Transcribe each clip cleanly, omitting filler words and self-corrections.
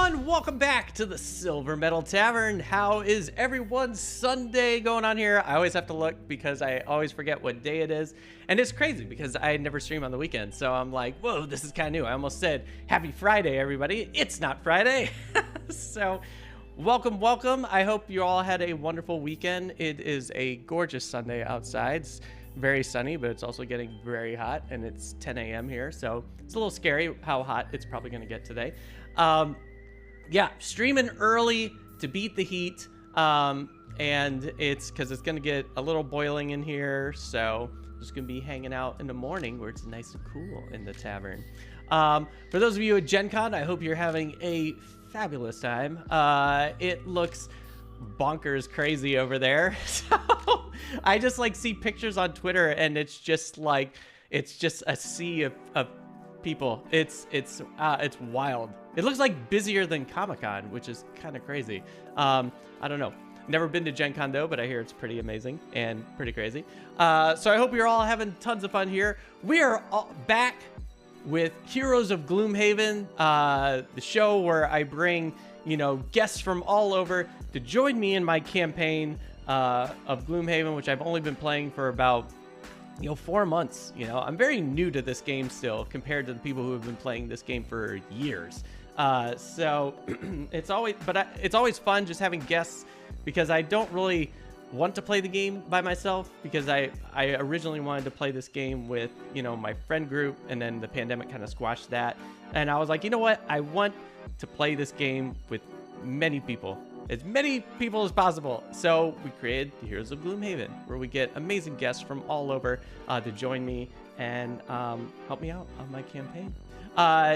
everyone, welcome back to the Silver Metal Tavern. How is everyone's Sunday going on here? I always have to look because I always forget what day it is. And it's crazy because I never stream on the weekend. So I'm like, whoa, this is kind of new. I almost said happy Friday, everybody. It's not Friday. So welcome. I hope you all had a wonderful weekend. It is a gorgeous Sunday outside. It's very sunny, but it's also getting very hot, and it's 10 a.m. here. So it's a little scary how hot it's probably going to get today. Yeah, streaming early to beat the heat, and it's because it's gonna get a little boiling in here, so just gonna be hanging out in the morning where it's nice and cool in the tavern. For those of you at Gen Con, I hope you're having a fabulous time. It looks bonkers crazy over there. So I just like see pictures on Twitter, and it's just a sea of people. It's wild. It looks like busier than Comic-Con, which is kind of crazy. I don't know. Never been to Gen Con though, but I hear it's pretty amazing and pretty crazy. So I hope you're all having tons of fun here. We are back with Heroes of Gloomhaven, the show where I bring, guests from all over to join me in my campaign of Gloomhaven, which I've only been playing for about 4 months. I'm very new to this game still compared to the people who have been playing this game for years. So it's always fun just having guests, because I don't really want to play the game by myself, because I originally wanted to play this game with, my friend group, and then the pandemic kind of squashed that. And I was like, you know what? I want to play this game with many people. As many people as possible. So we created the Heroes of Gloomhaven, where we get amazing guests from all over to join me and help me out on my campaign.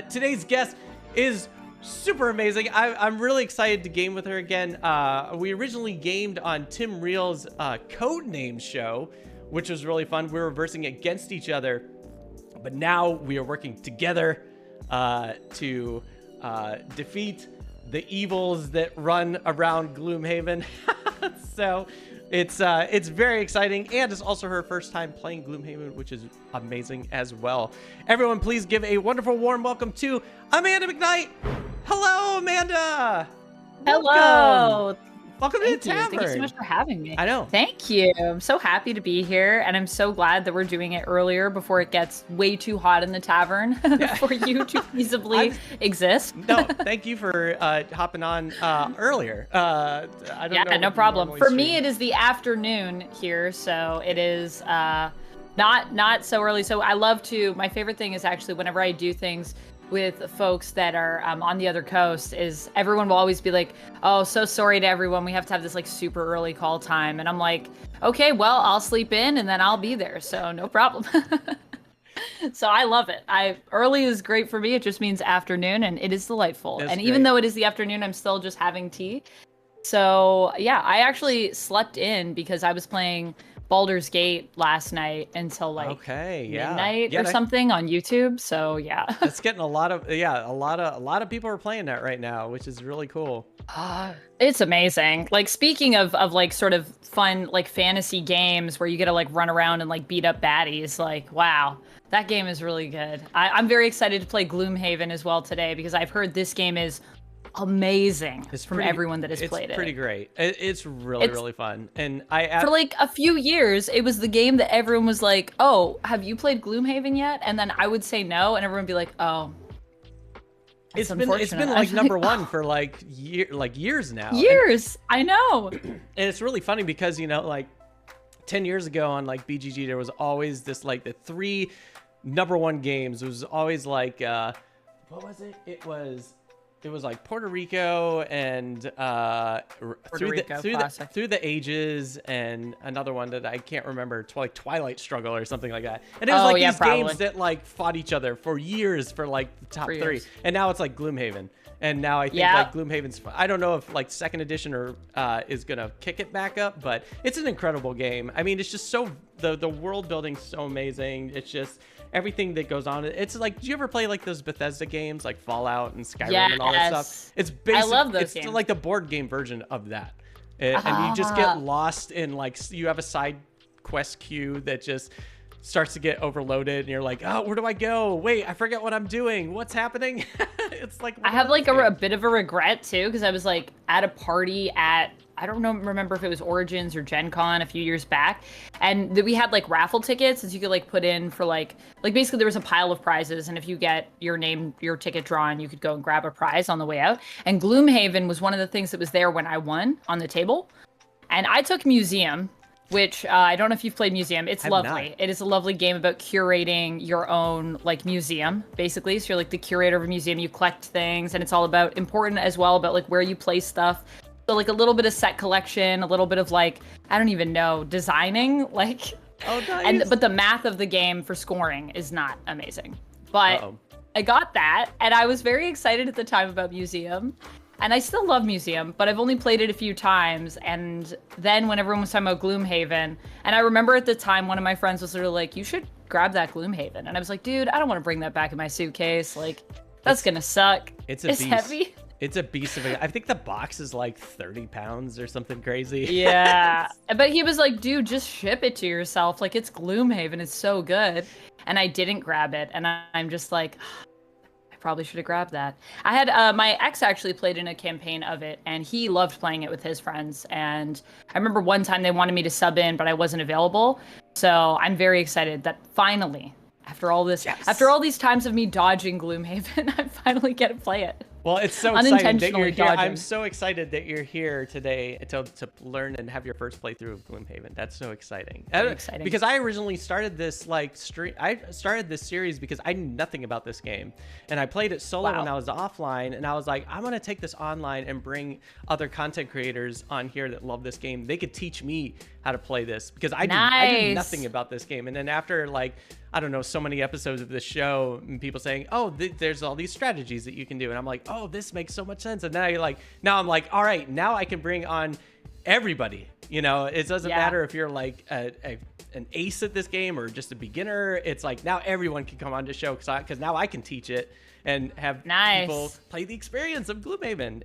Today's guest is super amazing. I'm really excited to game with her again. We originally gamed on Tim Reel's Codename show, which was really fun. We were versing against each other, but now we are working together to defeat the evils that run around Gloomhaven. So it's very exciting, and it's also her first time playing Gloomhaven, which is amazing as well. Everyone, please give a wonderful warm welcome to Amanda McKnight. Hello, Amanda. Hello. Welcome to the tavern. Thank you so much for having me. I know. Thank you. I'm so happy to be here, and I'm so glad that we're doing it earlier before it gets way too hot in the tavern for you to feasibly exist. No, thank you for hopping on earlier. I don't know. No problem. For me, it is the afternoon here, so it is not so early. So I love to. My favorite thing is actually whenever I do things with folks that are on the other coast, is everyone will always be like, oh, so sorry to everyone, we have to have this like super early call time. And I'm like, okay, well, I'll sleep in and then I'll be there, so no problem. So I love it. Early is great for me. It just means afternoon, and it is delightful. That's and great. Even though it is the afternoon, I'm still just having tea. So yeah, I actually slept in because I was playing Baldur's Gate last night until like midnight or something on YouTube. So yeah, it's getting a lot of people are playing that right now, which is really cool. It's amazing. Like, speaking of like sort of fun like fantasy games where you get to like run around and like beat up baddies, like wow, that game is really good. I'm very excited to play Gloomhaven as well today, because I've heard this game is amazing everyone that has played it. It's pretty great. It's really fun. And for like a few years, it was the game that everyone was like, oh, have you played Gloomhaven yet? And then I would say no, and everyone would be like, oh. It's been like number one for like years now. I know. And it's really funny because, like 10 years ago on like BGG, there was always this like the 3 number 1 games. It was always like, what was it? It was like Puerto Rico and Through the Ages, and another one that I can't remember, like Twilight Struggle or something like that. And it was these games that like fought each other for years for like the top 3. And now it's like Gloomhaven. And now I think like Gloomhaven's, I don't know if like 2nd edition or is gonna kick it back up, but it's an incredible game. I mean, it's just so the world building's so amazing. It's just everything that goes on. It's like, do you ever play like those Bethesda games like Fallout and Skyrim and all that stuff? It's basically, I love those games. It's like the board game version of that. And you just get lost in like, you have a side quest queue that just starts to get overloaded and you're like, oh, where do I go? Wait, I forget what I'm doing. What's happening? It's like I have like a bit of a regret too, because I was like at a party at, I don't know, remember if it was Origins or Gen Con a few years back, and we had like raffle tickets that you could like put in for like basically there was a pile of prizes, and if you get your ticket drawn, you could go and grab a prize on the way out. And Gloomhaven was one of the things that was there when I won on the table, and I took Museum, which I don't know if you've played Museum. It's lovely. It is a lovely game about curating your own like museum, basically. So you're like the curator of a museum. You collect things, and it's all about important as well about like where you place stuff. So like a little bit of set collection, a little bit of like I don't even know designing, like. Oh, nice. But the math of the game for scoring is not amazing. But I got that, and I was very excited at the time about Museum. And I still love Museum, but I've only played it a few times. And then when everyone was talking about Gloomhaven, and I remember at the time, one of my friends was sort of like, you should grab that Gloomhaven. And I was like, dude, I don't want to bring that back in my suitcase. Like, that's going to suck. It's beast. Heavy. It's a beast of it. I think the box is like 30 pounds or something crazy. Yeah. But he was like, dude, just ship it to yourself. Like, it's Gloomhaven. It's so good. And I didn't grab it. And I'm just like... probably should have grabbed that. I had my ex actually played in a campaign of it, and he loved playing it with his friends. And I remember one time they wanted me to sub in, but I wasn't available. So I'm very excited that finally, after all these times of me dodging Gloomhaven, I finally get to play it. Well, it's so exciting that you're here. I'm so excited that you're here today to learn and have your first playthrough of Gloomhaven. That's so exciting. Exciting. Because I originally started this I started this series because I knew nothing about this game, and I played it solo when I was offline, and I was like, I'm gonna take this online and bring other content creators on here that love this game. They could teach me how to play this because I knew nothing about this game. And then after like I don't know, so many episodes of this show and people saying, oh, there's all these strategies that you can do. And I'm like, oh, this makes so much sense. And then now I'm like, all right, now I can bring on everybody. You know, it doesn't matter if you're like an ace at this game or just a beginner. It's like now everyone can come on the show because now I can teach it and have people play the experience of Gloomhaven.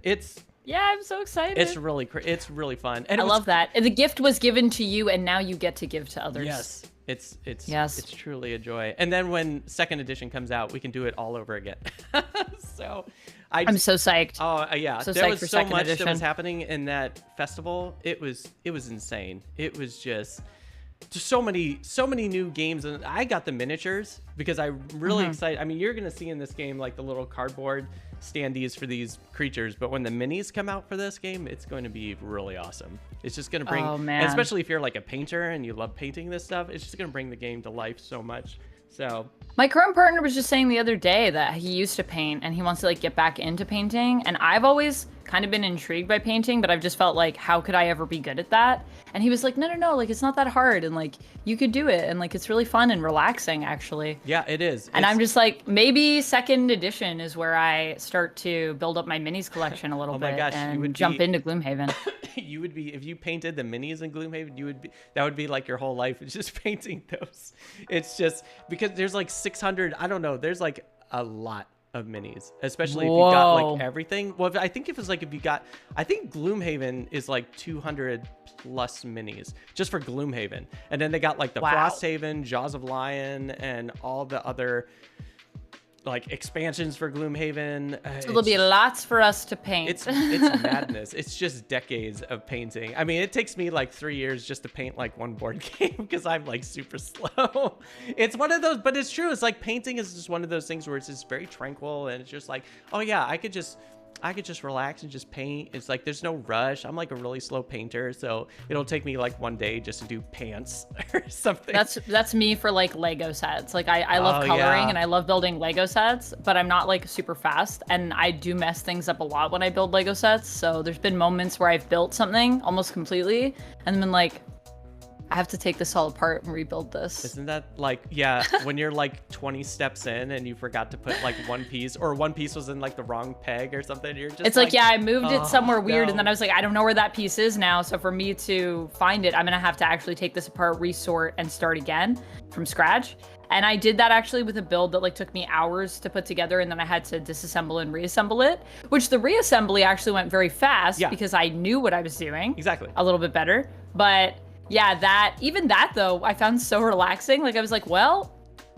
Yeah, I'm so excited. It's really fun. And I love that. And the gift was given to you, and now you get to give to others. Yes. It's truly a joy. And then when second edition comes out, we can do it all over again. So I'm so psyched. Oh yeah, there was so much that was happening in that festival. It was insane. It was just so many new games, and I got the miniatures because I'm really excited. I mean, you're gonna see in this game like the little cardboard standees for these creatures, but when the minis come out for this game, it's going to be really awesome. It's just gonna bring, and especially if you're like a painter and you love painting this stuff, it's just gonna bring the game to life so much. So my current partner was just saying the other day that he used to paint and he wants to like get back into painting, and I've always kind of been intrigued by painting, but I've just felt like, how could I ever be good at that? And he was like, no, like it's not that hard, and like you could do it, and like it's really fun and relaxing actually. Yeah, it is. And I'm just like, maybe second edition is where I start to build up my minis collection a little bit and jump into Gloomhaven. You would be, if you painted the minis in Gloomhaven, that would be like your whole life is just painting those. It's just because there's like 600, I don't know, there's like a lot of minis, especially if you got like everything. Well, I think I think Gloomhaven is like 200 plus minis just for Gloomhaven, and then they got like the Frosthaven, Jaws of Lion, and all the other like expansions for Gloomhaven. So there'll be lots for us to paint. It's madness. It's just decades of painting. I mean, it takes me like 3 years just to paint like one board game because I'm like super slow. It's one of those, but it's true. It's like painting is just one of those things where it's just very tranquil, and it's just like, oh yeah, I could just relax and just paint. It's like there's no rush. I'm like a really slow painter, so it'll take me like one day just to do pants or something. That's me for like Lego sets. Like I love coloring and I love building Lego sets, but I'm not like super fast, and I do mess things up a lot when I build Lego sets. So there's been moments where I've built something almost completely and been like, I have to take this all apart and rebuild this. Isn't that like, yeah, when you're like 20 steps in and you forgot to put like one piece, or one piece was in like the wrong peg or something, you're just it's like yeah, I moved it somewhere weird, and then I was like, I don't know where that piece is now, so for me to find it, I'm gonna have to actually take this apart, resort, and start again from scratch. And I did that actually with a build that like took me hours to put together, and then I had to disassemble and reassemble it, which the reassembly actually went very fast because I knew what I was doing exactly a little bit better. But Yeah, even that though, I found so relaxing. Like I was like, well,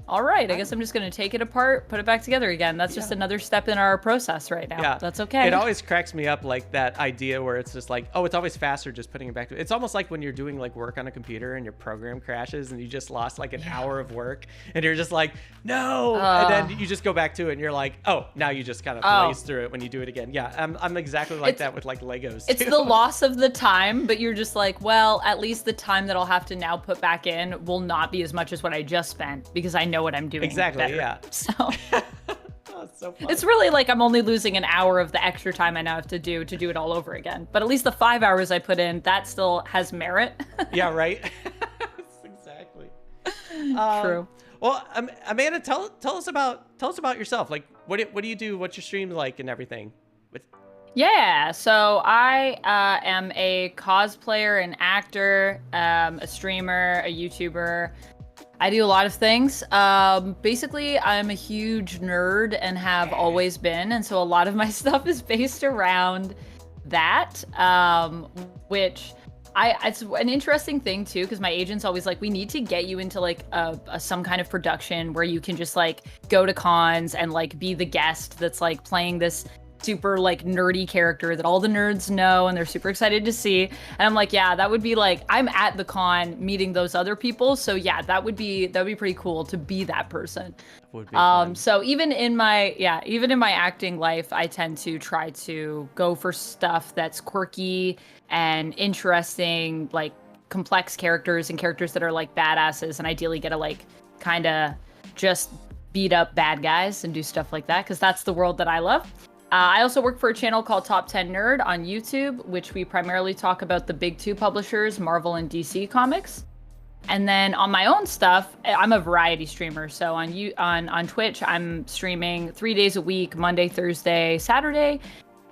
all right, I guess I'm just going to take it apart, put it back together again. That's just another step in our process right now. Yeah. That's okay. It always cracks me up, like that idea where it's just like, oh, it's always faster just putting it back to. It's almost like when you're doing like work on a computer and your program crashes and you just lost like an hour of work and you're just like, no. And then you just go back to it and you're like, oh, now you just kind of blaze through it when you do it again. Yeah, I'm exactly like that with like Legos too. It's the loss of the time, but you're just like, well, at least the time that I'll have to now put back in will not be as much as what I just spent because I know what I'm doing. Exactly. Better. Yeah. So it's so fun. It's really like I'm only losing an hour of the extra time I now have to do it all over again. But at least the 5 hours I put in, that still has merit. Yeah, right. Exactly. True. Well, Amanda, tell us about yourself. Like, what do you do? What's your stream like and everything? Yeah, so I am a cosplayer, an actor, a streamer, a YouTuber. I do a lot of things. Basically, I'm a huge nerd and have always been. And so a lot of my stuff is based around that, which it's an interesting thing too, because my agent's always like, we need to get you into like some kind of production where you can just like go to cons and like be the guest that's like playing this super like nerdy character that all the nerds know and they're super excited to see. And I'm like, yeah, that would be like, I'm at the con meeting those other people. So yeah, that would be pretty cool to be that person. Would be fun. So even in my acting life, I tend to try to go for stuff that's quirky and interesting, like complex characters and characters that are like badasses, and ideally get to like kind of just beat up bad guys and do stuff like that, because that's the world that I love. I also work for a channel called Top 10 Nerd on YouTube, which we primarily talk about the big two publishers, Marvel and DC Comics. And then on my own stuff, I'm a variety streamer. So on Twitch, I'm streaming 3 days a week, Monday, Thursday, Saturday.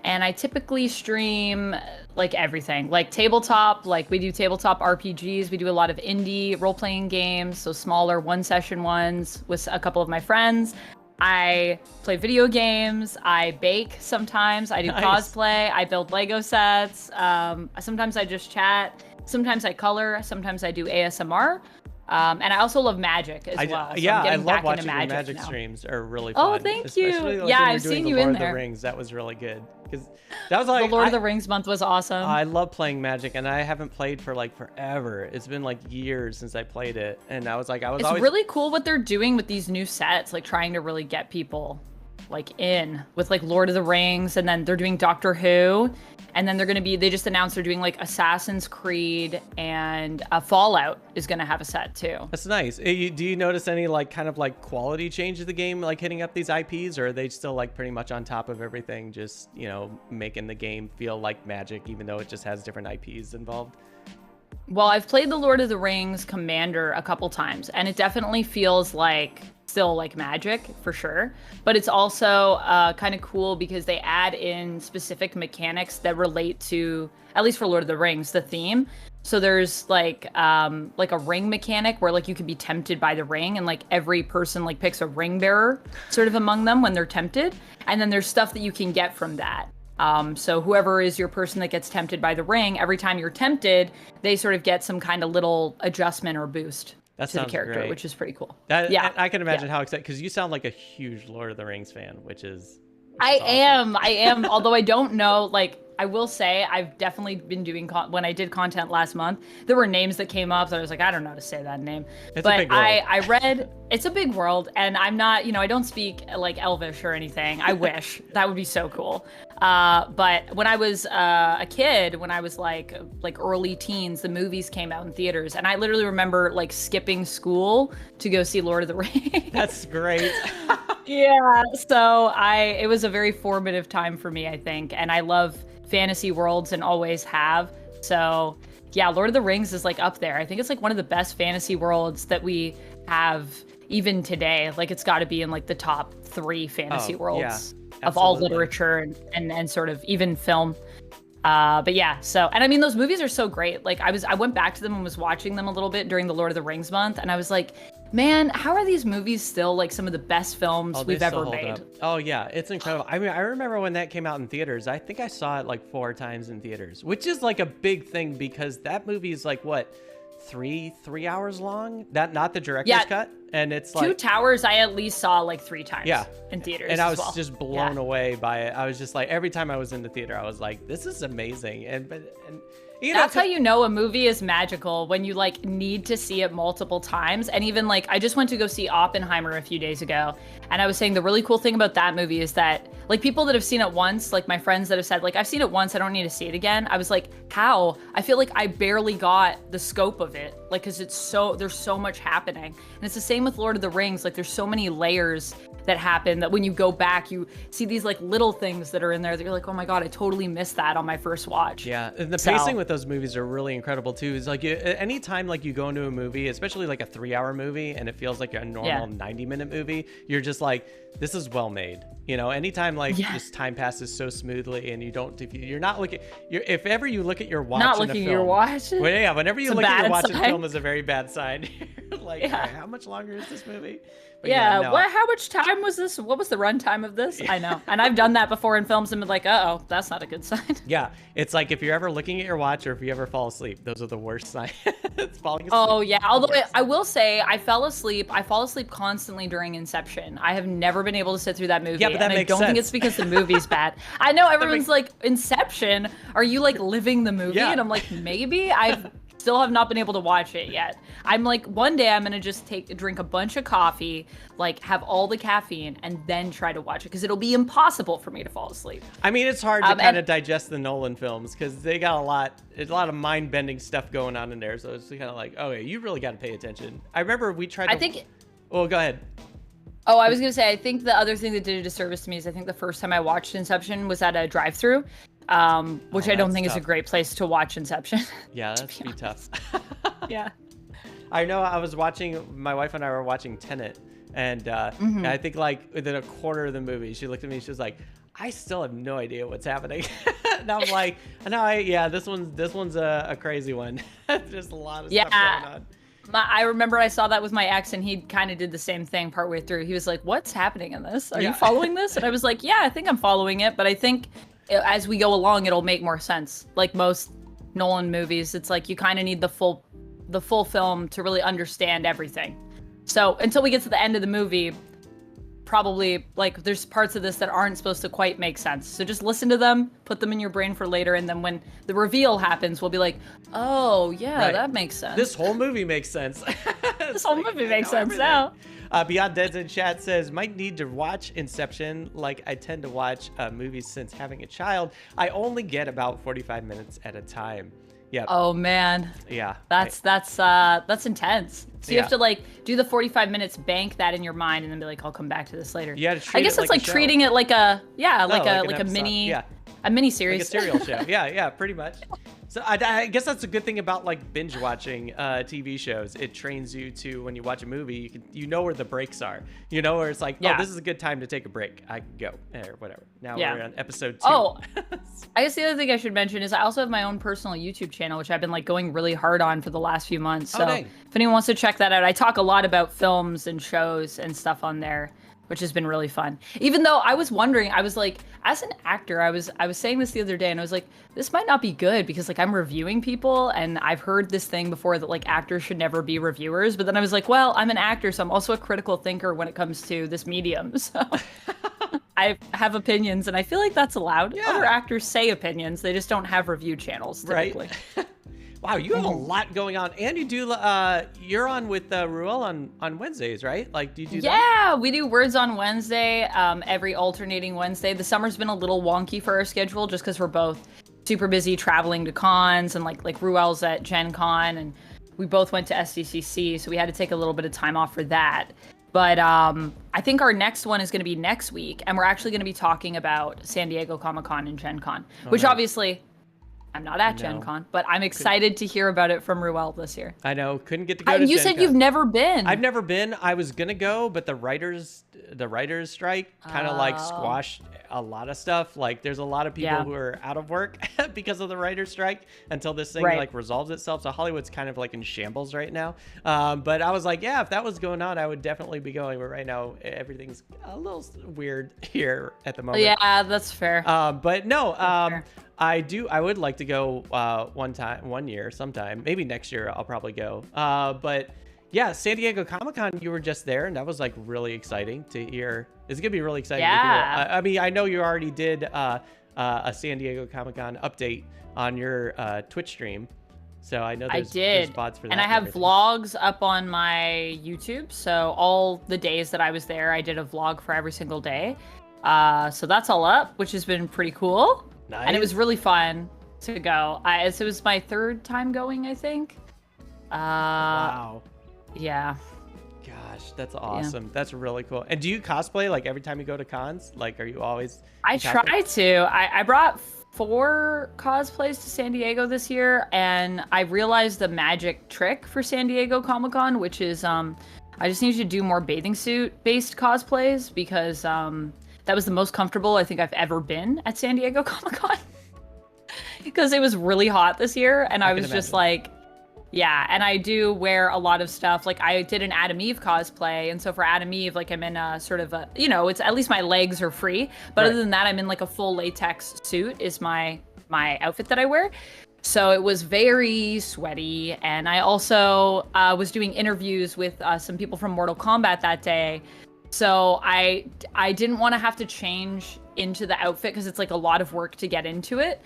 And I typically stream like everything, like tabletop, like we do tabletop RPGs. We do a lot of indie role-playing games, so smaller one-session ones with a couple of my friends. I play video games, I bake sometimes, I do cosplay, I build Lego sets, sometimes I just chat, sometimes I color, sometimes I do ASMR, and I also love Magic as well. So yeah, I love watching your Magic streams are really fun. Oh, thank you. Like yeah, I've seen you in there. Lord of the Rings, that was really good. Because that was like the Lord of the Rings month was awesome. I love playing Magic, and I haven't played for like forever. It's been like years since I played it, and I was it's really cool what they're doing with these new sets, like trying to really get people like in with like Lord of the Rings, and then they're doing Doctor Who, and then they just announced they're doing like Assassin's Creed, and Fallout is gonna have a set too. That's nice. Do you notice any like kind of like quality change of the game, like hitting up these IPs, or are they still like pretty much on top of everything, just, you know, making the game feel like Magic, even though it just has different IPs involved? Well, I've played the Lord of the Rings Commander a couple times, and it definitely feels like still like Magic for sure. But it's also kind of cool because they add in specific mechanics that relate to, at least for Lord of the Rings, the theme. So there's like a ring mechanic where like you could be tempted by the ring, and like every person like picks a ring bearer sort of among them when they're tempted. And then there's stuff that you can get from that. So whoever is your person that gets tempted by the ring, every time you're tempted, they sort of get some kind of little adjustment or boost to the character, great. Which is pretty cool. Yeah, I can imagine how excited, because you sound like a huge Lord of the Rings fan, which is awesome. I am. Although I don't know, like, I will say I've definitely been doing when I did content last month, there were names that came up that I was like, I don't know how to say that name. But I read, it's a big world, and I'm not, I don't speak like Elvish or anything. I wish. That would be so cool. But when I was a kid, when I was like early teens, the movies came out in theaters, and I literally remember like skipping school to go see Lord of the Rings. That's great. Yeah, so it was a very formative time for me, I think, and I love fantasy worlds and always have. So yeah, Lord of the Rings is like up there. I think it's like one of the best fantasy worlds that we have even today. Like it's got to be in like the top 3 fantasy worlds of all literature and sort of even film. But yeah, so, and I mean, those movies are so great. Like I went back to them and was watching them a little bit during the Lord of the Rings month, and I was like, man, how are these movies still like some of the best films we've ever made? Oh yeah, it's incredible. I mean, I remember when that came out in theaters, I think I saw it like 4 times in theaters, which is like a big thing, because that movie is like, what, three hours long. Not the director's cut. And it's like Two Towers I at least saw like 3 times in theaters. And I was as well. just blown away by it. I was just like, every time I was in the theater, I was like, this is amazing. And you know, that's how you know a movie is magical, when you like need to see it multiple times. And even like, I just went to go see Oppenheimer a few days ago, and I was saying the really cool thing about that movie is that like people that have seen it once, like my friends that have said like, I've seen it once, I don't need to see it again. I was like, how? I feel like I barely got the scope of it, like, because there's so much happening. And it's the same with Lord of the Rings. Like there's so many layers that happen that when you go back, you see these like little things that are in there that you're like, oh my God, I totally missed that on my first watch. Yeah, and the pacing with those movies are really incredible too. Is like anytime like you go into a movie, especially like a 3-hour movie, and it feels like a normal 90-minute movie, you're just like, this is well made. You know, anytime like just time passes so smoothly, and you're not looking, if ever you look at your watch, not in looking a at film, your watch. Well, yeah, whenever you look at your watch in sign. film is a very bad sign. Like, how much longer is this movie? But how much time was this? What was the runtime of this? I know. And I've done that before in films and been like, uh-oh, that's not a good sign. Yeah, it's like if you're ever looking at your watch, or if you ever fall asleep, those are the worst signs. It's falling asleep. Oh yeah, although I will say I fall asleep constantly during Inception. I have never been able to sit through that movie. Yeah, but that and makes I don't sense. think it's because the movie's bad. I know everyone's like, Inception, are you like living the movie? Yeah. And I'm like, maybe. I've still have not been able to watch it yet. I'm like, one day I'm gonna just drink a bunch of coffee, like have all the caffeine, and then try to watch it, because it'll be impossible for me to fall asleep. I mean, it's hard to kind of digest the Nolan films, because they got a lot of mind-bending stuff going on in there. So it's kind of like, okay, you really got to pay attention. I remember we tried to... Well, go ahead. Oh, I was going to say, I think the other thing that did a disservice to me is I think the first time I watched Inception was at a drive-thru, which I don't think is a great place to watch Inception. Yeah, that's be tough. Yeah. I know my wife and I were watching Tenet, and I think like within a quarter of the movie, she looked at me, she was like, I still have no idea what's happening. And I'm like, no, this one's a crazy one. There's a lot of stuff going on. I remember I saw that with my ex, and he kind of did the same thing partway through. He was like, what's happening in this? Are you following this? And I was like, yeah, I think I'm following it, but I think as we go along, it'll make more sense. Like most Nolan movies, it's like you kind of need the full film to really understand everything. So until we get to the end of the movie, probably like there's parts of this that aren't supposed to quite make sense. So just listen to them, put them in your brain for later, and then when the reveal happens, we'll be like, oh yeah, that makes sense. This whole movie makes sense. This whole movie makes sense now. Beyond Dead's in chat says, might need to watch Inception like I tend to watch movies since having a child. I only get about 45 minutes at a time. Yeah. Oh man. Yeah. That's intense. So you have to like do the 45 minutes, bank that in your mind, and then be like, I'll come back to this later. Yeah. I guess it's like treating it like a mini series. Like a serial show. Yeah, pretty much. So I guess that's a good thing about like binge watching TV shows. It trains you to, when you watch a movie, you know where the breaks are. You know where it's like, oh, this is a good time to take a break. I can go or whatever. Now we're on episode 2. Oh, I guess the other thing I should mention is I also have my own personal YouTube channel, which I've been like going really hard on for the last few months. So if anyone wants to check that out, I talk a lot about films and shows and stuff on there, which has been really fun. Even though I was wondering, I was like, as an actor, I was saying this the other day, and I was like, this might not be good, because like I'm reviewing people, and I've heard this thing before that like actors should never be reviewers. But then I was like, well, I'm an actor, so I'm also a critical thinker when it comes to this medium. So I have opinions, and I feel like that's allowed. Yeah. Other actors say opinions, they just don't have review channels typically. Right. Wow, you have a lot going on, and you do. You're on with Ruel on Wednesdays, right? Like, do you do that? Yeah, we do Words on Wednesday, every alternating Wednesday. The summer's been a little wonky for our schedule, just because we're both super busy traveling to cons, and like Ruel's at Gen Con, and we both went to SDCC, so we had to take a little bit of time off for that. But I think our next one is going to be next week, and we're actually going to be talking about San Diego Comic-Con and Gen Con, which obviously I'm not at Gen Con, but I'm excited to hear about it from Ruel this year. I know, couldn't get to go to You Gen said Con. you've never been. I've never been. I was gonna go, but the writers strike kind of like squashed a lot of stuff. Like there's a lot of people who are out of work because of the writers strike until this thing like resolves itself. So Hollywood's kind of like in shambles right now. But I was like, yeah, if that was going on, I would definitely be going. But right now everything's a little weird here at the moment. Yeah, that's fair. But no, I would like to go one year, sometime. Maybe next year I'll probably go. But yeah, San Diego Comic-Con, you were just there, and that was like really exciting to hear. It's gonna be really exciting to hear. I mean, I know you already did a San Diego Comic-Con update on your Twitch stream. So I know there's spots for that. And I have vlogs up on my YouTube. So all the days that I was there, I did a vlog for every single day. So that's all up, which has been pretty cool. Nice. And it was really fun to go. It was my third time going, I think. Wow. Yeah. Gosh, that's awesome. Yeah. That's really cool. And do you cosplay like every time you go to cons? Like, are you always? I try to. I brought 4 cosplays to San Diego this year, and I realized the magic trick for San Diego Comic-Con, which is I just need to do more bathing suit based cosplays, because that was the most comfortable I think I've ever been at San Diego Comic-Con. Because it was really hot this year, and I was just like, yeah, and I do wear a lot of stuff. Like, I did an Adam Eve cosplay, and so for Adam Eve, like, I'm in a sort of a, it's at least my legs are free. But other than that, I'm in like a full latex suit is my outfit that I wear. So it was very sweaty, and I also was doing interviews with some people from Mortal Kombat that day. So I didn't want to have to change into the outfit because it's like a lot of work to get into it.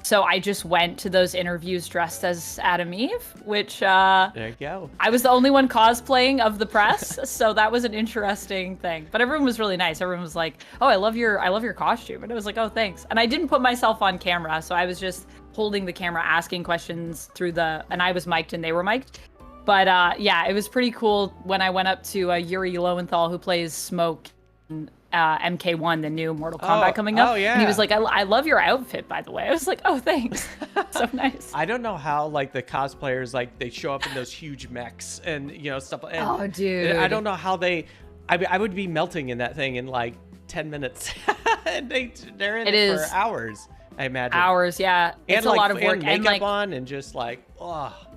So I just went to those interviews dressed as Adam Eve, which there you go. I was the only one cosplaying of the press, so that was an interesting thing. But everyone was really nice. Everyone was like, "Oh, I love your costume," and I was like, "Oh, thanks." And I didn't put myself on camera, so I was just holding the camera, asking questions and I was mic'd and they were mic'd. But yeah, it was pretty cool when I went up to Yuri Lowenthal, who plays Smoke. MK1, the new Mortal Kombat coming up. Oh, yeah. And he was like, I love your outfit, by the way. I was like, oh, thanks. So nice. I don't know how, like, the cosplayers, like, they show up in those huge mechs and, stuff. And oh, dude. I don't know how I would be melting in that thing in, like, 10 minutes. And they're in it for hours, I imagine. Hours, yeah. It's a lot of work. And makeup on and just, like,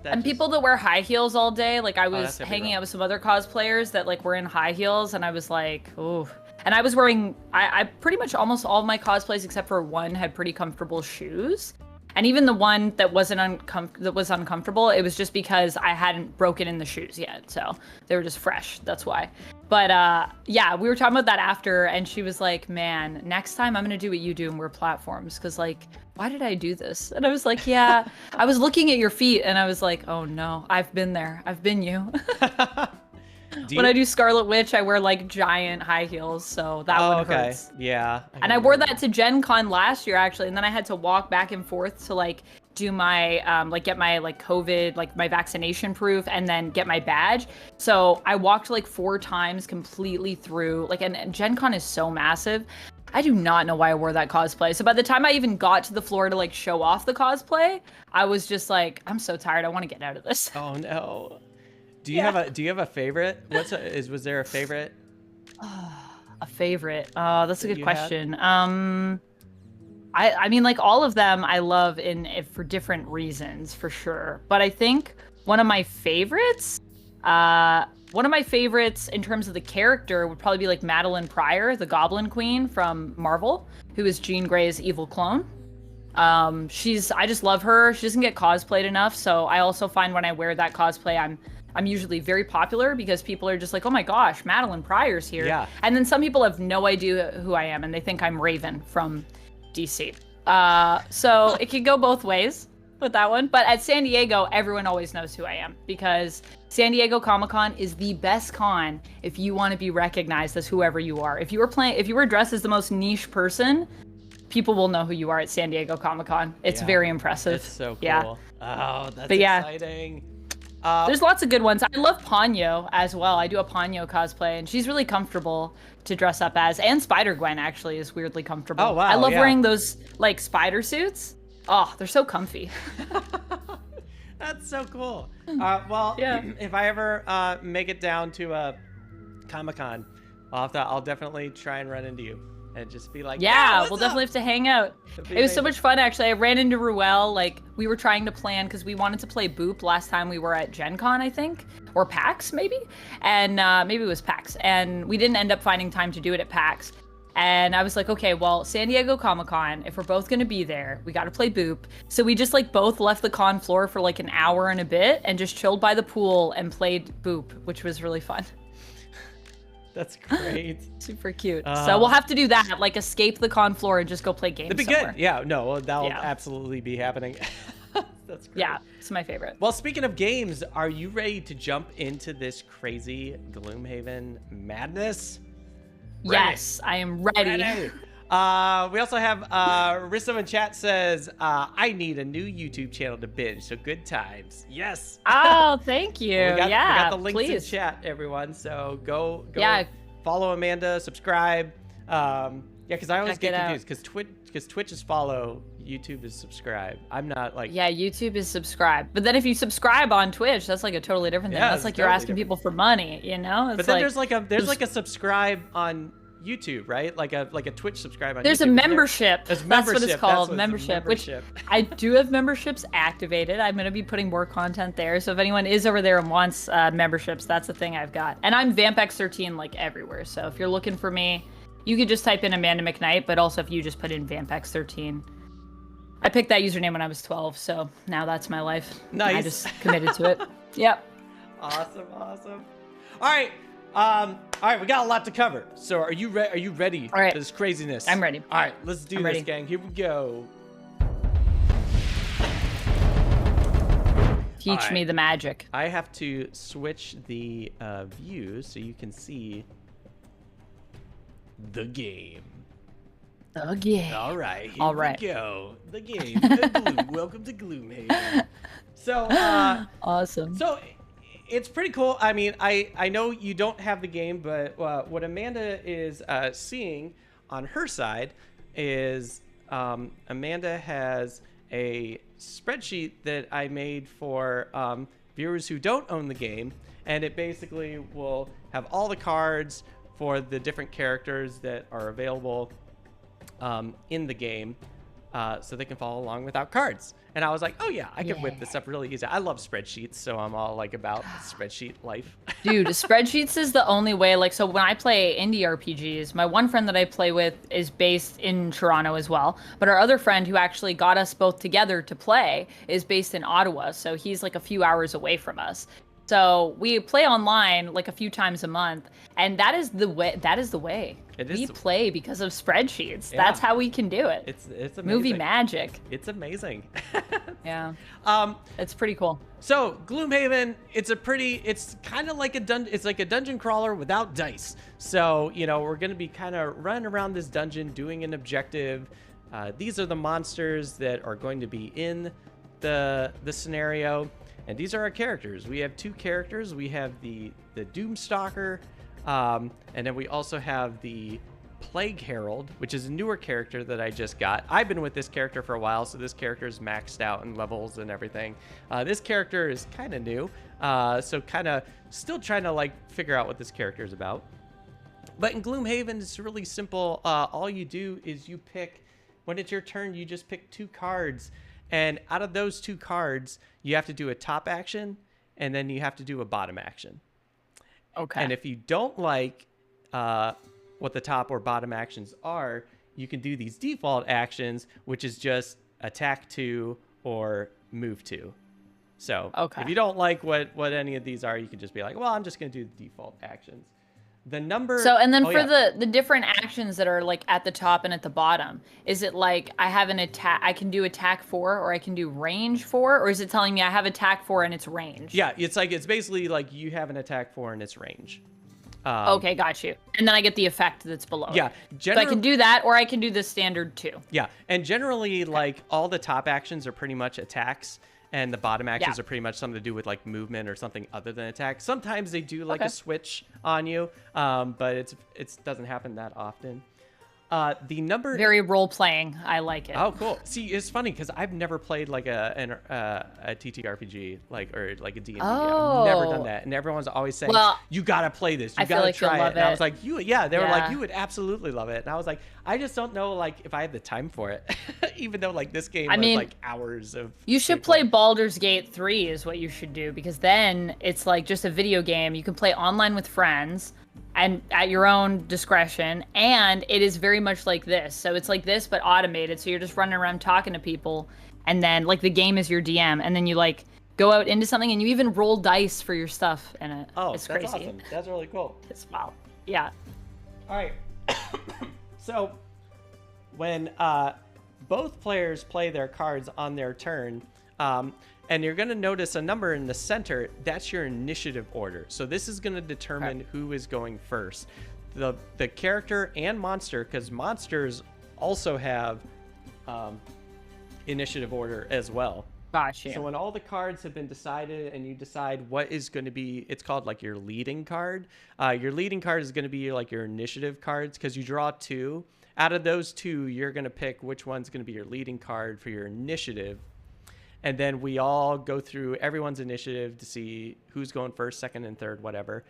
and people that wear high heels all day. Like, I was hanging out with some other cosplayers that, like, were in high heels, and I was like, ooh. And I was wearing, I pretty much almost all of my cosplays except for one had pretty comfortable shoes. And even the one that was uncomfortable, it was just because I hadn't broken in the shoes yet. So they were just fresh. That's why. But yeah, we were talking about that after, and she was like, man, next time I'm going to do what you do and wear platforms. Because, like, why did I do this? And I was like, yeah, I was looking at your feet and I was like, oh no, I've been there. I've been you. When I do Scarlet Witch, I wear like giant high heels, so that one hurts. Yeah. And I wore that to Gen Con last year, actually, and then I had to walk back and forth to like do my get my like COVID, like my vaccination proof, and then get my badge. So I walked like 4 times completely through, like, and Gen Con is so massive. I do not know why I wore that cosplay. So by the time I even got to the floor to like show off the cosplay, I was just like, I'm so tired. I want to get out of this. Oh no. Do you have a favorite? Was there a favorite? A favorite? That's a good question. I mean, like, all of them I love for different reasons, for sure. But I think one of my favorites in terms of the character would probably be like Madeline Pryor, the Goblin Queen from Marvel, who is Jean Grey's evil clone. I just love her. She doesn't get cosplayed enough, so I also find when I wear that cosplay, I'm usually very popular because people are just like, oh my gosh, Madeline Pryor's here. Yeah. And then some people have no idea who I am and they think I'm Raven from DC. So it could go both ways with that one. But at San Diego, everyone always knows who I am because San Diego Comic-Con is the best con if you want to be recognized as whoever you are. If you were dressed as the most niche person, people will know who you are at San Diego Comic-Con. It's very impressive. It's so cool. Yeah. Oh, that's exciting. There's lots of good ones. I love Ponyo as well. I do a Ponyo cosplay, and she's really comfortable to dress up as. And Spider-Gwen, actually, is weirdly comfortable. Oh, wow. I love wearing those, like, spider suits. Oh, they're so comfy. That's so cool. Well, if I ever make it down to Comic-Con, I'll definitely try and run into you. And just be like, yeah, we'll definitely have to hang out. It was so much fun, actually. I ran into Ruel. Like, we were trying to plan because we wanted to play Boop last time we were at Gen Con, I think, or PAX maybe, and maybe it was PAX, and we didn't end up finding time to do it at PAX. And I was like, okay, well, San Diego Comic-Con, if we're both going to be there, we got to play Boop. So we just like both left the con floor for like an hour and a bit and just chilled by the pool and played Boop, which was really fun. That's great. Super cute. So we'll have to do that, like escape the con floor and just go play games That'd be somewhere. good. Yeah, no, that'll absolutely be happening. That's great. Yeah, it's my favorite. Well, speaking of games, are you ready to jump into this crazy Gloomhaven madness? Yes, I am ready. We also have Rissa in chat says, I need a new YouTube channel to binge, so good times. Yes. Oh, thank you. We got the links please. in chat, everyone. So go Yeah. follow Amanda, subscribe. Yeah, because I always Check get it confused because Twitch is follow, YouTube is subscribe. I'm not like Yeah, YouTube is subscribe. But then if you subscribe on Twitch, that's like a totally different thing. Yeah, That's it's like you're totally asking different. people for money, you know? It's But then there's like a subscribe on YouTube, right? Like a Twitch subscribe on There's YouTube. a membership. There's That's what it's membership. called, That's what membership. it's Which I do have memberships activated. I'm going to be putting more content there. So if anyone is over there and wants memberships, that's the thing I've got. And I'm VampX13 like everywhere. So if you're looking for me, you could just type in Amanda McKnight. But also if you just put in VampX13. I picked that username when I was 12. So now that's my life. Nice. I just committed to it. Yep. Awesome. All right. All right, we got a lot to cover. So are you ready All right. for this craziness? I'm ready. All right, let's do I'm this, ready. gang. Here we go. Teach All me right. the magic. I have to switch the view so you can see the game. Okay. All right, here All right. we go. The game. Welcome to Gloomhaven. So, Awesome. So it's pretty cool. I mean, I know you don't have the game, but what Amanda is seeing on her side is Amanda has a spreadsheet that I made for viewers who don't own the game, and it basically will have all the cards for the different characters that are available in the game, so they can follow along without cards. And I was like, oh yeah, I can whip this up really easy. I love spreadsheets, so I'm all like about spreadsheet life. Dude, spreadsheets is the only way. Like, so when I play indie RPGs, my one friend that I play with is based in Toronto as well. But our other friend who actually got us both together to play is based in Ottawa. So he's like a few hours away from us. So we play online like a few times a month, and that is the way. That is the way. We play because of spreadsheets. Yeah. That's how we can do it. It's amazing. Movie magic. It's amazing. Yeah. It's pretty cool. So Gloomhaven, it's kind of like it's like a dungeon crawler without dice. So, you know, we're going to be kind of running around this dungeon doing an objective. These are the monsters that are going to be in the scenario. And these are our characters. We have two characters. We have the Doomstalker, and then we also have the Plague Herald, which is a newer character that I just got. I've been with this character for a while, so this character is maxed out in levels and everything. This character is kind of new, so kind of still trying to like figure out what this character is about. But in Gloomhaven, it's really simple. All you do is you pick, when it's your turn, you just pick two cards. And out of those two cards, you have to do a top action, and then you have to do a bottom action. Okay. And if you don't like what the top or bottom actions are, you can do these default actions, which is just attack 2 or move 2. So if you don't like what any of these are, you can just be like, well, I'm just going to do the default actions. The number. So, and then for the different actions that are like at the top and at the bottom, is it like I have an attack, I can do attack 4 or I can do range 4, or is it telling me I have attack 4 and it's range? Yeah, it's basically like you have an attack 4 and it's range. Okay, got you. And then I get the effect that's below. Yeah. So I can do that, or I can do the standard 2. Yeah, and generally like all the top actions are pretty much attacks. And the bottom actions are pretty much something to do with like movement or something other than attack. Sometimes they do like a switch on you, but it doesn't happen that often. The number very role playing. I like it. Oh, cool. See, it's funny because I've never played like a TTRPG or like a D&D. I've never done that, and everyone's always saying, "You gotta play this. You gotta try it." And I was like, They were like, "You would absolutely love it." And I was like, "I just don't know like if I have the time for it." Even though like this game was like hours of. You should play Baldur's Gate 3 is what you should do, because then it's like just a video game. You can play online with friends. and at your own discretion. And it is very much like this. So it's like this, but automated. So you're just running around talking to people, and then like the game is your DM, and then you like go out into something, and you even roll dice for your stuff in it. Oh, it's that's crazy. awesome. That's really cool. It's wild. Yeah. All right. So when both players play their cards on their turn, and you're going to notice a number in the center, that's your initiative order. So this is going to determine who is going first. The character and monster, because monsters also have initiative order as well. Gotcha. So when all the cards have been decided and you decide what is going to be, it's called like your leading card. Your leading card is going to be like your initiative cards, because you draw 2. Out of those 2, you're going to pick which one's going to be your leading card for your initiative. And then we all go through everyone's initiative to see who's going first, second, and third, whatever.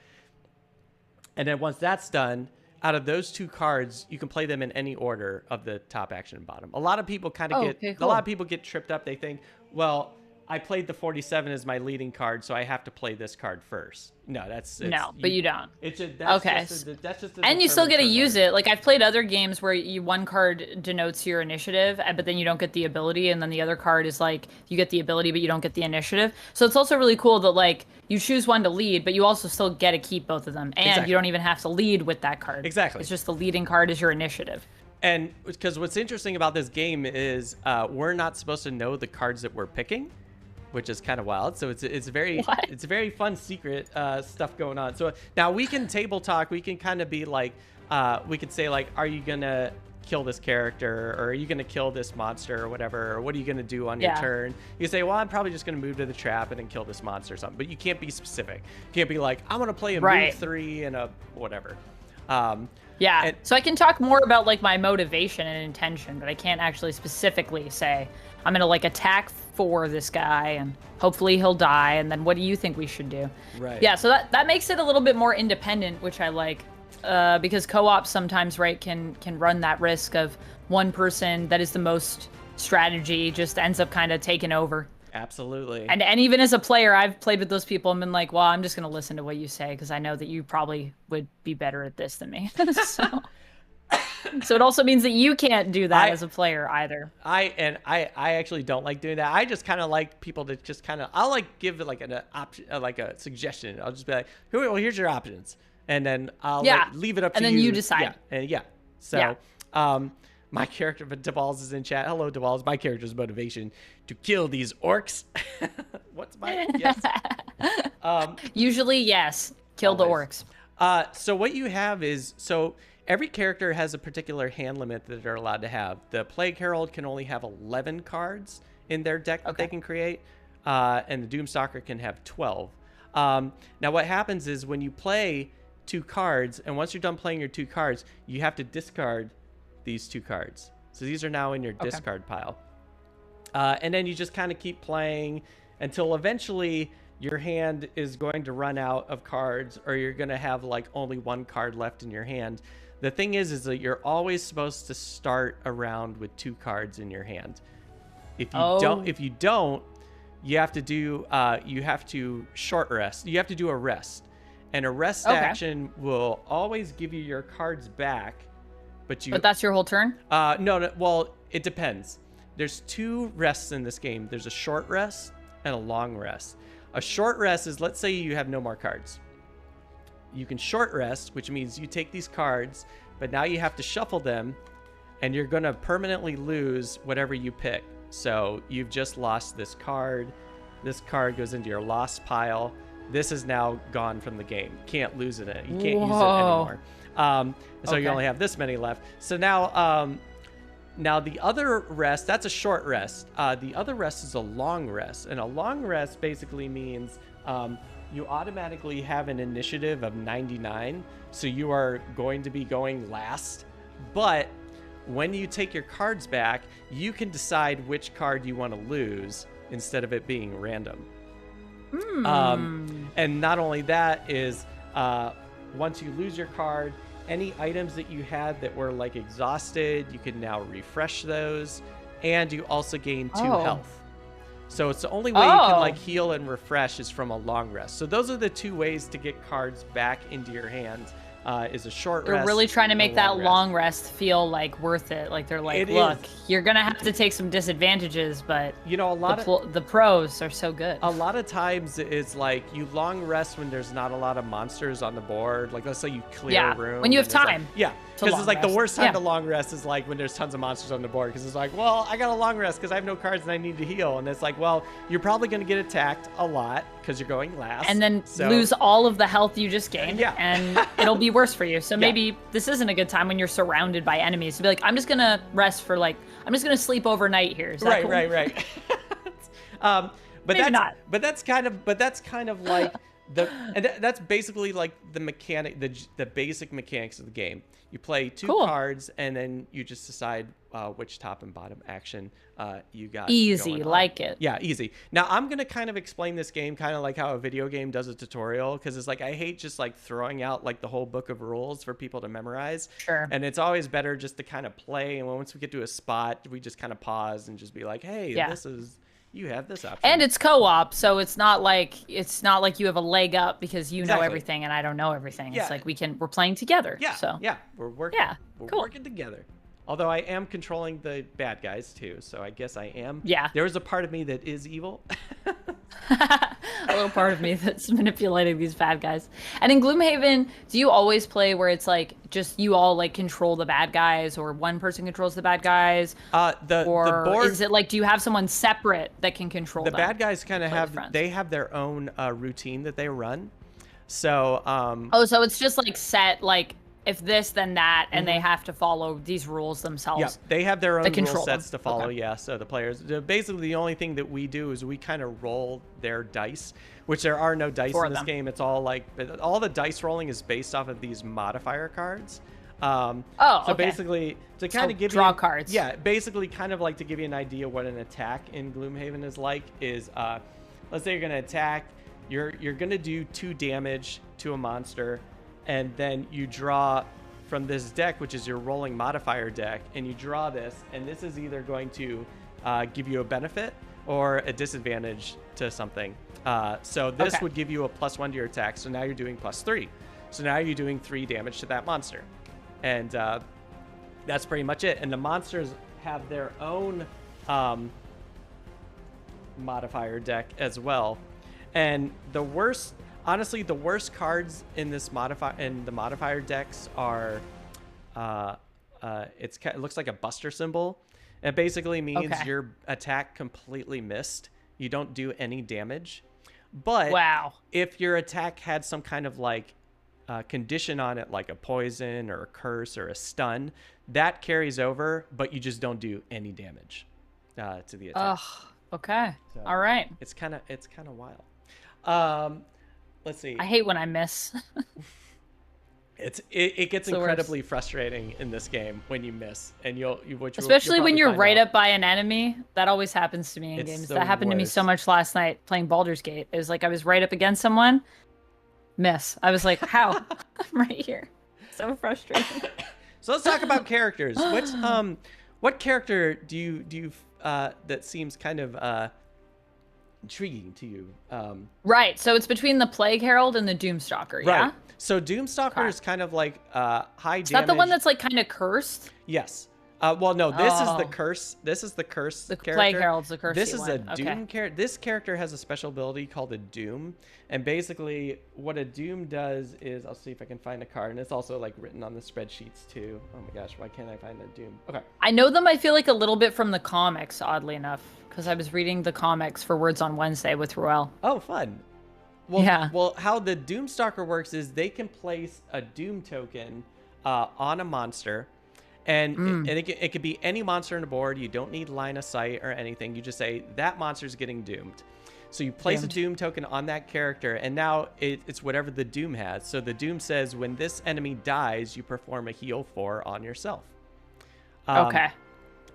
And then once that's done, out of those 2 cards, you can play them in any order of the top, action, and bottom. A lot of people kind of a lot of people get tripped up. They think, well, I played the 47 as my leading card, so I have to play this card first. No, but you don't. That's just and you still get to use it. Like I've played other games where one card denotes your initiative, but then you don't get the ability, and then the other card is like you get the ability, but you don't get the initiative. So it's also really cool that like you choose one to lead, but you also still get to keep both of them, and you don't even have to lead with that card. Exactly. It's just the leading card is your initiative. And because what's interesting about this game is we're not supposed to know the cards that we're picking, which is kind of wild. So it's a very fun secret stuff going on. So now we can table talk. We can kind of be like, we could say like, are you gonna kill this character, or are you gonna kill this monster, or whatever, or what are you gonna do on your turn? You say, well, I'm probably just gonna move to the trap and then kill this monster or something. But you can't be specific. You can't be like, I'm gonna play a move 3 and a whatever. So I can talk more about like my motivation and intention, but I can't actually specifically say I'm gonna like attack for this guy and hopefully he'll die, and then what do you think we should do? Right. Yeah, so that makes it a little bit more independent, which I like, because co-op sometimes can run that risk of one person that is the most strategy just ends up kind of taking over. Absolutely. And even as a player, I've played with those people and been like, well, I'm just going to listen to what you say because I know that you probably would be better at this than me. So it also means that you can't do that as a player either. I actually don't like doing that. I just kind of like people to just kind of, I'll like give it like an option, like a suggestion. I'll just be like, well, here's your options. And then I'll like, leave it up to you. And then you decide. So, my character, but Deval's is in chat. Hello, Deval's. My character's motivation to kill these orcs. What's my yes? Usually, yes. Kill always. the orcs. So what you have is, so every character has a particular hand limit that they're allowed to have. The Plague Herald can only have 11 cards in their deck that they can create, and the Doomstalker can have 12. Now what happens is when you play 2 cards, and once you're done playing your 2 cards, you have to discard these 2 cards. So these are now in your discard pile. And then you just kind of keep playing until eventually your hand is going to run out of cards, or you're going to have like only 1 card left in your hand. The thing is that you're always supposed to start a round with 2 cards in your hand. If you don't, you have to do short rest. You have to do a rest. And a rest action will always give you your cards back. But that's your whole turn? No. Well, it depends. There's 2 rests in this game. There's a short rest and a long rest. A short rest is, let's say you have no more cards. You can short rest, which means you take these cards, but now you have to shuffle them, and you're going to permanently lose whatever you pick. So you've just lost this card. This card goes into your lost pile. This is now gone from the game. You can't lose it. You can't use it anymore. So you only have this many left. So now, the other rest, that's a short rest. The other rest is a long rest. And a long rest basically means you automatically have an initiative of 99. So you are going to be going last. But when you take your cards back, you can decide which card you want to lose instead of it being random. And not only that is, once you lose your card, any items that you had that were like exhausted, you can now refresh those, and you also gain 2 health. So it's the only way you can like heal and refresh is from a long rest. So those are the 2 ways to get cards back into your hand is a short They're rest. really trying to and a make that rest. long rest feel like worth it. Like they're like, It look, is. you're gonna have to take some disadvantages, but You know, the pros are so good. a lot of times it's like you long rest when there's not a lot of monsters on the board. Like let's say you clear a room. When you have and there's, time. Like, yeah, because it's like the rest. worst time Yeah. to long rest is like when there's tons of monsters on the board. Because it's like, well, I got a long rest because I have no cards and I need to heal. And it's like, well, you're probably going to get attacked a lot because you're going last. And then so, lose all of the health you just gained. Yeah. And it'll be worse for you. So maybe this isn't a good time when you're surrounded by enemies to be like, I'm just gonna rest for I'm just gonna sleep overnight here. Is that Right, cool? right. But Maybe that's not. But that's kind of like that's basically like the mechanic, the basic mechanics of the game. You play two Cool. cards, and then you just decide which top and bottom action you got. Easy, going on. like it. Yeah, easy. Now I'm gonna kind of explain this game kind of like how a video game does a tutorial, because it's like I hate just like throwing out like the whole book of rules for people to memorize. Sure. And it's always better just to kind of play, and once we get to a spot, we just kind of pause and just be like, hey, you have this option. And it's co-op, so it's not like you have a leg up because you know Exactly. everything and I don't know everything. Yeah. It's like we're playing together. Yeah, So yeah, we're working. Yeah, we're cool. working together. Although I am controlling the bad guys too, so I guess I am. Yeah. There is a part of me that is evil. a little part of me that's manipulating these bad guys. And in Gloomhaven, do you always play where it's like just you all like control the bad guys, or one person controls the bad guys? The board, is it like, do you have someone separate that can control the them? bad guys kind of Play with have friends. they have their own routine that they run. So Oh, so it's just like set like if this then that, and they have to follow these rules themselves. yeah, they have their own rule control sets them. to follow. Okay. Yeah, so the players basically the only thing that we do is we kind of roll their dice, which there are no dice For in this them. game. It's all like all the dice rolling is based off of these modifier cards. Oh, So okay. basically, to kind of give draw you cards. Yeah, basically, kind of like to give you an idea what an attack in Gloomhaven is like. Is let's say you're gonna attack, you're gonna do 2 damage to a monster, and then you draw from this deck, which is your rolling modifier deck, and you draw this, and this is either going to give you a benefit or a disadvantage to something. So this Okay. would give you a +1 to your attack. So now you're doing +3. So now you're doing 3 damage to that monster. And that's pretty much it. And the monsters have their own modifier deck as well. And honestly, the worst cards in the modifier decks are, it looks like a buster symbol. It basically means Okay. your attack completely missed. You don't do any damage. But Wow. if your attack had some kind of like condition on it, like a poison or a curse or a stun, that carries over, but you just don't do any damage to the attack. Ugh. Okay. So, All right. It's kind of wild. Let's see. I hate when I miss. It gets the incredibly frustrating in this game when you miss, and Especially when you're right up. up by an enemy. That always happens to me in It's games. the That happened to me so worst. much last night playing Baldur's Gate. It was like I was right up against someone, miss. I was like, how? I'm right here. So frustrating. So let's talk about characters. What character do you that seems kind of intriguing to you? Right. So it's between the Plague Herald and the Doomstalker. Yeah. Right. So Doomstalker Okay. is kind of like high damage. Is that the one that's like kind of cursed? Yes. Well, no. This is the Oh. curse. This is the curse. The character. Plague Herald's the cursed This is one. a Okay. Doom character. This character has a special ability called a Doom, and basically what a Doom does is, I'll see if I can find a card, and it's also like written on the spreadsheets too. Oh my gosh, why can't I find a Doom? Okay. I know them, I feel like, a little bit from the comics, oddly enough, because I was reading the comics for Words on Wednesday with Ruel. Oh, fun. Well, Yeah. Well, how the Doomstalker works is they can place a Doom token on a monster, and it could be any monster on the board. You don't need line of sight or anything. You just say that monster's getting doomed. So you place a Doom token on that character, and now it's whatever the Doom has. So the Doom says when this enemy dies, you perform a heal 4 on yourself. Okay.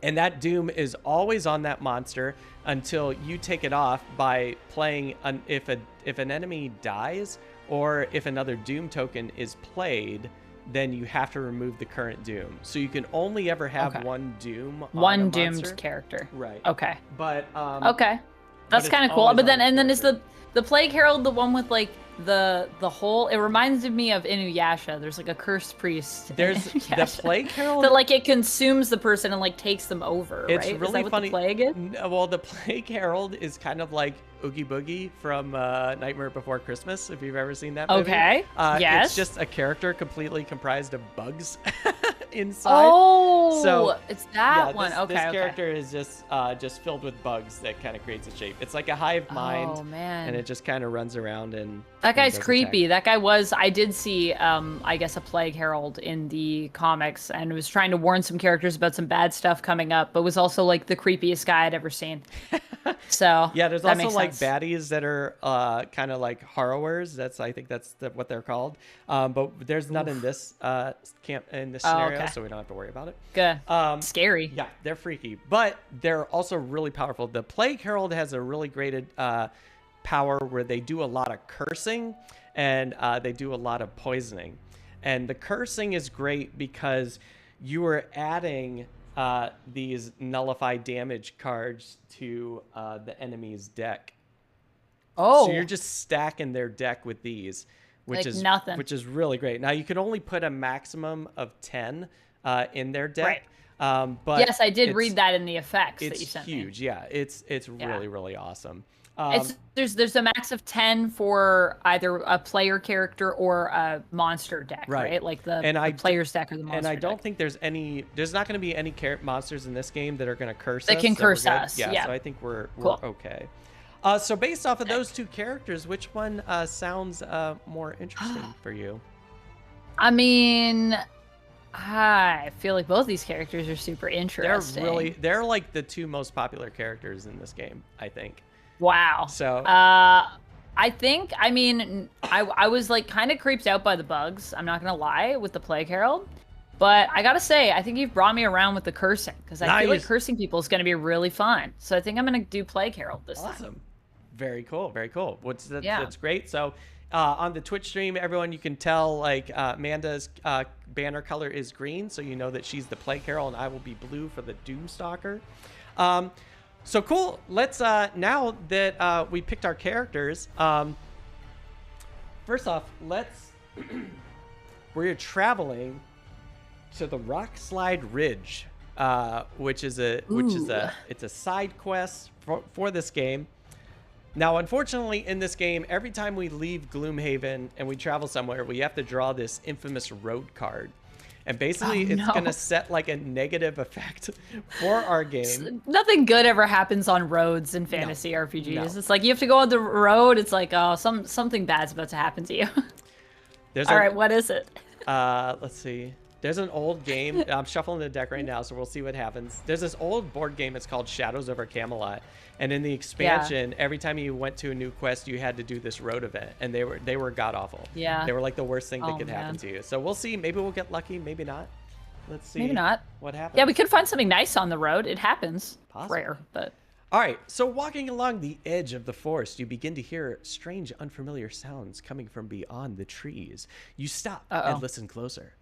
And that Doom is always on that monster until you take it off by playing if an enemy dies or if another Doom token is played, then you have to remove the current Doom. So you can only ever have Okay. one Doom on One a doomed monster. character. Right. Okay. But Okay. That's kind of cool. But then, and then is the Plague Herald the one with like the hole? It reminds me of Inuyasha. There's like a cursed priest. There's the Plague Herald that like it consumes the person and like takes them over. It's right? really is that funny. What the plague is? Well, the Plague Herald is kind of like Oogie Boogie from Nightmare Before Christmas, if you've ever seen that movie. Okay. Yes. It's just a character completely comprised of bugs inside. Oh, so it's that one. This, okay. This character is just filled with bugs that kind of creates a shape. It's like a hive mind. Oh man. And it just kind of runs around and. That guy's does creepy. attack. That guy was. I did see, I guess, a Plague Herald in the comics, and was trying to warn some characters about some bad stuff coming up, but was also like the creepiest guy I'd ever seen. So yeah, there's that also makes like sense. baddies that are kind of like horrors. I think that's what they're called. But there's none in this scenario, okay. so we don't have to worry about it. Good. Scary. Yeah, they're freaky, but they're also really powerful. The Plague Herald has a really great power where they do a lot of cursing and they do a lot of poisoning. And the cursing is great because you are adding these nullify damage cards to the enemy's deck. Oh. So you're just stacking their deck with these, which like is nothing. Which is really great. Now you can only put a maximum of 10 in their deck. Right. But yes, I did read that in the effects that you It's sent huge. me. Yeah, it's really awesome. There's a max of 10 for either a player character or a monster deck, right? Like the player's deck or the monster deck. And I don't think there's not going to be any monsters in this game that are going to curse us. That can curse us. Yeah. So I think we're cool. okay. So based off of those two characters, which one sounds more interesting for you? I mean, I feel like both these characters are super interesting. They're like the two most popular characters in this game, I think. Wow. So I think, I mean, I was like kind of creeped out by the bugs, I'm not gonna lie, with the Plague Herald. But I gotta say, I think you've brought me around with the cursing, because I feel like cursing people is gonna be really fun. So I think I'm gonna do Plague Herald this time. Awesome. Very cool. Very cool. That's great. So on the Twitch stream, everyone, you can tell like Amanda's banner color is green, so you know that she's the Plague Herald, and I will be blue for the Doomstalker. So cool. Let's now that we picked our characters, first off, we're traveling to the Rockslide Ridge, which is a side quest for this game. Now, unfortunately, in this game, every time we leave Gloomhaven and we travel somewhere, we have to draw this infamous road card. And basically, it's going to set like a negative effect for our game. Nothing good ever happens on roads in fantasy RPGs. No. It's like you have to go on the road. It's like, oh, something bad's about to happen to you. All right, what is it? Let's see. There's an old game. I'm shuffling the deck right now, so we'll see what happens. There's this old board game. It's called Shadows over Camelot. And in the expansion, every time you went to a new quest, you had to do this road event, and they were god awful. Yeah. They were like the worst thing that could happen to you. So we'll see. Maybe we'll get lucky. Maybe not. Let's see. Maybe not. What happens? Yeah, we could find something nice on the road. It happens. Possible. Rare, but. All right. So walking along the edge of the forest, you begin to hear strange, unfamiliar sounds coming from beyond the trees. You stop and listen closer.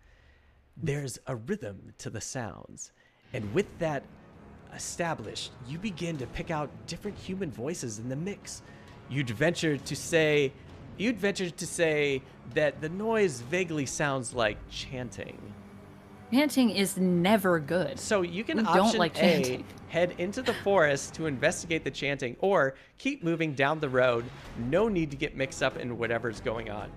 There's a rhythm to the sounds, and with that established, you begin to pick out different human voices in the mix. You'd venture to say that the noise vaguely sounds like chanting. Chanting is never good. So you can option A, head into the forest to investigate the chanting, or keep moving down the road. No need to get mixed up in whatever's going on.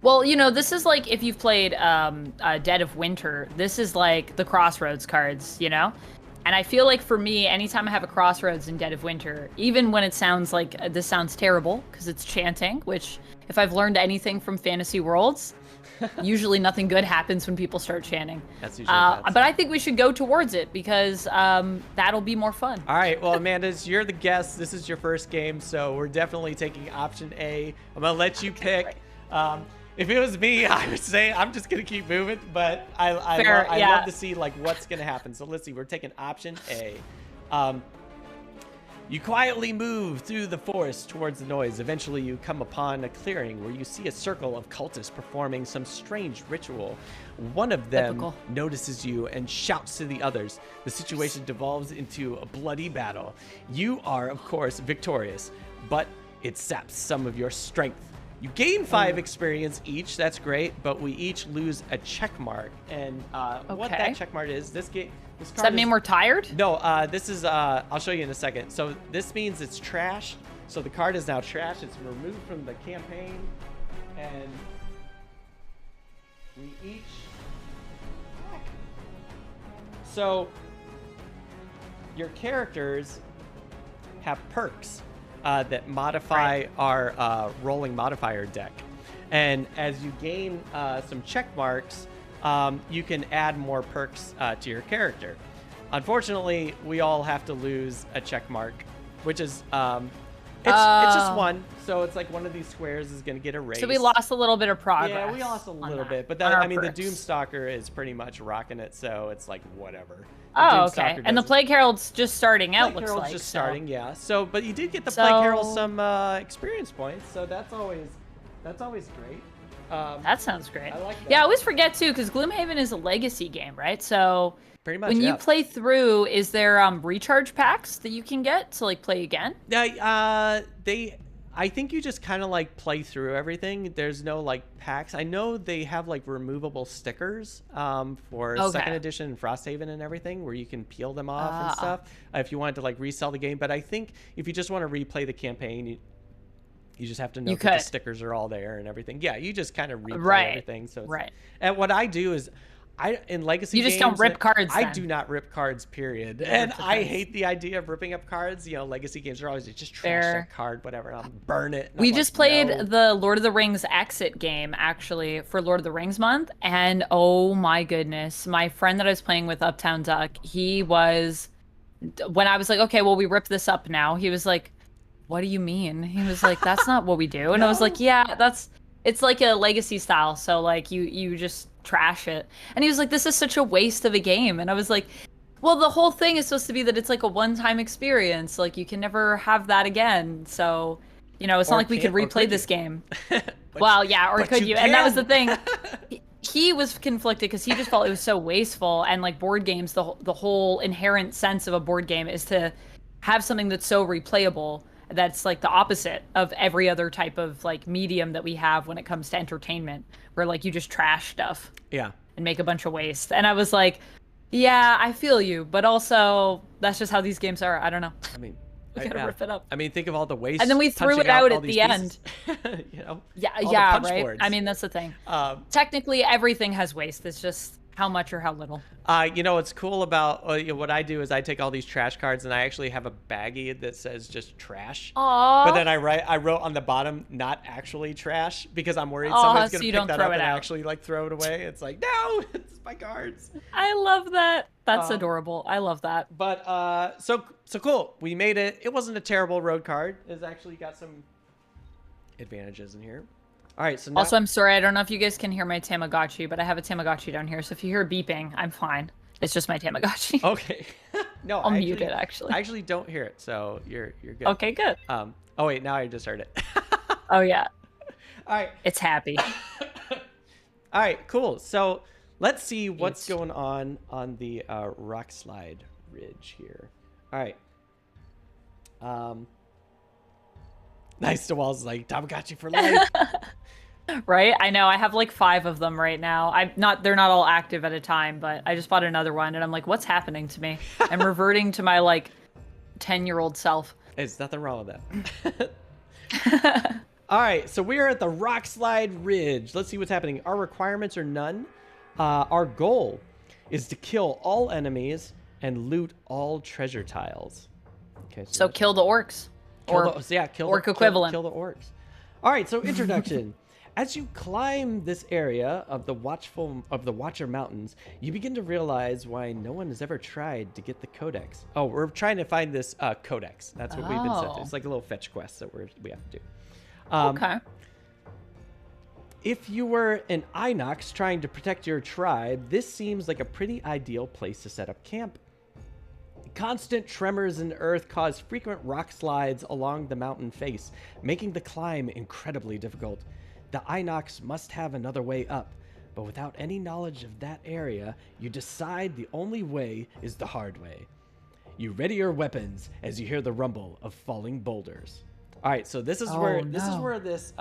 Well, you know, this is like if you've played Dead of Winter, this is like the Crossroads cards, you know? And I feel like for me, anytime I have a Crossroads in Dead of Winter, even when it sounds like this sounds terrible because it's chanting, which if I've learned anything from Fantasy Worlds, usually nothing good happens when people start chanting. That's usually bad. But I think we should go towards it because that'll be more fun. All right. Well, Amanda, you're the guest. This is your first game, so we're definitely taking option A. I'm going to let you pick. If it was me, I would say I'm just going to keep moving, but I love to see like what's going to happen. So let's see. We're taking option A. You quietly move through the forest towards the noise. Eventually, you come upon a clearing where you see a circle of cultists performing some strange ritual. One of them Typical. notices you and shouts to the others. The situation devolves into a bloody battle. You are, of course, victorious, but it saps some of your strength. You gain 5 experience each. That's great, but we each lose a check mark. And what that check mark is, this card Does that mean we're tired? No, this is, I'll show you in a second. So this means it's trash. So the card is now trash. It's removed from the campaign. And we each... So your characters have perks that modify our rolling modifier deck. And as you gain some check marks, you can add more perks to your character. Unfortunately, we all have to lose a check mark, which is it's just one. So it's like one of these squares is going to get erased. So we lost a little bit of progress. Yeah, we lost a little bit, but that, I mean, the Doomstalker is pretty much rocking it, so it's like whatever. Oh, okay. And the Plague Herald's just starting out, looks like. Plague Herald's just starting, yeah. So, but you did get the Plague Herald some experience points, so that's always great. That sounds great. I like that. Yeah, I always forget too, because Gloomhaven is a legacy game, right? So pretty much, when you play through, is there recharge packs that you can get to like play again? Yeah, I think you just kind of like play through everything. There's no like packs. I know they have like removable stickers for second edition and Frosthaven and everything, where you can peel them off and stuff if you wanted to like resell the game. But I think if you just want to replay the campaign, you just have to know that the stickers are all there and everything. Yeah, you just kind of replay everything. So and what I do is, in legacy games, you just don't rip cards. I do not rip cards, period. And I hate the idea of ripping up cards. You know, legacy games are always just trash that card, whatever. I'll burn it. We just played the Lord of the Rings exit game actually for Lord of the Rings month, and oh my goodness, my friend that I was playing with, Uptown Duck, he was, when I was like, okay, well, we rip this up now, he was like, what do you mean? He was like, that's not what we do. And I was like, yeah, it's like a legacy style, so like you just trash it. And he was like, this is such a waste of a game. And I was like, well, the whole thing is supposed to be that it's like a one-time experience, like you can never have that again. So, you know, it's not like we could replay this game. Well, yeah, or could you? And that was the thing. He was conflicted because he just felt it was so wasteful. And like board games, the whole inherent sense of a board game is to have something that's so replayable. That's like the opposite of every other type of like medium that we have when it comes to entertainment, where like you just trash stuff and make a bunch of waste. And I was like, yeah, I feel you, but also that's just how these games are. I don't know. I mean, we gotta rip it up. I mean, think of all the waste. And then we threw it out at the end. You know, yeah, right. Boards. I mean, that's the thing. Technically, everything has waste. It's just how much or how little. You know, what's cool about what I do is I take all these trash cards and I actually have a baggie that says just trash. Aww. But then I wrote on the bottom, not actually trash, because I'm worried someone's going to pick that up and actually like throw it away. It's like, no, it's my cards. I love that. That's adorable. I love that. But so cool. We made it. It wasn't a terrible road card. It's actually got some advantages in here. All right, so now... Also, I'm sorry, I don't know if you guys can hear my Tamagotchi, but I have a Tamagotchi down here, so if you hear beeping, I'm fine. It's just my Tamagotchi. Okay. No, I'll mute it, actually. I actually don't hear it, so you're good. Okay, good. Oh, wait, now I just heard it. Oh, yeah. All right. It's happy. All right, cool. So let's see what's going on the Rockslide Ridge here. All right. Nice to Walls like, Tamagotchi for life. Right? I know. I have like 5 of them right now. They're not all active at a time, but I just bought another one and I'm like, what's happening to me? I'm reverting to my like 10-year-old self. There's nothing wrong with that. All right, so we are at the Rockslide Ridge. Let's see what's happening. Our requirements are none. Our goal is to kill all enemies and loot all treasure tiles. Okay, so kill the orcs. Kill the orc equivalent. Kill the orcs. All right, so introduction. As you climb this area of the Watcher Mountains, you begin to realize why no one has ever tried to get the codex. Oh, we're trying to find this codex. That's what we've been sent to. It's like a little fetch quest that we have to do. Okay. If you were an Inox trying to protect your tribe, this seems like a pretty ideal place to set up camp. Constant tremors in Earth cause frequent rock slides along the mountain face, making the climb incredibly difficult. The Inox must have another way up, but without any knowledge of that area, you decide the only way is the hard way. You ready your weapons as you hear the rumble of falling boulders. All right, so this is where this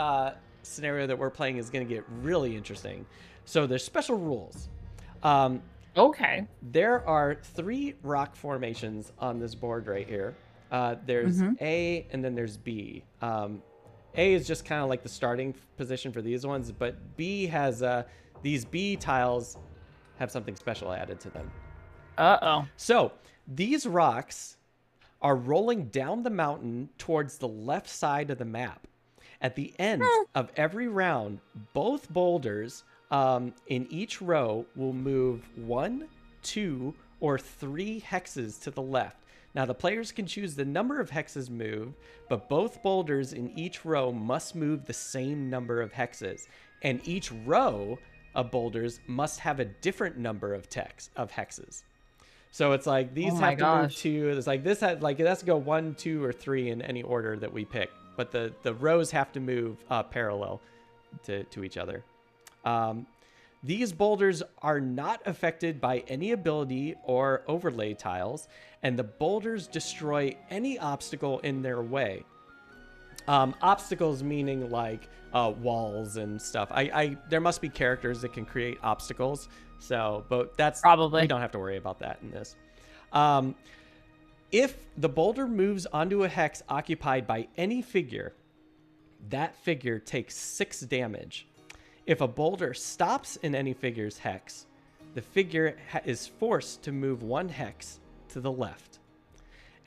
scenario that we're playing is going to get really interesting. So there's special rules. Okay. There are 3 rock formations on this board right here. There's A and then there's B. A is just kind of like the starting position for these ones, but B has these B tiles have something special added to them. Uh-oh. So these rocks are rolling down the mountain towards the left side of the map. At the end of every round, both boulders in each row will move 1, 2, or 3 hexes to the left. Now, the players can choose the number of hexes moved, but both boulders in each row must move the same number of hexes. And each row of boulders must have a different number of hexes. So it's like these have to move 2. It's like this has it has to go 1, 2, or 3 in any order that we pick. But the rows have to move parallel to each other. These boulders are not affected by any ability or overlay tiles, and the boulders destroy any obstacle in their way. Obstacles meaning like walls and stuff. There must be characters that can create obstacles. So, but that's probably, we don't have to worry about that in this. If the boulder moves onto a hex occupied by any figure, that figure takes 6 damage. If a boulder stops in any figure's hex, the figure is forced to move 1 hex to the left.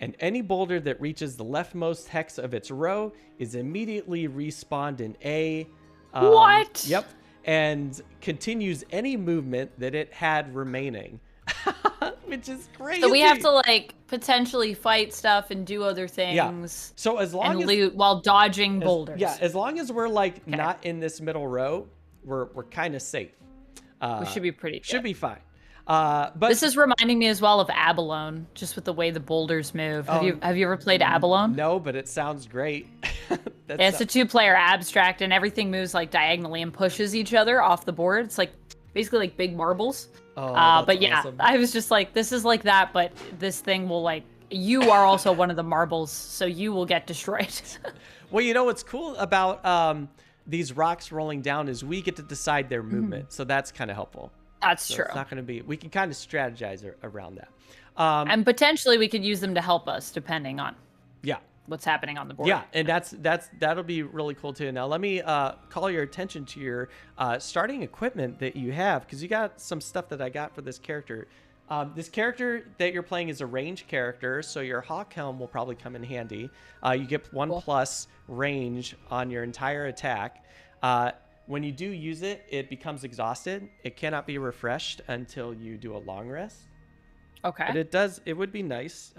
And any boulder that reaches the leftmost hex of its row is immediately respawned in A. What? Yep. And continues any movement that it had remaining. Which is crazy. So we have to like potentially fight stuff and do other things. Yeah. So as long as loot while dodging boulders. Yeah, as long as we're like not in this middle row, we're kind of safe. We should be pretty good. Should be fine. But this is reminding me as well of Abalone, just with the way the boulders move. Have you ever played Abalone? No, but it sounds great. It's a 2-player abstract, and everything moves like diagonally and pushes each other off the board. It's like basically like big marbles. But yeah, awesome. I was just like, this is like that, but this thing will like, you are also one of the marbles, so you will get destroyed. Well, you know what's cool about these rocks rolling down is we get to decide their movement, so that's kind of helpful. That's true. It's not going to be. We can kind of strategize around that, and potentially we could use them to help us, depending on what's happening on the board. Yeah, and that'll be really cool too. Now let me call your attention to your starting equipment that you have, because you got some stuff that I got for this character. This character that you're playing is a range character, so your hawk helm will probably come in handy. You get 1+ range on your entire attack. When you do use it, it becomes exhausted. It cannot be refreshed until you do a long rest. Okay. But it would be nice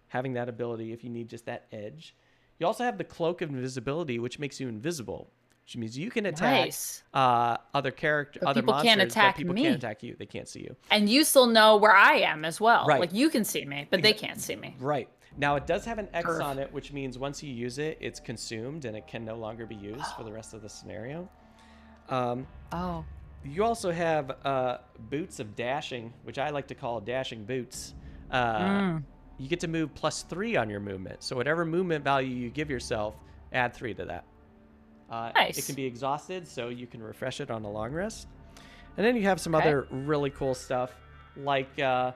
having that ability if you need just that edge. You also have the Cloak of Invisibility, which makes you invisible, which means you can attack other monsters, can't attack but people me. can't attack you. They can't see you. And you still know where I am as well. Right. Like you can see me, but they can't see me. Right. Now it does have an X on it, which means once you use it, it's consumed and it can no longer be used for the rest of the scenario. You also have boots of dashing, which I like to call dashing boots. You get to move +3 on your movement. So whatever movement value you give yourself, add 3 to that. Nice. It can be exhausted, so you can refresh it on a long rest. And then you have some other really cool stuff, like a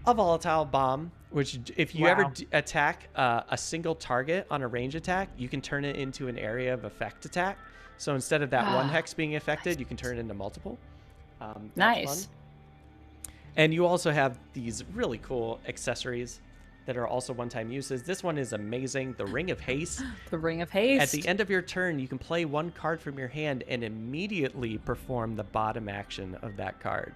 volatile bomb, which if you ever attack a single target on a range attack, you can turn it into an area of effect attack. So instead of that 1 hex being affected, you can turn it into multiple. Nice. Fun. And you also have these really cool accessories that are also one-time uses. This one is amazing. The Ring of Haste. The Ring of Haste. At the end of your turn, you can play 1 card from your hand and immediately perform the bottom action of that card.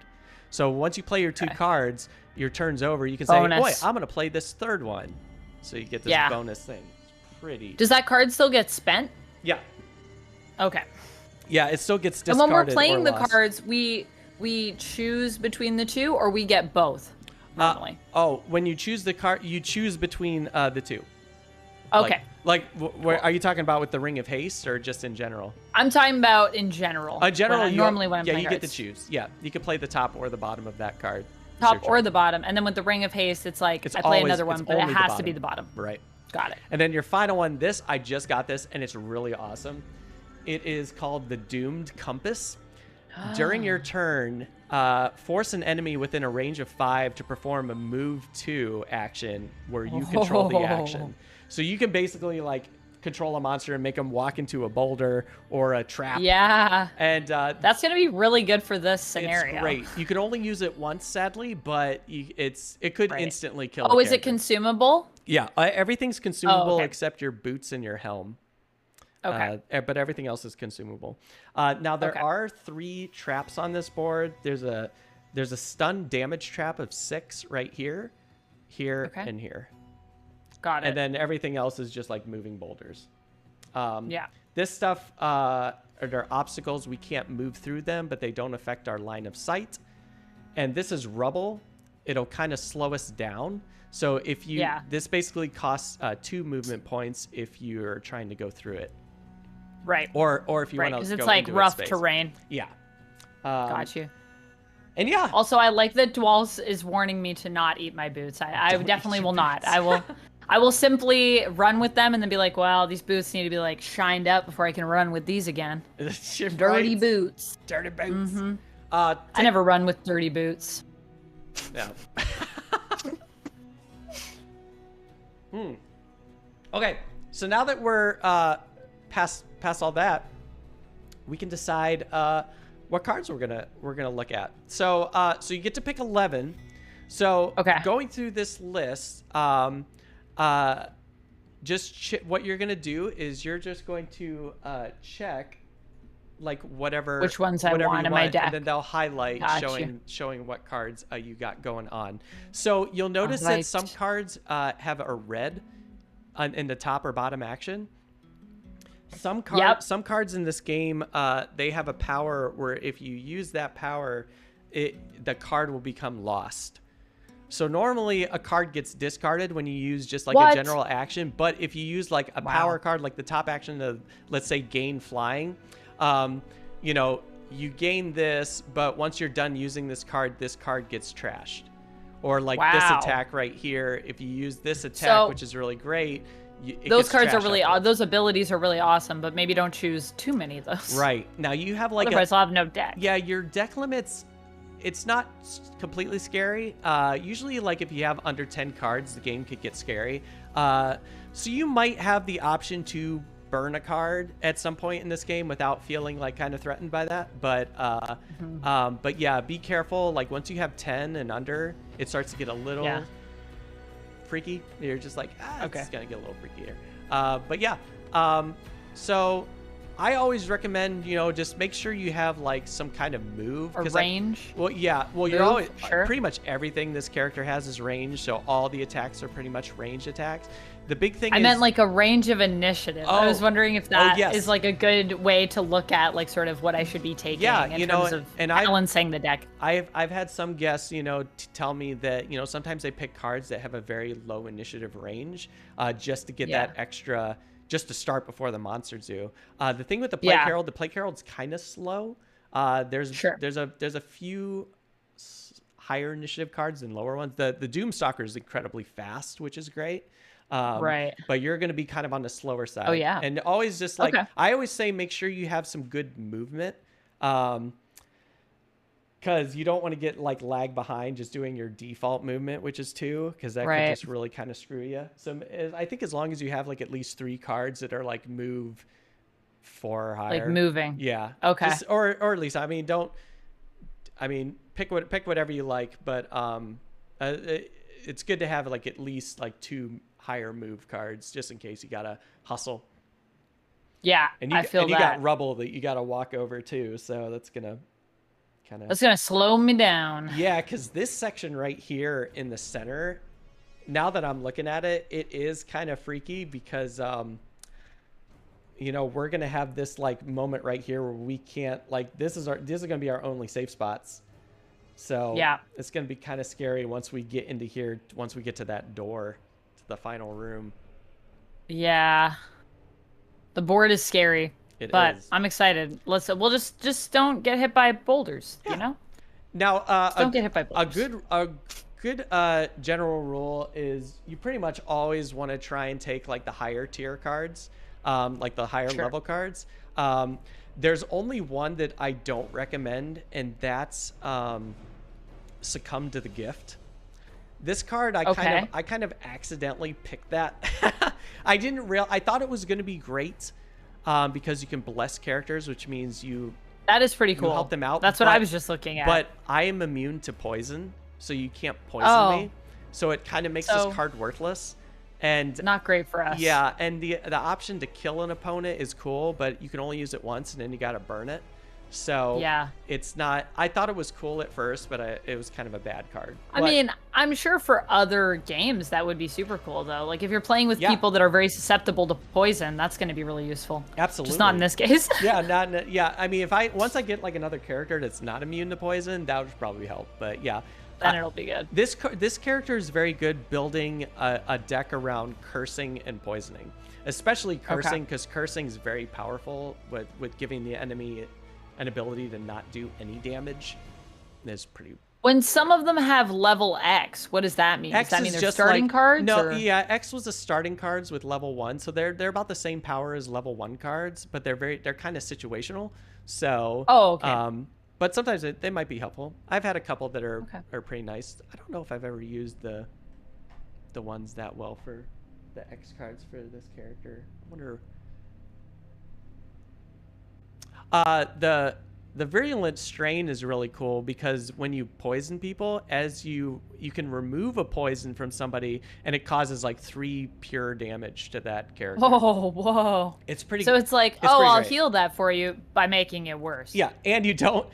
So once you play your 2 cards, your turn's over. You can say, boy, I'm going to play this 3rd one. So you get this bonus thing. It's pretty. Does that card still get spent? Yeah. Okay. Yeah, it still gets discarded. And when we're playing the cards, we choose between the 2, or we get both? normally? When you choose the card, you choose between the two. Okay. Are you talking about with the Ring of Haste or just in general? I'm talking about in general. Normally when I'm playing you cards. get to choose. Yeah, you can play the top or the bottom of that card. Top or the bottom, and then with the Ring of Haste, it's like I play another one, but it has to be the bottom. Right. Got it. And then your final one. I just got this, and it's really awesome. It is called the Doomed Compass. During your turn, force an enemy within a range of 5 to perform a move 2 action where you control the action. So you can basically like control a monster and make them walk into a boulder or a trap. Yeah. And that's going to be really good for this scenario. It's great. You can only use it once, sadly, but it could instantly kill. Oh, is it consumable? Yeah, everything's consumable okay. except your boots and your helm. Okay. But everything else is consumable. Now there are 3 traps on this board. There's a stun damage trap of 6 right here, and here. Got it. And then everything else is just like moving boulders. Yeah. This stuff are obstacles. We can't move through them, but they don't affect our line of sight. And this is rubble. It'll kind of slow us down. So if you, this basically costs 2 movement points if you're trying to go through it. Right. Or if you want to go because it's like rough terrain. Yeah. Got you. And yeah. Also, I like that Dwals is warning me to not eat my boots. I definitely will not. I will simply run with them and then be like, well, these boots need to be like shined up before I can run with these again. Dirty boots. Dirty boots. Mm-hmm. I never run with dirty boots. No. Okay, so now that we're past all that, we can decide what cards we're gonna look at. So so you get to pick 11. So going through this list, just what you're gonna do is you're just going to check like which ones I want in my deck, and then they'll highlight showing what cards you got going on. So you'll notice that some cards have a red in the top or bottom action. Some cards in this game they have a power where if you use that power, the card will become lost. So normally a card gets discarded when you use just like a general action, but if you use like a power card, like the top action of, let's say, gain flying, you know, you gain this, but once you're done using this card gets trashed. Or like this attack right here, if you use this attack, which is really great, those cards are really those abilities are really awesome, but maybe don't choose too many of those. Right. Now you have like otherwise I'll have no deck. Yeah, your deck limits, it's not completely scary. Usually, like if you have under 10 cards, the game could get scary. So you might have the option to burn a card at some point in this game without feeling like kind of threatened by that. But yeah, be careful. Like once you have 10 and under, it starts to get a little freaky. You're just like, it's gonna get a little freakier. But yeah, so I always recommend, you know, just make sure you have like some kind of move or range. You're always pretty much everything this character has is range, so all the attacks are pretty much ranged attacks. The big thing I meant like a range of initiative. I was wondering if that is like a good way to look at like sort of what I should be taking in terms of balancing the deck. I've had some guests, you know, tell me that, you know, sometimes they pick cards that have a very low initiative range just to get that extra, just to start before the monsters do. The thing with the Plague Herald, the Plague Herald's kind of slow. There's a few higher initiative cards than lower ones. The Doomstalker is incredibly fast, which is great. But you're going to be kind of on the slower side. Oh yeah. And always just like I always say, make sure you have some good movement, because you don't want to get like lag behind just doing your default movement, which is 2, because that could just really kind of screw you. So I think as long as you have like at least 3 cards that are like move 4 or higher, like moving. Yeah. Okay. Or at least pick whatever you like, but it's good to have like at least like 2 higher move cards just in case you gotta hustle. Yeah, I feel that. You got rubble that you gotta walk over too, so that's gonna slow me down. Yeah, because this section right here in the center, now that I'm looking at it, it is kind of freaky because you know, we're gonna have this like moment right here where we can't, like, this is gonna be our only safe spots. So Yeah. it's going to be kind of scary once we get into here, once we get to that door, to the final room. Yeah. The board is scary, but Is. I'm excited. We'll just don't get hit by boulders, Yeah. you know? Now, Just don't get hit by boulders. a good general rule is you pretty much always want to try and take like the higher tier cards, like the higher level cards. There's only one that I don't recommend, and that's Succumb to the Gift. This card, I kind of accidentally picked that. I thought it was going to be great because you can bless characters, which means that is pretty cool. help them out. That's what I was just looking at. But I am immune to poison, so you can't poison me. So it kind of makes this card worthless. And not great for us. Yeah, and the option to kill an opponent is cool, but you can only use it once, and then you got to burn it. So yeah, it's not. I thought it was cool at first, but it was kind of a bad card. I mean, I'm sure for other games that would be super cool though. Like if you're playing with people that are very susceptible to poison, that's going to be really useful. Absolutely. Just not in this case. Yeah. I mean, once I get like another character that's not immune to poison, that would probably help. But yeah. Then it'll be good. This character is very good building a deck around cursing and poisoning, especially cursing, because cursing is very powerful with giving the enemy an ability to not do any damage. It's pretty. When some of them have level X, what does that mean? Does that mean they're starting cards? No, yeah, X was the starting cards with level 1, so they're about the same power as level 1 cards, but they're kind of situational. So but sometimes they might be helpful. I've had a couple that are pretty nice. I don't know if I've ever used the ones that well for the X cards for this character. I wonder. The virulent strain is really cool because when you poison people, as you can remove a poison from somebody and it causes like 3 pure damage to that character. Oh, whoa. It's pretty. So it's like, I'll heal that for you by making it worse. Yeah, and you don't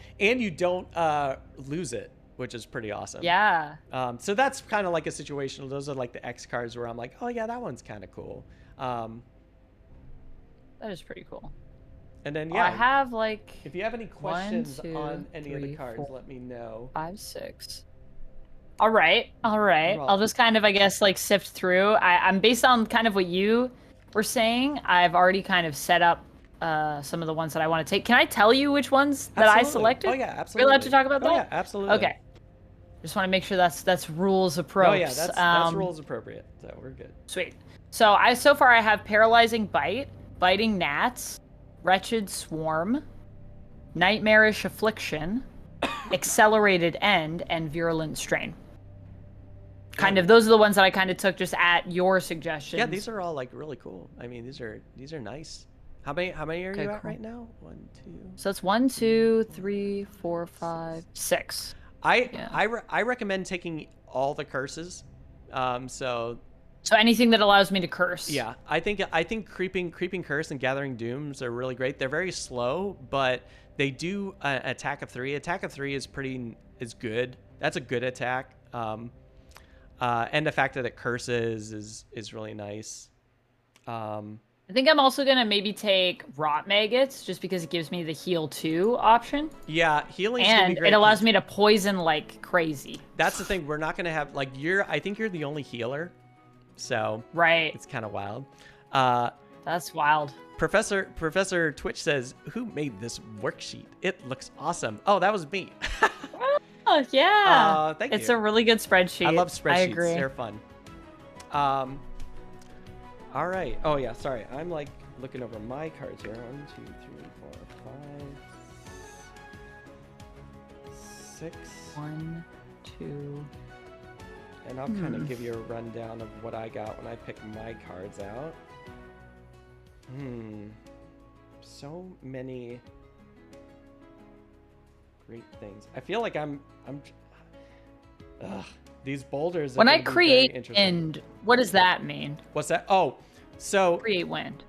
lose it, which is pretty awesome. Yeah. So that's kind of like a situational. Those are like the X cards where I'm like, oh yeah, that one's kind of cool. That is pretty cool. And then I have like. If you have any questions on any of the cards, let me know. 5, 6. All right. I'll just kind of, I guess, like sift through. I'm based on kind of what you were saying. I've already kind of set up some of the ones that I want to take. Can I tell you which ones that I selected? Oh yeah, absolutely. We're allowed to talk about that? Oh yeah, absolutely. Okay. Just want to make sure that's rules approach. Oh yeah, that's rules appropriate. So we're good. Sweet. So so far I have Paralyzing Bite, Biting Gnats, Wretched Swarm, Nightmarish Affliction, Accelerated End, and Virulent Strain. Kind of, those are the ones that I kind of took just at your suggestions. Yeah, these are all like really cool. I mean, these are nice. How many are you at right now? 1, 2. So it's 1, 2, 3, 4, 5, 6. I recommend taking all the curses. So anything that allows me to curse. Yeah, I think creeping curse and gathering dooms are really great. They're very slow, but they do attack of 3. Attack of 3 is good. That's a good attack. And the fact that it curses is really nice. I think I'm also gonna maybe take Rot Maggots just because it gives me the heal 2 option. Yeah, healing. And it allows me to poison like crazy. That's the thing. We're not gonna have like I think you're the only healer. So it's kind of wild. That's wild. Professor Twitch says, "Who made this worksheet? It looks awesome." Oh, that was me. Oh yeah. Thank you. It's a really good spreadsheet. I love spreadsheets. I agree. They're fun. All right. Oh yeah. Sorry, I'm like looking over my cards here. 1, 2, 3, 4, 5, 6. 1, 2. And I'll kind of give you a rundown of what I got when I pick my cards out. So many great things. I feel like these boulders. When I create wind, what does that mean? What's that? Oh, so create wind.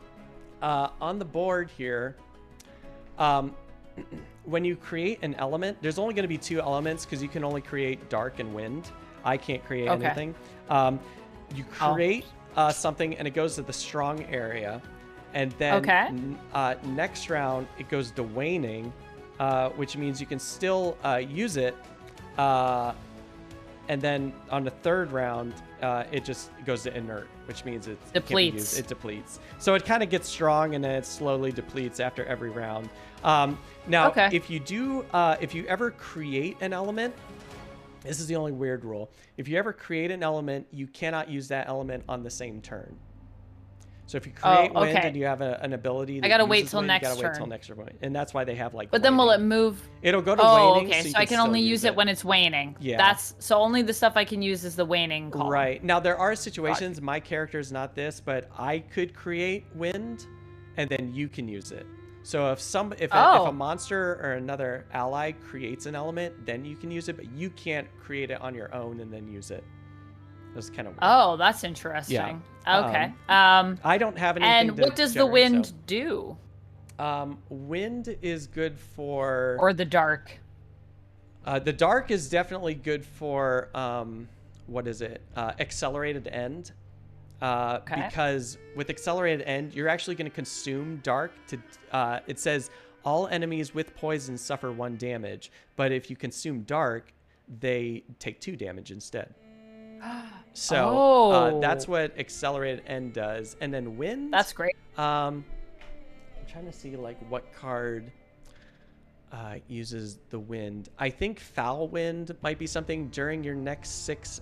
On the board here, when you create an element, there's only going to be 2 elements because you can only create dark and wind. I can't create anything. You create something and it goes to the strong area, and then next round it goes to waning, which means you can still use it, And then on the third round, it just goes to inert, which means it depletes. It depletes. So it kind of gets strong, and then it slowly depletes after every round. Now, if you ever create an element, this is the only weird rule. If you ever create an element, you cannot use that element on the same turn. So if you create wind and you have an ability, I gotta wait till next turn. You gotta wait till next turn, and that's why they have like. But then will it move? It'll go to waning. Okay. So I can only use it when it's waning. Yeah. So only the stuff I can use is the waning column. Right. Now there are situations. My character's not this, but I could create wind, and then you can use it. So if a monster or another ally creates an element, then you can use it, but you can't create it on your own and then use it. That's kind of weird. Oh, that's interesting. Yeah. Okay. I don't have anything. And what does the wind do? Wind is good for. Or the dark. The dark is definitely good for what is it? Accelerated end. Because with accelerated end, you're actually going to consume dark to. It says all enemies with poison suffer 1 damage, but if you consume dark, they take 2 damage instead. So that's what accelerated end does, and then wind. That's great. I'm trying to see like what card uses the wind. I think foul wind might be something during your next 6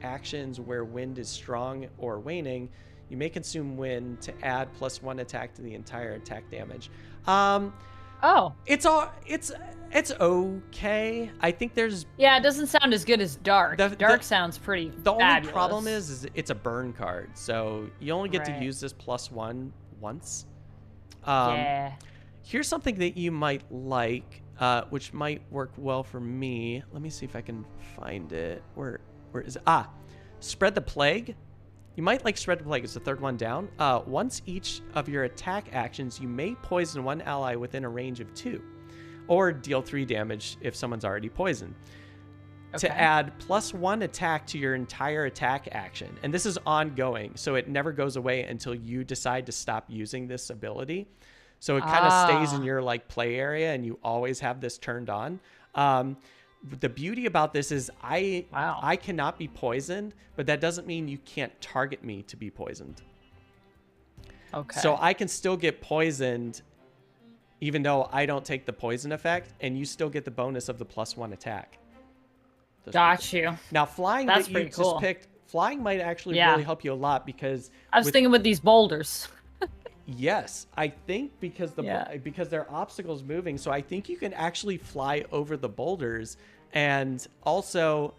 actions where wind is strong or waning. You may consume wind to add +1 attack to the entire attack damage. It's okay. I think there's. Yeah, it doesn't sound as good as dark. Dark sounds pretty. The only fabulous. problem is it's a burn card, so you only get to use this +1 once. Yeah. Here's something that you might like, which might work well for me. Let me see if I can find it. Where is it? Spread the Plague. You might like Spread the Plague. It's the third one down. Once each of your attack actions, you may poison 1 ally within a range of 2, or deal 3 damage if someone's already poisoned. To add +1 attack to your entire attack action. And this is ongoing, so it never goes away until you decide to stop using this ability. So it kind of stays in your like play area, and you always have this turned on. The beauty about this is I cannot be poisoned, but that doesn't mean you can't target me to be poisoned. Okay. So I can still get poisoned even though I don't take the poison effect, and you still get the bonus of the +1 attack. Got you. Now flying that you just picked, flying might actually really help you a lot because I was thinking with these boulders. Yes, I think because there are obstacles moving, so I think you can actually fly over the boulders, and also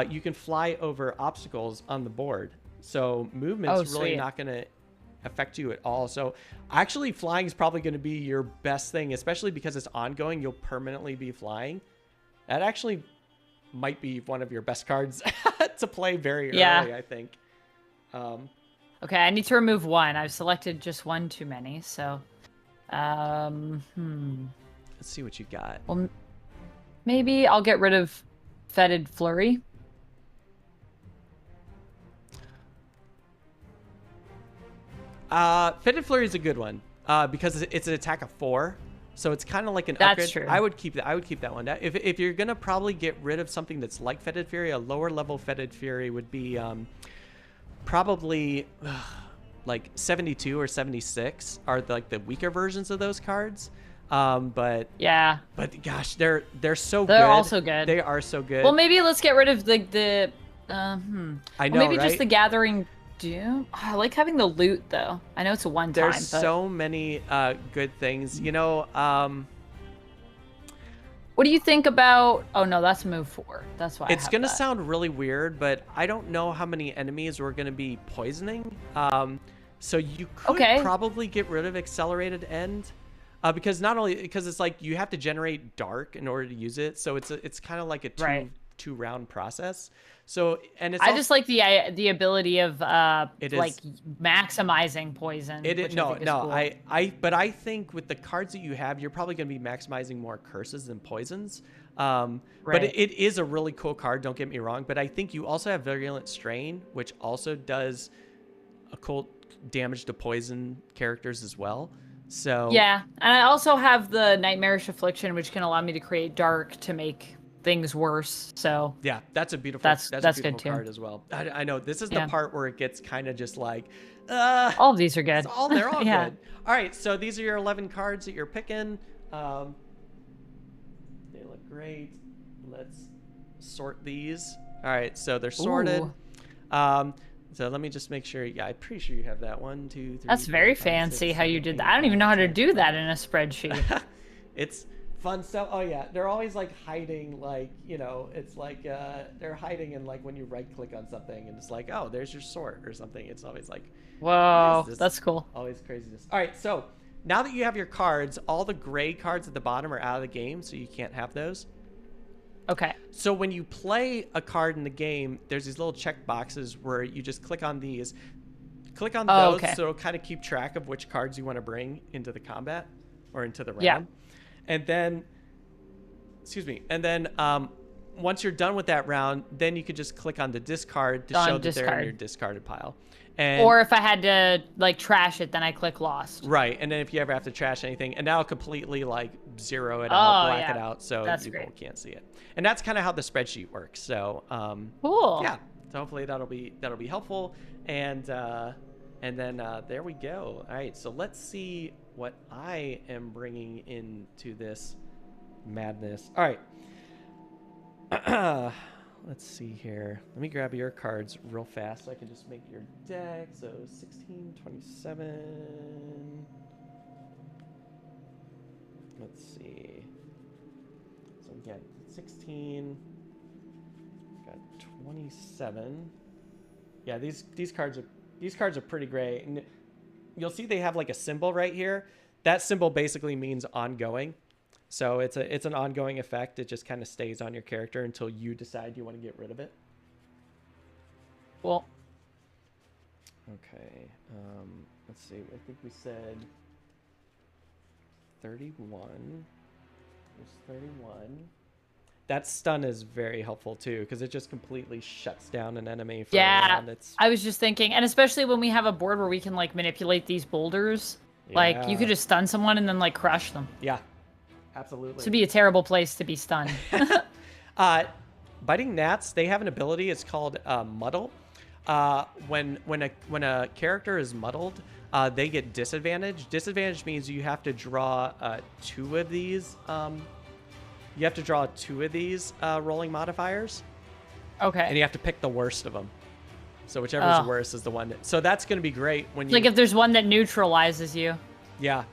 you can fly over obstacles on the board. So movement's really not going to affect you at all. So actually flying is probably going to be your best thing, especially because it's ongoing. You'll permanently be flying. That actually might be one of your best cards to play very early, I think. Okay, I need to remove 1. I've selected just 1 too many, so... Let's see what you got. Well, maybe I'll get rid of Fetid Flurry. Fetid Flurry is a good one because it's an attack of 4, so it's kind of like an upgrade. That's true. I would keep that one. If you're gonna probably get rid of something that's like Fetid Fury, a lower level Fetid Fury would be probably like 72 or 76 are like the weaker versions of those cards. But gosh, they're so good. They're also good. They are so good. Well, maybe let's get rid of the I know, maybe right? just the Gathering Doom. Oh, I like having the loot though. I know it's a one time. There's so many good things. You know, what do you think about... Oh, no, that's move 4. That's why it's going to sound really weird, but I don't know how many enemies we're going to be poisoning. So you could probably get rid of Accelerated End. Because it's like you have to generate dark in order to use it. So it's kind of like a two round process. So, and it's I just like the ability of like maximizing poison. But I think with the cards that you have, you're probably going to be maximizing more curses than poisons. But it is a really cool card, don't get me wrong, but I think you also have Virulent Strain, which also does a cool damage to poison characters as well. So yeah, and I also have the Nightmarish Affliction, which can allow me to create dark to make things worse. So Yeah, that's a beautiful. that's a good beautiful too. card as well. I know this is the Yeah. part where it gets kind of just like, All of these are good. they're all Yeah. good. All right, so these are your 11 cards that you're picking. They look great. Let's sort these. All right, so they're sorted. Ooh. So let me just make sure. Yeah, I'm pretty sure you have that. 1, 2, 3. That's very 4, 5, fancy 6, how you 7, did 8, that. I don't even 9, know how to 10, do that 11. in a spreadsheet. It's fun stuff. Oh yeah, they're always like hiding, like, you know, it's like they're hiding in, like, when you right click on something and it's like, oh, there's your sort or something. It's always like, Whoa, that's cool. always craziness. All right, so now that you have your cards, all the gray cards at the bottom are out of the game, so you can't have those. Okay. So when you play a card in the game, there's these little check boxes where you just click on these. Click on those, okay. so it'll kind of keep track of which cards you want to bring into the combat or into the round. Yeah. And then, once you're done with that round, then you could just click on the discard to show that they're in your discarded pile. And, or if I had to like trash it, then I click lost. Right, and then if you ever have to trash anything, and that'll completely like zero it out, black it out, so people can't see it. And that's kind of how the spreadsheet works. So, cool. Yeah. So hopefully that'll be helpful. And then there we go. All right, so let's see what I am bringing into this madness. All right. Let's see here. Let me grab your cards real fast so I can just make your deck. So 16, 27. Let's see. So we got 16. Got 27. Yeah, these cards are pretty great. And you'll see they have like a symbol right here. That symbol basically means ongoing. So it's an ongoing effect. It just kind of stays on your character until you decide you want to get rid of it. Cool. Okay. Let's see. I think we said 31. There's 31. That stun is very helpful too, because it just completely shuts down an enemy for a round. I was just thinking, and especially when we have a board where we can like manipulate these boulders, like you could just stun someone and then like crush them. Yeah. Absolutely. This would be a terrible place to be stunned. Biting gnats, they have an ability. It's called muddle. When a character is muddled, they get disadvantage. Disadvantage means you have to draw 2 of these. You have to draw 2 of these rolling modifiers. Okay. And you have to pick the worst of them. So whichever's worse is the one. So that's going to be great when you. Like if there's one that neutralizes you. Yeah.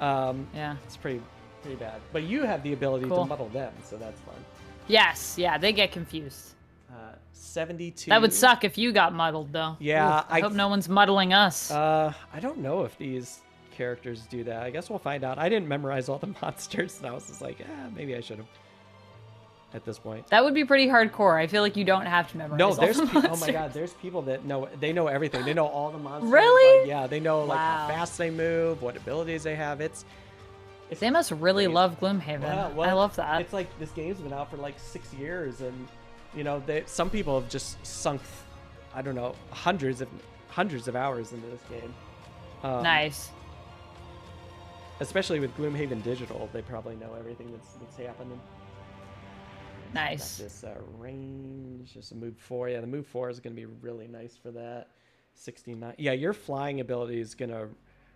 Yeah. It's pretty bad. But you have the ability to muddle them, so that's fun. Yes, yeah, they get confused. 72. That would suck if you got muddled, though. Yeah. I hope no one's muddling us. I don't know if these characters do that. I guess we'll find out. I didn't memorize all the monsters, and I was just like, maybe I should have at this point. That would be pretty hardcore. I feel like you don't have to memorize all the monsters. Oh my god, there's people that know everything. They know all the monsters. Really? Like, yeah, they know like how fast they move, what abilities they have. They must really love Gloomhaven. Well, I love that. It's like this game's been out for like 6 years, and you know, some people have just sunk, I don't know, hundreds of hours into this game. Nice. Especially with Gloomhaven Digital, they probably know everything that's happening. Nice. Got this range, just a move 4. Yeah, the move 4 is going to be really nice for that. 69. Yeah, your flying ability is going to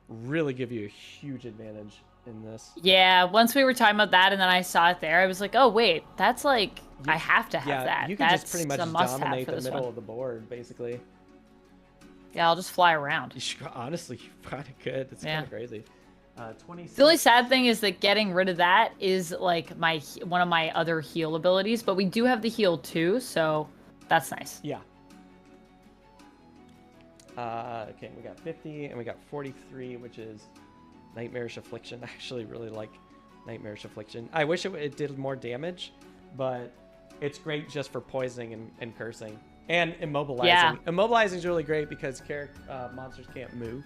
really give you a huge advantage in this. Yeah, once we were talking about that and then I saw it there, I was like, oh wait, that's like, I have to have that. You can that's just pretty much dominate the middle of the board, basically. Yeah, I'll just fly around. Honestly, you probably could. It's kind of crazy. 26. The only sad thing is that getting rid of that is like one of my other heal abilities, but we do have the heal too, so that's nice. Yeah. Okay, we got 50 and we got 43, which is Nightmarish Affliction. I actually really like Nightmarish Affliction. I wish it did more damage, but it's great just for poisoning and cursing and immobilizing. Yeah. Immobilizing is really great because monsters can't move.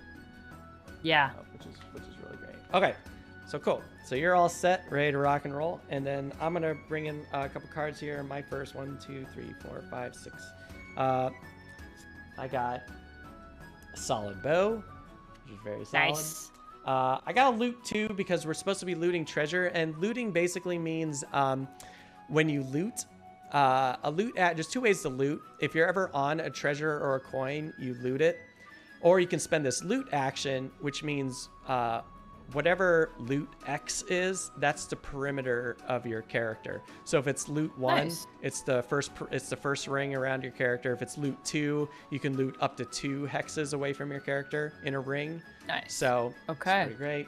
Yeah. Which is really great. Okay, so cool. So you're all set, ready to rock and roll, and then I'm gonna bring in a couple cards here. My first 1, 2, 3, 4, 5, 6. I got a solid bow, which is very solid. Nice. I got a loot too because we're supposed to be looting treasure, and looting basically means when you loot, there's 2 ways to loot. If you're ever on a treasure or a coin, you loot it. Or you can spend this loot action, which means whatever loot X is, that's the perimeter of your character. So if it's loot 1, Nice. it's the first ring around your character. If it's loot 2, you can loot up to 2 hexes away from your character in a ring. Nice. So Okay. it's pretty great.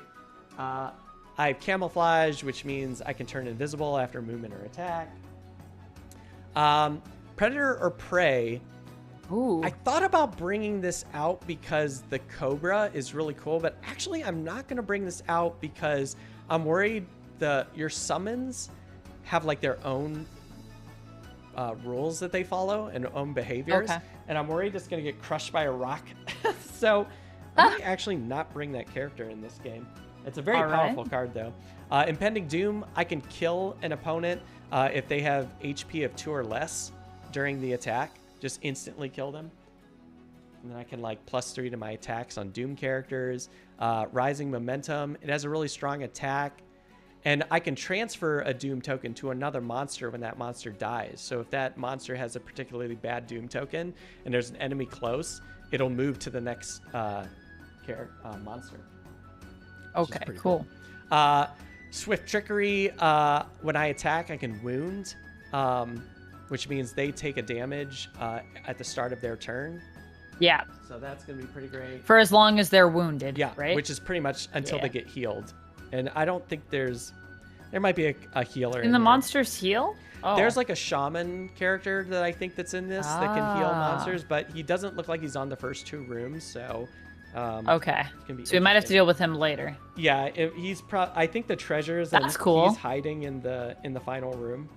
I have camouflage, which means I can turn invisible after movement or attack. Predator or prey. Ooh. I thought about bringing this out because the Cobra is really cool, but actually I'm not going to bring this out because I'm worried your summons have like their own rules that they follow and own behaviors. Okay. And I'm worried it's going to get crushed by a rock. So I may actually not bring that character in this game. It's a very powerful card though. Impending Doom, I can kill an opponent if they have HP of 2 or less during the attack. Just instantly kill them. And then I can like +3 to my attacks on Doom characters. Rising Momentum. It has a really strong attack. And I can transfer a Doom token to another monster when that monster dies. So if that monster has a particularly bad Doom token and there's an enemy close, it'll move to the next monster. Okay, cool. Swift Trickery. When I attack, I can wound. Which means they take a damage at the start of their turn. Yeah. So that's going to be pretty great. For as long as they're wounded, Yeah, right? which is pretty much until they get healed. And I don't think there might be a healer in the there. monsters heal? Oh. There's like a shaman character that I think that's in this that can heal monsters, but he doesn't look like he's on the first 2 rooms, so... okay. So we might have to deal with him later. Yeah, I think the treasures... That's cool. He's hiding in the final room.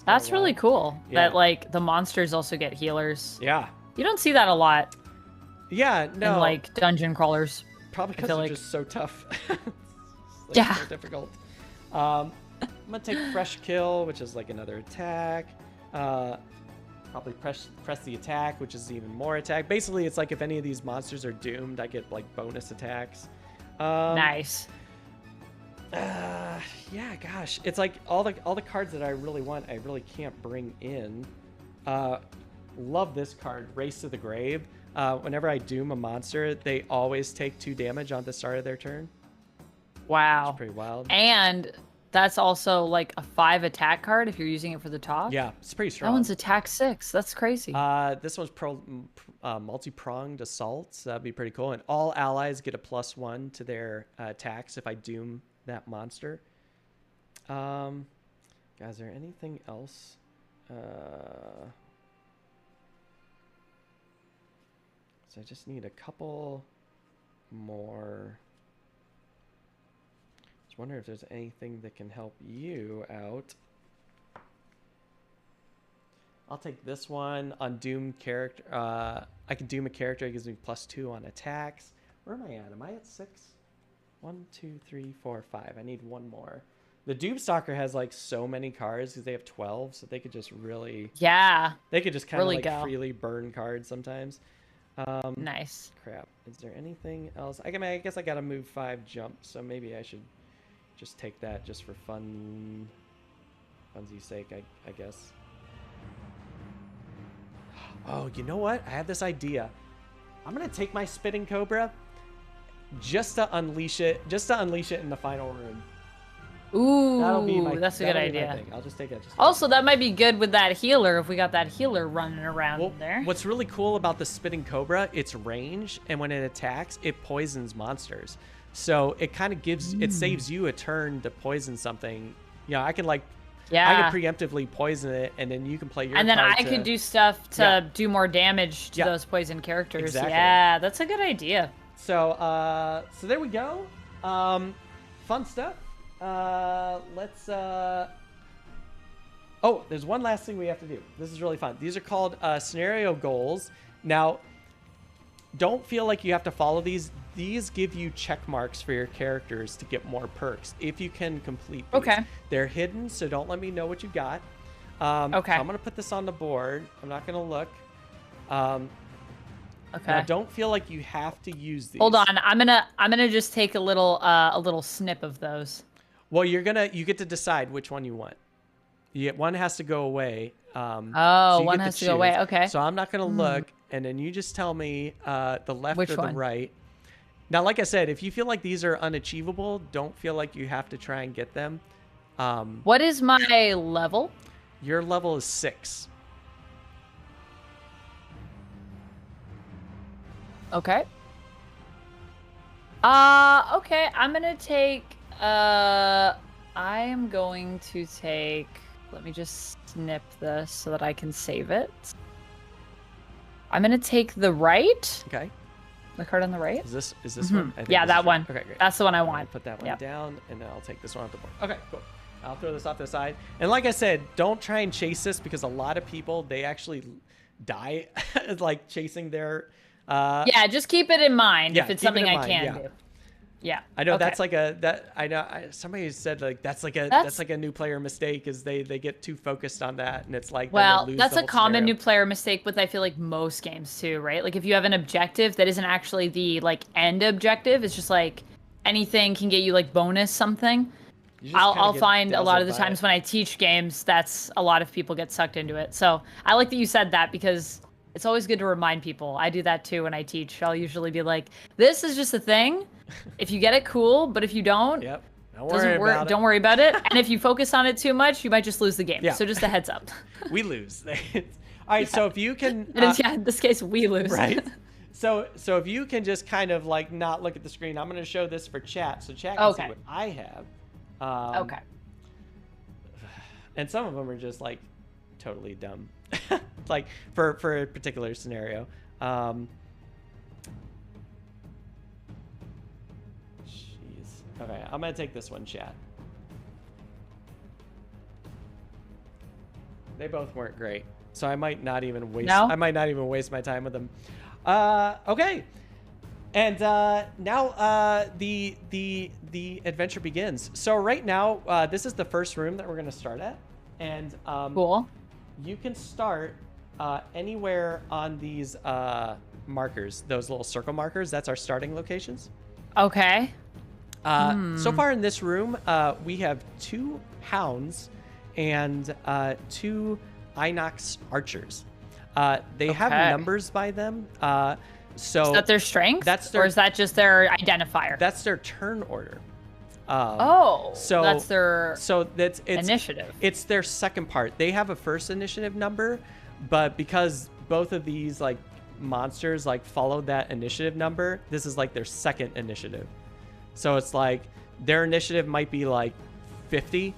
That's really cool. Yeah. That like the monsters also get healers. Yeah. You don't see that a lot Yeah, no. in like dungeon crawlers. Probably because they're just so tough. Yeah. So difficult. I'm going to take Fresh Kill, which is like another attack. Probably press the attack, which is even more attack. Basically, it's like if any of these monsters are doomed, I get like bonus attacks. Nice. Yeah, gosh. It's like all the cards that I really want, I really can't bring in. Love this card, Race to the Grave. Whenever I doom a monster, they always take 2 damage on the start of their turn. Wow. It's pretty wild. And that's also like a 5 attack card if you're using it for the top. Yeah, it's pretty strong. That one's attack 6. That's crazy. This one's multi-pronged assault, so that'd be pretty cool. And all allies get a +1 to their attacks if I doom that monster. Guys, is there anything else? So I just need a couple more. Just wonder if there's anything that can help you out. I'll take this one on Doom character. I can Doom a character. It gives me +2 on attacks. Where am I at? Am I at 6? 1, 2, 3, 4, 5. I need one more. The Doomstalker has like so many cards because they have 12, so they could just really... Yeah. They could just kind of really like freely burn cards sometimes. Nice. Crap. Is there anything else? I guess I gotta move 5 jumps, so maybe I should just take that just for funsy's sake, I guess. Oh, you know what? I have this idea. I'm gonna take my Spitting Cobra just to unleash it in the final room. Ooh, that's a good idea. I'll just take it. Also, that might be good with that healer if we got that healer running around there. What's really cool about the Spitting Cobra, its range, and when it attacks, it poisons monsters. So it kind of it saves you a turn to poison something. Yeah, I can I can preemptively poison it, and then you can play your And then card I could do stuff to do more damage to those poison characters. Exactly. Yeah, that's a good idea. So, so there we go. Fun stuff. Let's. Oh, there's one last thing we have to do. This is really fun. These are called scenario goals. Now, don't feel like you have to follow these. These give you check marks for your characters to get more perks if you can complete these. Okay. They're hidden, so don't let me know what you got. Okay. So I'm gonna put this on the board. I'm not gonna look. Okay. Now, don't feel like you have to use these. Hold on, I'm gonna just take a little snip of those. Well, you get to decide which one you want. one has to go away. Oh, so one has to go away. Okay. So I'm not going to look, and then you just tell me the left Which or the one? right. Now, like I said, if you feel like these are unachievable, don't feel like you have to try and get them. What is my level? Your level is 6. Okay. Okay. I'm gonna take. I'm going to take. Let me just snip this so that I can save it. I'm gonna take the right. Okay. The card on the right. Is this one? I think Yeah, this that is one. Okay, great. That's the one I I'm want. gonna put that one Yep. down, and then I'll take this one off the board. Okay, cool. I'll throw this off to the side. And like I said, don't try and chase this because a lot of people, they actually die like chasing their... Yeah, just keep it in mind if it's something I can do. Yeah. I know okay. that's like somebody said like that's like a new player mistake is they get too focused on that, and it's like, well, then they lose that's the a whole common scenario. new player mistake with I feel like most games too, right? Like if you have an objective that isn't actually the like end objective, it's just like anything can get you like bonus something. You just kinda I'll get find a lot of the dazzled by times it. when I teach games, that's a lot of people get sucked into it. So I like that you said that because it's always good to remind people. I do that too when I teach. I'll usually be like, this is just a thing. If you get it, cool. But if you don't, Yep. don't worry about it. And if you focus on it too much, you might just lose the game. Yeah. So just a heads up. We lose. All right, so if you can... Yeah, in this case, we lose. Right. So if you can just kind of like not look at the screen, I'm going to show this for chat, so chat can see what I have. Okay. And some of them are just like totally dumb, like for a particular scenario. Jeez. Okay, I'm gonna take this one, chat. They both weren't great, so I might not even waste. No? I might not even waste my time with them. Okay. And now the adventure begins. So right now, this is the first room that we're gonna start at, and Cool. you can start anywhere on these markers, those little circle markers. That's our starting locations. Okay. So far in this room, we have 2 hounds and 2 Inox archers. They have numbers by them. So is that their strength? That's their, or is that just their identifier? That's their turn order. So that's their it's initiative. It's their second part. They have a first initiative number, but because both of these like monsters like followed that initiative number, this is like their second initiative. So it's like their initiative might be like 50.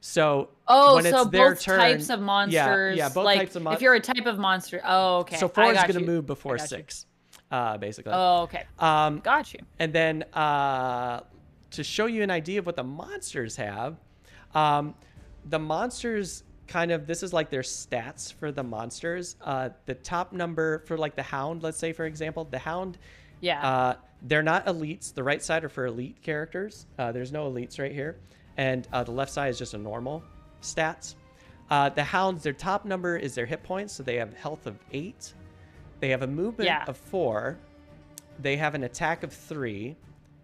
So when it's their both turn, types of monsters. yeah, both like, types of monsters. If you're a type of monster, okay. So 4 is got going to you. move before I got you. 6, basically. Oh, okay. Got you. And then to show you an idea of what the monsters have, the monsters kind of, this is like their stats for the monsters. The top number for like the hound, let's say, for example, the hound, they're not elites. The right side are for elite characters. There's no elites right here. And the left side is just a normal stats. The hounds, their top number is their hit points. So they have health of 8. They have a movement of 4. They have an attack of 3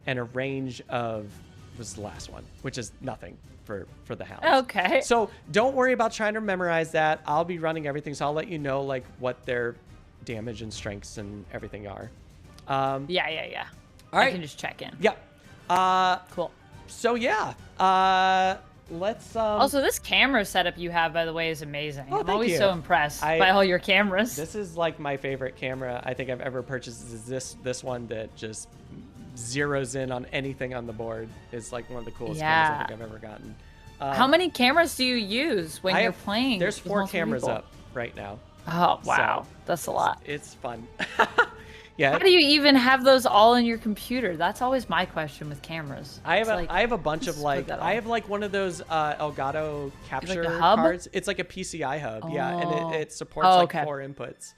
and a range of, was the last one, which is nothing for the hounds. Okay. So don't worry about trying to memorize that. I'll be running everything, so I'll let you know like what their damage and strengths and everything are. Yeah. All right. I can just check in. Yeah. Cool. So yeah. Let's Also, this camera setup you have, by the way, is amazing. Oh, I'm thank always you. so impressed by all your cameras. This is like my favorite camera I think I've ever purchased. Is this one that just zeroes in on anything on the board. Is like one of the coolest cameras I think I've ever gotten. How many cameras do you use when you're playing? There's with 4 multiple cameras people? up right now. Oh wow, So, that's a lot. It's fun. Yeah. How do you even have those all in your computer? That's always my question with cameras. I have a bunch of like that I have like one of those Elgato capture Like a hub? cards. It's like a PCI hub, yeah, and it supports okay. 4 inputs.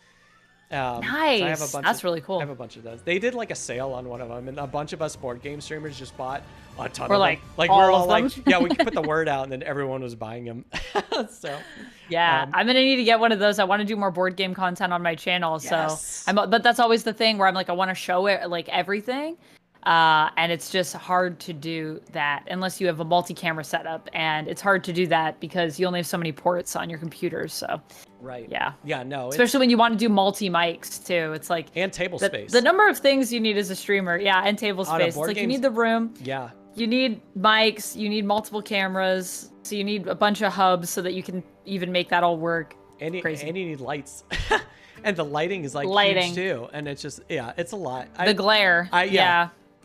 Nice. So I have a bunch That's really cool. I have a bunch of those. They did like a sale on one of them, and a bunch of us board game streamers just bought a ton We're of like, them. Like all we're all of like, them? yeah, we could put the word out, and then everyone was buying them. So yeah, I'm gonna need to get one of those. I want to do more board game content on my channel. Yes. So but that's always the thing where I'm like, I want to show it like everything. And it's just hard to do that unless you have a multi-camera setup, and it's hard to do that because you only have so many ports on your computers. So, right. Yeah. Yeah. No. Especially when you want to do multi-mics too. It's like and table space. The number of things you need as a streamer. Yeah, and table space. It's like you need the room. Yeah. You need mics. You need multiple cameras. So you need a bunch of hubs so that you can even make that all work. And you need lights. And the lighting is like huge too. And it's just, yeah, it's a lot. The glare.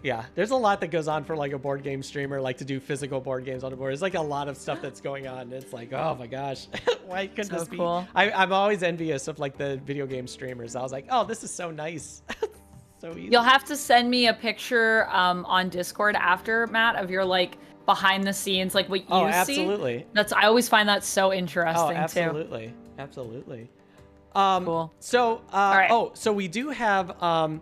Yeah, there's a lot that goes on for like a board game streamer, like to do physical board games on the board. There's like a lot of stuff that's going on. It's like, oh my gosh, why couldn't this be? Cool. I'm always envious of like the video game streamers. I was like, oh, this is so nice. So easy. You'll have to send me a picture on Discord after, Matt, of your like behind the scenes, like what you see. Absolutely. I always find that so interesting absolutely. too. Absolutely. Cool. So, all right. So we do have,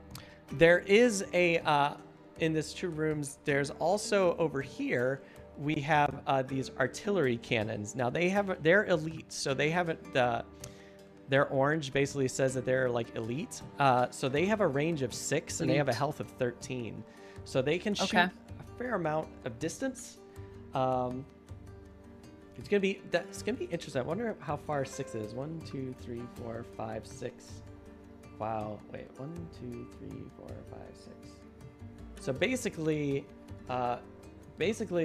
there is a, in this 2 rooms, there's also over here, we have these artillery cannons. Now they're elite, so they haven't, their orange basically says that they're like elite. So they have a range of 6 and they have a health of 13. So they can shoot a fair amount of distance. It's gonna be interesting. I wonder how far 6 is. 1, 2, 3, 4, 5, 6. Wow. Wait. 1, 2, 3, 4, 5, 6. So basically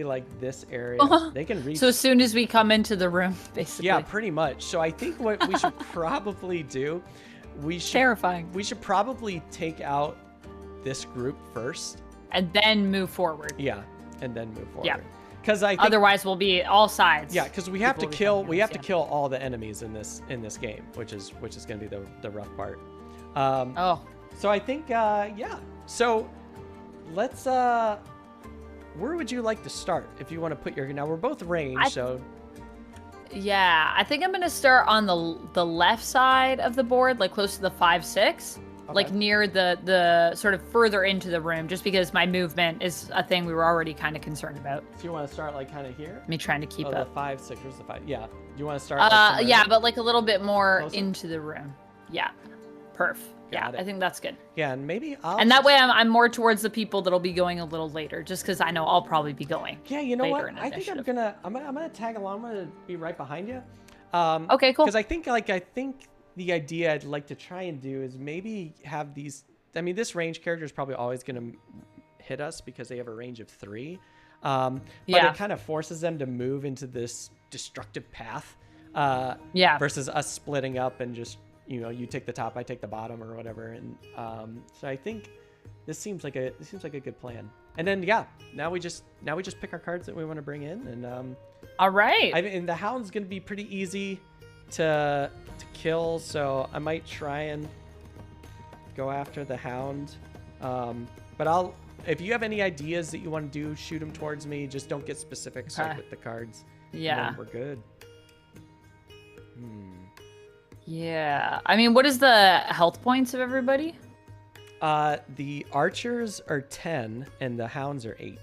like this area, they can reach. So as soon as we come into the room, basically. Yeah, pretty much. So I think what we should probably do, terrifying. We should probably take out this group first, and then move forward. Yeah, and then move forward. Yeah. Because otherwise we'll be all sides. Yeah, because we have to kill kill all the enemies in this game, which is going to be the rough part. So I think yeah. So let's where would you like to start if you want to put your, now we're both ranged, so yeah, I think I'm gonna start on the left side of the board, like close to the 5-6, like near the sort of further into the room, just because my movement is a thing we were already kind of concerned about. So you want to start like kind of here? Me trying to keep up. The 5-6, where's the 5? Yeah, you want to start? Like yeah, but like a little bit more closer into the room. Yeah, perf. Yeah, I think that's good. Yeah, and maybe that way I'm more towards the people that'll be going a little later, just because I know I'll probably be going. Yeah, you know what? I think I'm gonna tag along. I'm gonna be right behind you. Okay, cool. Because I think the idea I'd like to try and do is maybe have these. I mean, this range character is probably always gonna hit us because they have a range of 3. But it kind of forces them to move into this destructive path. Versus us splitting up and just, you take the top, I take the bottom, or whatever. And so I think this seems like a good plan. And then now we just pick our cards that we want to bring in, and all right. And the hound's gonna be pretty easy to kill, so I might try and go after the hound. But if you have any ideas that you want to do, shoot them towards me. Just don't get specifics like with the cards. Yeah, we're good. Yeah, I mean, what is the health points of everybody? The archers are 10 and the hounds are 8.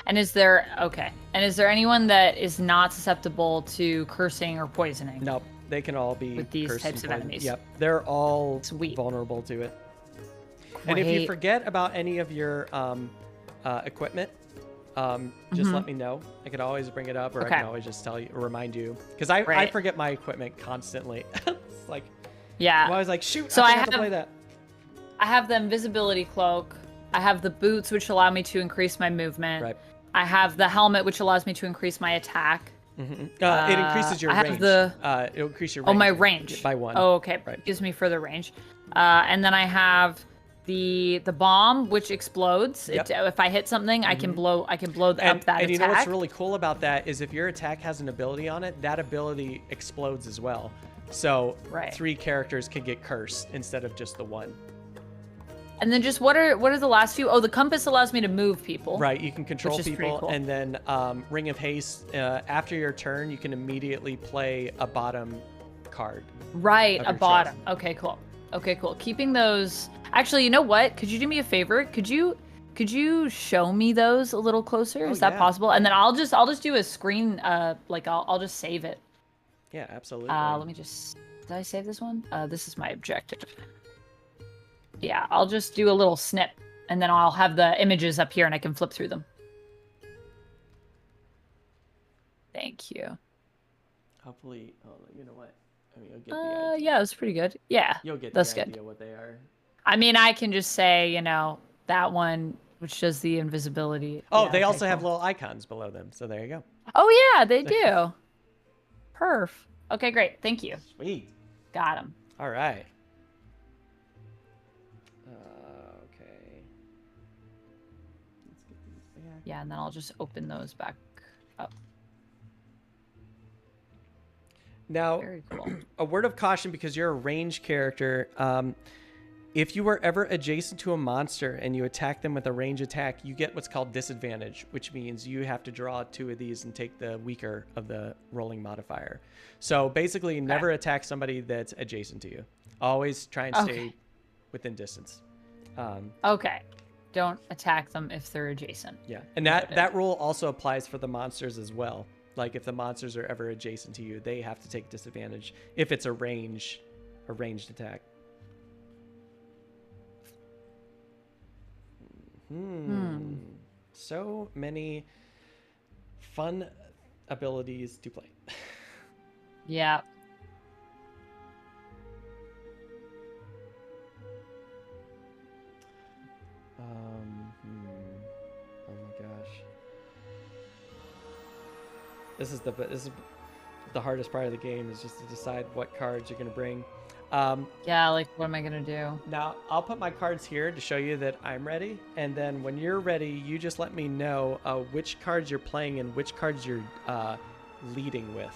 And is there anyone that is not susceptible to cursing or poisoning? Nope, they can all be with these types of enemies. Yep, they're all Sweet. Vulnerable to it. Great. And if you forget about any of your equipment, just let me know. I could always bring it up, or I can always just remind you, because I forget my equipment constantly. It's like, I'm always like, shoot, so I have to play that. I have the invisibility cloak. I have the boots, which allow me to increase my movement. Right. I have the helmet, which allows me to increase my attack. Mm-hmm. It increases your range. It'll increase your range. Oh, my range. By 1. Oh, okay. Right. Gives me further range. And then I have the bomb, which explodes. Yep. If I hit something, I can blow up that attack. And you know what's really cool about that is if your attack has an ability on it, that ability explodes as well. So 3 characters can get cursed instead of just the 1. And then just what are the last few? Oh, the compass allows me to move people. Right, you can control people, cool. And then Ring of Haste. After your turn, you can immediately play a bottom card. Right, a bottom. Okay, cool. Keeping those. Actually, you know what? Could you do me a favor? Could you show me those a little closer? Is that possible? And then I'll just do a screen. I'll just save it. Yeah, absolutely. Let me just. Did I save this one? This is my objective. Yeah, I'll just do a little snip And then I'll have the images up here and I can flip through them. Thank you. Hopefully, oh, you know what? I mean, you'll get the idea. Yeah, it was pretty good. Yeah, You'll get that's the good. idea what they are. I mean, I can just say, you know, that one, which does the invisibility. Oh, yeah, they okay, also have cool. little icons below them. So there you go. Oh, yeah, they do. Perf. Okay, great. Thank you. Sweet. Got him. All right. Okay. Let's get these back. Yeah, and then I'll just open those back up. Now, Very cool. a word of caution because you're a ranged character. If you are ever adjacent to a monster and you attack them with a range attack, you get what's called disadvantage, which means you have to draw 2 of these and take the weaker of the rolling modifier. So basically, never attack somebody that's adjacent to you. Always try and stay within distance. Okay. Don't attack them if they're adjacent. Yeah, and that rule also applies for the monsters as well. Like if the monsters are ever adjacent to you, they have to take disadvantage if it's a ranged attack. So many fun abilities to play. Yeah. Oh my gosh. This is the hardest part of the game, is just to decide what cards you're gonna bring. Yeah, like what am I gonna do? Now, I'll put my cards here to show you that I'm ready, and then when you're ready, you just let me know which cards you're playing and which cards you're leading with.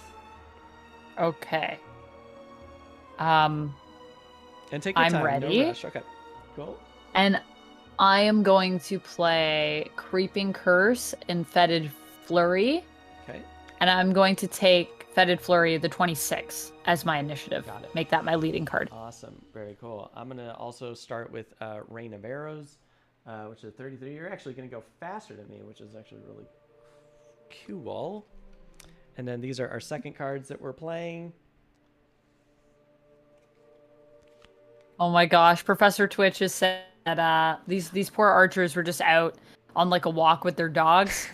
Okay. And take your I'm time. ready. No rush. Okay. Cool. And I am going to play Creeping Curse and Fetid Flurry. Okay. And I'm going to take Fetid Flurry, the 26, as my initiative. Got it. Make that my leading card. Awesome. Very cool. I'm going to also start with Rain of Arrows, which is 33. You're actually going to go faster than me, which is actually really cool. And then these are our second cards that we're playing. Oh my gosh, Professor Twitch has said that these poor archers were just out on like a walk with their dogs.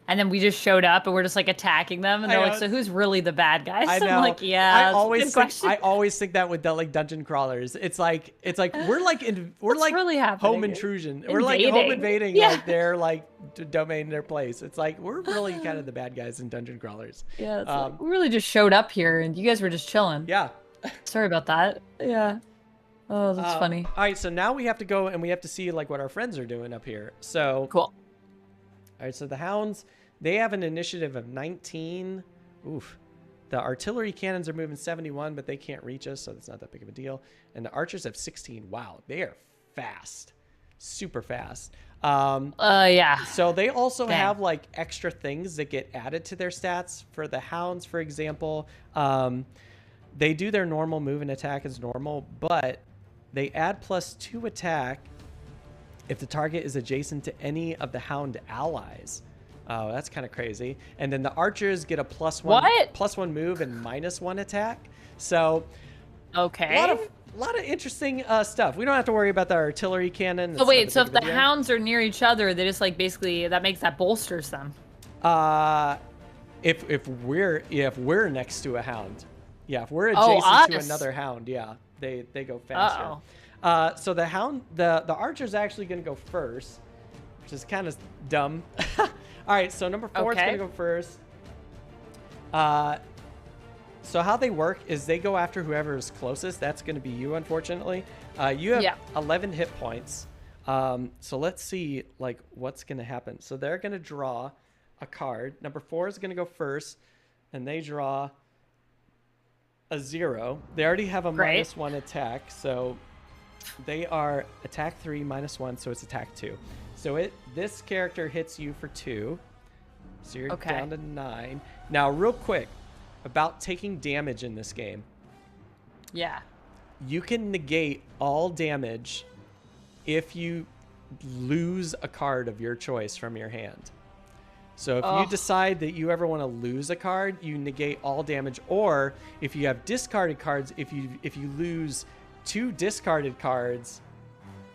And then we just showed up and we're just like attacking them. And they're like, so who's really the bad guys? I know. I'm like, yeah, I always think that with like dungeon crawlers. It's like we're like really happening? home intrusion. We're like home invading like their like domain, their place. It's like we're really kind of the bad guys in dungeon crawlers. Yeah, it's like, we really just showed up here and you guys were just chilling. Yeah. Sorry about that. Yeah. Oh, that's funny. All right, so now we have to go and we have to see like what our friends are doing up here. So cool. All right, so the hounds, they have an initiative of 19. Oof. The artillery cannons are moving 71, but they can't reach us, so that's not that big of a deal. And the archers have 16. Wow, they are fast. Super fast. Yeah. So they also have like extra things that get added to their stats. For the hounds, for example, they do their normal move and attack as normal, but they add +2 attack if the target is adjacent to any of the hound allies. Oh, that's kind of crazy. And then the archers get a +1 move and -1 attack. So okay, a lot of interesting stuff. We don't have to worry about the artillery cannon. So wait, so if the hounds are near each other, they just like basically that makes that bolsters them. If we're next to a hound, yeah, if we're adjacent to another hound, yeah, they go faster. So the archer's actually going to go first, which is kind of dumb. All right, so number 4 is going to go first. So how they work is they go after whoever is closest. That's going to be you, unfortunately. You have 11 hit points. So let's see like what's going to happen. So they're going to draw a card. Number 4 is going to go first, and they draw a 0. They already have a -1 attack, so they are attack 3 -1, so it's attack 2. So this character hits you for 2. So you're down to 9. Now, real quick about taking damage in this game. Yeah. You can negate all damage if you lose a card of your choice from your hand. So if you decide that you ever want to lose a card, you negate all damage. Or if you have discarded cards, if you lose 2 discarded cards,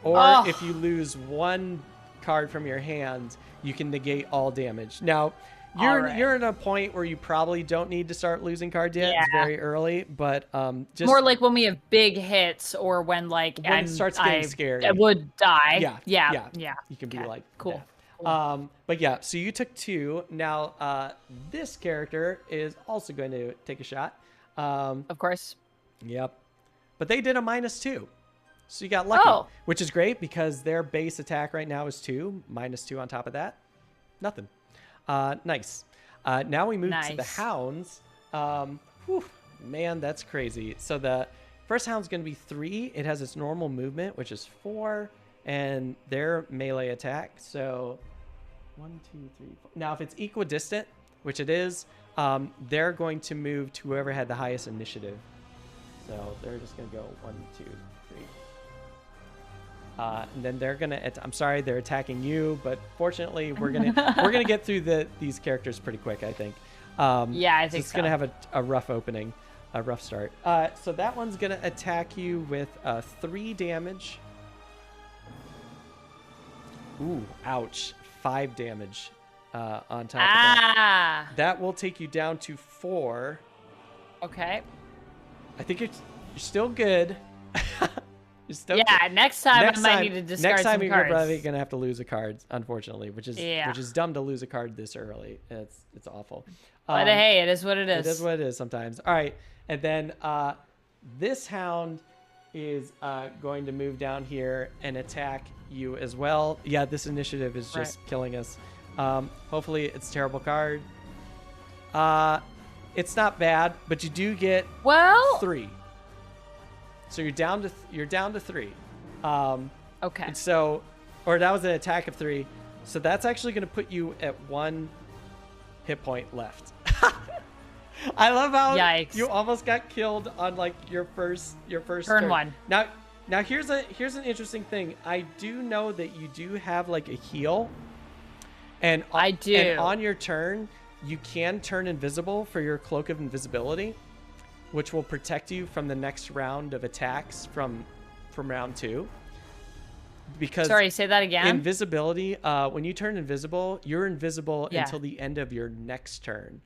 Or if you lose one card from your hand, you can negate all damage. Now, you're in a point where you probably don't need to start losing cards yet. It's very early, but just more like when we have big hits or when like when it starts getting scary. I would die. Yeah. You can be like cool. But yeah, so you took 2. Now, this character is also going to take a shot. Of course. Yep. But they did a -2. So you got lucky, which is great because their base attack right now is 2, -2 on top of that. Nothing. Nice. Now we move to the hounds. Man, that's crazy. So the first hound's going to be 3. It has its normal movement, which is 4, and their melee attack. So 1, 2, 3, 4. Now, if it's equidistant, which it is, they're going to move to whoever had the highest initiative. So they're just going to go 1, 2, 3. And then they're gonna. I'm sorry, they're attacking you, but fortunately, we're gonna get through these characters pretty quick. I think. Yeah, I think it's gonna have a rough opening, a rough start. So that one's gonna attack you with 3 damage. Ooh, ouch! 5 damage on top of that. That will take you down to 4. Okay. I think you're still good. Next time I might need to discard some cards. Next time you're probably gonna have to lose a card, unfortunately, which is dumb to lose a card this early. It's awful. But hey, it is what it is. It is what it is sometimes. All right, and then this hound is going to move down here and attack you as well. Yeah, this initiative is just killing us. Hopefully, it's a terrible card. It's not bad, but you do get 3. So you're down to 3. Okay. And so, or that was an attack of 3. So that's actually going to put you at 1 hit point left. I love how you almost got killed on like your first turn 1. Now here's an interesting thing. I do know that you do have like a heal, and I do. And on your turn, you can turn invisible for your cloak of invisibility, which will protect you from the next round of attacks from round 2. Because sorry, say that again. Invisibility, when you turn invisible, you're invisible until the end of your next turn.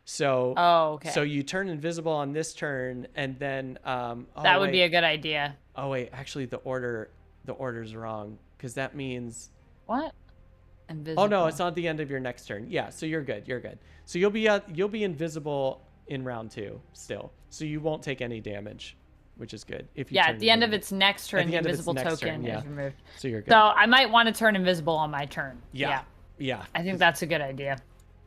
So okay. So you turn invisible on this turn, and then that would be a good idea. Oh wait, actually the order's wrong, because that means what? Invisible. Oh no, it's not the end of your next turn. Yeah, so you're good. So you'll be invisible in round 2 still, so you won't take any damage, which is good. If you at the end of its next turn, the invisible token is removed. So you're good. So I might want to turn invisible on my turn. Yeah. I think that's a good idea.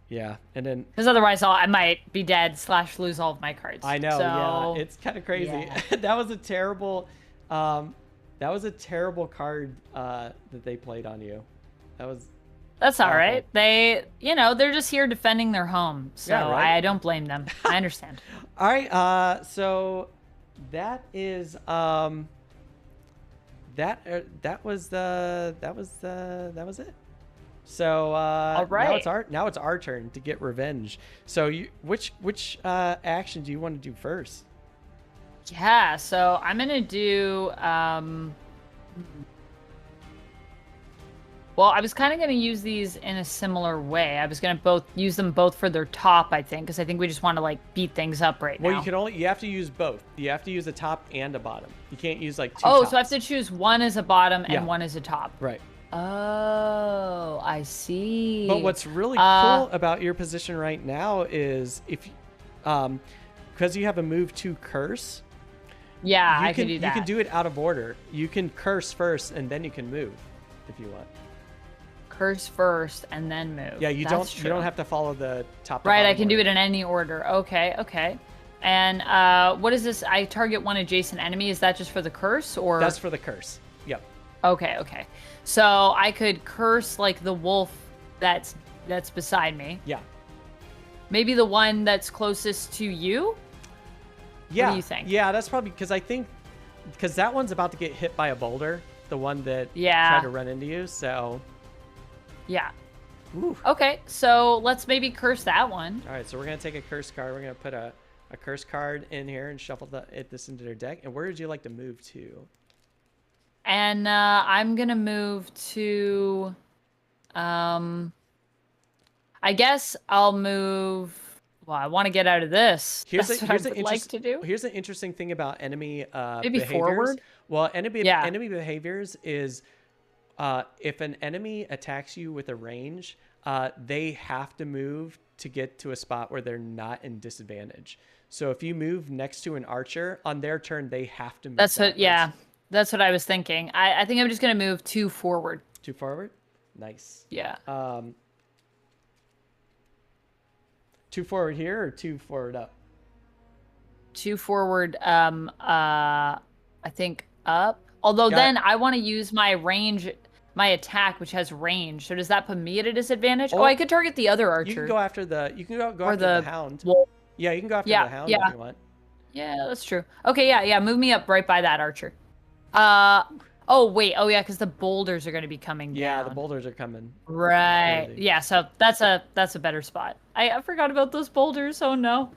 Yeah, and then because otherwise I might be dead / lose all of my cards. I know. Yeah, it's kind of crazy. Yeah. That was a terrible card that they played on you. That's all right. They're just here defending their home. So I don't blame them. I understand. All right. So that is that was it. So all right. Now it's our turn to get revenge. So which action do you want to do first? Yeah. So I'm gonna do. Well, I was kind of going to use these in a similar way. I was going to use them both for their top, I think, because I think we just want to like beat things up now. Well, you have to use both. You have to use a top and a bottom. You can't use like 2 tops. So I have to choose one as a bottom and one as a top. Right. Oh, I see. But what's really cool about your position right now is because you have a move to curse. Yeah, I can do that. You can do it out of order. You can curse first and then you can move if you want. Curse first and then move. Yeah, you don't have to follow the top. Right, I can do it in any order. Okay. And what is this? I target one adjacent enemy. Is that just for the curse or? That's for the curse. Yep. Okay. So I could curse like the wolf that's beside me. Yeah. Maybe the one that's closest to you. Yeah. What do you think? Yeah, that's probably because that one's about to get hit by a boulder. The one that tried to run into you. So. Yeah. Ooh. Okay, so let's maybe curse that one. All right, so we're going to take a curse card. We're going to put a curse card in here and shuffle this into their deck. And where would you like to move to? And I'm gonna move to. I guess I'll move. Well, I want to get out of this. That's what I would like to do. Here's an interesting thing about enemy Maybe behaviors. forward. Well, Yeah. enemy behaviors is if an enemy attacks you with a range, they have to move to get to a spot where they're not in disadvantage. So if you move next to an archer on their turn, they have to move. That's backwards. what. Yeah, that's what I was thinking. I think I'm just gonna move 2 forward. 2 forward. Nice. Yeah. 2 forward here or 2 forward up? 2 forward. I think up. Although then I want to use my range, my attack, which has range. So does that put me at a disadvantage? Oh, I could target the other archer. You can go after the. You can go after the hound. Wolf. Yeah, you can go after the hound if you want. Yeah, that's true. Okay, yeah. Move me up right by that archer. Oh wait. Oh yeah, because the boulders are going to be coming down. Yeah, the boulders are coming. Right. Yeah. So that's a better spot. I forgot about those boulders. Oh no.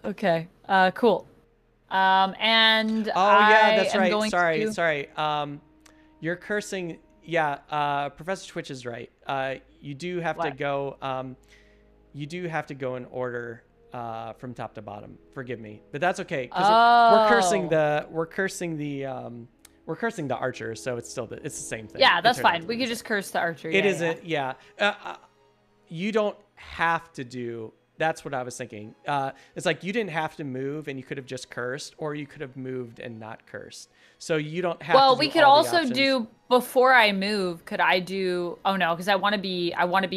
Okay. Cool. And that's right. Sorry. You're cursing. Yeah. Professor Twitch is right. You do have to go. You do have to go in order from top to bottom. Forgive me, but that's okay because we're cursing the archer, so it's still it's the same thing. Yeah, that's fine. We could just curse the archer. It isn't. Yeah. You don't have to do. That's what I was thinking. It's like you didn't have to move, and you could have just cursed, or you could have moved and not cursed. So you don't have. Well, to we do could all the also options. do before I move. Could I do? Oh no, because I want to be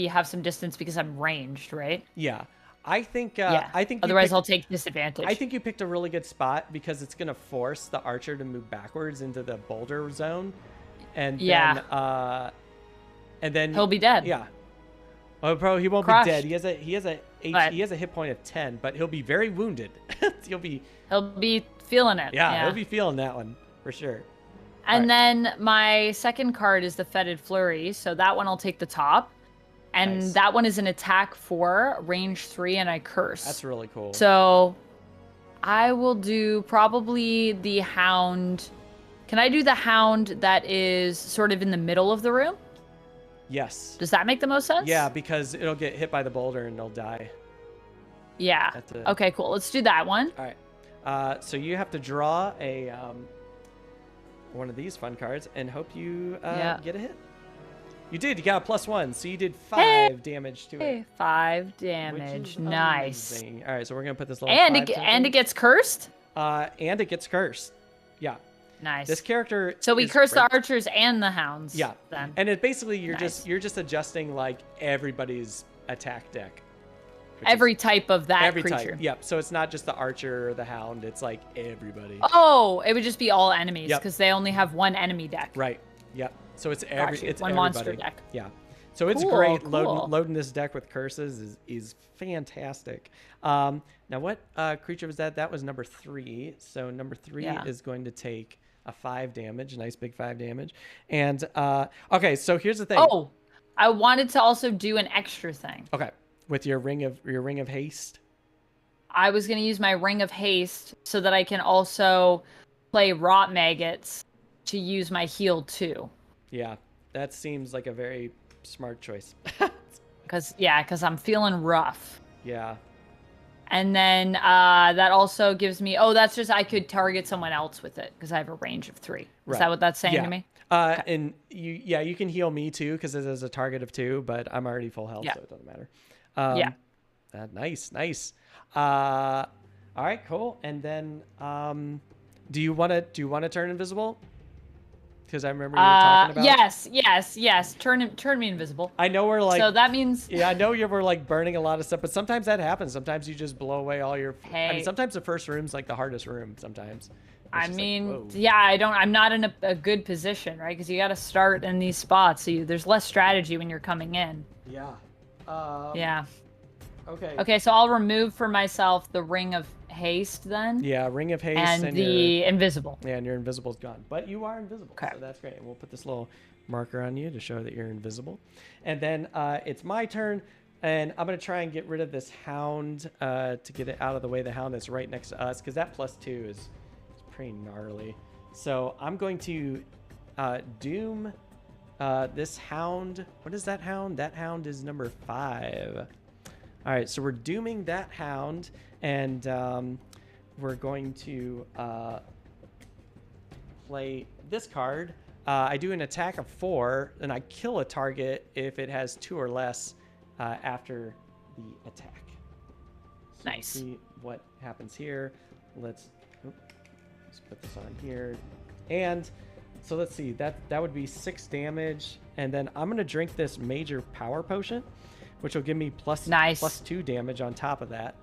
have some distance because I'm ranged, right? Yeah, I think. Yeah. I think. Otherwise, I'll take disadvantage. I think you picked a really good spot because it's gonna force the archer to move backwards into the boulder zone, and then he'll be dead. Yeah. Oh, bro, he won't Crushed. be dead. He has a hit point of 10, but he'll be very wounded. he'll be feeling it. Yeah, he'll be feeling that one for sure. And then my second card is the Fetid Flurry, so that one I'll take the top. And that one is an attack 4, range 3, and I curse. That's really cool. So I will do probably the hound. Can I do the hound that is sort of in the middle of the room? Yes. Does that make the most sense? Yeah, because it'll get hit by the boulder and it'll die. Yeah. Okay, cool. Let's do that one. All right. So you have to draw a one of these fun cards and hope you get a hit. You did. You got a +1, so you did 5 damage to it. 5 damage. Nice. Amazing. All right, so we're gonna put this little. And it gets cursed. And it gets cursed. Yeah. Nice. This character. So we curse the archers and the hounds. Yeah. Then. And it basically you're just adjusting like everybody's attack deck. Every type of that creature. Type. Yep. So it's not just the archer or the hound. It's like everybody. Oh, it would just be all enemies because they only have one enemy deck. Right. Yep. So it's one everybody. monster deck. Yeah. So it's great. Loading this deck with curses is fantastic. Now what creature was that? That was number 3. So number 3 is going to take a 5 damage, nice big 5 damage. And okay, so here's the thing. Oh, I wanted to also do an extra thing. Okay, with your ring of haste. I was gonna use my ring of haste so that I can also play rot maggots to use my heal too. Yeah, that seems like a very smart choice. Because I'm feeling rough. Yeah. And then that also gives me, that's just, I could target someone else with it because I have a range of 3. Is that what that's saying to me? Okay. And you can heal me too because it is a target of 2, but I'm already full health, so it doesn't matter. Nice. All right, cool. And then, do you want to turn invisible? Because I remember you were talking about. Yes. Turn me invisible. I know we're like. So that means. Yeah, I know you were like burning a lot of stuff, but sometimes that happens. Sometimes you just blow away all your. Hey. I mean, sometimes the first room's like the hardest room. Sometimes. I'm not in a good position, right? Because you got to start in these spots. So there's less strategy when you're coming in. Yeah. Yeah. Okay. Okay, so I'll remove for myself the ring of haste then. Yeah, ring of haste and the invisible. Yeah, and your invisible's gone, but you are invisible. Okay. So that's great. And we'll put this little marker on you to show that you're invisible. And then it's my turn, and I'm gonna try and get rid of this hound to get it out of the way. The hound that's right next to us, because that +2 is pretty gnarly. So I'm going to doom this hound. What is that hound? That hound is number 5. All right, so we're dooming that hound, and we're going to play this card. I do an attack of 4, and I kill a target if it has 2 or less after the attack. So Nice. Let's see what happens here. Let's put this on here. And so let's see, that would be 6 damage. And then I'm going to drink this major power potion, which will give me plus 2 damage on top of that.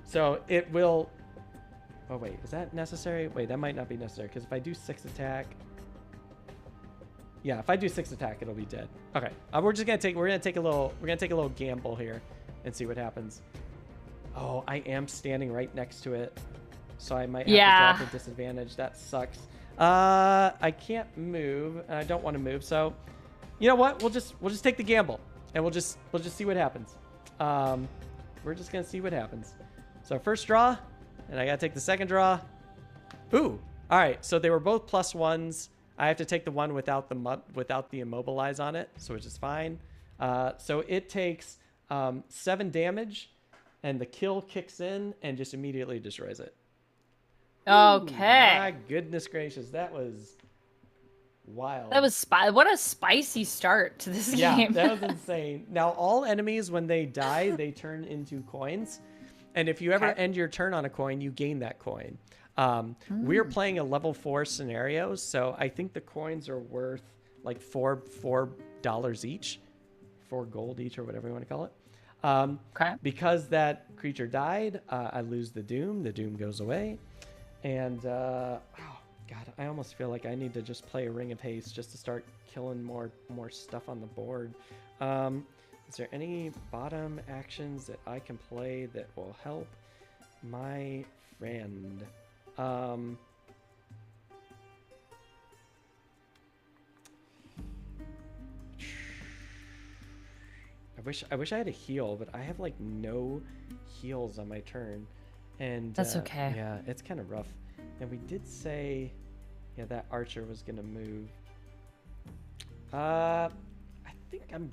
So it will... Oh, wait, is that necessary? Wait, that might not be necessary, because if I do 6 attack... Yeah, if I do 6 attack, it'll be dead. Okay, we're gonna take a little gamble here and see what happens. Oh, I am standing right next to it, so I might have to drop a disadvantage. That sucks. I can't move, and I don't want to move. So, you know what? We'll just take the gamble, and we'll just see what happens. We're just gonna see what happens. So first draw, and I gotta take the second draw. Ooh, all right. So they were both +1s. I have to take the one without the immobilize on it, so which is fine. So it takes 7 damage, and the kill kicks in and just immediately destroys it. Okay. Ooh, my goodness gracious, that was wild. That was what a spicy start to this game. Yeah, that was insane. Now all enemies, when they die, they turn into coins, and if you ever end your turn on a coin, you gain that coin. We're playing a level 4 scenario, so I think the coins are worth like $4 each, 4 gold each, or whatever you want to call it. Because that creature died, I lose the doom. The doom goes away, and oh god, I almost feel like I need to just play a Ring of Haste just to start killing more stuff on the board. Is there any bottom actions that I can play that will help my friend? I wish I had a heal, but I have like no heals on my turn, and that's okay. Yeah, it's kind of rough. And we did say, yeah, that archer was gonna move. I think I'm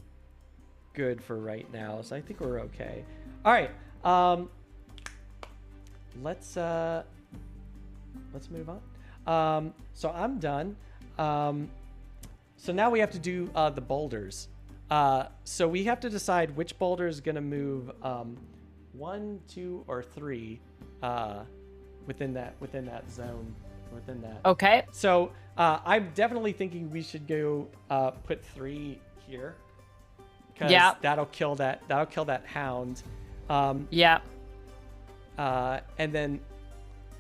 good for right now, so I think we're okay. All right, let's move on. So I'm done. So now we have to do the boulders. So we have to decide which boulder is going to move 1, 2, or 3 within that zone. Within that. Okay. So I'm definitely thinking we should go put 3 here. Because that'll kill that hound. And then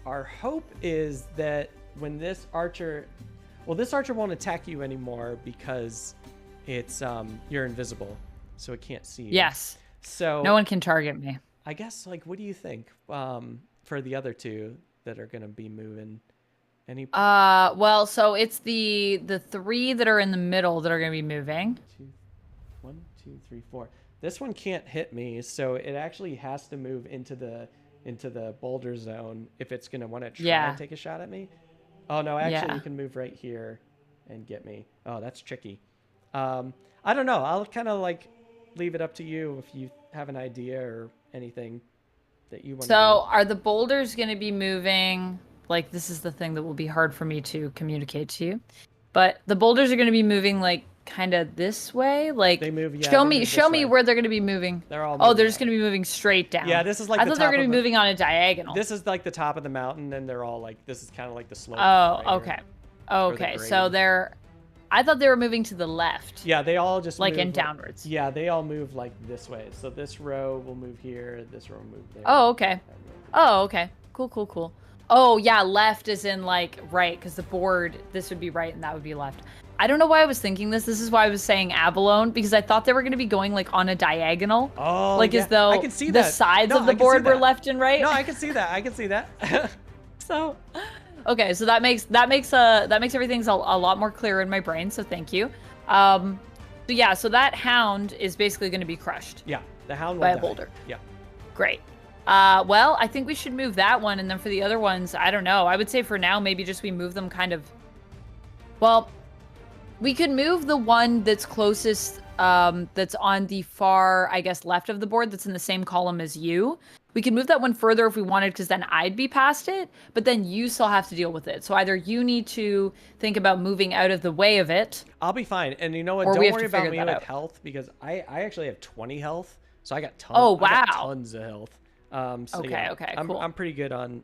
our hope is that when this archer won't attack you anymore because it's you're invisible, so it can't see you. Yes. So no one can target me. I guess, like, what do you think for the other 2 that are gonna be moving? Any? Well, so it's the 3 that are in the middle that are gonna be moving. 1, 2, 3, 4. This one can't hit me, so it actually has to move into the boulder zone if it's going to want to try and take a shot at me. Oh, no, actually, you can move right here and get me. Oh, that's tricky. I don't know. I'll kind of, like, leave it up to you if you have an idea or anything that you want to do. So are the boulders going to be moving? Like, this is the thing that will be hard for me to communicate to you. But the boulders are going to be moving, like, kind of this way. Like, they move, show me where they're going to be moving. They're all moving. Oh, they're just going to be moving straight down. Yeah, this is like I thought they were going to be moving on a diagonal. This is like the top of the mountain, and they're all like, this is kind of like the slope. Oh, right okay. Here. Okay, so I thought they were moving to the left. Yeah, they all just like move, in downwards. Yeah, they all move like this way. So this row will move here, this row will move there. Oh, okay. Oh, okay. Cool. Oh, yeah, left is in, like, right, because the board, this would be right and that would be left. I don't know why I was thinking this. This is why I was saying abalone, because I thought they were going to be going, like, on a diagonal. Oh, like, as though I can see the that. sides of the board were left and right. No, I can see that. So, okay, so that makes everything a lot more clear in my brain, so thank you. So that hound is basically going to be crushed. Yeah, the hound will by die. a boulder. Yeah. Great. Well, I think we should move that one, and then for the other ones, I don't know. I would say for now, maybe just we move them kind of. Well, we could move the one that's closest, that's on the far, I guess, left of the board, that's in the same column as you. We could move that one further if we wanted, because then I'd be past it, but then you still have to deal with it. So either you need to think about moving out of the way of it. I'll be fine. And you know what? Or Don't we have worry to about figure me that with out. health, because I actually have 20 health. So I got tons, Oh, I got wow. tons of health. So Okay, yeah, okay, I'm, cool. I'm pretty good on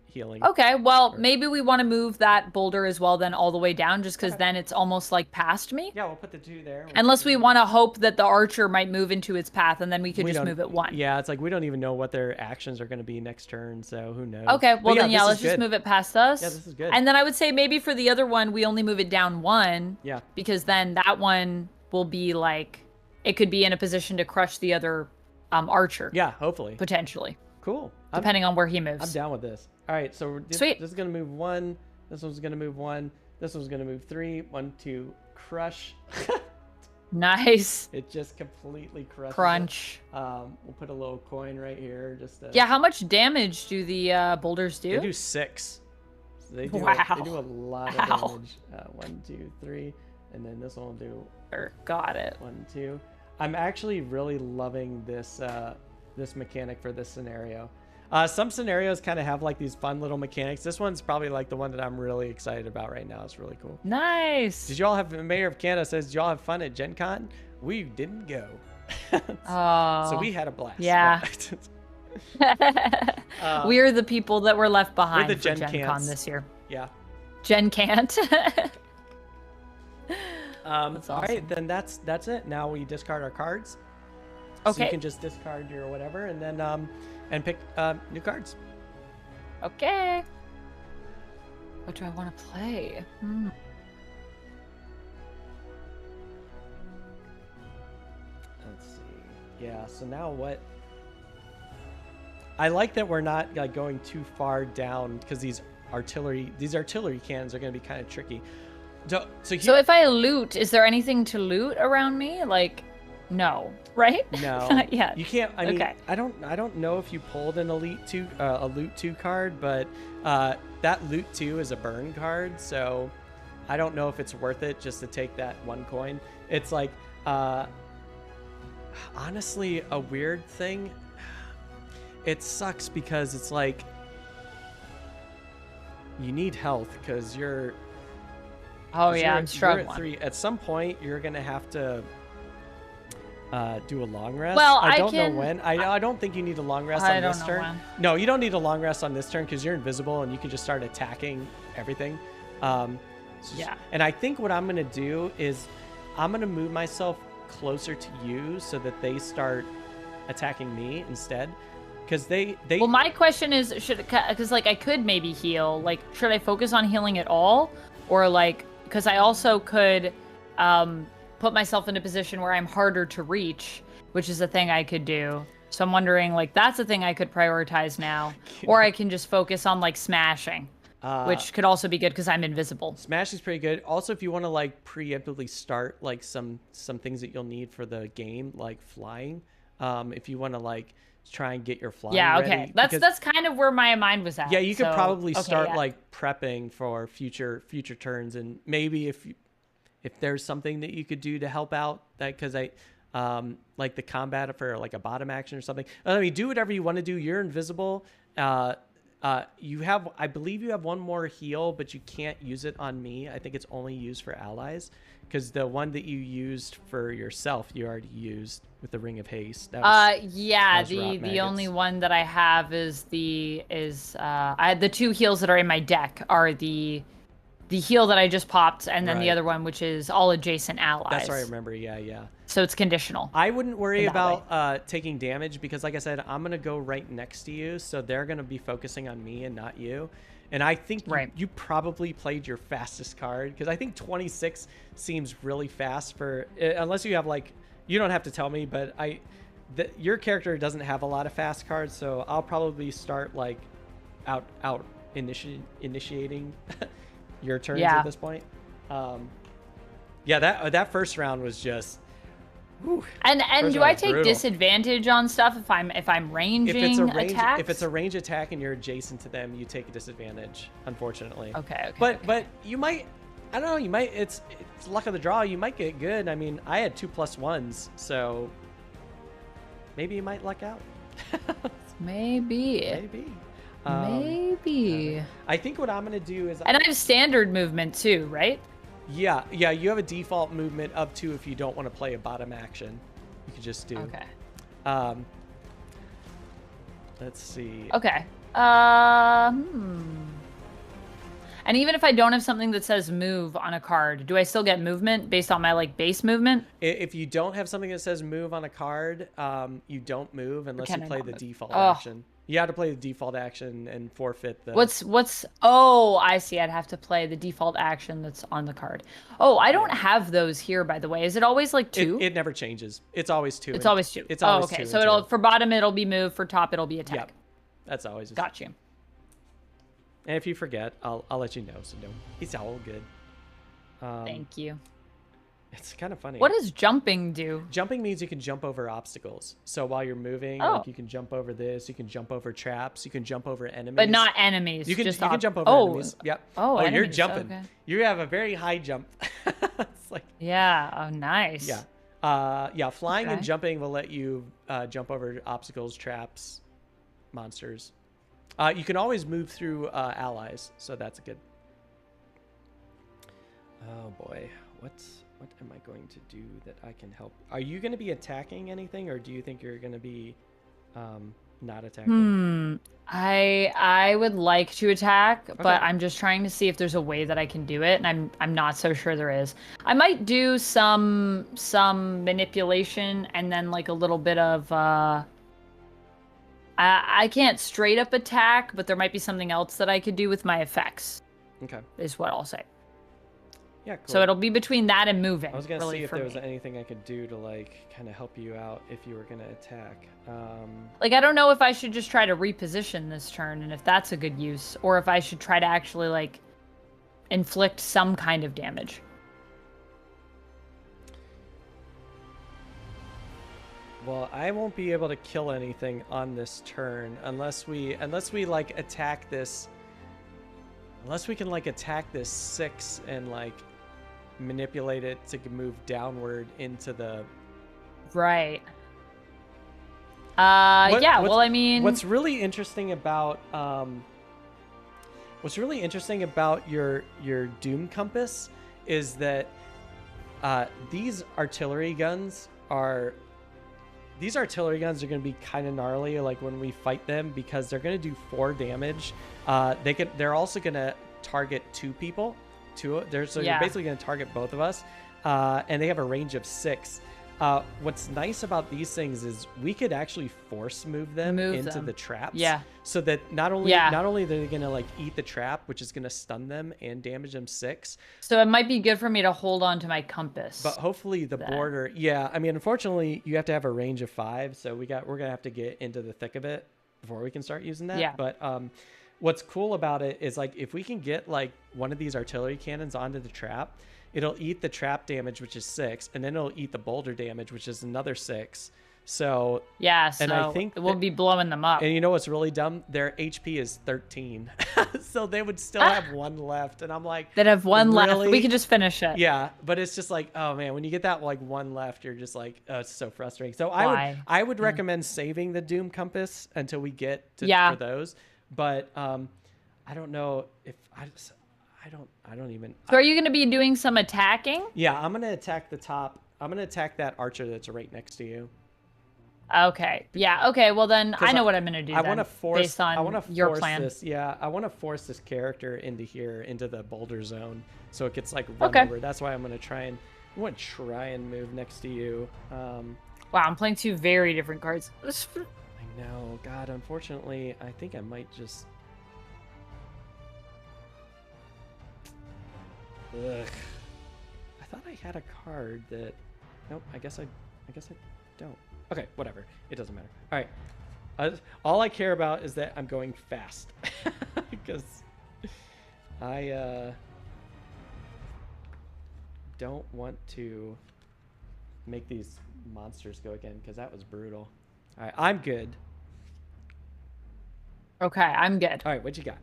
healing. Okay, well, maybe we want to move that boulder as well then all the way down, just because then it's almost like past me. Yeah, we'll put the 2 there. Unless we want to hope that the archer might move into its path, and then we could just move it 1. Yeah, it's like we don't even know what their actions are going to be next turn, so who knows. Okay, well then, yeah, this let's is just good. move it past us. Yeah, this is good. And then I would say maybe for the other one, we only move it down 1. Yeah. Because then that one will be like, it could be in a position to crush the other archer. Yeah, hopefully. Potentially. Cool. Depending on where he moves. I'm down with this. All right, so Sweet. This is going to move 1. This one's going to move 1. This one's going to move 3. 1, 2, crush. Nice. It just completely crushes Crunch. it. We'll put a little coin right here. Just to, Yeah, how much damage do the boulders do? They do 6. So they do, Wow. they do a lot Wow. of damage. 1, 2, 3. And then this one will do Got it. 1, 2. I'm actually really loving this this mechanic for this scenario. Some scenarios kind of have like these fun little mechanics. This one's probably like the one that I'm really excited about right now. It's really cool. Nice. Did you all have, Mayor of Canada says, did y'all have fun at Gen Con? We didn't go. Oh. So we had a blast. Yeah. We're the people that were left behind the for Gen Gen Con Cants. this year. Yeah. Gen can't. All awesome. right, then that's it. Now we discard our cards. So you Okay. can just discard your whatever and then and pick new cards. Okay. What do I want to play? Let's see. Yeah, so now what? I like that we're not like going too far down because these artillery cannons are going to be kind of tricky. So if I loot, is there anything to loot around me? Like, no, right? No, Not yet. You can't. I mean, Okay. I don't know if you pulled an a loot 2 card, but that loot 2 is a burn card, so I don't know if it's worth it just to take that 1 coin. It's like, honestly, a weird thing. It sucks because it's like you need health because you're. Oh yeah, I'm You're struggling. at 3. At some point, you're gonna have to do a long rest. Well, I I don't can- know when. I don't think you need a long rest I on don't this know turn. when. No, you don't need a long rest on this turn because you're invisible and you can just start attacking everything. Yeah. And I think what I'm gonna do is I'm gonna move myself closer to you so that they start attacking me instead. Because they. Well, my question is, because like I could maybe heal. Like, should I focus on healing at all, or like, because I also could put myself in a position where I'm harder to reach, which is a thing I could do. So I'm wondering, like, that's a thing I could prioritize now, or I can just focus on like smashing, which could also be good because I'm invisible. Smash is pretty good. Also, if you want to like preemptively start like some things that you'll need for the game, like flying, if you want to like try and get your flying Yeah, okay. ready, That's kind of where my mind was at. yeah, you could so- probably okay, start yeah. like prepping for future turns, and maybe if there's something that you could do to help out that, because I like the combat for like a bottom action or something. I mean, do whatever you want to do. You're invisible. You have, I believe you have 1 more heal, but you can't use it on me. I think it's only used for allies, because the one that you used for yourself, you already used with the Ring of Haste. That was, Yeah, that was Rot the Maggots. only one that I have is the 2 heals that are in my deck are the heal that I just popped, and then the Right. other one, which is all adjacent allies. That's what I remember. Yeah. So it's conditional. I wouldn't worry in that about taking damage because, like I said, I'm going to go right next to you. So they're going to be focusing on me and not you. And I think Right. you probably played your fastest card, because I think 26 seems really fast for, unless you have like, you don't have to tell me, but your character doesn't have a lot of fast cards. So I'll probably start like out initiating your turns Yeah. at this point. Yeah, that first round was just Whew. And First do one I was take brutal. disadvantage on stuff if I'm ranging attacks? If it's a range attack and you're adjacent to them, you take a disadvantage, unfortunately. Okay. But you might, I don't know, you might, it's luck of the draw. You might get good. I mean, I had 2+1s, so maybe you might luck out. Maybe. Maybe. I think what I'm gonna do is, And I have standard movement too, right? yeah, you have a default movement up to if you don't want to play a bottom action. You could just do. Okay. Let's see. Okay. And even if I don't have something that says move on a card, do I still get movement based on my like base movement? If you don't have something that says move on a card, you don't move unless you play the default Oh. action. You have to play the default action and forfeit the. What's? Oh, I see. I'd have to play the default action that's on the card. Oh, I don't have those here, by the way. Is it always like 2? It never changes. It's always 2. It's always 2. It's always okay. 2 So and it'll 2. for bottom it'll be move, for top it'll be attack. Yep. That's always. Got you. And if you forget, I'll let you know. So don't. It's all good. Thank you. It's kind of funny. What does jumping do? Jumping means you can jump over obstacles. So while you're moving, like you can jump over this, you can jump over traps, you can jump over enemies. But not enemies. You can just jump over enemies. Yep. Oh, you're enemies, jumping. okay. You have a very high jump. It's like. Yeah. Oh, nice. Yeah. Flying and Okay. jumping will let you jump over obstacles, traps, monsters. You can always move through allies, so that's good. Oh boy, what am I going to do that I can help? Are you going to be attacking anything, or do you think you're going to be not attacking? I would like to attack, but I'm just trying to see if there's a way that I can do it, and I'm not so sure there is. I might do some manipulation and then like a little bit of I can't straight up attack, but there might be something else that I could do with my effects. Okay. Is what I'll say. Yeah, cool. So it'll be between that and moving. I was gonna really, see if for there was me. anything I could do to like kind of help you out if you were gonna attack. Like, I don't know if I should just try to reposition this turn and if that's a good use, or if I should try to actually like inflict some kind of damage. Well, I won't be able to kill anything on this turn unless we like attack this. Unless we can like attack this 6 and like manipulate it to move downward into the. Right. Yeah. Well, I mean, what's really interesting about your Doom Compass is that these artillery guns are going to be kind of gnarly, like when we fight them, because they're going to do 4 damage. They're also going to target 2 people. You're basically going to target both of us, and they have a range of 6. What's nice about these things is we could actually force move them into the traps. Yeah. So that not only are they going to like eat the trap, which is going to stun them and damage them 6. So it might be good for me to hold on to my compass. But hopefully the border, I mean, unfortunately, you have to have a range of 5, so we're gonna have to get into the thick of it before we can start using that. Yeah. But what's cool about it is like if we can get like one of these artillery cannons onto the trap, it'll eat the trap damage, which is 6, and then it'll eat the boulder damage, which is another 6. So yeah, so and I think we'll be blowing them up. And you know what's really dumb? Their HP is 13, so they would still have 1 left. And I'm like, that have 1 left. really? We can just finish it. Yeah, but it's just like, oh man, when you get that like 1 left, you're just like, oh, it's so frustrating. So Why? I would recommend saving the Doom Compass until we get to for those. But I don't know if I don't even. So are you going to be doing some attacking? Yeah, I'm gonna attack the top. I'm gonna attack that archer that's right next to you. Okay. Yeah. Okay. Well, then I know what I'm going to do. I want to force. based on your plan. This. Yeah, I want to force this character into here, into the boulder zone, so it gets like run over. That's why I'm going to try and move next to you. Wow, I'm playing 2 very different cards. I know. God, unfortunately, I think I might just. Ugh. I thought I had a card that. Nope. I guess I don't. Okay, whatever. It doesn't matter. All right. All I care about is that I'm going fast because I don't want to make these monsters go again because that was brutal. All right, I'm good. Okay, I'm good. All right, what you got?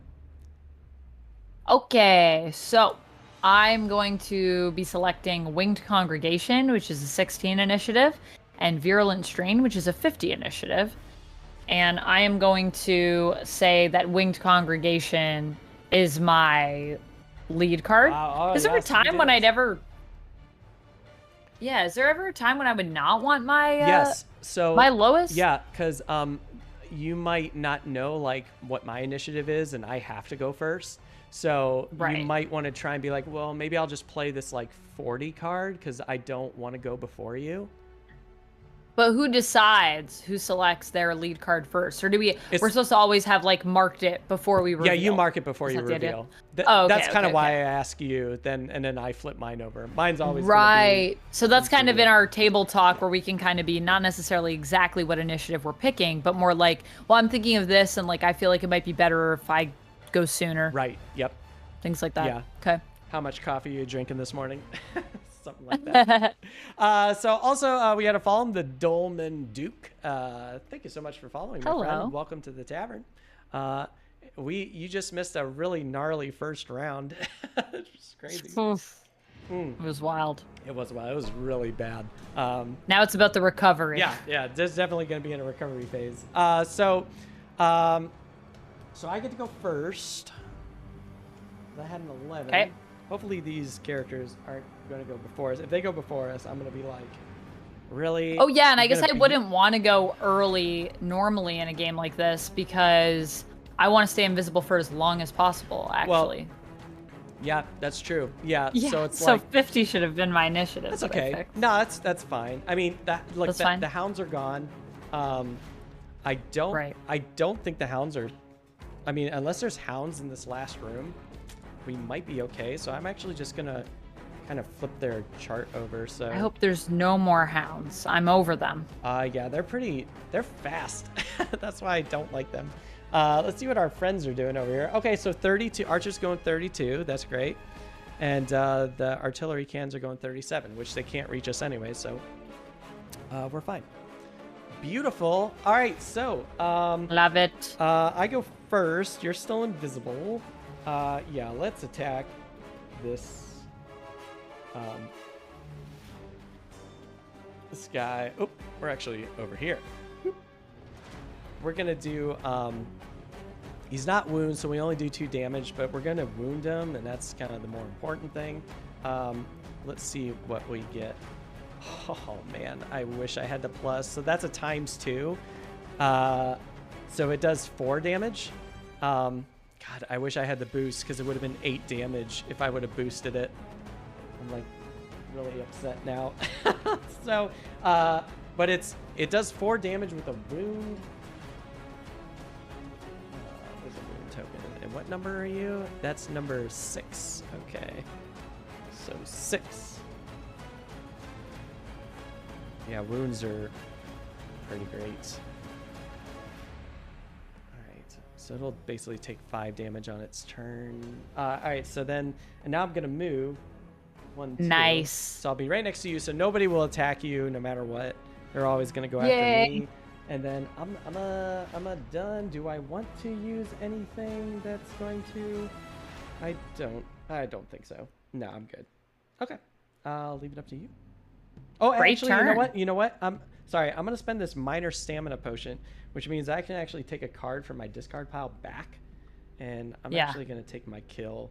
Okay, so I'm going to be selecting Winged Congregation, which is a 16 initiative, and Virulent Strain, which is a 50 initiative. And I am going to say that Winged Congregation is my lead card. Oh, Is there a yes, you time when did. I'd ever... Yeah, is there ever a time when I would not want my Yes. So my lowest? Yeah, because you might not know like what my initiative is, and I have to go first. So Right. you might want to try and be like, well, maybe I'll just play this like 40 card because I don't want to go before you. But who decides who selects their lead card first? Or do we're supposed to always have like marked it before we reveal? Yeah, you mark it before you reveal. Oh, okay, that's kind of okay, why okay. I ask you, and then I flip mine over. Mine's always right. So that's kind of in our our table talk where we can kind of be not necessarily exactly what initiative we're picking, but more like, well, I'm thinking of this, and like I feel like it might be better if I go sooner. Right. Yep. Things like that. Yeah. Okay. How much coffee are you drinking this morning? Something like that. So also we had a follow the Dolman Duke. Thank you so much for following, my friend. Welcome to the tavern. You just missed a really gnarly first round. It's crazy. It was wild. It was wild. It was really bad. Now it's about the recovery. Yeah. There's definitely going to be in a recovery phase. So I get to go first. I had an 11. Okay. Hopefully these characters aren't going to go before us. If they go before us, I'm going to be like, really? Oh, yeah, and I guess I wouldn't want to go early normally in a game like this because I want to stay invisible for as long as possible, actually. Well, yeah, that's true. Yeah, so it's so like... 50 should have been my initiative. That's okay. No, that's fine. I mean, the hounds are gone. I don't think the hounds are... I mean, unless there's hounds in this last room, we might be okay. So I'm actually just gonna kind of flip their chart over. So I hope there's no more hounds. I'm over them. Yeah, they're fast. That's why I don't like them. Let's see what our friends are doing over here. Okay, so 32 archers going 32. That's great. And the artillery cans are going 37, which they can't reach us anyway. So we're fine. Beautiful. All right, so love it. I go first. You're still invisible. Yeah, let's attack this this guy. Oh, we're actually over here. We're gonna do he's not wound, so we only do 2 damage, but we're gonna wound him, and that's kind of the more important thing. Let's see what we get. Oh man, I wish I had the plus. So that's a ×2. So it does 4 damage. God, I wish I had the boost because it would have been 8 damage if I would have boosted it. I'm like really upset now. So, but it does 4 damage with a wound. There's a wound token. And what number are you? That's number 6. Okay. So 6. Yeah, wounds are pretty great. So it'll basically take 5 damage on its turn. All right, so then, and now I'm gonna move 1, 2. Nice. So I'll be right next to you, so nobody will attack you no matter what. They're always gonna go Yay. after me. And then I'm a done. Do I want to use anything that's going to? I don't think so. No, I'm good. Okay, I'll leave it up to you. Oh, Great actually, turn. You know what? Sorry, I'm going to spend this minor stamina potion, which means I can actually take a card from my discard pile back. And I'm actually going to take my kill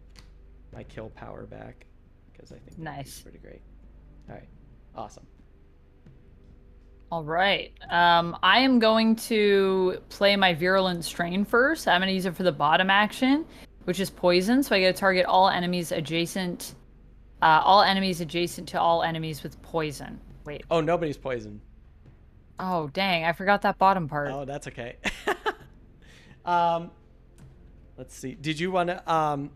power back because I think that's pretty great. All right. Awesome. All right. I am going to play my Virulent Strain first. I'm going to use it for the bottom action, which is poison. So I get to target all enemies adjacent to all enemies with poison. Wait. Oh, nobody's poisoned. Oh, dang. I forgot that bottom part. Oh, that's okay. Let's see. Did you want to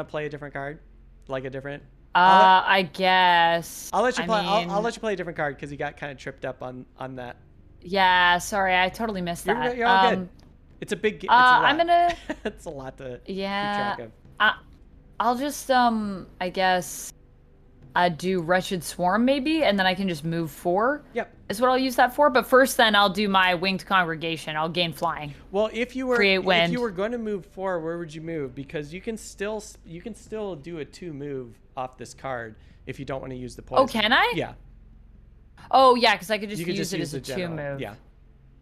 play a different card? Like a different I guess. I'll let you play I'll let you play a different card cuz you got kind of tripped up on that. Yeah, sorry. I totally missed that. You're all good. It's a big it's a lot. I'm going to It's a lot to keep track of. I'll just I guess do Wretched Swarm maybe, and then I can just move 4. Yep. Is what I'll use that for. But first, then I'll do my Winged Congregation. I'll gain flying. Well, if you were wind. if you were going to move 4, where would you move? Because you can still do a 2 move off this card if you don't want to use the poison. Oh, can I? Yeah. Oh yeah, because I could just You could use just it use as a the 2 general. move. Yeah.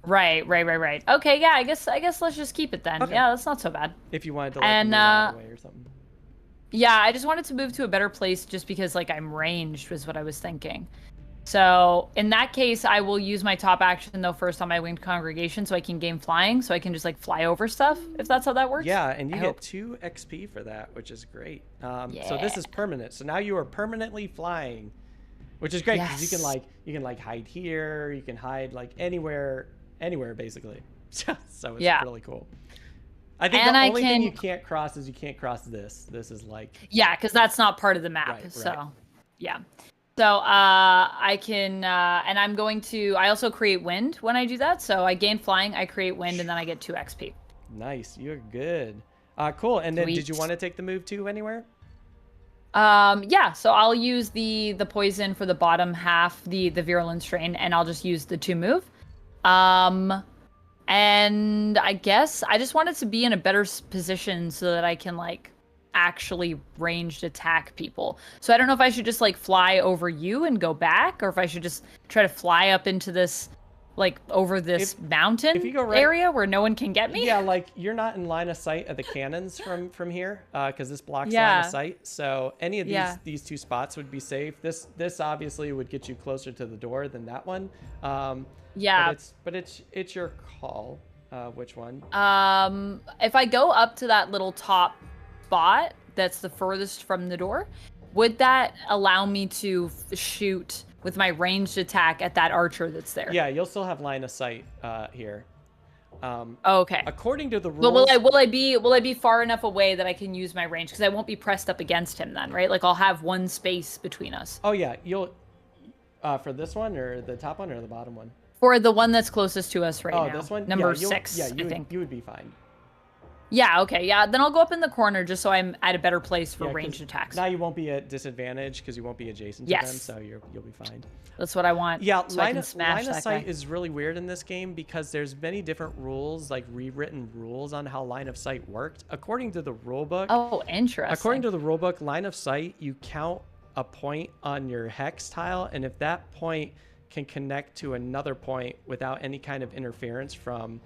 Right. Okay, yeah, I guess let's just keep it then. Okay. Yeah, that's not so bad. If you wanted to like And, move out of the way or something. Yeah, I just wanted to move to a better place just because like I'm ranged was what I was thinking. So in that case, I will use my top action though first on my Winged Congregation so I can gain flying, so I can just like fly over stuff if that's how that works. Yeah, and you I get hope. 2 XP for that, which is great. So this is permanent. So now you are permanently flying, which is great because you can hide here, you can hide like anywhere basically. So it's really cool. I think the only thing you can't cross is you can't cross this. This is like because that's not part of the map. Right. So yeah. So I can and I'm going to I also create wind when I do that. So I gain flying, I create wind, and then I get 2 XP. Nice. You're good. Cool. And then Sweet. did you want to take the move 2 anywhere? Yeah, so I'll use the poison for the bottom half, the virulent strain, and I'll just use the 2 move. And I guess I just wanted to be in a better position so that I can like actually ranged attack people. So I don't know if I should just like fly over you and go back, or if I should just try to fly up into this like over this mountain if you go right, area where no one can get me. Yeah, like you're not in line of sight of the cannons from here because this blocks line of sight. So any of these 2 spots would be safe. This obviously would get you closer to the door than that one. But it's your call. Which one? If I go up to that little top spot that's the furthest from the door, would that allow me to shoot with my ranged attack at that archer that's there? Yeah, you'll still have line of sight here. Okay. According to the rules. But will I be far enough away that I can use my range? Because I won't be pressed up against him then, right? Like I'll have one space between us. Oh yeah, you'll for this one or the top one or the bottom one? For the one that's closest to us right now. Oh, this one? Number 6, I think. You would be fine. Yeah, okay. Yeah, then I'll go up in the corner just so I'm at a better place for ranged attacks. Now you won't be at disadvantage because you won't be adjacent to them, so you'll be fine. That's what I want. Yeah, so line of sight is really weird in this game because there's many different rules, like rewritten rules on how line of sight worked. According to the rulebook. Oh, interesting. According to the rulebook, line of sight, you count a point on your hex tile, and if that point can connect to another point without any kind of interference from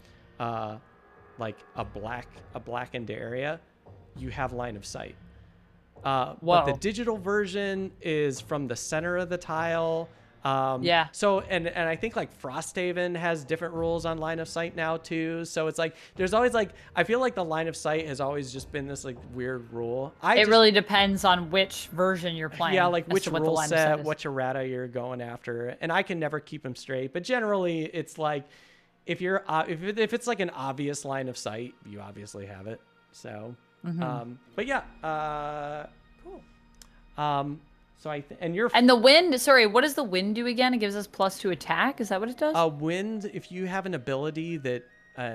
like a blackened area, you have line of sight. But the digital version is from the center of the tile. So and I think like Frosthaven has different rules on line of sight now too. So it's like there's always like I feel like the line of sight has always just been this like weird rule. It really depends on which version you're playing. Yeah, like which rule set, what errata you're going after, and I can never keep them straight. But generally, it's like if you're if it's like an obvious line of sight, you obviously have it. So, but yeah, cool. So and the wind. Sorry, what does the wind do again? It gives us +2 attack. Is that what it does? Wind. If you have an ability that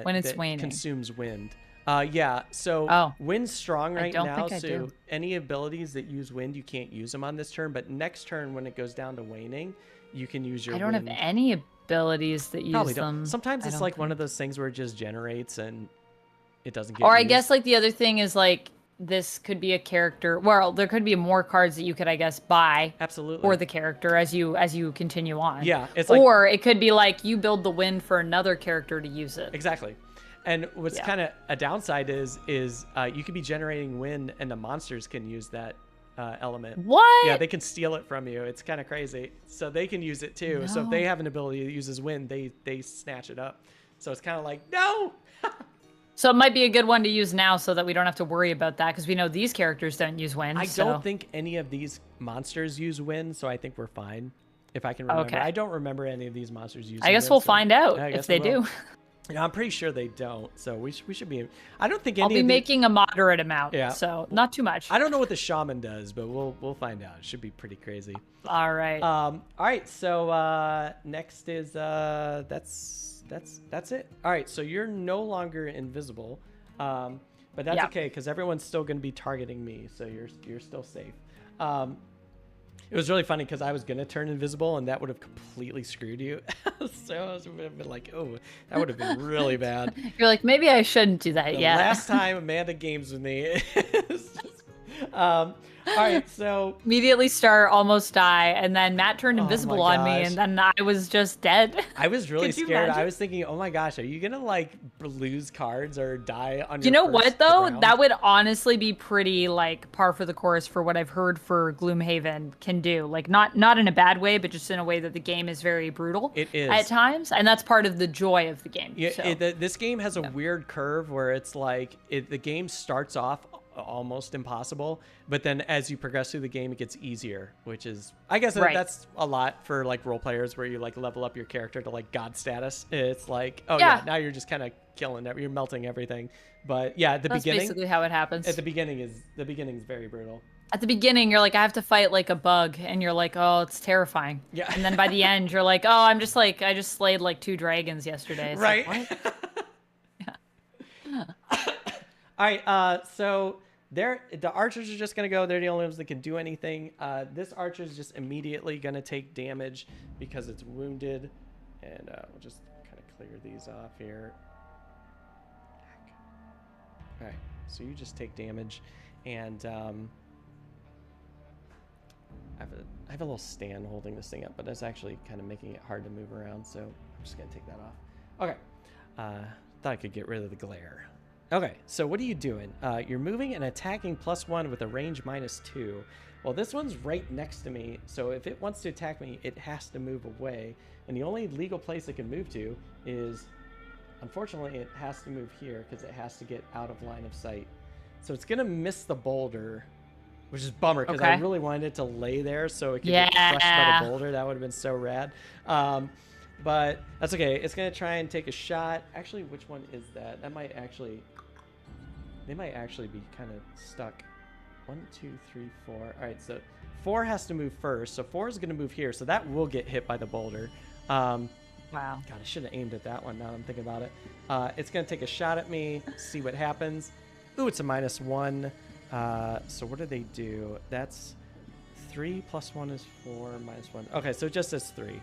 when it's waning consumes wind. So wind's strong right now. So any abilities that use wind, you can't use them on this turn. But next turn, when it goes down to waning, you can use your. I don't have any abilities that use them. Sometimes it's like one of those things where it just generates and it doesn't get. Or used. I guess like the other thing is like. This could be a character. Well, there could be more cards that you could, I guess, buy. Absolutely. For the character as you continue on. Yeah, it's or it could be like you build the wind for another character to use it. Exactly. And what's kind of a downside is you could be generating wind and the monsters can use that element. What? Yeah, they can steal it from you. It's kind of crazy. So they can use it too. No. So if they have an ability that uses wind, they snatch it up. So it's kind of like no. So it might be a good one to use now so that we don't have to worry about that because we know these characters don't use wind. I don't think any of these monsters use wind, so I think we're fine. If I can remember. Okay. I don't remember any of these monsters using wind. I guess we'll find out if they do. Yeah, I'm pretty sure they don't, so we should be. I don't think any. I'll be making a moderate amount, so not too much. I don't know what the shaman does, but we'll find out. It should be pretty crazy. All right. All right. So next is that's it. All right, so you're no longer invisible, but that's okay because everyone's still going to be targeting me, so you're still safe. It was really funny because I was gonna turn invisible and that would have completely screwed you. So I was like, oh, that would have been really bad. You're like, maybe I shouldn't do that yet. Last time Amanda games with me. All right, so immediately start, almost die, and then Matt turned invisible on me, gosh. and then I was just dead. I was really Could you scared. I imagine? was thinking, oh my gosh, are you gonna like lose cards or die on your You know first what though? round? That would honestly be pretty like par for the course for what I've heard for Gloomhaven can do. Like not in a bad way, but just in a way that the game is very brutal. It is at times, and that's part of the joy of the game. Yeah, so. this game has a weird curve where it's like the game starts off almost impossible, but then as you progress through the game, it gets easier, which is, I guess, that's a lot for like role players where you like level up your character to like god status. It's like, oh yeah, now you're just kind of killing it, you're melting everything. But yeah, at the beginning, basically how it happens. At the beginning is very brutal. At the beginning, you're like, I have to fight like a bug, and you're like, oh, it's terrifying. Yeah. And then by the end, you're like, oh, I just slayed like 2 dragons yesterday. It's right. Like, what? Yeah. All right. So the archers are just gonna go. They're the only ones that can do anything. This archer is just immediately gonna take damage because it's wounded, and we'll just kind of clear these off here. All right. So you just take damage, and I have a little stand holding this thing up, but it's actually kind of making it hard to move around, so I'm just going to take that off. Okay. Thought I could get rid of the glare. Okay, so what are you doing? You're moving and attacking +1 with a range -2. Well, this one's right next to me, so if it wants to attack me, it has to move away. And the only legal place it can move to is, unfortunately, it has to move here because it has to get out of line of sight. So it's going to miss the boulder, which is a bummer because I really wanted it to lay there so it could get crushed by the boulder. That would have been so rad. But that's okay. It's going to try and take a shot. Actually, which one is that? That might actually... They might actually be kind of stuck. 1, 2, 3, 4. All right, so 4 has to move first. So 4 is going to move here. So that will get hit by the boulder. Wow. God, I should have aimed at that one now that I'm thinking about it. It's going to take a shot at me, see what happens. Ooh, it's a -1. So what do they do? That's 3 + 1 is 4, -1. Okay, so it just says 3.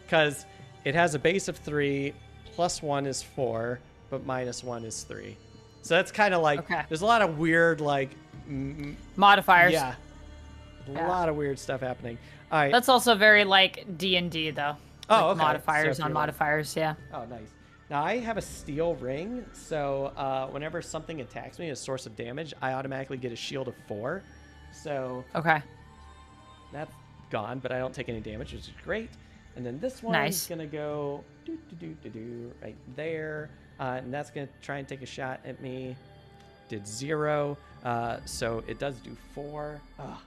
Because it has a base of 3, +1 is 4, but -1 is 3. So that's kind of like, there's a lot of weird, like... modifiers. Yeah. A lot of weird stuff happening. All right. That's also very, like, D&D, though. Oh, like okay. Modifiers so on modifiers, yeah. Oh, nice. Now, I have a steel ring, so whenever something attacks me, a source of damage, I automatically get a shield of 4. So... Okay. That's gone, but I don't take any damage, which is great. And then this one's going to go right there. And that's going to try and take a shot at me. Did 0. So it does do 4. Ugh. All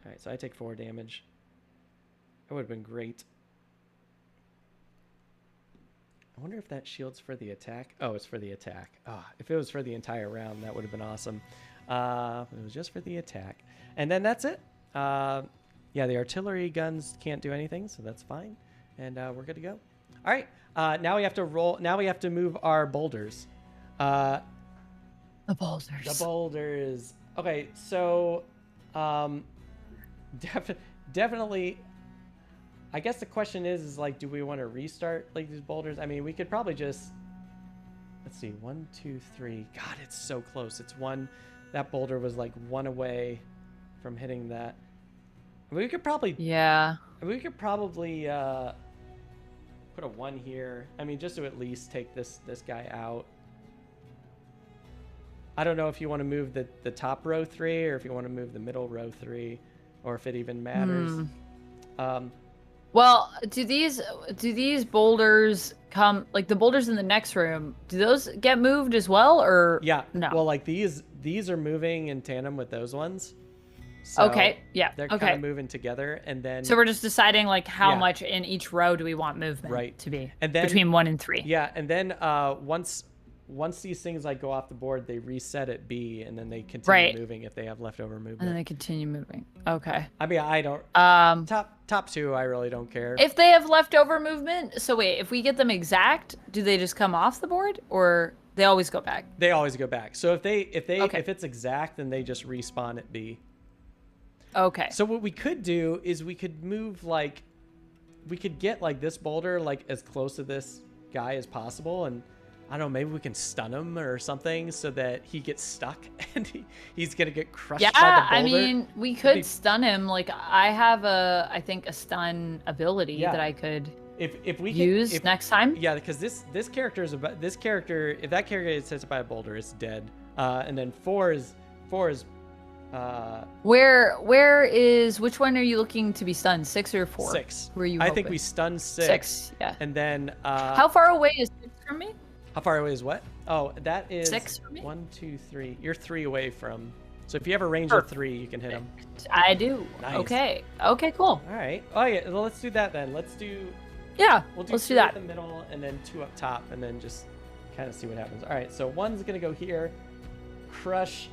right, so I take 4 damage. That would have been great. I wonder if that shield's for the attack. Oh, it's for the attack. If it was for the entire round, that would have been awesome. But it was just for the attack. And then that's it. Yeah, the artillery guns can't do anything, so that's fine. And we're good to go. All right. Now we have to roll. Now we have to move our boulders. The boulders. The boulders. Okay, so definitely. I guess the question is like, do we want to restart like these boulders? I mean, we could probably just. Let's see. 1, 2, 3. God, it's so close. It's 1. That boulder was like 1 away from hitting that. We could probably. Yeah. We could probably. Put a 1 here. I mean, just to at least take this guy out. I don't know if you want to move the top row 3 or if you want to move the middle row 3 or if it even matters. Well, do these boulders come, like the boulders in the next room, do those get moved as well or no? Well, like these are moving in tandem with those ones. So okay, yeah. They're kind of moving together, and then... So we're just deciding, like, how much in each row do we want movement to be and then, between 1 and 3. Yeah, and then once these things, like, go off the board, they reset at B, and then they continue moving if they have leftover movement. And then they continue moving. Okay. I mean, I don't... top 2, I really don't care. If they have leftover movement... So wait, if we get them exact, do they just come off the board, or they always go back? They always go back. So if it's exact, then they just respawn at B. Okay. So what we could do is we could move like, we could get like this boulder like as close to this guy as possible, and I don't know, maybe we can stun him or something so that he gets stuck and he's gonna get crushed by the boulder. I mean, we could stun him. Like I have I think a stun ability that I could if we use next time. Yeah, because this character is about if that character gets hit by a boulder, it's dead. And then four is which one are you looking to be stunned? 6 or 4? 6. Were you? I think we stunned 6. 6. Yeah. And then how far away is 6 from me? How far away is what? Oh, that is 6 from me. 1, 2, 3. You're 3 away from. So if you have a range of 3, you can hit him. I do. Nice. Okay. Okay. Cool. All right. Oh yeah. Well, let's do that then. Let's do. Yeah. We'll do let's 2 do that. in the middle and then 2 up top, and then just kind of see what happens. All right. So 1's gonna go here. Crush.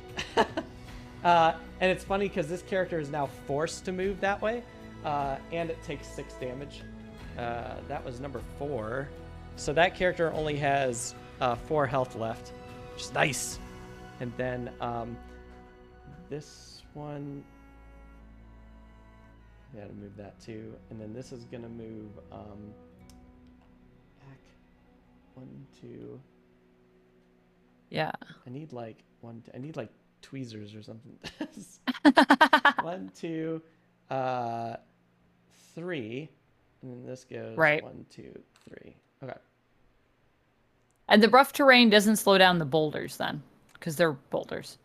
And it's funny because this character is now forced to move that way, and it takes 6 damage. That was number 4. So that character only has 4 health left, which is nice. And then this one, I gotta move that too. And then this is gonna move back 1, 2. Yeah. I need like tweezers or something. 1, 2, 3, and then this goes 1, 2, 3. Okay. And the rough terrain doesn't slow down the boulders then, because they're boulders.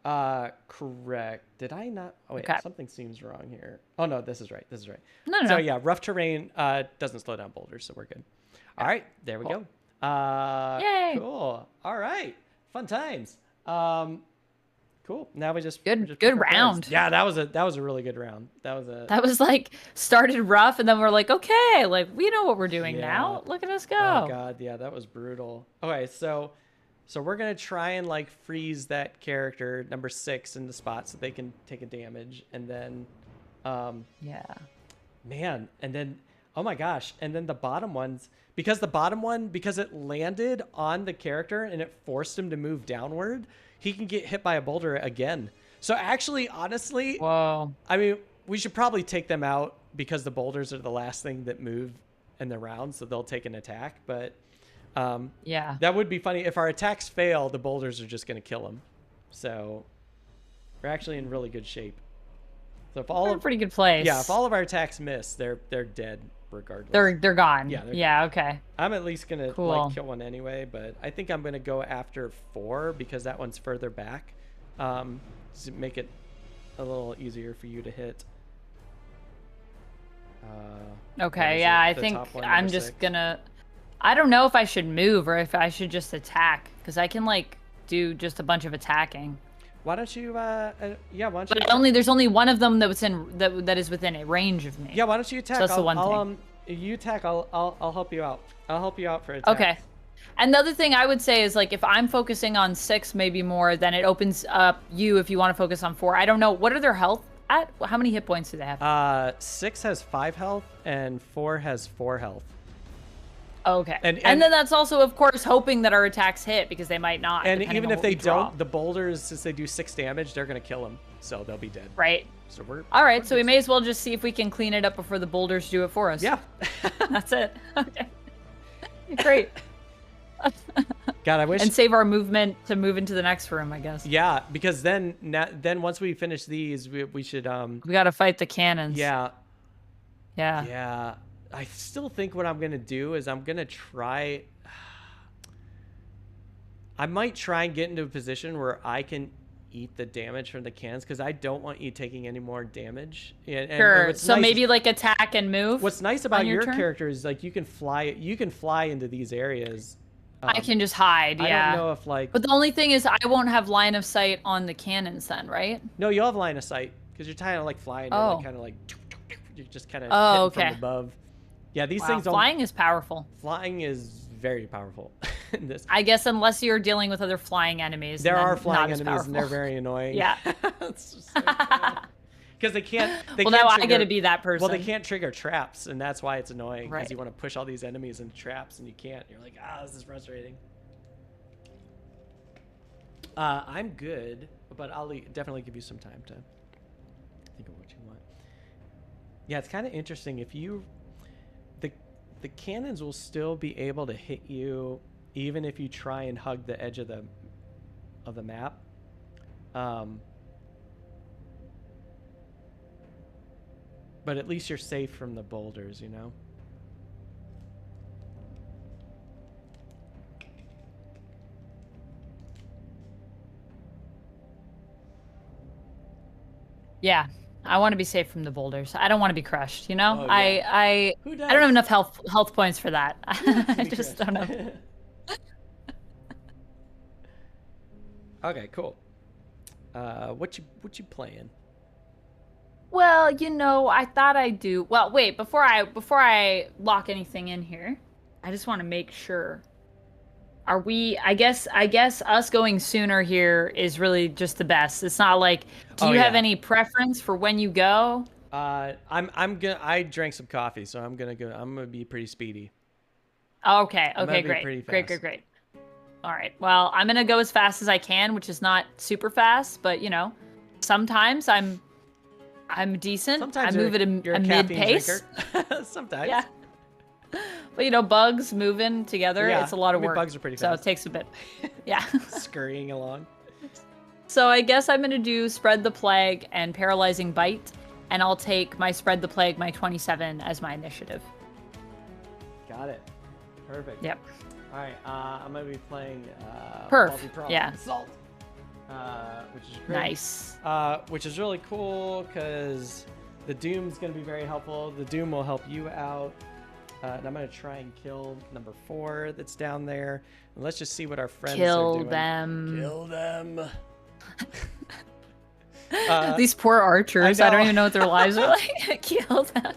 Correct. Did I not? Oh wait, something seems wrong here. Oh no, this is right. This is right. No. So yeah, rough terrain doesn't slow down boulders, so we're good. All right, there we go. Yay! Cool. All right, fun times. Cool. Now we just good round. Yeah, that was a really good round. That was like started rough, and then we're like, okay, like we know what we're doing now. Look at us go. Oh god, yeah, that was brutal. Okay, so we're gonna try and like freeze that character number 6 in the spot so they can take a damage, and then man, and then oh my gosh, and then the bottom ones, because it landed on the character and it forced him to move downward, he can get hit by a boulder again. So actually, honestly, whoa. I mean, we should probably take them out because the boulders are the last thing that move in the round, so they'll take an attack. But yeah, that would be funny. If our attacks fail, the boulders are just going to kill them. So we're actually in really good shape. So if all a pretty good place. Yeah, if all of our attacks miss, they're dead regardless. They're gone. Yeah. Yeah. Okay. I'm at least gonna like kill one anyway, but I think I'm gonna go after 4 because that one's further back, to make it a little easier for you to hit. Okay. Yeah, I think I'm just gonna. I don't know if I should move or if I should just attack, because I can like do just a bunch of attacking. Why don't you? Why don't you? But there's only one of them that is within a range of me. Yeah, why don't you attack? So that's the one thing. You attack. I'll help you out. I'll help you out for attack. Okay. And the other thing I would say is, like, if I'm focusing on 6 maybe more, then it opens up you if you want to focus on 4. I don't know. What are their health at? How many hit points do they have? 6 has 5 health and 4 has 4 health. Okay. And then that's also, of course, hoping that our attacks hit, because they might not. And even if they don't, the boulders, since they do 6 damage, they're going to kill them. So they'll be dead. Right. So we're all right. So we may as well just see if we can clean it up before the boulders do it for us. Yeah. That's it. Okay. Great. God, I wish. And save our movement to move into the next room, I guess. Yeah, because then once we finish these, we should we got to fight the cannons. Yeah. Yeah. Yeah. I still think what I'm going to do is I'm going to try. I might try and get into a position where I can eat the damage from the cannons, because I don't want you taking any more damage. And sure. So nice, maybe like attack and move. What's nice about your character is like you can fly into these areas. I can just hide. Yeah. I don't know if like. But the only thing is, I won't have line of sight on the cannons then, right? No, you'll have line of sight because you're kind of like flying. Oh. Like, kind of like you're just kind of hitting from above. Yeah, these things. Flying is powerful. Flying is very powerful. In this. I guess unless you're dealing with other flying enemies. There are flying enemies, and they're very annoying. Yeah. It's just so because they can't. Well, now I get to be that person. Well, they can't trigger traps, and that's why it's annoying. Because you want to push all these enemies into traps, and you can't. You're like, this is frustrating. I'm good, but I'll definitely give you some time to think of what you want. Yeah, it's kind of interesting. If you, the cannons will still be able to hit you even if you try and hug the edge of the map. But at least you're safe from the boulders, you know? Yeah, I want to be safe from the boulders. I don't want to be crushed, you know? Oh, yeah. Who does? I don't have enough health points for that. I just crushed? don't know. Okay, cool. What you playing? Well, you know, I thought I'd do. Well, wait, before I lock anything in here, I just want to make sure. Are we? I guess us going sooner here is really just the best. It's not like. Do you have any preference for when you go? I drank some coffee, so I'm gonna be pretty speedy. Okay. Okay. Great. All right. Well, I'm gonna go as fast as I can, which is not super fast, but you know, sometimes I'm decent. Sometimes I move at a mid pace. Sometimes. Yeah. But you know, bugs moving together, it's a lot of work. Bugs are pretty fast. So it takes a bit. Yeah. Scurrying along. So I guess I'm gonna do Spread the Plague and Paralyzing Bite, and I'll take my Spread the Plague, my 27, as my initiative. Got it. Perfect. Yep. All right. I'm gonna be playing. Yeah. Assault. Which is great. Nice. Which is really cool because the Doom's gonna be very helpful. The Doom will help you out. And I'm gonna try and kill number 4 that's down there. And let's just see what our friends are doing. Kill them. These poor archers. I don't even know what their lives are like. Kill them.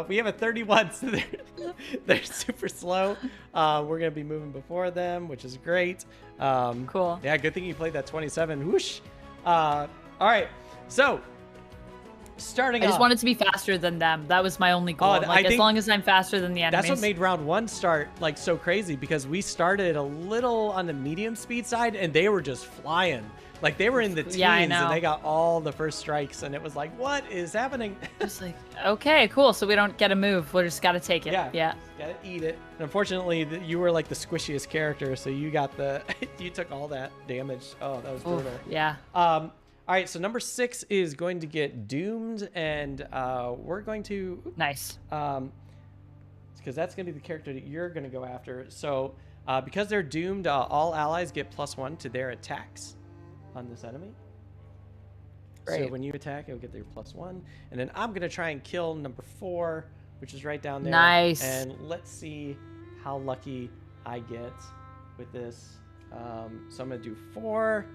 We have a 31, so they're super slow. We're gonna be moving before them, which is great. Cool. Yeah, good thing you played that 27. Whoosh. All right, so starting I just wanted to be faster than them. That was my only goal. As long as I'm faster than the enemies. That's what made round 1 start like so crazy, because we started a little on the medium speed side and they were just flying. Like they were in the teens and they got all the first strikes and it was like, what is happening? Just like, okay, cool. So we don't get a move. We just got to take it. Yeah. Gotta eat it. And unfortunately, you were like the squishiest character, so you got you took all that damage. Oh, that was brutal. Yeah. All right, so number 6 is going to get doomed, and we're going to... Nice. Because that's going to be the character that you're going to go after. So because they're doomed, all allies get +1 to their attacks on this enemy. Great. So when you attack, it'll get their +1. And then I'm going to try and kill number 4, which is right down there. Nice. And let's see how lucky I get with this. So I'm going to do 4,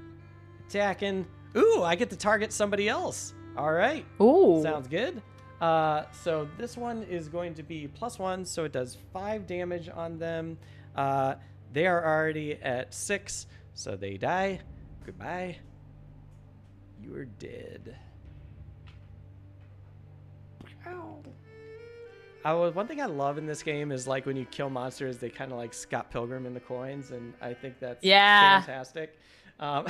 attacking... Ooh, I get to target somebody else. All right. Ooh. Sounds good. So this one is going to be +1, so it does 5 damage on them. They are already at 6, so they die. Goodbye. You are dead. Ow. One thing I love in this game is like when you kill monsters, they kind of like Scott Pilgrim in the coins, and I think that's fantastic.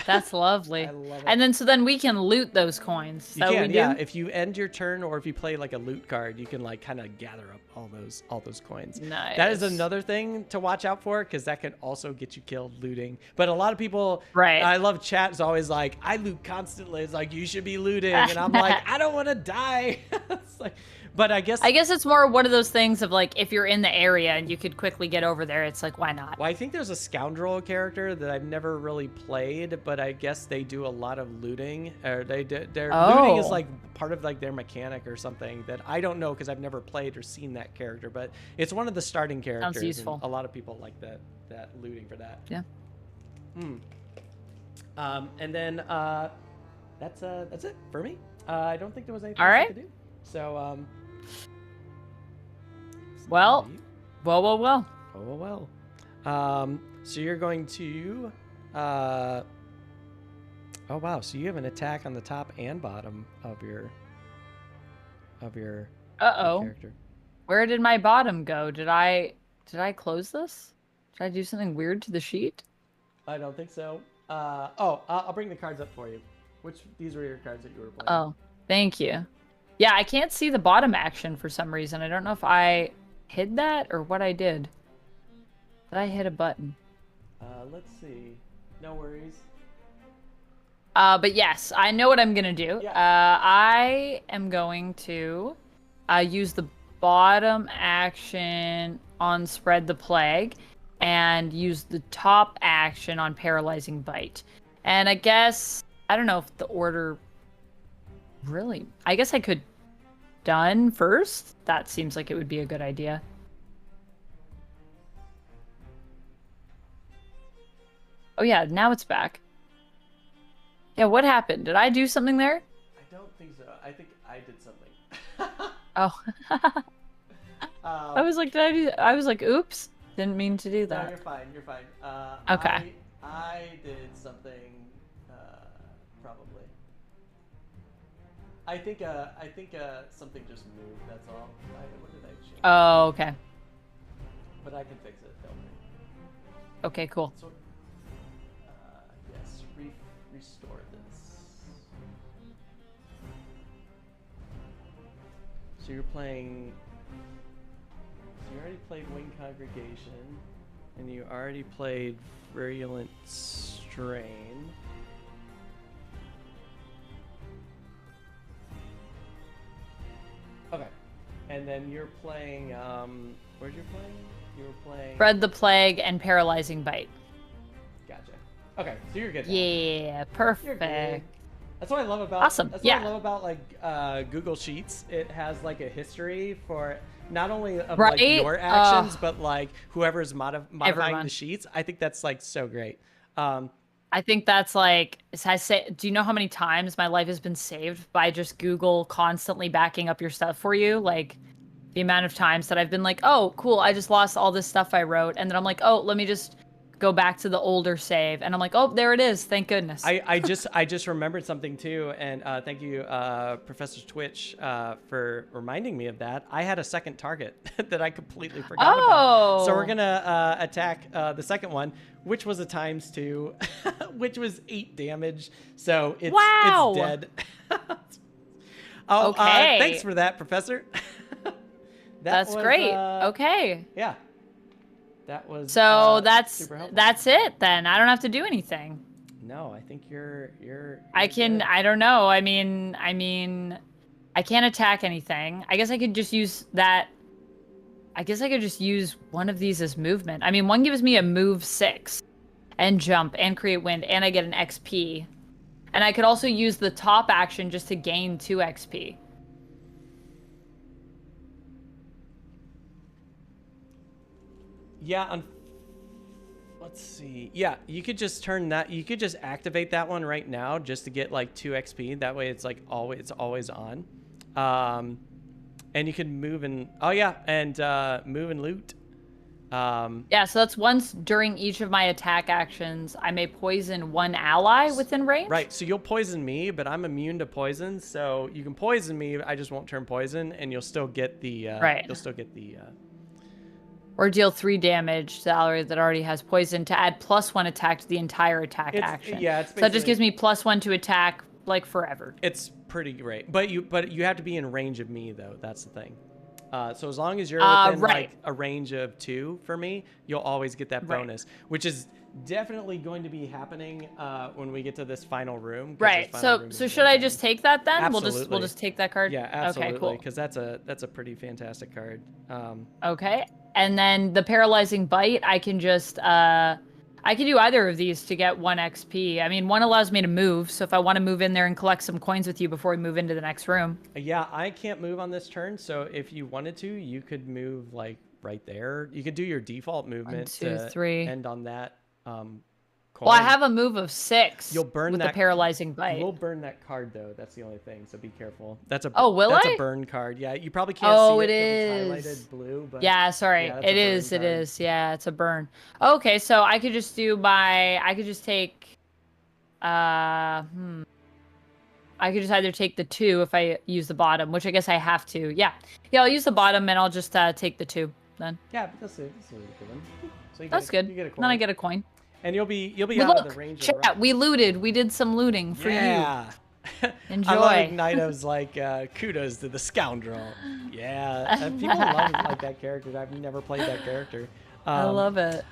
That's lovely. I love it. And then we can loot those coins. You can, yeah. If you end your turn, or if you play like a loot card, you can like kind of gather up all those coins. Nice. That is another thing to watch out for, because that can also get you killed looting. But a lot of people, right? I love chat is always like, I loot constantly. It's like, you should be looting, and I'm like, I don't want to die. It's like, but I guess it's more one of those things of like, if you're in the area and you could quickly get over there, it's like, why not? Well, I think there's a scoundrel character that I've never really played, but I guess they do a lot of looting. Or their looting is like part of like their mechanic or something that I don't know, because I've never played or seen that character. But it's one of the starting characters. Sounds useful. And a lot of people like that looting for that. Yeah. And then that's it for me. I don't think there was anything else I could do. So Well. So you're going to oh wow, so you have an attack on the top and bottom of your character. Where did my bottom go? Did I close this? Did I do something weird to the sheet? I don't think so. I'll bring the cards up for you. These were your cards that you were playing. Oh, thank you. Yeah, I can't see the bottom action for some reason. I don't know if I hid that or what I did. Did I hit a button? Let's see. No worries. But yes, I know what I'm gonna do. Yeah. I am going to use the bottom action on Spread the Plague and use the top action on Paralyzing Bite. And I guess, I don't know if the order really, I guess I could done first. That seems like it would be a good idea. Oh yeah, now it's back. Yeah, what happened? Did I do something there? I don't think so. I think I did something. Oh. I was like, I was like, oops. Didn't mean to do that. No, you're fine. You're fine. Okay. I did something, probably. I think something just moved. That's all. What did I change? Oh, okay. But I can fix it. Don't worry. Okay, cool. So, yes, restore this. So you're playing. So you already played Wing Congregation, and you already played Virulent Strain. Okay, and then you're playing. Where'd you play? You were playing. Spread the Plague and Paralyzing Bite. Gotcha. Okay, so you're good now. Yeah, perfect. You're good. That's what I love about. Awesome. That's Yeah. what I love about like Google Sheets. It has like a history for not only of Right? like your actions, but like whoever's modifying Everyone. the sheets. I think that's like so great. I think that's like, do you know how many times my life has been saved by just Google constantly backing up your stuff for you? Like the amount of times that I've been like, oh, cool, I just lost all this stuff I wrote. And then I'm like, oh, let me just go back to the older save. And I'm like, oh, there it is. Thank goodness. I just remembered something too, and thank you, Professor Twitch, for reminding me of that. I had a second target that I completely forgot about. So we're gonna attack the second one, which was a ×2, which was 8 damage. So it's dead. Okay. Thanks for that, Professor. That's great. Okay. Yeah. That was So super helpful. that's it then. I don't have to do anything. No, I think you're I can good. I don't know. I mean I can't attack anything. I guess I could just use that. I guess I could just use one of these as movement. I mean, one gives me a move 6 and jump and create wind and I get an XP. And I could also use the top action just to gain 2 XP. Yeah, let's see. Yeah, you could just turn that. You could just activate that one right now just to get like 2 XP. That way, it's like always on. And you can move and move and loot. Yeah, so that's once during each of my attack actions, I may poison one ally within range. Right. So you'll poison me, but I'm immune to poison. So you can poison me. I just won't turn poison, and you'll still get the. Right. You'll still get the. Or deal 3 damage to ally that already has poison to add +1 attack to the entire attack action. Yeah, it's so that just gives me +1 to attack like forever. It's pretty great, but you have to be in range of me though. That's the thing. So as long as you're within like a range of 2 for me, you'll always get that bonus, which is definitely going to be happening when we get to this final room. Right. So should I just take that then? Absolutely. We'll just take that card. Yeah, absolutely. Okay, cool. Because that's a pretty fantastic card. Okay. And then the Paralyzing Bite, I can just I can do either of these to get 1 XP. I mean, one allows me to move, so if I want to move in there and collect some coins with you before we move into the next room. Yeah, I can't move on this turn, so if you wanted to, you could move like right there. You could do your default movement 1, 2, 3. End on that coin. Well, I have a move of 6. You'll burn with that the Paralyzing Bite. You'll burn that card though. That's the only thing. So be careful. That's a will that's I? a burn card. Yeah, you probably can't see it. It is. It's highlighted blue. But yeah, sorry. yeah, It is. Yeah, it's a burn. Okay, so I could just do I could just take I could just either take the 2 if I use the bottom, which I guess I have to. Yeah, I'll use the bottom and I'll just take the 2 then. Yeah, but that's it. That's a good one. So That's good. You get a coin. Then I get a coin. And you'll be Well, out of look, the range of chat, we looted. We did some looting for yeah. Enjoy. I love McKnight like kudos to the scoundrel. Yeah, people love like that character. I've never played that character. I love it.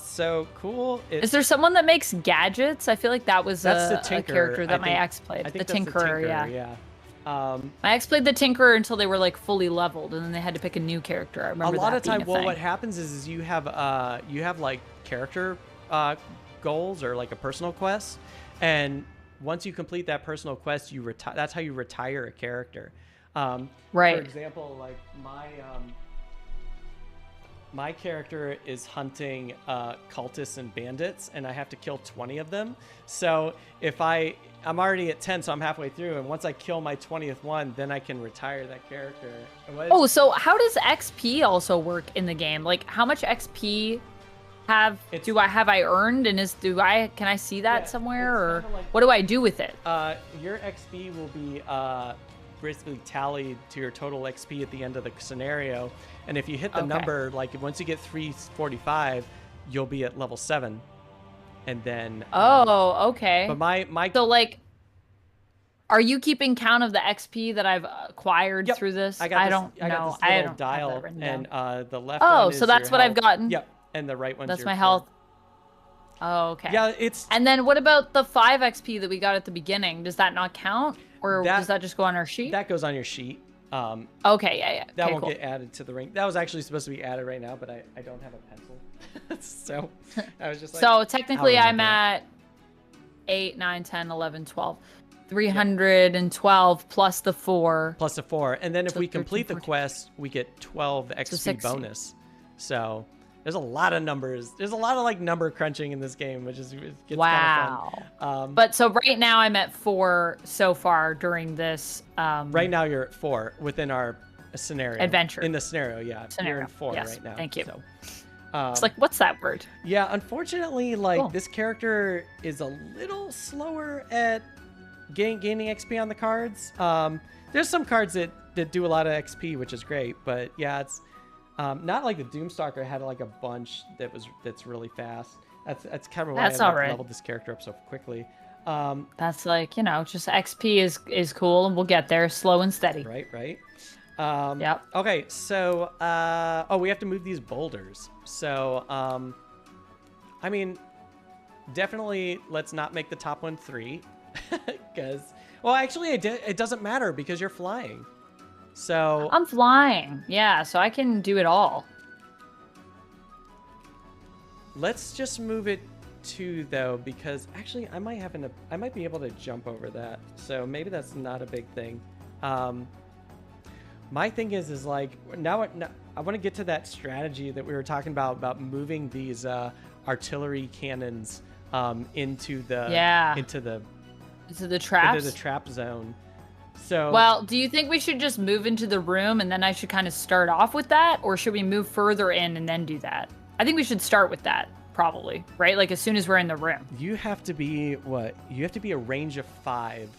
So cool. Is there someone that makes gadgets? I feel like that was the a character that my ex played. I think the that's Tinkerer, yeah. My ex played the Tinkerer until they were like fully leveled, and then they had to pick a new character. I remember a lot that of time. being a thing. What happens is you have like character goals or like a personal quest, and once you complete that personal quest, you retire. That's how you retire a character. Right. For example, like my character is hunting cultists and bandits, and I have to kill 20 of them. So if I'm already at 10, so I'm halfway through, and once I kill my 20th one, then I can retire that character. Oh, so how does XP also work in the game? Like, how much XP have I earned, and can I see that somewhere, or like, what do I do with it? Your XP will be basically tallied to your total XP at the end of the scenario, and if you hit the number, like once you get 345, you'll be at level 7, and then okay. But my so like, are you keeping count of the XP that I've acquired through this? I don't know. I don't dial, and the left one is so that's what I've gotten. Yep. And the right one's that's your my health. Oh, okay. Yeah, And then what about the 5 XP that we got at the beginning? Does that not count, or does that just go on our sheet? That goes on your sheet. Okay, yeah. That won't get added to the ring. That was actually supposed to be added right now, but I don't have a pencil, so I was just like. So technically, I'm at 8, 9, 10, 11, 12. 312 plus the 4. Plus the 4, and then if we complete the quest, we get 12 XP bonus. So. There's a lot of numbers. There's a lot of like number crunching in this game, which gets kind of fun. But so right now I'm at 4 so far during this. Right now you're at 4 within our scenario. Adventure. In the scenario, yeah. Scenario. You're in 4 right now. Thank you. So, it's like, what's that word? Yeah, unfortunately, like this character is a little slower at gaining XP on the cards. There's some cards that do a lot of XP, which is great, but yeah, it's. Not like the Doomstalker had like a bunch that's really fast. That's kind of why I leveled this character up so quickly. That's like, just XP is cool, and we'll get there slow and steady. Right. Yep. Okay, so we have to move these boulders. So I mean, definitely let's not make the top one 3, because actually it doesn't matter because you're flying. So I'm flying, yeah, so I can do it all. Let's just move it 2 though, because actually I might be able to jump over that. So maybe that's not a big thing. My thing is like now I want to get to that strategy that we were talking about moving these artillery cannons into the trap zone. So, well, do you think we should just move into the room and then I should kind of start off with that? Or should we move further in and then do that? I think we should start with that, probably, right? Like as soon as we're in the room. You have to be You have to be a range of 5.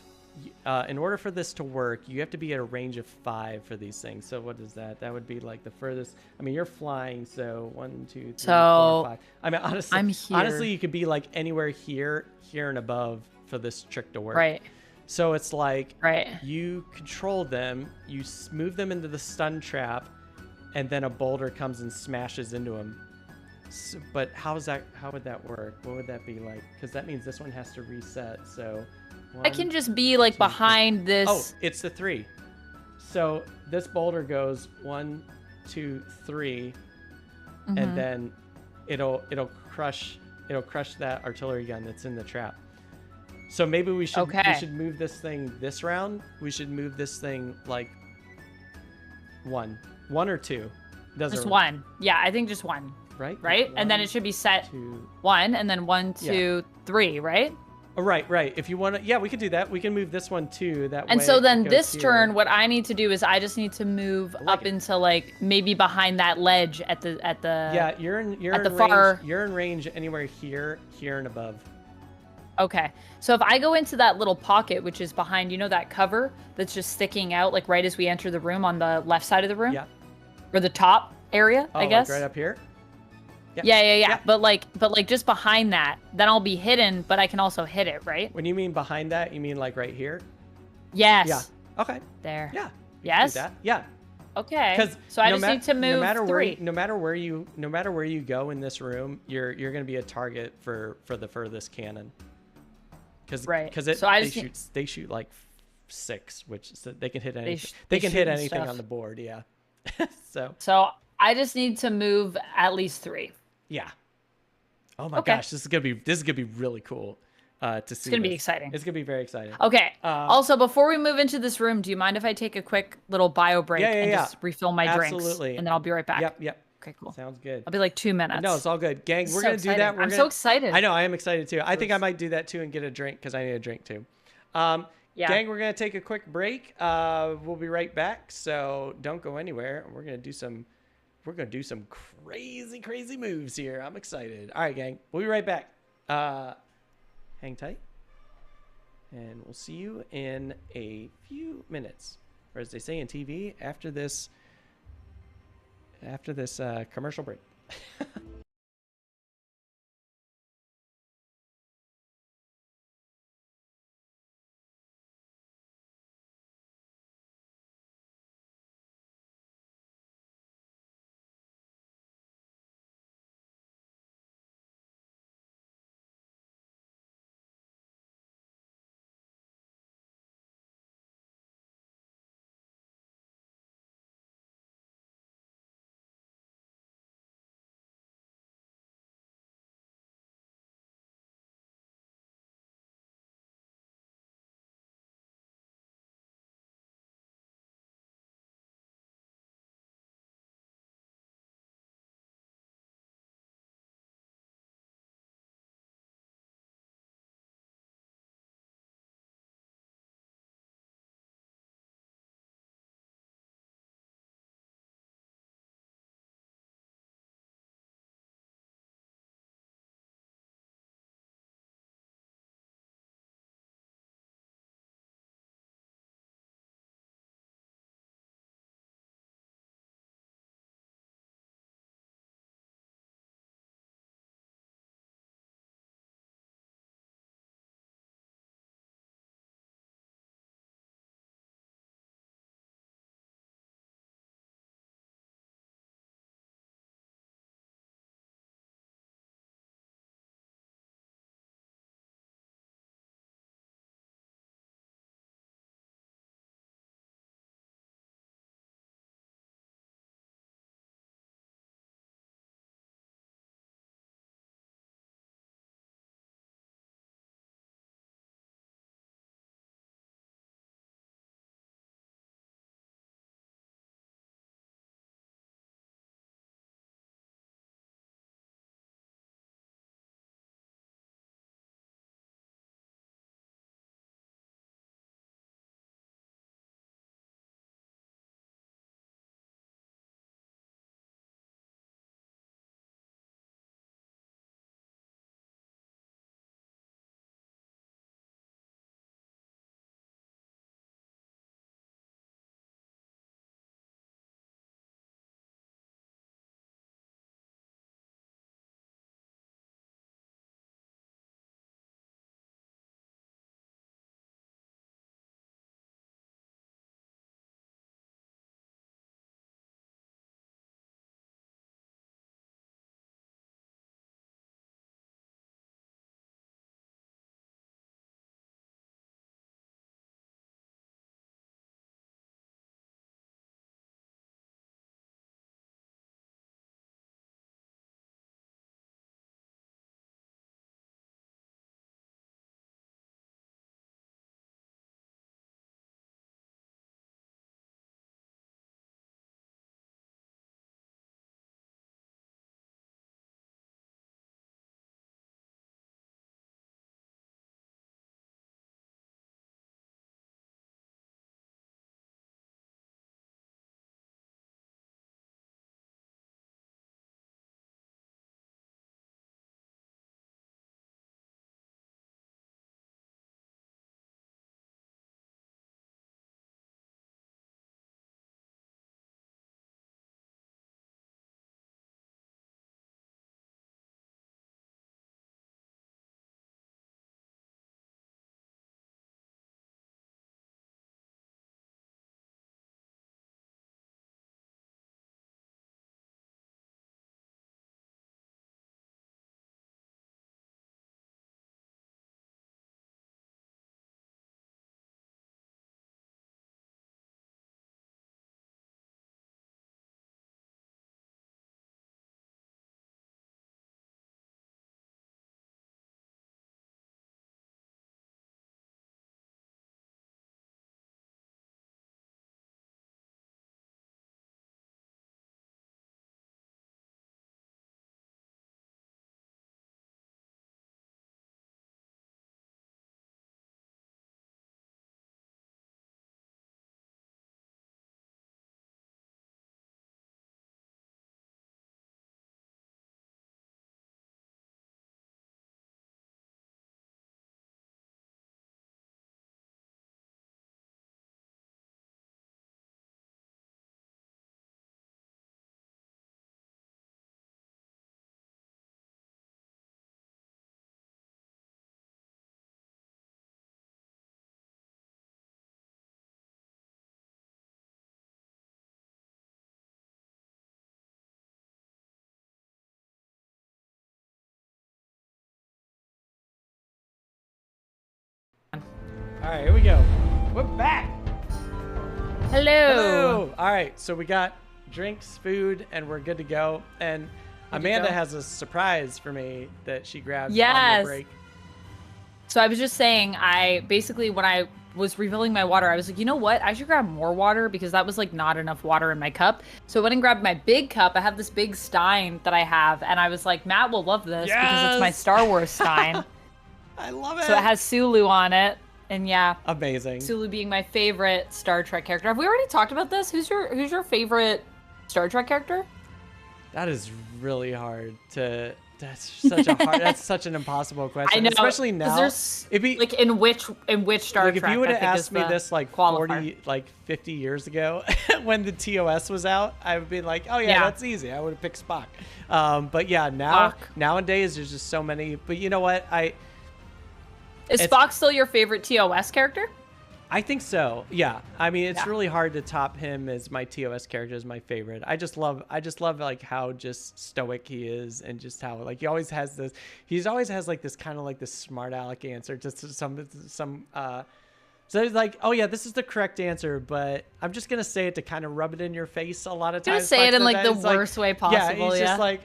In order for this to work, you have to be at a range of 5 for these things. So what is that? That would be like the furthest. I mean, you're flying, so 1, 2, 3, 4, 5. I mean, honestly, I'm here. Honestly, you could be like anywhere here, and above for this trick to work. Right. So it's like you control them, you move them into the stun trap, and then a boulder comes and smashes into them. So, but how would that work? What would that be like? Because that means this one has to reset. So I can just be like behind this. Oh, it's the 3. So this boulder goes 1, 2, 3, and then it'll crush that artillery gun that's in the trap. So maybe we should move this thing this round. We should move this thing like 1 or 2. Just 1. Yeah, I think just 1. Right. And then it should be set 1, and then 1, 2, 3. Right. Oh, right. If you want to, we can do that. We can move this one too. And so then this turn, what I need to do is I just need to move up into like maybe behind that ledge at the. Yeah, you're in far. You're in range anywhere here, and above. Okay, so if I go into that little pocket, which is behind, that cover that's just sticking out, like right as we enter the room on the left side of the room? Yeah. Or the top area, I guess? Like right up here? Yeah. But like just behind that, then I'll be hidden, but I can also hit it, right? When you mean behind that, you mean like right here? Yes. Yeah. Okay. There. Yeah. Yes. Do that. Yeah. Okay. Because so I just need to move three. No matter where you go in this room, you're gonna be a target for the furthest cannon. Because they shoot like 6, which so they can hit anything. They can hit anything on the board. Yeah. So I just need to move at least 3. Yeah. Oh my gosh, this is gonna be really cool to see. It's gonna be exciting. It's gonna be very exciting. Okay. Also, before we move into this room, do you mind if I take a quick little bio break and just refill my drinks? Absolutely. And then I'll be right back. Yep. Okay, cool. Sounds good. I'll be like 2 minutes. No, it's all good. Gang, we're going to do that. I'm so excited. I know, I am excited too. I think I might do that too and get a drink because I need a drink too. Gang, we're going to take a quick break. We'll be right back. So don't go anywhere. We're going to do some crazy moves here. I'm excited. All right, gang. We'll be right back. Hang tight. And we'll see you in a few minutes. Or as they say in TV, after this commercial break. All right, here we go. We're back. Hello. All right, so we got drinks, food, and we're good to go. And Amanda has a surprise for me that she grabbed on the break. So I was just saying, when I was refilling my water, I was like, you know what? I should grab more water because that was like not enough water in my cup. So I went and grabbed my big cup. I have this big stein that I have, and I was like, Matt will love this because it's my Star Wars stein. I love it. So it has Sulu on it, and yeah, amazing. Sulu being my favorite Star Trek character. Have we already talked about this? Who's your favorite Star Trek character? That is really hard to. That's such a hard. That's such an impossible question. I know, especially now. It'd be like in which Star Trek? If you would have asked me this like 50 years ago, when the TOS was out, I would be like, oh yeah, that's easy. I would have picked Spock. But yeah, nowadays there's just so many. But you know what? Is Spock still your favorite TOS character? I think so. Yeah. I mean, it's really hard to top him as my TOS character as my favorite. I just love like how just stoic he is, and just how like he always has like this kind of like this smart aleck answer just to some so it's like, oh yeah, this is the correct answer, but I'm just gonna say it to kind of rub it in your face a lot of times. Just say it in like the worst way possible. Yeah, he's just like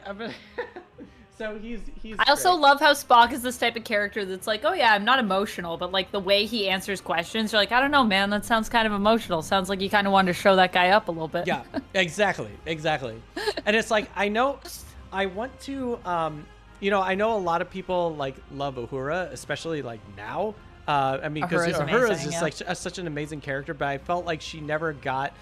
so he's I also love how Spock is this type of character that's like, oh yeah, I'm not emotional, but like the way he answers questions, you're like, I don't know, man, that sounds kind of emotional. Sounds like you kind of wanted to show that guy up a little bit. Yeah, exactly. And it's like, I want to, I know a lot of people like love Uhura, especially like now. I mean, because Uhura is just like such an amazing character, but I felt like she never got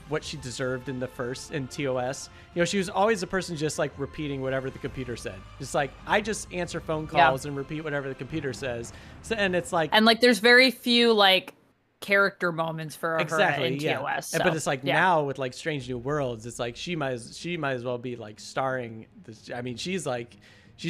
what she deserved in TOS. She was always the person just like repeating whatever the computer said. Just like, I just answer phone calls and repeat whatever the computer says. So, and it's like, and like there's very few like character moments for her in TOS. So, but it's like now with like Strange New Worlds, it's like she might as well be like starring this. I mean, she's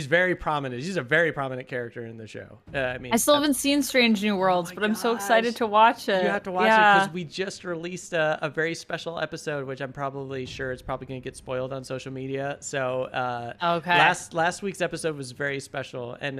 very prominent. She's a very prominent character in the show. I still haven't seen Strange New Worlds, but I'm so excited to watch it. You have to watch it because we just released a very special episode, which I'm probably sure it's probably going to get spoiled on social media. So last week's episode was very special and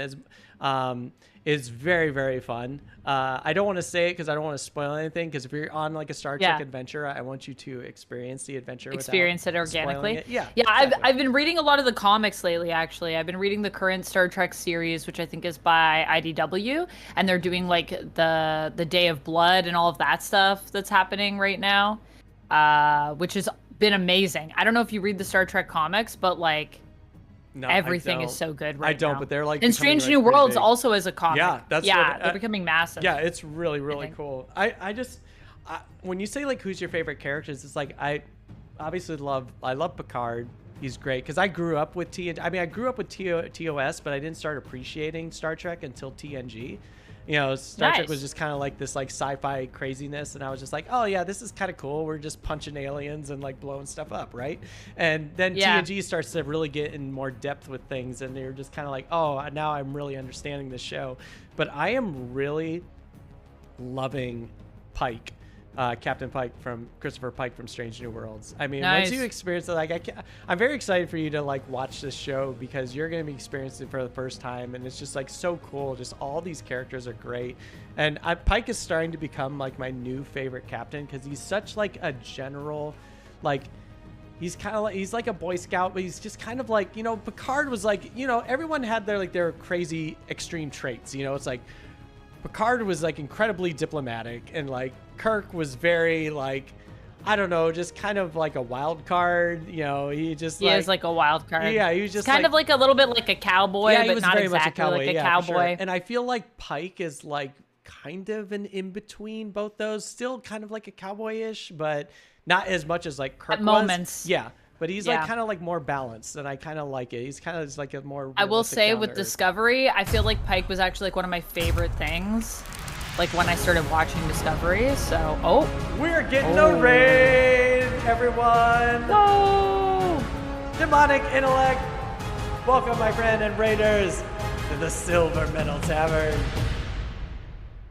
is very, very fun. I don't want to say it because I don't want to spoil anything, because if you're on like a Star Trek adventure, I want you to experience the adventure. Experience it organically. It. Yeah. Exactly. I've been reading a lot of the comics lately, actually. I've been reading the current Star Trek series, which I think is by IDW, and they're doing like the Day of Blood and all of that stuff that's happening right now, which has been amazing. I don't know if you read the Star Trek comics, but like, no, everything is so good right now. But they're like, and Strange New Worlds also is a comic. Yeah, they're becoming massive. Yeah, it's really cool. I when you say like who's your favorite characters, it's like I love Picard. He's great because I grew up with I grew up with TOS, but I didn't start appreciating Star Trek until TNG. Star Trek was just kind of like this like sci-fi craziness, and I was just like, oh yeah, this is kind of cool. We're just punching aliens and like blowing stuff up, right? And then TNG starts to really get in more depth with things, and you're just kind of like, oh, now I'm really understanding this show. But I am really loving Pike. Captain Pike from Christopher Pike from Strange New Worlds. I mean, once you experience it, like I'm very excited for you to like watch this show because you're going to be experiencing it for the first time, and it's just like so cool. Just all these characters are great, and Pike is starting to become like my new favorite captain because he's such like a general, like he's kind of like he's like a Boy Scout, but he's just kind of like Picard was like everyone had their crazy extreme traits. It's like Picard was like incredibly diplomatic, and like Kirk was very like, I don't know, just kind of like a wild card. He is like a wild card. Yeah, he was just kind of like a little bit like a cowboy, but not exactly like a cowboy. Sure. And I feel like Pike is like kind of an in between both those, still kind of like a cowboy-ish, but not as much as like Kirk at moments. Yeah. But he's like kind of like more balanced, and I kind of like it. He's kind of just like a more. I will say with Discovery, I feel like Pike was actually like one of my favorite things, like when I started watching Discovery. So, we're getting a raid, everyone. No, demonic intellect. Welcome, my friend and raiders, to the Silver Metal Tavern.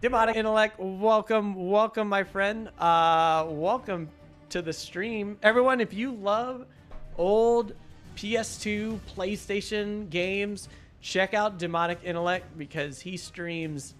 Demonic intellect, welcome, my friend. Welcome to the stream, everyone. If you love old PS2, PlayStation games, check out Demonic Intellect because he streams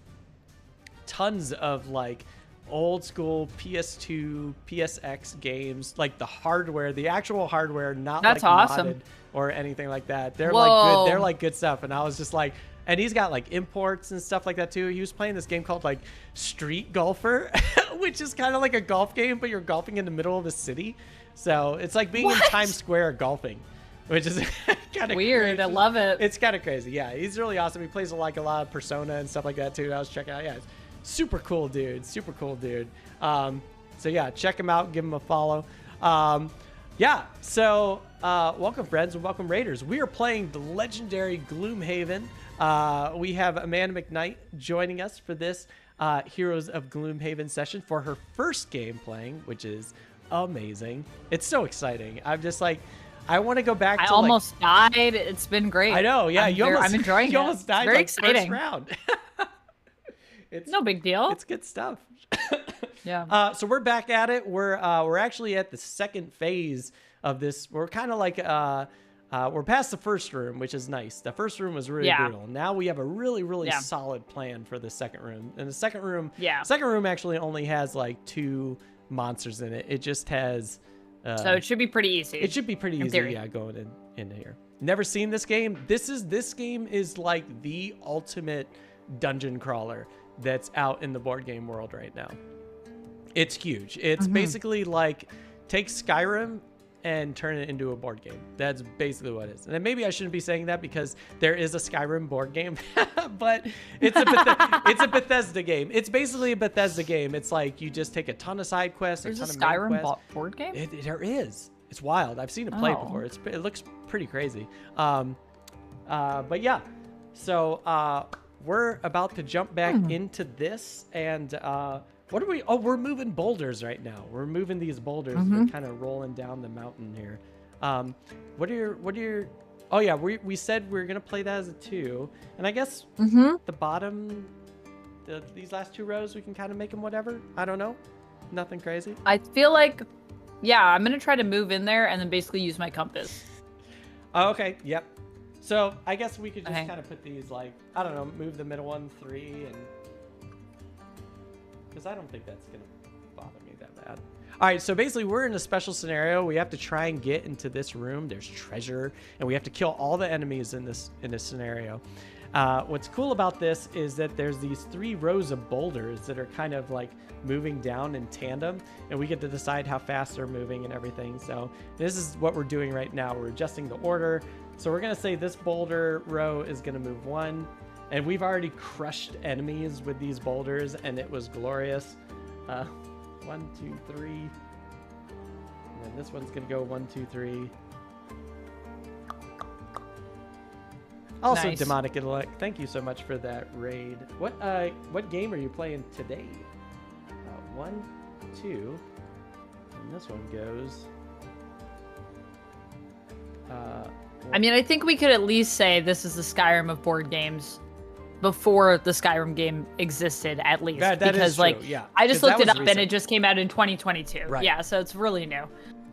tons of like old school PS2, PSX games, like the hardware, the actual hardware, not That's like awesome. modded or anything like that. They're Whoa. like good. They're like good stuff. And I was just like, and he's got like imports and stuff like that too. He was playing this game called like Street Golfer, which is kind of like a golf game, but you're golfing in the middle of a city. So it's like being in Times Square golfing, which is kind of weird. crazy. I love it. It's kind of crazy. Yeah, he's really awesome. He plays like a lot of Persona and stuff like that too. I was checking out. Yeah, super cool dude. Super cool dude. So yeah, check him out. Give him a follow. Yeah. So welcome friends and welcome Raiders. We are playing the legendary Gloomhaven. We have Amanda McKnight joining us for this Heroes of Gloomhaven session for her first game playing, which is amazing. It's so exciting. I'm just like, I want to go back to I almost died. It's been great. I know, yeah. I'm enjoying it. You almost died Very like exciting. first round. It's no big deal. It's good stuff. Yeah. So we're back at it. We're actually at the second phase of this. We're kind of like we're past the first room, which is nice. The first room was really brutal. Now we have a really solid plan for the second room. And the second room, actually only has like 2 monsters in it. It just has. So it should be pretty easy. It should be pretty easy, yeah, going into here. Never seen this game. This game is like the ultimate dungeon crawler that's out in the board game world right now. It's huge. It's basically like take Skyrim and turn it into a board game. That's basically what it is. And then maybe I shouldn't be saying that because there is a Skyrim board game, but it's a Bethesda game. It's basically a Bethesda game. It's like you just take a ton of side quests. There's a ton a of main Skyrim quests. board game? There is. It's wild. I've seen it play before. It looks pretty crazy. But yeah, so we're about to jump back into this, and what are we? Oh, we're moving boulders right now. We're moving these boulders. We're kind of rolling down the mountain here. What are your? Oh yeah, we said we are gonna play that as a 2, and I guess the bottom, these last 2 rows, we can kind of make them whatever. I don't know, nothing crazy. I feel like, yeah, I'm gonna try to move in there and then basically use my compass. Oh, okay. Yep. So I guess we could just kind of put these like, I don't know, move the middle one 3, and because I don't think that's gonna bother me that bad. All right, so basically we're in a special scenario. We have to try and get into this room. There's treasure, and we have to kill all the enemies in this scenario. What's cool about this is that there's these 3 rows of boulders that are kind of like moving down in tandem, and we get to decide how fast they're moving and everything. So this is what we're doing right now. We're adjusting the order. So we're gonna say this boulder row is gonna move 1, and we've already crushed enemies with these boulders, and it was glorious. 1, 2, 3, and then this one's gonna go 1, 2, 3. Also, nice. Demonic Intellect, thank you so much for that raid. What game are you playing today? 1, 2, and this one goes. I mean, I think we could at least say this is the Skyrim of board games before the Skyrim game existed, at least. That because, is true, like, yeah. I just looked it up recent. and it just came out in 2022. Right. Yeah, so it's really new.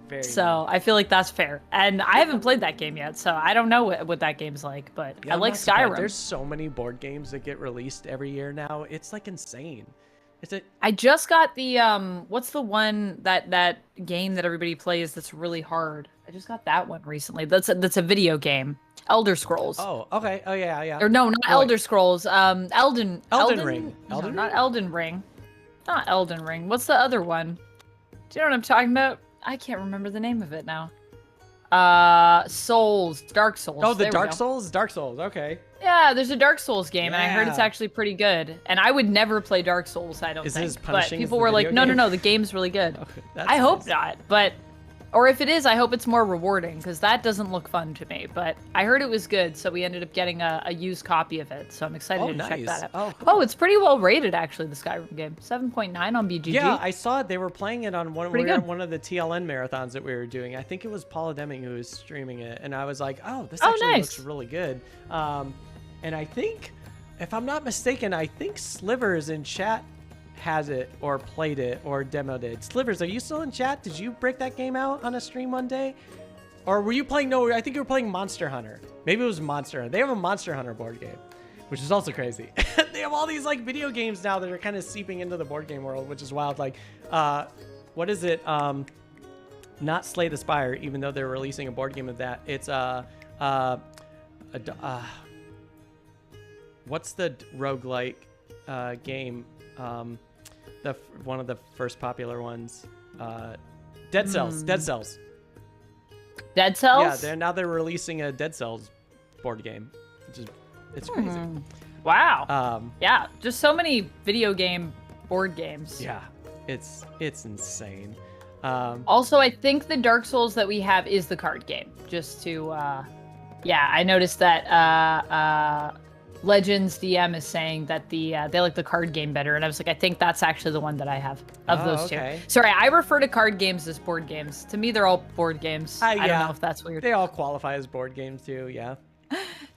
Very So I feel like that's fair. And I haven't played that game yet, so I don't know what that game's like, but Yeah, I I'm like not surprised. Skyrim. There's so many board games that get released every year now. It's like insane. I just got the what's the one that game that everybody plays that's really hard? I just got that one recently. That's a video game. Elder Scrolls. Oh, okay. Oh yeah, yeah. Or no, not Elder Scrolls. Elden Ring. No, Elden Ring? not Elden Ring. Not Elden Ring. What's the other one? Do you know what I'm talking about? I can't remember the name of it now. Souls. Dark Souls. Oh, the There we Dark go. Souls? Dark Souls, okay. Yeah, there's a Dark Souls game, and I heard it's Yeah. actually pretty good. And I would never play Dark Souls, I don't Is it think. as But punishing as people the were like, video game? no, the game's really good. Okay, that's I hope nice. not, but or if it is, I hope it's more rewarding because that doesn't look fun to me. But I heard it was good, so we ended up getting a used copy of it. So I'm excited Oh, to check nice. that out. Oh, cool. Oh, it's pretty well rated actually. The Skyrim game, 7.9 on BGG. Yeah, I saw it. They were playing it on Pretty good. one of the TLN marathons that we were doing. I think it was Paula Deming who was streaming it, and I was like, "Oh, this Oh, actually nice. looks really good." And I think, if I'm not mistaken, I think Slivers in chat has it or played it or demoed it. Slivers, are you still in chat? Did you break that game out on a stream one day? Or were you playing, no, I think you were playing Monster Hunter. Maybe it was Monster Hunter. They have a Monster Hunter board game. which is also crazy. They have all these like video games now that are kind of seeping into the board game world, which is wild. Like, what is it? Not Slay the Spire, even though they're releasing a board game of that. It's what's the roguelike game? One of the first popular ones. Dead Cells. Dead Cells. Dead Cells? Yeah, they're releasing a Dead Cells board game, which is it's crazy. Wow. Yeah, just so many video game board games. Yeah, it's insane. Also, I think the Dark Souls that we have is the card game. Just to, yeah, I noticed that Legends DM is saying that they like the card game better, and I was like, I think that's actually the one that I have of those two. Sorry, I refer to card games as board games. To me, they're all board games. I don't know if that's weird. They all qualify as board games too. Yeah.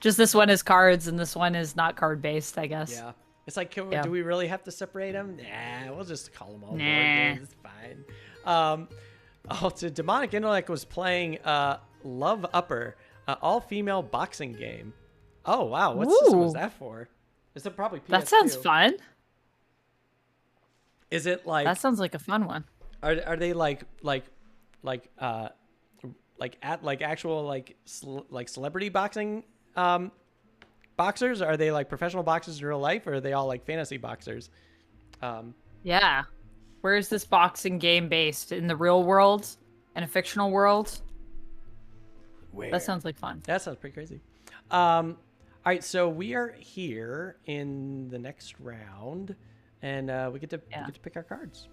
Just this one is cards, and this one is not card based, I guess. Yeah. It's like, do we really have to separate them? Nah, we'll just call them all board games. It's fine. So Demonic Intellect was playing Love Upper, all-female boxing game. Oh, wow. What system was that for? Is it probably PS2? That sounds fun. Is it like... That sounds like a fun one. Are they like actual celebrity boxing boxers? Are they like professional boxers in real life, or are they all like fantasy boxers? Yeah. Where is this boxing game based? In the real world? In a fictional world? Where? That sounds like fun. That sounds pretty crazy. All right, so we are here in the next round, and we get to pick our cards.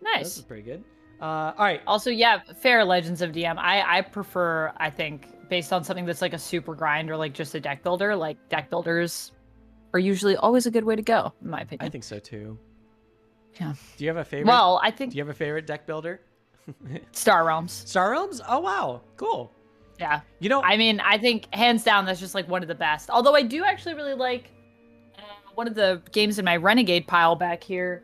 Nice. This is pretty good. All right. Also, yeah, fair Legends of DM. I prefer, I think, based on something that's like a super grind or like just a deck builder, like deck builders are usually always a good way to go, in my opinion. I think so too. Yeah. Do you have a favorite? Well, I think. Do you have a favorite deck builder? Star Realms. Star Realms? Oh, wow. Cool. Yeah. You know, I mean, I think hands down, that's just like one of the best. Although I do actually really like one of the games in my Renegade pile back here.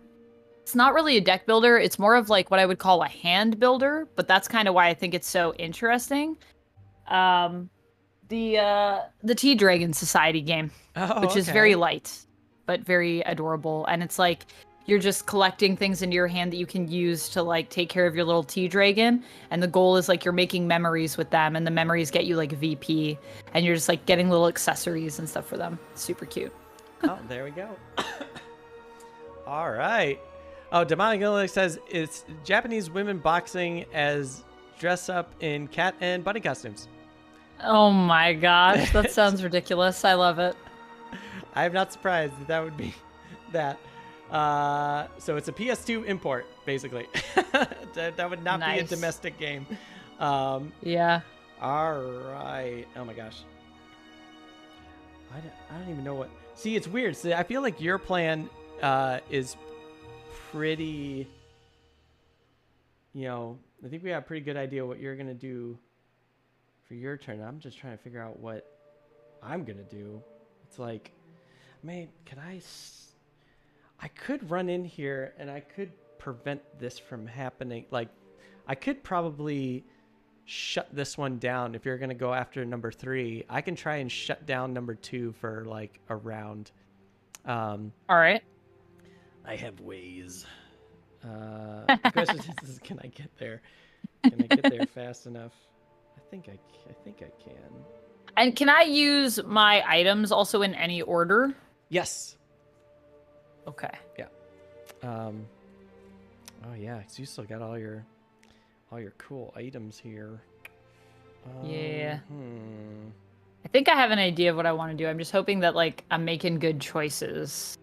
It's not really a deck builder. It's more of like what I would call a hand builder, but that's kind of why I think it's so interesting. The Tea Dragon Society game, which is very light, but very adorable. And it's like, you're just collecting things into your hand that you can use to like take care of your little tea dragon. And the goal is like you're making memories with them, and the memories get you like VP, and you're just like getting little accessories and stuff for them. It's super cute. Oh, there we go. All right. Oh, Demonic Intellect says it's Japanese women boxing as dress up in cat and bunny costumes. Oh my gosh, that sounds ridiculous. I love it. I'm not surprised that would be that. So it's a PS2 import, basically. that would not be a domestic game. Yeah. All right. Oh my gosh. I don't even know what. See, it's weird. See, I feel like your plan is pretty. I think we have a pretty good idea what you're gonna do for your turn. I'm just trying to figure out what I'm gonna do. It's like, man, I could run in here and I could prevent this from happening. Like, I could probably shut this one down if you're going to go after number 3. I can try and shut down number 2 for like a round. All right. I have ways. The question is, can I get there? Can I get there fast enough? I think I can. And can I use my items also in any order? Yes. Okay. Yeah. Oh yeah, 'cause you still got all your cool items here. Yeah. I think I have an idea of what I want to do. I'm just hoping that like I'm making good choices.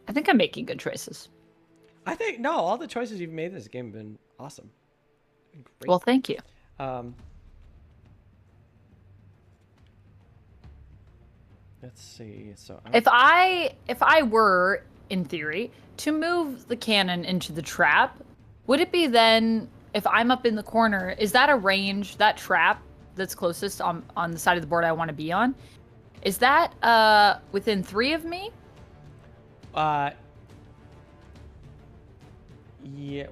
I think I'm making good choices. I think no, all the choices you've made in this game have been awesome. Great. Well, thank you. Let's see. So if I were, in theory, to move the cannon into the trap, would it be then, if I'm up in the corner, is that a range, that trap that's closest on the side of the board I want to be on, is that within 3 of me? Yeah,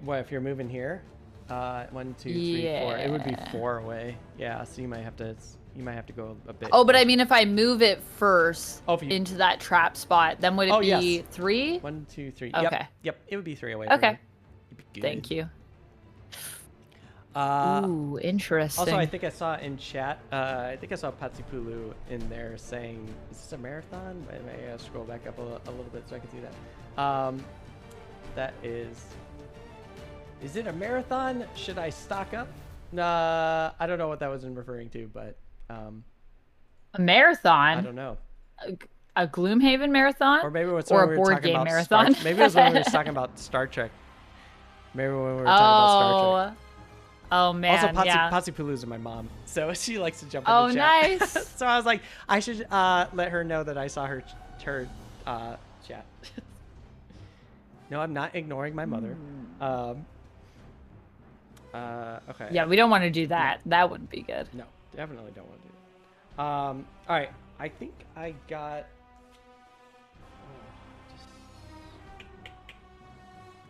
what, if you're moving here? 1, 2, 3, 4. It would be 4 away. Yeah, so you might have to go a bit. Oh, but I mean, if I move it first Oh, if you... into that trap spot, then would it be yes. 3? 1, 2, 3. Okay. Yep. It would be 3 away. Okay. Good. Thank you. Ooh, interesting. Also, I think I saw in chat, I think I saw Patsipulu in there saying, is this a marathon? Maybe I'll scroll back up a little bit so I can see that. That is it a marathon? Should I stock up? I don't know what that was referring to, but... a marathon? I don't know. A Gloomhaven marathon? Or maybe it's or when we a were board talking game about marathon? maybe it was when we were talking about Star Trek. Maybe when we were talking about Star Trek. Oh man, also, yeah. Patsipulu's my mom, so she likes to jump Oh, in the chat. nice. So I was like, I should let her know that I saw her chat. No, I'm not ignoring my mother. Okay. Yeah, we don't want to do that. That wouldn't be good. No, definitely don't want to do that. All right, I think I got...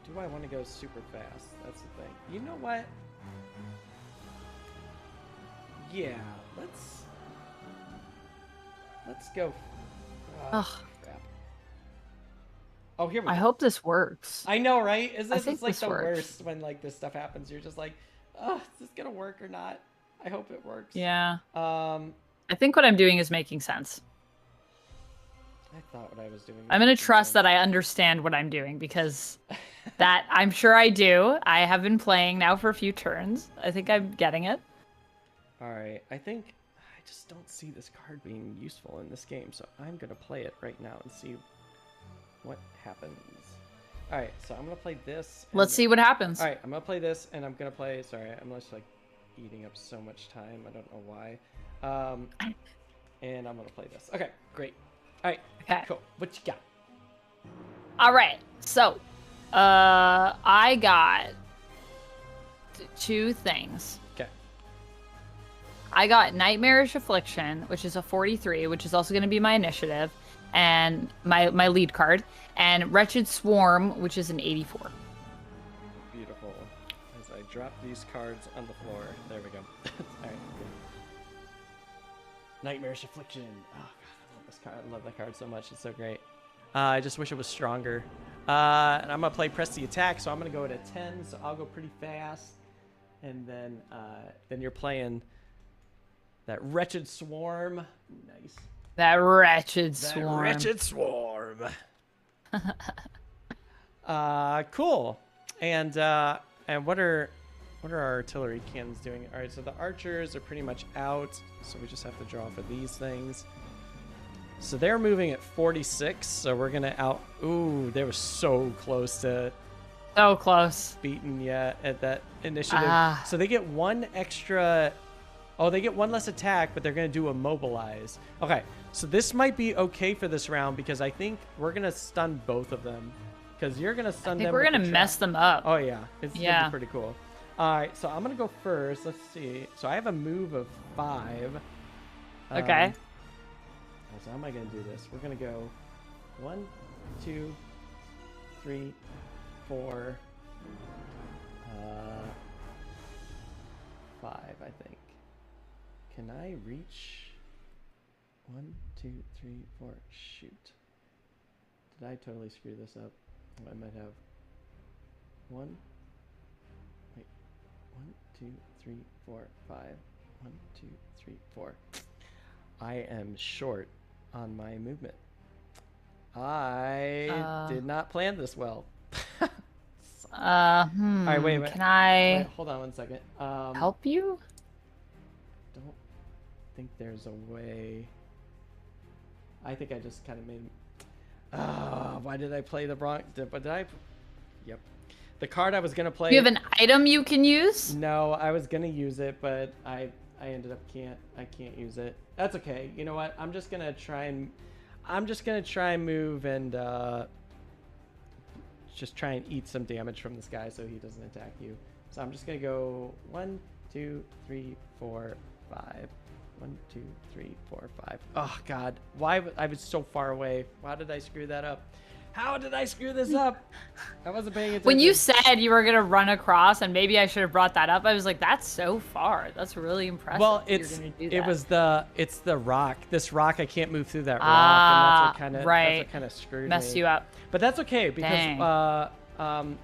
Do I want to go super fast? That's the thing. You know what? Yeah, let's go. Ugh. Crap. Oh, here we go. I hope this works. I know, right? Is this like this the works. worst when like this stuff happens? You're just like, oh, is this gonna work or not? I hope it works. Yeah. I think what I'm doing is making sense. I thought what I was doing. I'm gonna trust that I understand what I'm doing because that I'm sure I do. I have been playing now for a few turns. I think I'm getting it. All right. I think I just don't see this card being useful in this game, so I'm gonna play it right now and see what happens. All right. So I'm gonna play this. Let's see what happens. All right. I'm gonna play this, and I'm gonna play. Sorry, I'm just like eating up so much time. I don't know why. And I'm gonna play this. Okay. Great. All right. Okay. Cool. What you got? All right. So, I got 2 things. Okay. I got Nightmarish Affliction, which is a 43, which is also going to be my initiative, and my lead card, and Wretched Swarm, which is an 84. Beautiful. As I drop these cards on the floor. There we go. All right. Good. Nightmarish Affliction. Oh, God. I love that card so much. It's so great. I just wish it was stronger. And I'm going to press the attack, so I'm going to go at a 10, so I'll go pretty fast. And then you're playing that Wretched Swarm. Nice. That Wretched Swarm. Wretched Swarm. Cool. And what are our artillery cannons doing? All right, so the archers are pretty much out, so we just have to draw for these things. So they're moving at 46, so we're gonna out. Ooh, they were so close to. So close. Beaten yet at that initiative. So they get 1 extra. Oh, they get 1 less attack, but they're gonna do a mobilize. Okay, so this might be okay for this round because I think we're gonna stun both of them. Because you're gonna stun them. I think we're gonna mess them up. Oh yeah, it's gonna be pretty cool. All right, so I'm gonna go first. Let's see. So I have a move of 5. Okay. So how am I going to do this? We're going to go 1, 2, 3, 4, 5, I think. Can I reach 1, 2, 3, 4? Shoot. Did I totally screw this up? I might have 1. Wait. 1, 2, 3, 4, 5. 1, 2, 3, 4. I am short on my movement. I did not plan this well. All right, wait. Can I hold on 1 second. help you? Don't think there's a way. I think I just kind of made. Why did I play the wrong? Did I? Yep. The card I was gonna play. Do you have an item you can use? No, I was gonna use it, but I ended up I can't use it. That's okay. You know what? I'm just gonna try and move and just try and eat some damage from this guy so he doesn't attack you. So I'm just gonna go 1, 2, 3, 4, 5. 1, 2, 3, 4, 5. Oh God! Why I was so far away? Why did I screw that up? How did I screw this up? I wasn't paying attention. When you said you were gonna run across, and maybe I should have brought that up, I was like, "That's so far. That's really impressive." Well, you're gonna do that. it's the rock. This rock, I can't move through that rock, and that's what kind of screwed messed me. you up. But that's okay because Dang.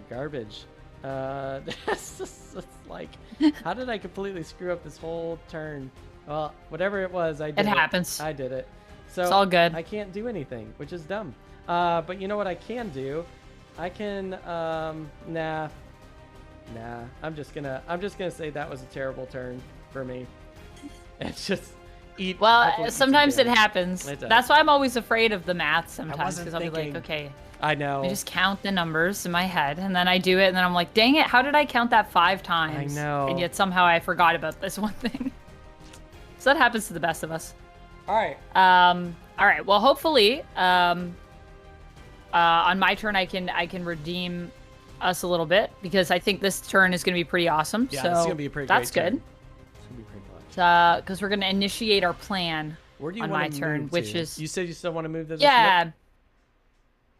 Garbage. It's like, how did I completely screw up this whole turn? Well, whatever it was, I did it. It happens. I did it. So It's all good. I can't do anything, which is dumb. But you know what I can do? I can nah. I'm just gonna say that was a terrible turn for me. It's just eat. Well, sometimes it happens. It does. That's why I'm always afraid of the math sometimes, wasn't because I'll be like, thinking. okay, I know. I just count the numbers in my head, and then I do it, and then I'm like, dang it, how did I count that 5 times? I know. And yet somehow I forgot about this one thing. So that happens to the best of us. All right. All right. Well, hopefully, on my turn, I can redeem us a little bit, because I think this turn is going to be pretty awesome. Yeah, so this is gonna be a pretty that's great good. turn. It's gonna be pretty much. Because we're going to initiate our plan Where do you on want my to turn, move which to? is You said you still want to move this? yeah.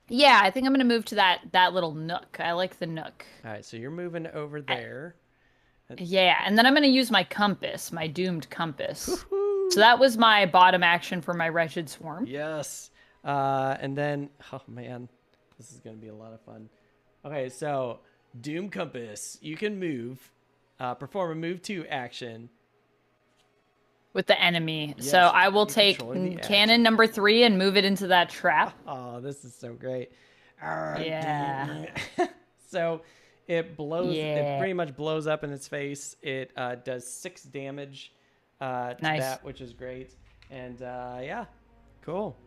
Yeah, I think I'm going to move to that little nook. I like the nook. All right, so you're moving over there. Yeah, and then I'm going to use my compass, my doomed compass. So that was my bottom action for my wretched swarm. Yes. And then, oh man, this is going to be a lot of fun. Okay, so Doom Compass, you can move, perform a move 2 action. With the enemy. Yes, So I will you take control the cannon number 3 and move it into that trap. Oh, this is so great. Yeah. So it blows, it Yeah. pretty much blows up in its face. It does 6 damage to Nice. that, which is great. And yeah, cool.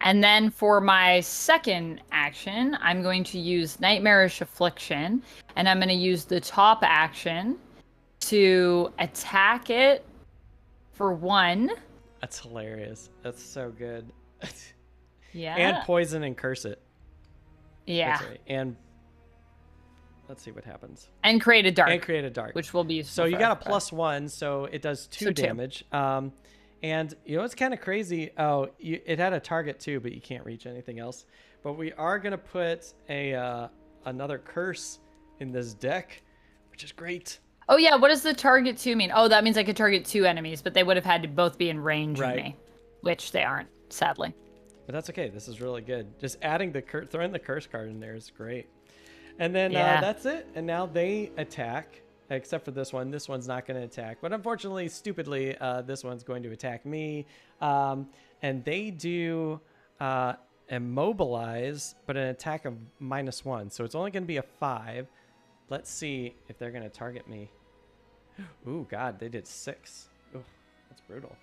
And then for my second action, I'm going to use Nightmarish Affliction, and I'm going to use the top action to attack it for 1. That's hilarious. That's so good. Yeah. And poison and curse it. Yeah. That's right. And let's see what happens. And create a dark. And create a dark. Which will be useful. So you for got a us, but- +1, so it does 2 So 2. damage. And you know what's kind of crazy? Oh, it had a target too, but you can't reach anything else. But we are gonna put a another curse in this deck, which is great. Oh yeah, what does the target 2 mean? Oh, that means I could target 2 enemies, but they would have had to both be in range of me, which they aren't, sadly. But that's okay. This is really good. Just adding the throwing the curse card in there is great. And then Yeah. that's it. And now they attack, except for this one. This one's not going to attack. But unfortunately, stupidly, this one's going to attack me. And they do immobilize, but an attack of -1. So it's only going to be a 5. Let's see if they're going to target me. Ooh, God, they did 6. Ooh, that's brutal.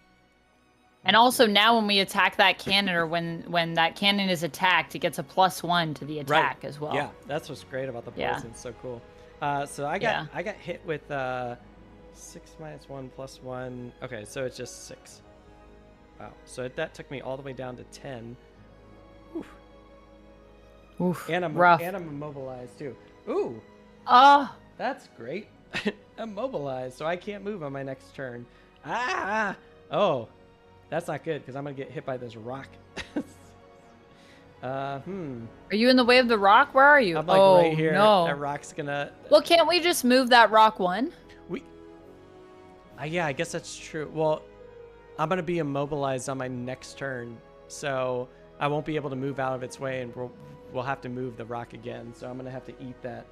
And also now when we attack that cannon, or when that cannon is attacked, it gets a +1 to the attack as well. Yeah, that's what's great about the poison. Yeah. It's so cool. So I got hit with 6 - 1 + 1. Okay, so it's just 6. Wow. So that took me all the way down to 10. Oof. Oof. And I'm rough. immobilized too. Ooh, Oh, that's great. Immobilized, so I can't move on my next turn. Ah! Oh, that's not good because I'm gonna get hit by this rock. are you in the way of the rock? Where are you? I'm like right here. No. That rock's gonna. Well, can't we just move that rock 1? Yeah, I guess that's true. Well, I'm going to be immobilized on my next turn, so I won't be able to move out of its way, and we'll have to move the rock again. So I'm going to have to eat that.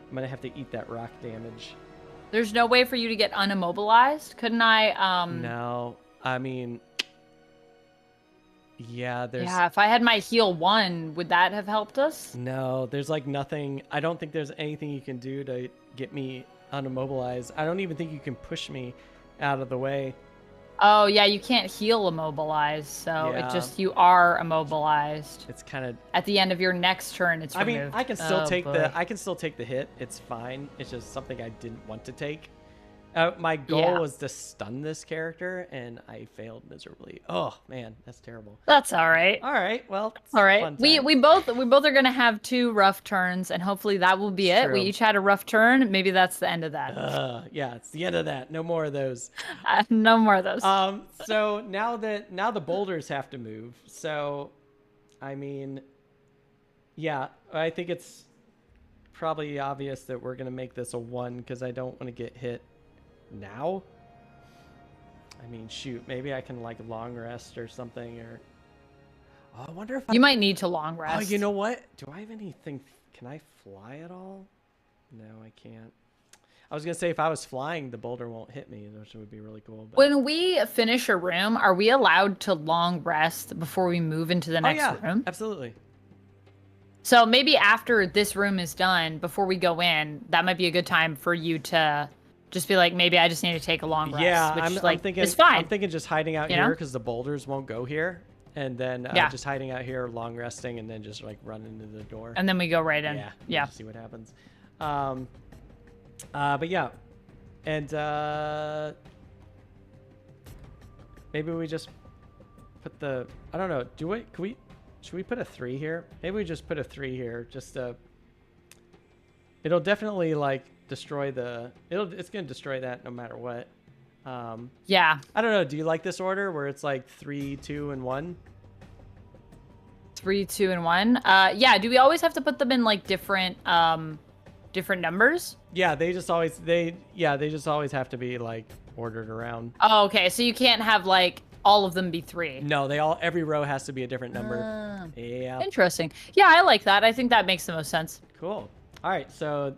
I'm going to have to eat that rock damage. There's no way for you to get unimmobilized? Couldn't I, No, I mean, yeah, there's... Yeah, if I had my heal 1, would that have helped us? No, there's like nothing. I don't think there's anything you can do to get me unimmobilized. I don't even think you can push me out of the way. Oh, yeah, you can't heal immobilized, so Yeah. it just, you are immobilized. It's kind of... At the end of your next turn, it's I removed. mean, I can still Oh, take boy. I can still take the hit. It's fine. It's just something I didn't want to take. My goal Yeah. was to stun this character, and I failed miserably. Oh man, that's terrible. That's all right. All right, well, it's All right. fun We times. both are gonna have 2 rough turns, and hopefully that will be It's it. We true. each had a rough turn. Maybe that's the end of that. Yeah, it's the end of that. No more of those. No more of those. So now the boulders have to move. So, I mean, yeah, I think it's probably obvious that we're gonna make this a 1 because I don't want to get hit now. I mean, shoot, maybe I can like long rest or something, or oh, I wonder if You might need to long rest. Oh, you know what? Do I have anything? Can I fly at all? No, I can't. I was gonna say if I was flying, the boulder won't hit me, which would be really cool. But... When we finish a room, are we allowed to long rest before we move into the next room? Absolutely. So maybe after this room is done, before we go in, that might be a good time for you to just be like, maybe I just need to take a long rest. Yeah, which, I'm thinking. it's fine. I'm thinking just hiding out You here know? because the boulders won't go here, and then Yeah. just hiding out here, long resting, and then just like run into the door. And then we go right in. Yeah. Yeah. Just see what happens. But yeah, and maybe we just put the. I don't know. Should we put a 3 here? Maybe we just put a 3 here. Just it'll definitely like destroy the. It's gonna destroy that no matter what. Yeah. I don't know. Do you like this order where it's like 3, 2, and 1? 3, 2, and 1. Yeah. Do we always have to put them in like different numbers? Yeah, they just always have to be like ordered around. Oh, okay. So you can't have like all of them be 3. No, every row has to be a different number. Yeah. Interesting. Yeah, I like that. I think that makes the most sense. Cool. All right, so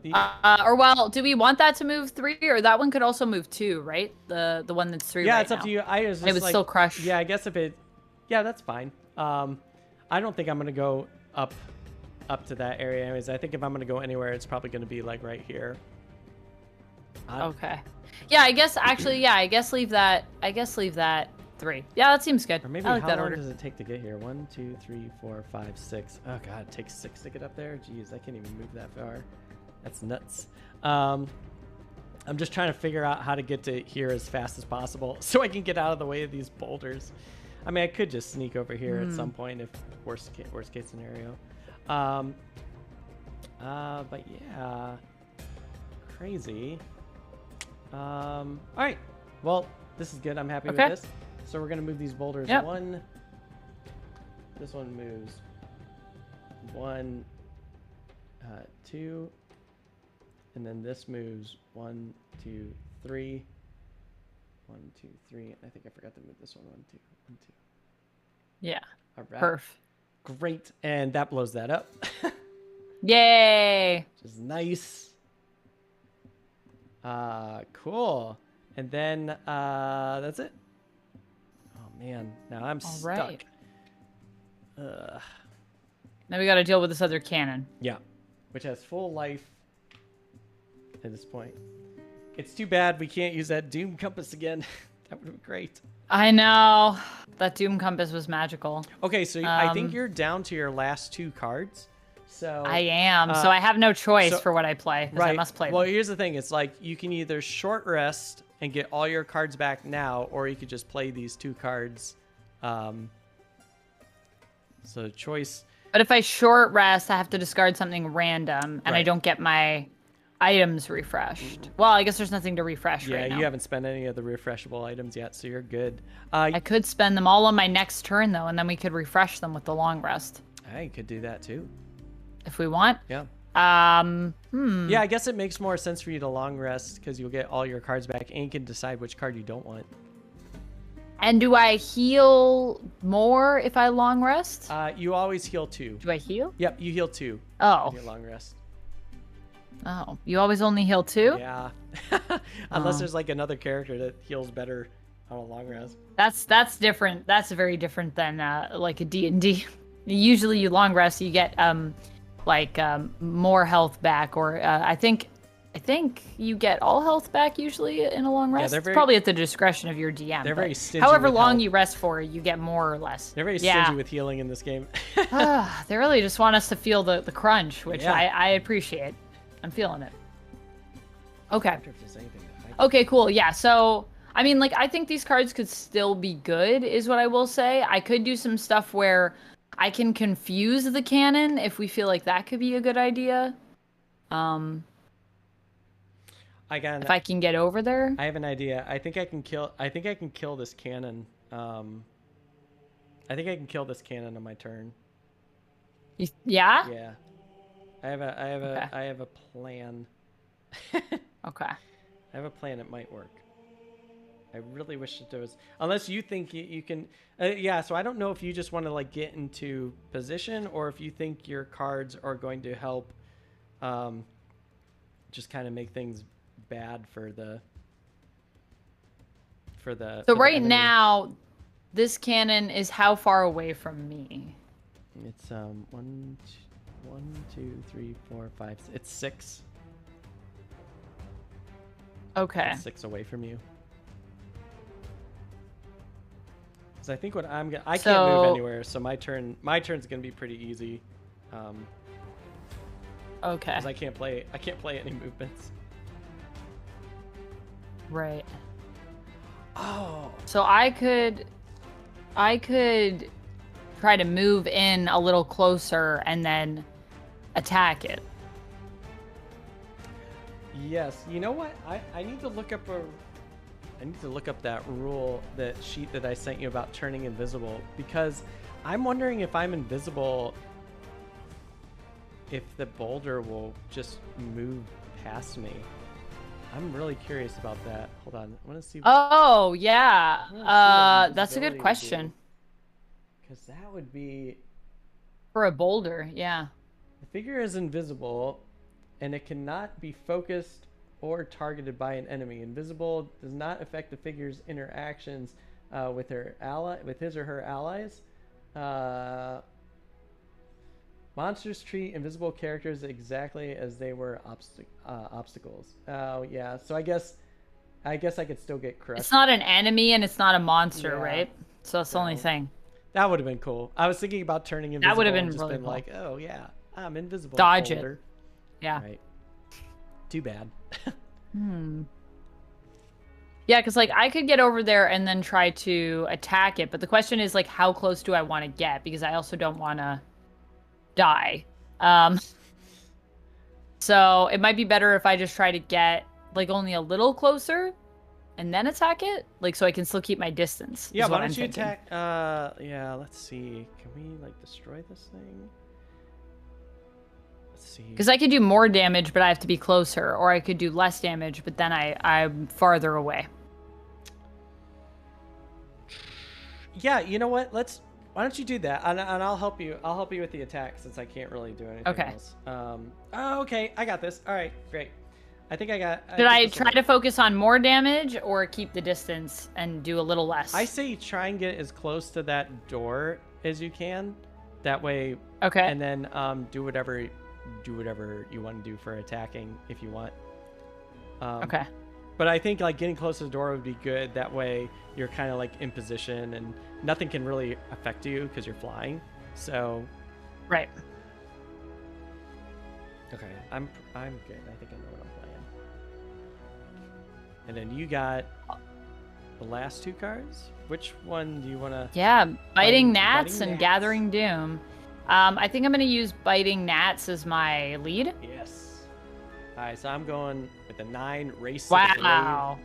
Or well, do we want that to move 3, or that one could also move 2, right? The one that's 3. yeah, right it's up now. to you. I was just It would like, still crush. Yeah, I guess yeah, that's fine. I don't think I'm gonna go up to that area anyways. I think if I'm gonna go anywhere, it's probably gonna be like right here. Okay. Yeah, I guess actually, yeah, I guess leave that 3. Yeah, that seems good. Or maybe I like how that long order. does it take to get here? 1, 2, 3, 4, 5, 6. Oh god, it takes 6 to get up there. Jeez, I can't even move that far. That's nuts. I'm just trying to figure out how to get to here as fast as possible so I can get out of the way of these boulders. I mean, I could just sneak over here at some point if worst case scenario. But yeah, crazy. All right. Well, this is good. I'm happy with this. So we're gonna move these boulders. Yep. This one moves 1, 2, and then this moves 1, 2, 3. 1, 2, 3. I think I forgot to move this one. 1, 2, 1, 2. Yeah. All right. Perf. Great, and that blows that up. Yay. Which is nice. Cool. And then that's it. Oh man, now I'm stuck. Right. Now we got to deal with this other cannon. Yeah, which has full life at this point. It's too bad we can't use that Doom Compass again. That would be great. I know. That Doom Compass was magical. Okay, so I think you're down to your last 2 cards. So I am. So I have no choice for what I play. Because right. I must play Well, them. here's the thing. It's like you can either short rest and get all your cards back now, or you could just play these 2 cards. So choice. But if I short rest, I have to discard something random, and I don't get my items refreshed. Well, I guess there's nothing to refresh right now. Yeah, you haven't spent any of the refreshable items yet, so you're good. I could spend them all on my next turn, though, and then we could refresh them with the long rest. I could do that, too. If we want. Yeah. Yeah, I guess it makes more sense for you to long rest, because you'll get all your cards back, and you can decide which card you don't want. And do I heal more if I long rest? You always heal 2. Do I heal? Yep, you heal 2. Oh. In your long rest. Oh, you always only heal 2? Yeah. Unless there's like another character that heals better on a long rest. That's different. That's very different than like a D&D. Usually you long rest, you get more health back, or I think you get all health back usually in a long rest. they're It's very- probably at the discretion of your DM. They're but very stingy however with long health. you rest for, you get more or less. They're very stingy with healing in this game. They really just want us to feel the crunch, which Yeah. I appreciate. I'm feeling it. Okay. I wonder if there's anything to hide. Okay, cool. Yeah. So, I mean, like, I think these cards could still be good, is what I will say. I could do some stuff where I can confuse the cannon if we feel like that could be a good idea. Um, if I can get over there. I have an idea. I think I can kill. I think I can kill this cannon. I think I can kill this cannon on my turn. Yeah. Yeah. I have a. I have Okay. a. I have a plan. Okay. I have a plan. It might work. I really wish it was. Unless you think you can. Yeah. So I don't know if you just want to like get into position or if you think your cards are going to help. Just kind of make things bad for the. So right now, this cannon is how far away from me? It's 1, 2, 3, 4, 5. It's 6. Okay. It's 6 away from you. Because I think what I'm gonna, I can't move anywhere, so my turn's gonna be pretty easy. Okay. Because I can't play any movements. Right. Oh. So I could try to move in a little closer and then attack it. Yes. You know what? I need to look up that rule, that sheet that I sent you about turning invisible, because I'm wondering if I'm invisible, if the boulder will just move past me. I'm really curious about that. Hold on. I want to see. Oh, yeah. That's a good question. Because that would be... For a boulder, yeah. The figure is invisible, and it cannot be focused or targeted by an enemy. Invisible does not affect the figure's interactions with his or her allies. Monsters treat invisible characters exactly as they were obstacles. Oh, yeah. So I guess I could still get crushed. It's not an enemy and it's not a monster, right? So that's the only thing. That would have been cool. I was thinking about turning invisible. That would have been and just really been cool. like, oh yeah, I'm invisible. Dodge it. Yeah. Right. Too bad. Yeah, because like I could get over there and then try to attack it, but the question is like, how close do I want to get? Because I also don't want to die. So it might be better if I just try to get like only a little closer and then attack it, like so I can still keep my distance. Yeah, why don't you attack? Yeah, let's see. Can we like destroy this thing? Let's see. Because I could do more damage, but I have to be closer, or I could do less damage, but then I'm farther away. Yeah, you know what? Why don't you do that? And I'll help you. I'll help you with the attack since I can't really do anything else. Oh, okay. I got this. All right, great. I think I got... Should I try to focus on more damage or keep the distance and do a little less? I say try and get as close to that door as you can. That way... Okay. And then do whatever you want to do for attacking if you want. Okay. But I think like getting close to the door would be good. That way you're kind of like in position and nothing can really affect you because you're flying. So... Right. Okay, I'm good. I think I know what I'm playing. And then you got the last 2 cards. Which one do you want to? Yeah, Biting Gnats and Gathering Doom. I think I'm going to use Biting Gnats as my lead. Yes. All right, so I'm going with the 9 Race. Wow.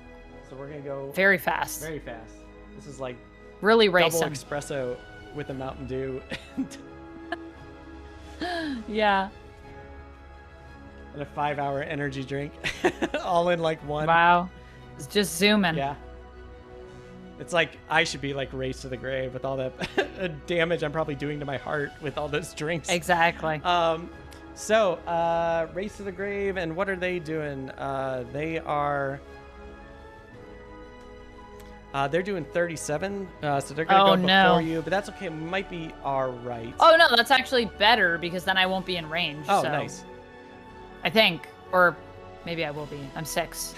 So we're going to go very fast. Very fast. This is like really racing. Double espresso with a Mountain Dew. Yeah. And a 5-hour energy drink. All in like one. Wow. It's just zooming. Yeah. It's like I should be like Race to the Grave with all that damage I'm probably doing to my heart with all those drinks. Exactly. So Race to the Grave, and what are they doing? They're doing 37, so they're gonna go before you, but that's okay. Might be all right. Oh no, that's actually better because then I won't be in range. Oh, so. Nice. I think, or maybe I will be. I'm 6.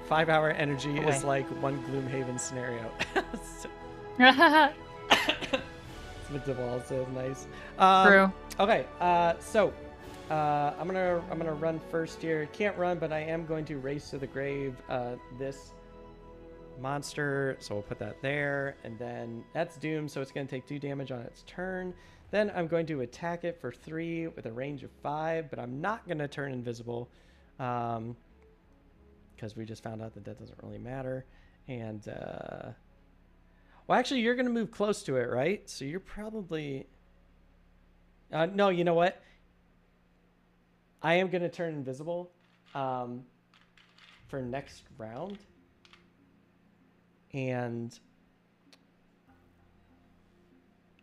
5-hour energy is like one Gloomhaven scenario. Smith also is nice. True. Okay, so I'm gonna run first here. Can't run, but I am going to race to the grave. This monster, so we'll put that there, and then that's doomed, so it's going to take 2 damage on its turn. Then I'm going to attack it for 3 with a range of 5, but I'm not going to turn invisible because we just found out that that doesn't really matter. And well, actually, you're going to move close to it, right? So you're probably no, you know what, I am going to turn invisible for next round. And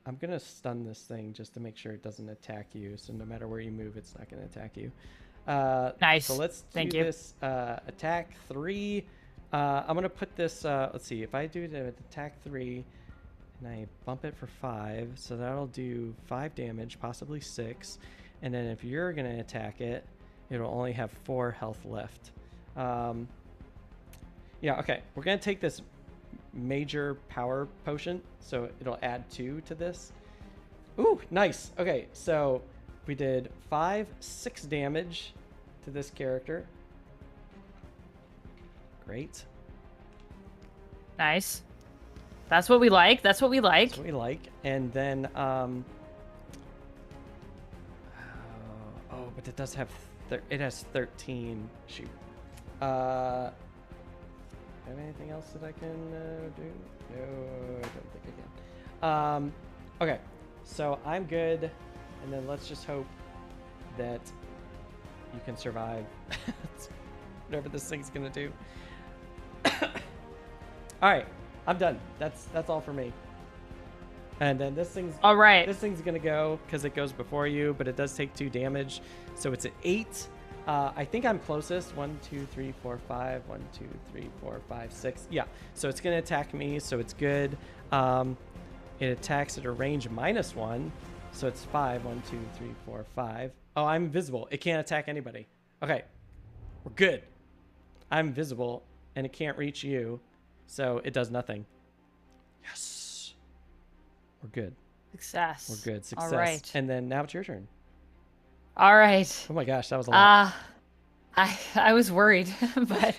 I'm going to stun this thing just to make sure it doesn't attack you. So no matter where you move, it's not going to attack you. Nice. So let's do this attack 3. I'm going to put this, let's see, if I do the attack 3 and I bump it for 5, so that'll do 5 damage, possibly 6. And then if you're going to attack it, it'll only have 4 health left. Yeah, okay. We're going to take this major power potion, so it'll add 2 to this. Ooh, nice. Okay, so we did 6 damage to this character. Great. Nice. That's what we like. That's what we like. That's what we like. And then oh, but it does have it has 13. Shoot. Have anything else that I can do? No, I don't think I can. Okay, so I'm good, and then let's just hope that you can survive whatever this thing's gonna do. All right, I'm done. That's all for me. And then this thing's all right. This thing's gonna go because it goes before you, but it does take 2 damage, so it's at 8. I think I'm closest. 1, 2, 3, 4, 5. 1, 2, 3, 4, 5, 6. Yeah. So it's gonna attack me. So it's good. It attacks at a range of -1. So it's 5. 1, 2, 3, 4, 5. Oh, I'm invisible. It can't attack anybody. Okay. We're good. I'm invisible and it can't reach you. So it does nothing. Yes. We're good. Success. We're good. Success. All right. And then now it's your turn. All right. Oh my gosh, that was a lot. I was worried, but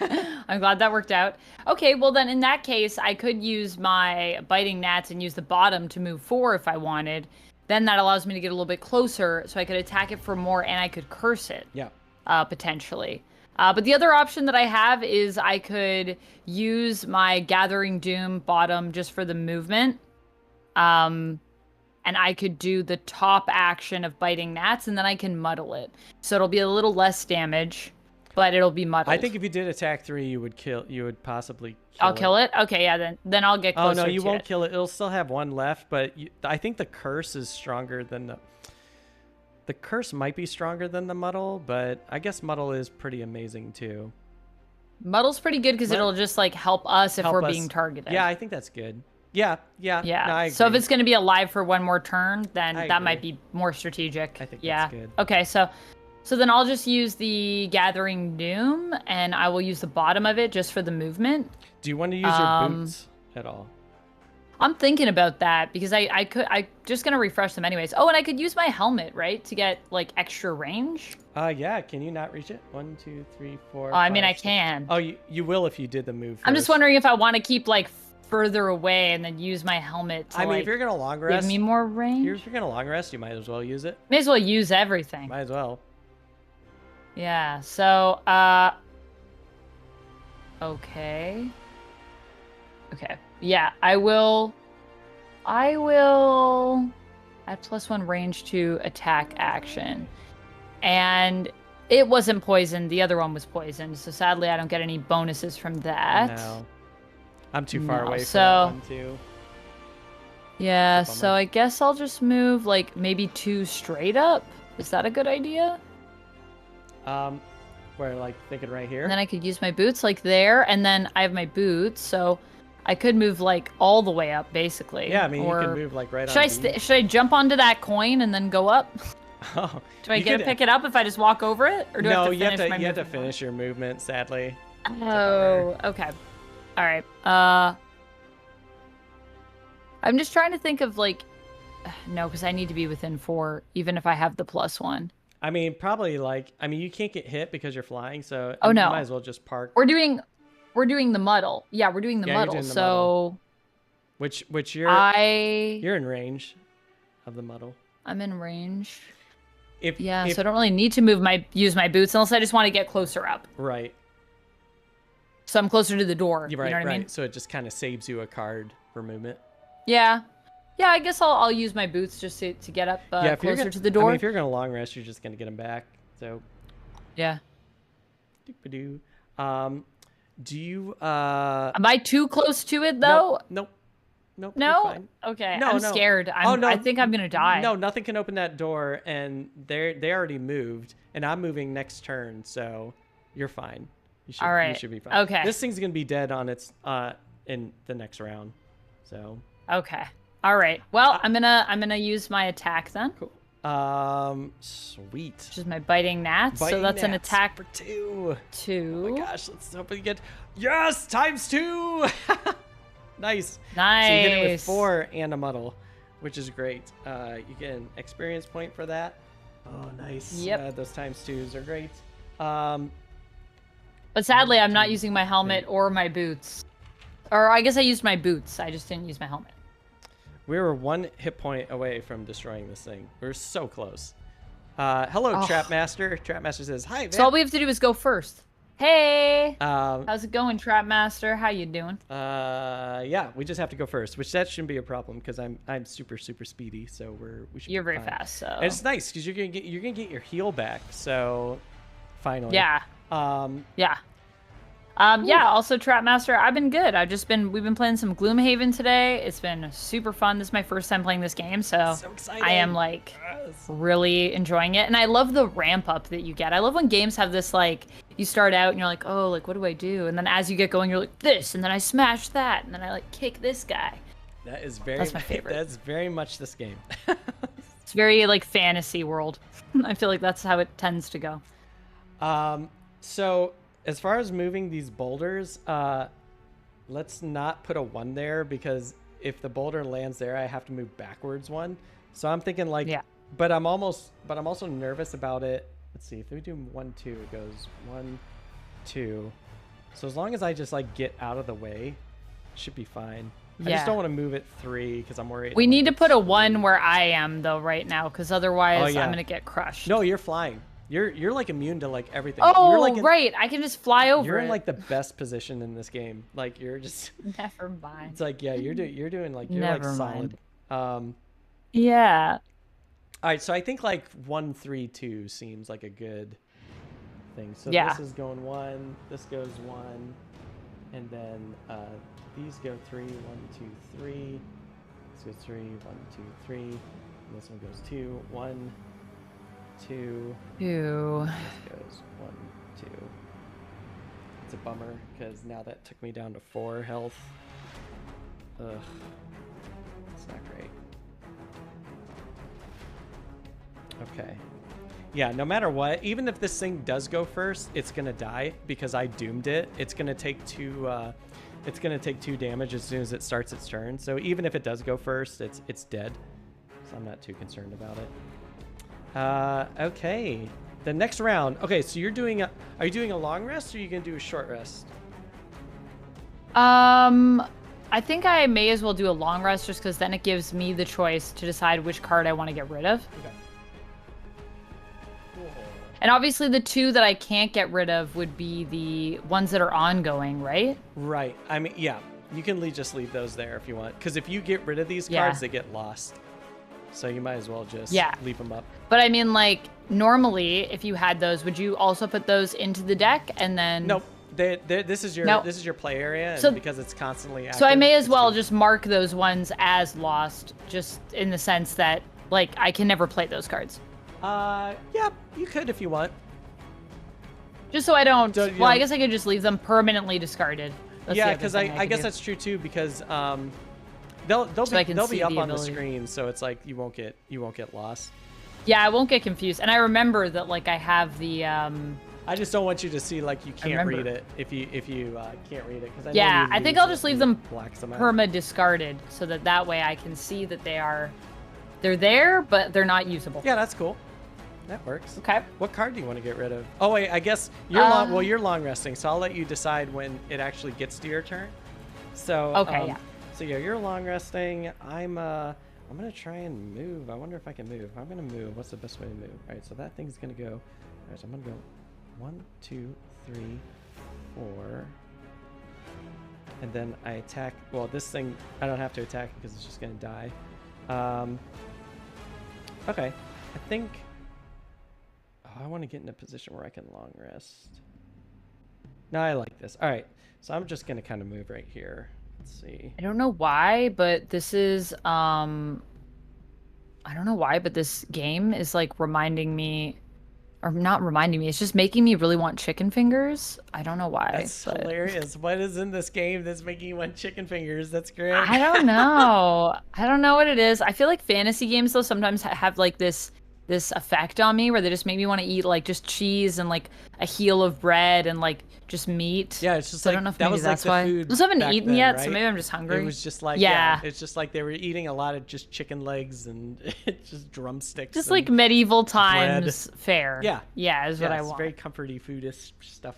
I'm glad that worked out. Okay, well then in that case, I could use my biting gnats and use the bottom to move 4 if I wanted. Then that allows me to get a little bit closer, so I could attack it for more and I could curse it. Yeah. Potentially. But the other option that I have is I could use my Gathering Doom bottom just for the movement. And I could do the top action of biting gnats, and then I can muddle it. So it'll be a little less damage, but it'll be muddled. I think if you did attack 3, you would kill. You would possibly. I'll kill it. Okay, yeah. Then I'll get closer. Oh no, you won't it. kill it. It'll still have 1 left, but I think the curse is stronger than the. The curse might be stronger than the muddle, but I guess muddle is pretty amazing too. Muddle's pretty good because it'll just like help us if we're being targeted. Yeah, I think that's good. Yeah. Yeah. No, I agree. So if it's going to be alive for 1 more turn, then that agree. Might be more strategic. I think that's good. Okay, so then I'll just use the Gathering Doom, and I will use the bottom of it just for the movement. Do you want to use your boots at all? I'm thinking about that because I just gonna refresh them anyways. Oh, and I could use my helmet, right, to get like extra range. Yeah. Can you not reach it? 1, 2, 3, 4. I mean, I can. Oh, you will if you did the move. I'm just wondering if I want to keep like further away and then use my helmet to if you're gonna long rest, give me more range. If you're gonna long rest, you might as well use it. May as well use everything. Might as well. Yeah. So okay. Yeah, I will add +1 range to attack action. And it wasn't poisoned. The other one was poisoned. So sadly, I don't get any bonuses from that. No. I'm too far away from that one, too. Yeah, so I guess I'll just move, like, maybe 2 straight up. Is that a good idea? Where, like, thinking right here? And then I could use my boots, like, there. And then I have my boots, so I could move, like, all the way up, basically. Yeah, I mean, you can move, like, right on. Should I jump onto that coin and then go up? Oh, do I get to pick it up if I just walk over it? Or do I have to finish my movement? You have to finish your movement, sadly. Oh, okay. All right. I'm just trying to think of, like... No, because I need to be within 4, even if I have the +1. I mean, probably like, I mean, you can't get hit because you're flying, so Oh, you no. might as well just park. We're doing the muddle. Yeah, we're doing the muddle. Doing the so muddle. Which you're in range of the muddle. I'm in range. So I don't really need to use my boots unless I just want to get closer up. Right. So I'm closer to the door. You're right, you know what I mean? So it just kind of saves you a card for movement. Yeah. Yeah, I guess I'll use my boots just to get up closer to the door. I mean, if you're going to long rest, you're just going to get them back. So. Yeah. Do you Am I too close to it though? Nope. No? Okay. I'm scared. I think I'm gonna die. No, nothing can open that door, and they already moved, and I'm moving next turn, so you're fine. You should be fine. Okay. This thing's gonna be dead on its in the next round. So. Okay. All right. Well, I'm gonna use my attack then. Cool. Sweet. Which is my biting gnats. So that's an attack for 2. 2. Oh my gosh, let's hope we get ×2. Nice. Nice. So you hit it with 4 and a muddle, which is great. You get an experience point for that. Oh, nice. Yep. Those ×2s are great. But sadly, I'm not using my helmet or my boots. Or I guess I used my boots. I just didn't use my helmet. We were 1 hit point away from destroying this thing. We were so close. Hello, Trapmaster. Trapmaster says, hi, man. So all we have to do is go first. Hey. How's it going, Trapmaster? How you doing? Yeah, we just have to go first, which that shouldn't be a problem because I'm super speedy, so we should. You're be very fine. fast, so. And it's nice because you're gonna get your heal back. So, finally. Yeah. Yeah. Yeah, also Trapmaster, we've been playing some Gloomhaven today. It's been super fun. This is my first time playing this game, so exciting. I am really enjoying it. And I love the ramp up that you get. I love when games have this you start out and you're like, oh, what do I do? And then as you get going, you're like this, and then I smash that, and then I kick this guy. That's my favorite. That's very much this game. It's very fantasy world. I feel like that's how it tends to go. So as far as moving these boulders, let's not put a 1 there because if the boulder lands there, I have to move backwards 1. So I'm thinking yeah. But I'm also nervous about it. Let's see, if we do 1, 2, it goes 1, 2. So as long as I just get out of the way, it should be fine. Yeah. I just don't want to move it 3 because I'm worried. We need to put a 1 where I am though right now because otherwise I'm gonna get crushed. No, you're flying. You're immune to everything. Oh, you're right. I can just fly over. You're in the best position in this game. You're just. Never mind. It's you're doing Never solid. Yeah. All right, so I think 1, 3, 2 seems like a good thing. So this is going 1. This goes 1, and then these go 3. 1, 2, 3. This goes 3. 1, 2, 3. And this one goes 2. 1. 2. 2. This goes 1, 2. It's a bummer because now that took me down to 4 health. Ugh. It's not great. Okay. Yeah, no matter what, even if this thing does go first, it's gonna die because I doomed it. It's gonna take 2 damage as soon as it starts its turn. So even if it does go first, it's dead. So I'm not too concerned about it. Okay. The next round. Okay, so are you doing a long rest or are you gonna do a short rest? I think I may as well do a long rest just because then it gives me the choice to decide which card I want to get rid of. Okay. Cool. And obviously the 2 that I can't get rid of would be the ones that are ongoing, right? Right. I mean, yeah. You can just leave those there if you want. Because if you get rid of these cards, they get lost. So you might as well just leave them up. But I mean, normally, if you had those, would you also put those into the deck and then... Nope. This is your play area, and because it's constantly active, so I may as well just mark those ones as lost, just in the sense that I can never play those cards. Yeah, you could if you want. Just so I don't. Well, I guess I could just leave them permanently discarded. Yeah, because I guess that's true too. Because they'll be up on the screen, so it's you won't get lost. Yeah, I won't get confused, and I remember that I have the. I just don't want you to see you can't read it if you can't read it because I think I'll just leave them perma discarded so that way I can see that they're there but they're not usable. Yeah, that's cool. that works. Okay. What card do you want to get rid of? Oh wait, I guess you're you're long resting, so I'll let you decide when it actually gets to your turn. So Okay, yeah. So yeah, you're long resting. I'm gonna try and move. I wonder if I can move. I'm gonna move. What's the best way to move? All right, so that thing's gonna go. All right, so I'm gonna go 1, 2, 3, 4, and then I attack. Well, this thing I don't have to attack because it's just gonna die. Okay, I think. Oh, I want to get in a position where I can long rest. No, I like this. All right, so I'm just gonna kind of move right here. Let's see. I don't know why, but this is I don't know why, but this game is like reminding me, or not reminding me, it's just making me really want chicken fingers. I don't know why. That's hilarious. What is in this game that's making you want chicken fingers? That's great. I don't know. I don't know what it is. I feel like fantasy games though sometimes have like this effect on me where they just make me want to eat like just cheese and like a heel of bread and like just meat. Yeah, it's just so like I don't know if that maybe was that's like why. the food. I haven't back eaten then, yet, right? so maybe I'm just hungry. It was just like it's just like they were eating a lot of just chicken legs and just drumsticks. Just like medieval times fare. Yeah, is what I want. It's very comforty foodish stuff.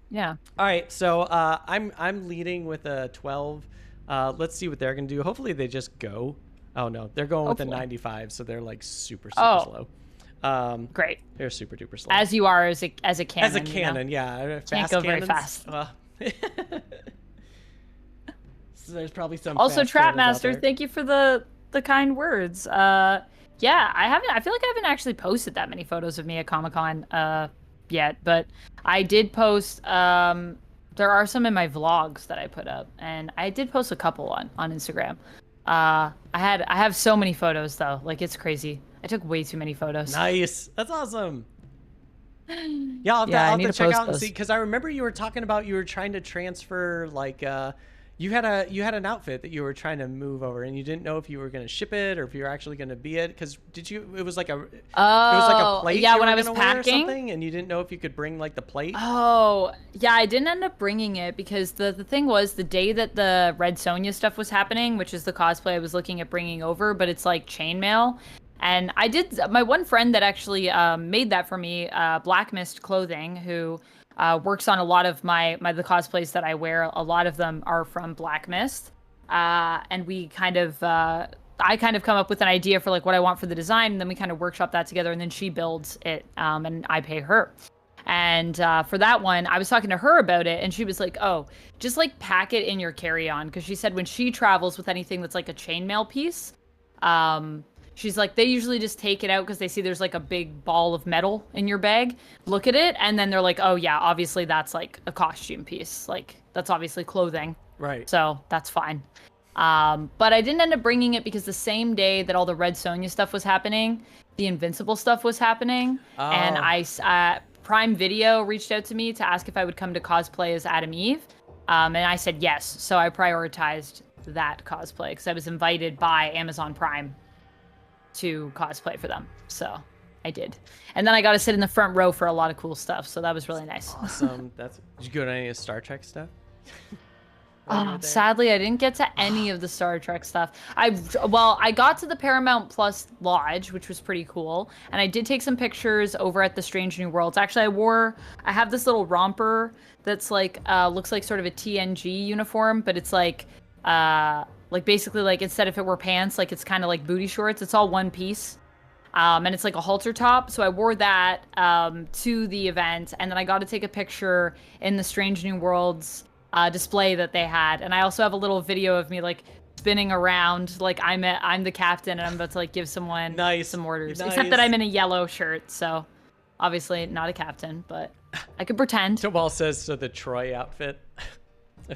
Yeah. All right, so I'm leading with a 12. Let's see what they're gonna do. Hopefully they just go. Oh no, they're going with a 95, so they're like super slow. Great. They're super duper slow. As you are as a cannon. As a cannon, yeah. Can't go very fast. So there's probably some. Also, Trapmaster, thank you for the kind words. Yeah, I feel like I haven't actually posted that many photos of me at Comic-Con yet, but I did post. There are some in my vlogs that I put up, and I did post a couple on Instagram. I have so many photos though, like it's crazy. I took way too many photos. Nice, that's awesome. Yeah, I'll have to check out and see, because I remember you were talking about you were trying to transfer like you had an outfit that you were trying to move over, and you didn't know if you were going to ship it or if you were actually going to be it. Because it was like a plate. Yeah, when I was packing, and you didn't know if you could bring like the plate. Oh, yeah, I didn't end up bringing it because the thing was the day that the Red Sonja stuff was happening, which is the cosplay I was looking at bringing over, but it's like chainmail. And I did, my one friend that actually made that for me, Black Mist Clothing, who works on a lot of the cosplays that I wear. A lot of them are from Black Mist. And we kind of, I kind of come up with an idea for like what I want for the design, and then we kind of workshop that together, and then she builds it, and I pay her. And for that one, I was talking to her about it, and she was like, oh, just like pack it in your carry-on. Because she said when she travels with anything that's like a chainmail piece, she's like, they usually just take it out because they see there's like a big ball of metal in your bag, look at it, and then they're like, oh yeah, obviously that's like a costume piece. Like that's obviously clothing. Right. So that's fine. But I didn't end up bringing it because the same day that all the Red Sonja stuff was happening, the Invincible stuff was happening. Oh. And Prime Video reached out to me to ask if I would come to cosplay as Adam Eve. And I said yes. So I prioritized that cosplay because I was invited by Amazon Prime to cosplay for them. So I did. And then I got to sit in the front row for a lot of cool stuff. So that was really nice. Awesome. Did you go to any of the Star Trek stuff? Sadly, I didn't get to any of the Star Trek stuff. I got to the Paramount Plus Lodge, which was pretty cool. And I did take some pictures over at the Strange New Worlds. Actually, I have this little romper that's like, looks like sort of a TNG uniform, but it's like basically like instead if it were pants, like it's kind of like booty shorts. It's all one piece. And it's like a halter top. So I wore that to the event. And then I got to take a picture in the Strange New Worlds display that they had. And I also have a little video of me like spinning around like I'm the captain and I'm about to like give someone some orders. Nice. Except that I'm in a yellow shirt. So obviously not a captain, but I could pretend. Tobal says, so the Troy outfit.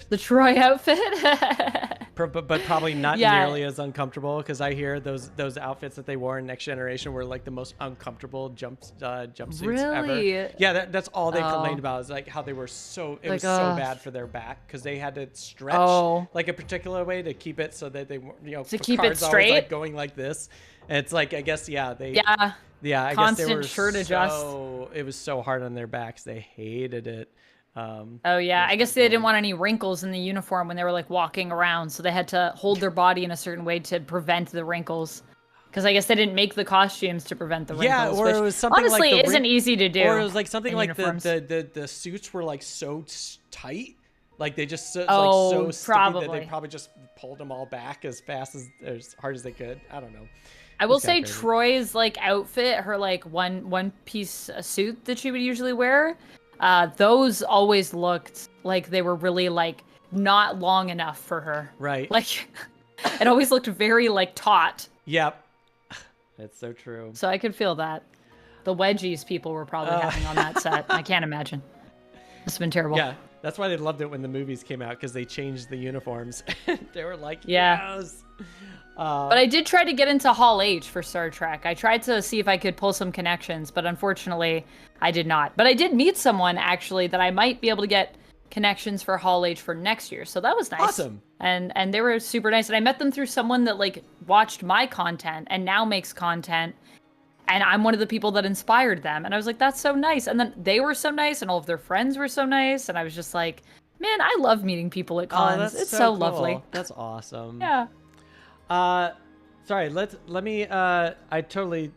The Troy outfit? but probably not nearly as uncomfortable, because I hear those outfits that they wore in Next Generation were like the most uncomfortable jumpsuits ever. Yeah, that's all they complained about, is like how they were so was so bad for their back, because they had to stretch like a particular way to keep it so that they weren't, to keep it straight, always, like, going like this. And it's like, I guess I constant guess they were shirt adjust. It was so hard on their backs. They hated it. I guess they didn't want any wrinkles in the uniform when they were like walking around, so they had to hold their body in a certain way to prevent the wrinkles. Because I guess they didn't make the costumes to prevent the wrinkles. Yeah, or which it was something honestly like isn't easy to do. Or it was like something in like uniforms. the suits were like so tight, like they just like Oh, so sticky that they probably. probably just pulled them all back as fast as hard as they could. I don't know. I will It's kinda say crazy. Troy's like outfit, her like one piece suit that she would usually wear, those always looked like they were really like not long enough for her. Right. Like it always looked very like taut. Yep. That's so true. So I could feel that. The wedgies people were probably having on that set. I can't imagine. Must have been terrible. Yeah, that's why they loved it when the movies came out, because they changed the uniforms. They were like, Yeah. yes. But I did try to get into Hall H for Star Trek. I tried to see if I could pull some connections, but unfortunately, I did not. But I did meet someone, actually, that I might be able to get connections for Hall H for next year. So that was nice. Awesome. And they were super nice. And I met them through someone that, like, watched my content and now makes content. And I'm one of the people that inspired them. And I was like, that's so nice. And then they were so nice, and all of their friends were so nice. And I was just like, man, I love meeing people at cons. That's It's so so cool. lovely. That's awesome. Yeah. Sorry, let me, I totally,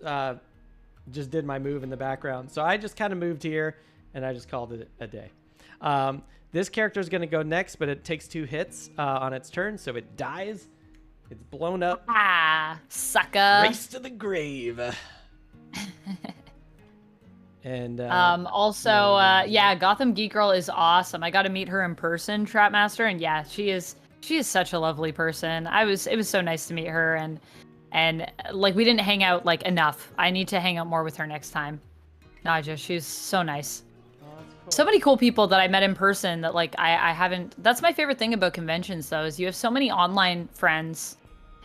just did my move in the background. So I just kind of moved here, and I just called it a day. This character is going to go next, but it takes 2 hits on its turn, so it dies. It's blown up. Ah, sucker. Race to the grave. And yeah, Gotham Geek Girl is awesome. I got to meet her in person, Trapmaster, and yeah, she is such a lovely person. It was so nice to meet her, and like we didn't hang out like enough. I need to hang out more with her next time. Naja, she's so nice. So many cool people that I met in person that like I haven't. That's my favorite thing about conventions, though, is you have so many online friends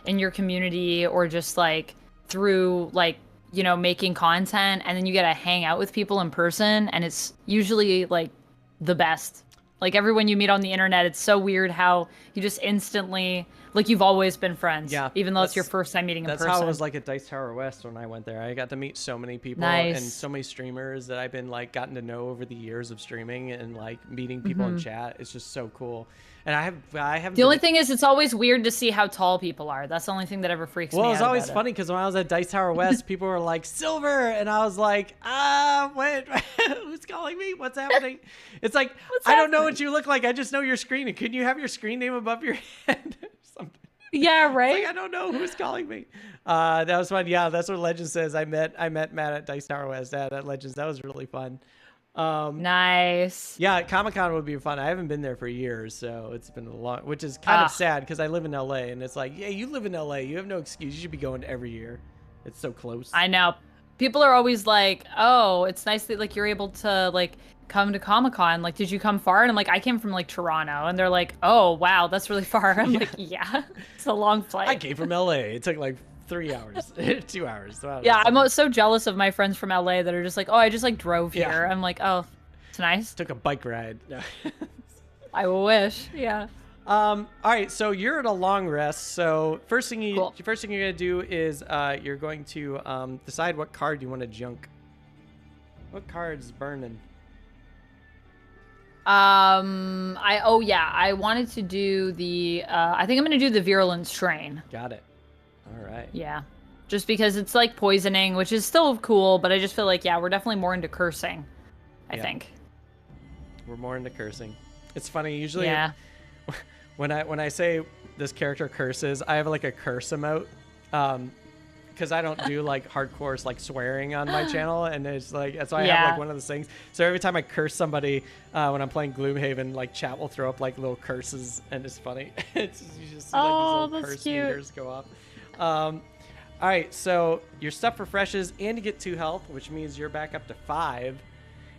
in your community, or just like through like, you know, making content, and then you get to hang out with people in person, and it's usually like the best. Like everyone you meet on the internet, it's so weird how you just instantly, like, you've always been friends. Yeah, even though it's your first time meeting in person. That's how it was like at Dice Tower West when I went there. I got to meet so many people and so many streamers that I've been like gotten to know over the years of streaming, and like meeting people in chat. It's just so cool. And I have the only thing is, it's always weird to see how tall people are. That's the only thing that ever freaks me out. Well, it's always about funny because when I was at Dice Tower West, people were like, "Silver," and I was like, wait, who's calling me? What's happening? It's like, I don't know what you look like. I just know your screen. And couldn't you have your screen name above your head or something? Yeah, right. It's like, I don't know who's calling me. That was fun. Yeah, that's what Legend says. I met Matt at Dice Tower West at Legends. That was really fun. Nice. Yeah, Comic-Con would be fun. I haven't been there for years, so it's been a long, which is kind of sad because I live in LA, and it's like, yeah, you live in LA, you have no excuse. You should be going every year. It's so close. I know. People are always like, "Oh, it's nice that like you're able to like come to Comic-Con. Like, did you come far?" And I'm like, "I came from like Toronto," and they're like, "Oh, wow, that's really far." I'm like, "Yeah, it's a long flight." I came from LA. It took like 3 hours, 2 hours. So yeah, I'm so jealous of my friends from LA that are just like, "Oh, I just like drove here." I'm like, "Oh, it's nice." Took a bike ride. I wish. Yeah. All right, so you're at a long rest. So first thing you're gonna do is you're going to decide what card you want to junk. What card's burning? I wanted to do the I think I'm gonna do the Virulent Strain. Got it. All right. Yeah. Just because it's like poisoning, which is still cool, but I just feel like, yeah, we're definitely more into cursing, I think. We're more into cursing. It's funny, usually when I say this character curses, I have like a curse emote. Because I don't do like hardcore like swearing on my channel, and it's like that's why I have like one of those things. So every time I curse somebody when I'm playing Gloomhaven, like chat will throw up like little curses, and it's funny. It's just, you just see, like, these little curse meters go up. All right, so your stuff refreshes, and you get 2 health, which means you're back up to 5.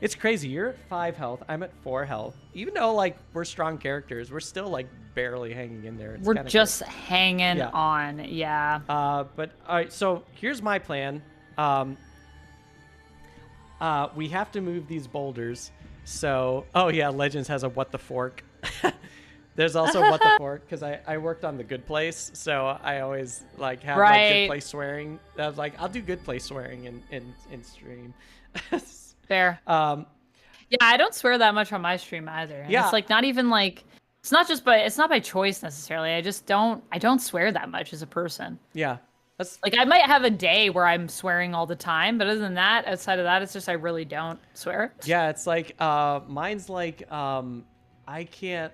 It's crazy. You're at 5 health. I'm at 4 health. Even though like we're strong characters, we're still like barely hanging in there. It's we're just hanging on. Yeah. But all right. So here's my plan. We have to move these boulders. So Legends has a what the fork. There's also what the fork because I worked on the Good Place, so I always like have like Good Place swearing. I was like, I'll do Good Place swearing in stream. Fair. Yeah, I don't swear that much on my stream either. And it's like not even like it's not by choice necessarily. I don't swear that much as a person. Yeah. That's Like I might have a day where I'm swearing all the time, but other than that, outside of that, it's just I really don't swear. yeah. It's like mine's like I can't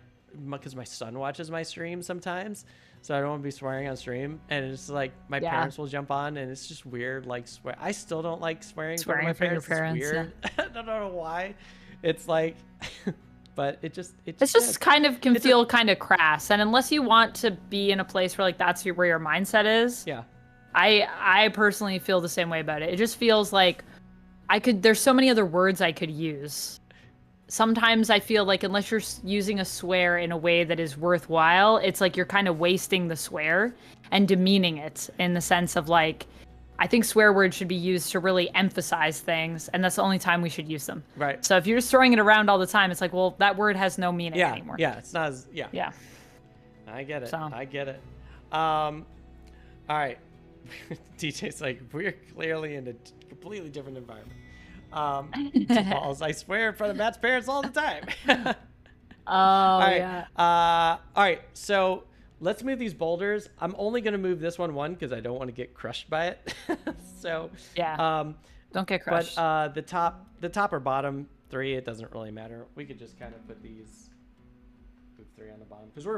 because my son watches my stream sometimes, so I don't want to be swearing on stream, and it's like my Yeah. parents will jump on, and it's just weird. Like swear, I still don't like swearing in front Swearing of my for your parents. It's parents, weird. I don't know why. It's like, but it just It's is. just kind of can feel kind of crass, and unless you want to be in a place where like that's where your mindset is, Yeah. I personally feel the same way about it. It just feels like there's so many other words I could use. Sometimes I feel like unless you're using a swear in a way that is worthwhile, it's like you're kind of wasting the swear and demeaning it in the sense of like, I think swear words should be used to really emphasize things, and that's the only time we should use them. Right. So if you're just throwing it around all the time, it's like, well, that word has no meaning anymore. Yeah. It's not as Yeah. I get it. So. I get it. All right. DJ's like, we're clearly in a completely different environment. Balls, I swear in front of Matt's parents all the time. All right. Yeah. All right. So let's move these boulders. I'm only going to move this one because I don't want to get crushed by it. So yeah. Don't get crushed. But the top or bottom 3, it doesn't really matter. We could just kind of put these 3 on the bottom because we're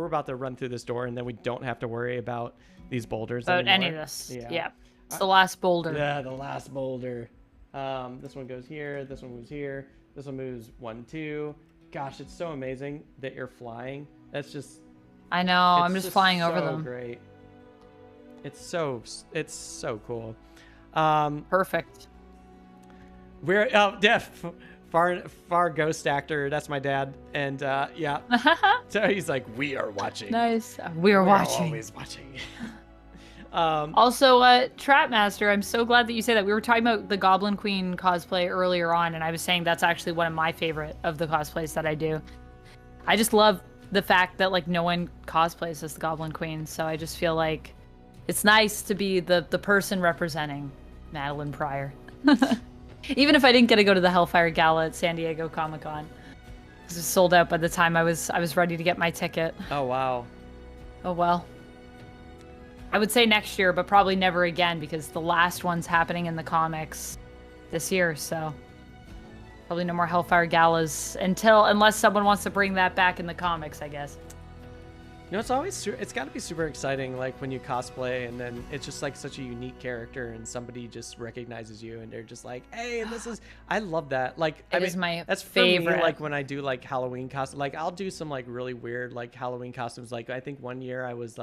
about to run through this door, and then we don't have to worry about these boulders about anymore. any of this. Yeah. It's the last boulder. Yeah, the last boulder. This one goes here. This one moves here. This one moves 1, 2. Gosh, it's so amazing that you're flying. That's just. I know. I'm just flying over them. Great. It's so cool. Perfect. We're far ghost actor. That's my dad, and yeah. So he's like, we are watching. Nice. We're watching. Always watching. Also, Trapmaster, I'm so glad that you say that. We were talking about the Goblin Queen cosplay earlier on, and I was saying that's actually one of my favorite of the cosplays that I do. I just love the fact that like no one cosplays as the Goblin Queen, so I just feel like it's nice to be the person representing Madeline Pryor. Even if I didn't get to go to the Hellfire Gala at San Diego Comic-Con. It was sold out by the time I was ready to get my ticket. Oh wow. Oh well. I would say next year, but probably never again because the last one's happening in the comics this year, so probably no more Hellfire Galas unless someone wants to bring that back in the comics, I guess. You know, it's got to be super exciting, like when you cosplay and then it's just like such a unique character and somebody just recognizes you and they're just like, hey, this is, I love that. Like, is my that's favorite. For me, like when I do like Halloween costumes, like I'll do some like really weird like Halloween costumes. Like I think one year I was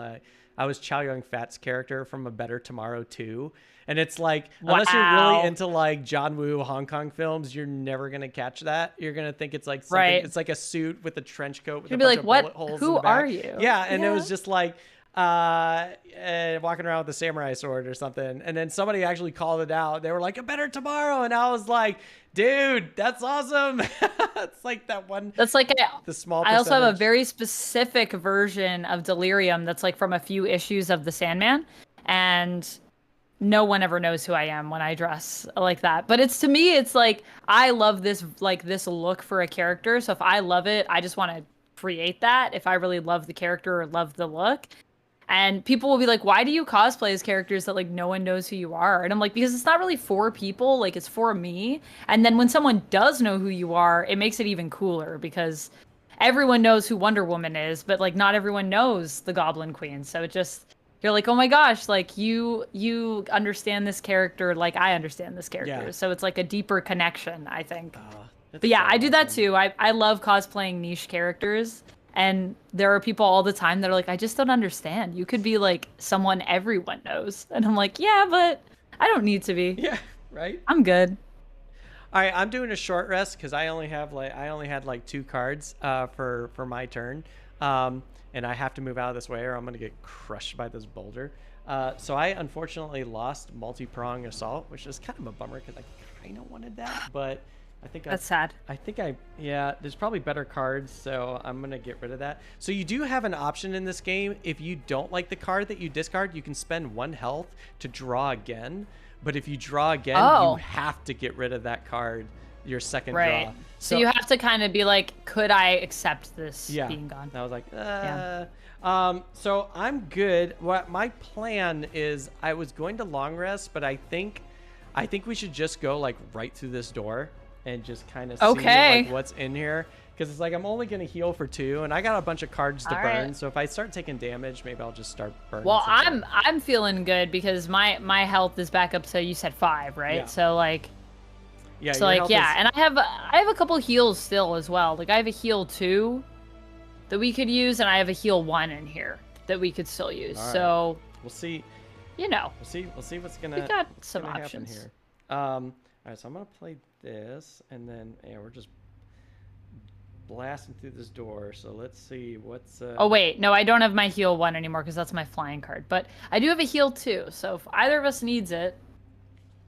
Chow Yun-Fat's character from A Better Tomorrow 2. And it's like, unless you're really into like John Woo Hong Kong films, you're never going to catch that. You're going to think it's like something, right. It's like a suit with a trench coat with You'd a be bunch like, of what? bullet holes Who in the back. are you? Yeah, and it was just like walking around with a samurai sword or something. And then somebody actually called it out. They were like, A Better Tomorrow. And I was like, dude, that's awesome. It's like that one. That's like the small I also have a percentage. very specific version of Delirium that's like from a few issues of The Sandman. And no one ever knows who I am when I dress like that. But to me, it's like, I love this look for a character. So if I love it, I just want to create that. If I really love the character or love the look. And people will be like, why do you cosplay as characters that like no one knows who you are? And I'm like, because it's not really for people, like it's for me. And then when someone does know who you are, it makes it even cooler because everyone knows who Wonder Woman is, but like not everyone knows the Goblin Queen. So it just, you're like, oh my gosh, like you understand this character like I understand this character. Yeah. So it's like a deeper connection, I think. That's But yeah, so I do that awesome. too. I love cosplaying niche characters. And there are people all the time that are like, I just don't understand. You could be like someone everyone knows. And I'm like, yeah, but I don't need to be. Yeah, right? I'm good. All right, I'm doing a short rest because I only had like 2 cards for my turn, and I have to move out of this way or I'm gonna get crushed by this boulder. So I unfortunately lost multi-prong assault, which is kind of a bummer because I kind of wanted that, but I think That's sad. there's probably better cards, so I'm gonna get rid of that. So you do have an option in this game. If you don't like the card that you discard, you can spend 1 health to draw again. But if you draw again, you have to get rid of that card your second Right. draw. So you have to kind of be like, could I accept this being gone? I was like, so I'm good. What my plan is, I was going to long rest, but I think we should just go like right through this door and just kind of see like what's in here. Because it's like I'm only going to heal for 2, and I got a bunch of cards to burn. Right. So if I start taking damage, maybe I'll just start burning. Well, I'm feeling good because my health is back up to, you said 5, right? Yeah. So like, yeah, so like and I have a couple heals still as well. Like I have a heal 2 that we could use, and I have a heal 1 in here that we could still use. Right. So we'll see. You know, we'll see what's gonna. We got some options here. All right, so I'm gonna play this, and then we're just blasting through this door. So let's see what's. Oh wait, no, I don't have my heal 1 anymore because that's my flying card. But I do have a heal 2. So if either of us needs it,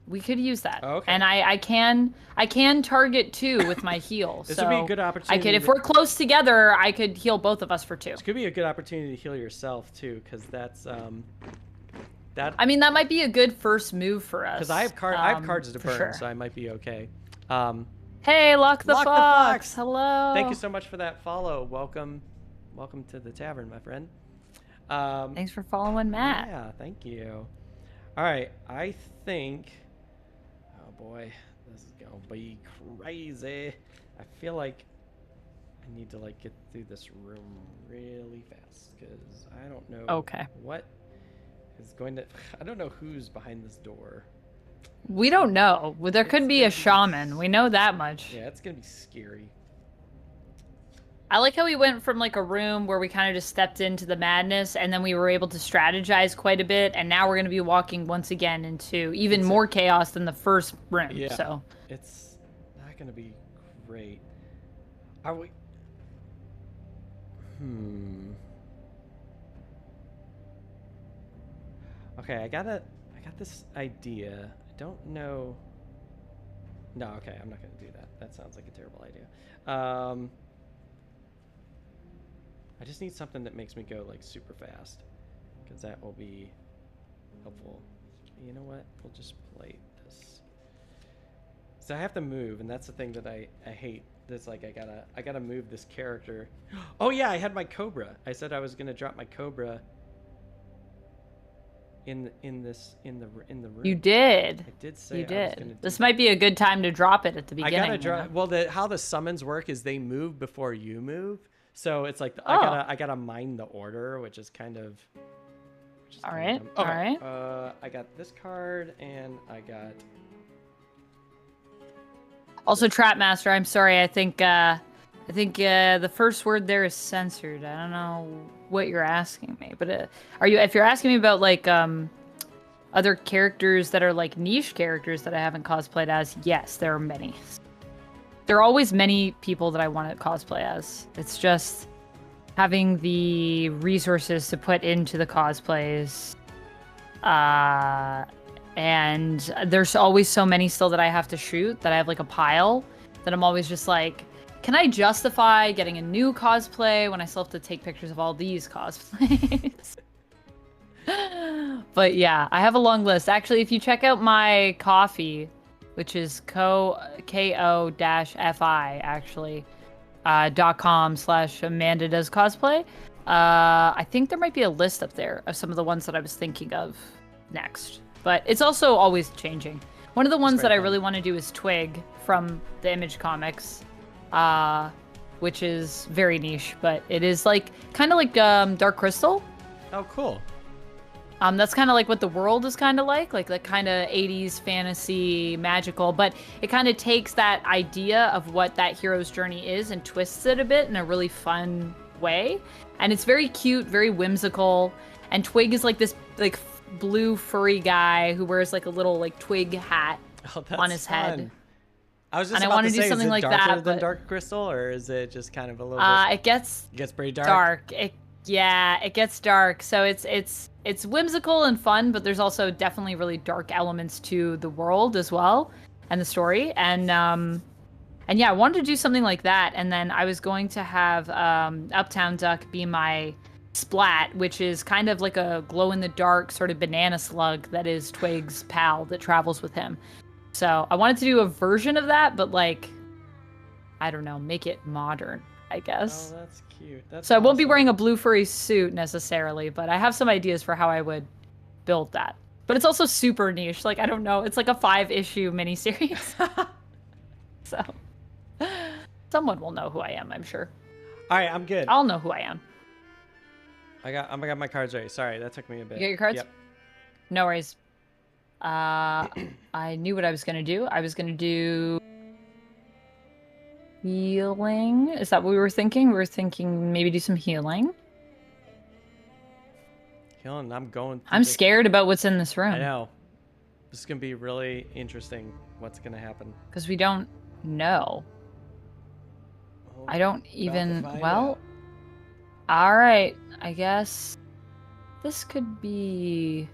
we could use that. Oh, okay. And I can target 2 with my heal. This so would be a good opportunity. I could, if we're close together, I could heal both of us for 2. This could be a good opportunity to heal yourself too, because that's that. I mean, that might be a good first move for us. Because I have cards to burn, sure. so I might be okay. Hey, Lock the Fox. Hello. Thank you so much for that follow. Welcome to the tavern, my friend. Thanks for following Matt. Yeah, thank you. All right, I think. Oh boy, this is gonna be crazy. I feel like I need to like get through this room really fast because I don't know. What is going to? I don't know who's behind this door. We don't know. Well, there could be a shaman. We know that much. Yeah, it's gonna be scary. I like how we went from like a room where we kind of just stepped into the madness, and then we were able to strategize quite a bit, and now we're gonna be walking once again into even more chaos than the first room. Yeah. So it's not gonna be great. Are we? Okay, I got this idea. I don't know. No, okay, I'm not gonna do that. That sounds like a terrible idea. I just need something that makes me go like super fast, because that will be helpful. You know what? We'll just play this. So I have to move, and that's the thing that I hate. That's like I gotta move this character. Oh yeah, I had my cobra. I said I was gonna drop my cobra in the room. you did. I did say you I was did. gonna do This might be a good time to drop it at the beginning. I gotta drop. Well, how the summons work is they move before you move. So it's like I gotta mind the order, which is kind of. All right. All right. I got this card, and I got. Also, Trapmaster, I'm sorry. I think the first word there is censored. I don't know what you're asking me, but if you're asking me about like other characters that are like niche characters that I haven't cosplayed as, yes, there are many. There are always many people that I want to cosplay as. It's just having the resources to put into the cosplays. And there's always so many still that I have to shoot that I have like a pile that I'm always just like, can I justify getting a new cosplay when I still have to take pictures of all these cosplays? But yeah, I have a long list. Actually, if you check out my coffee, which is ko-fi actually, .com/Amanda Does Cosplay. I think there might be a list up there of some of the ones that I was thinking of next. But it's also always changing. One of the ones that I really want to do is Twig from the Image Comics, which is very niche, but it is like kind of like Dark Crystal. Oh, cool. That's kind of like what the world is kind of like that kind of 80s fantasy magical, but it kind of takes that idea of what that hero's journey is and twists it a bit in a really fun way. And it's very cute, very whimsical. And Twig is like this like blue furry guy who wears like a little like twig hat on his head. I was just and about I want to to do say, something is it like darker that. than But Dark Crystal, or is it just kind of a little bit? It gets pretty dark. It gets dark. So it's whimsical and fun, but there's also definitely really dark elements to the world as well and the story. And yeah, I wanted to do something like that. And then I was going to have Uptown Duck be my Splat, which is kind of like a glow in the dark sort of banana slug that is Twig's pal that travels with him. So I wanted to do a version of that, but like, I don't know, make it modern, I guess. Oh, that's cute. That's So I won't be awesome. wearing a blue furry suit necessarily, but I have some ideas for how I would build that. But it's also super niche. Like, I don't know. It's like a 5-issue miniseries. So someone will know who I am, I'm sure. All right, I'm good. I'll know who I am. I got my cards ready. Sorry, that took me a bit. You got your cards? Yep. No worries. I knew what I was gonna do. I was gonna do healing. Is that what we were thinking? We were thinking maybe do some healing. Healing, I'm going. I'm scared about what's in this room. I know. This is gonna be really interesting. What's gonna happen? Because we don't know. Oh, I don't even. find Well, all right. I guess this could be.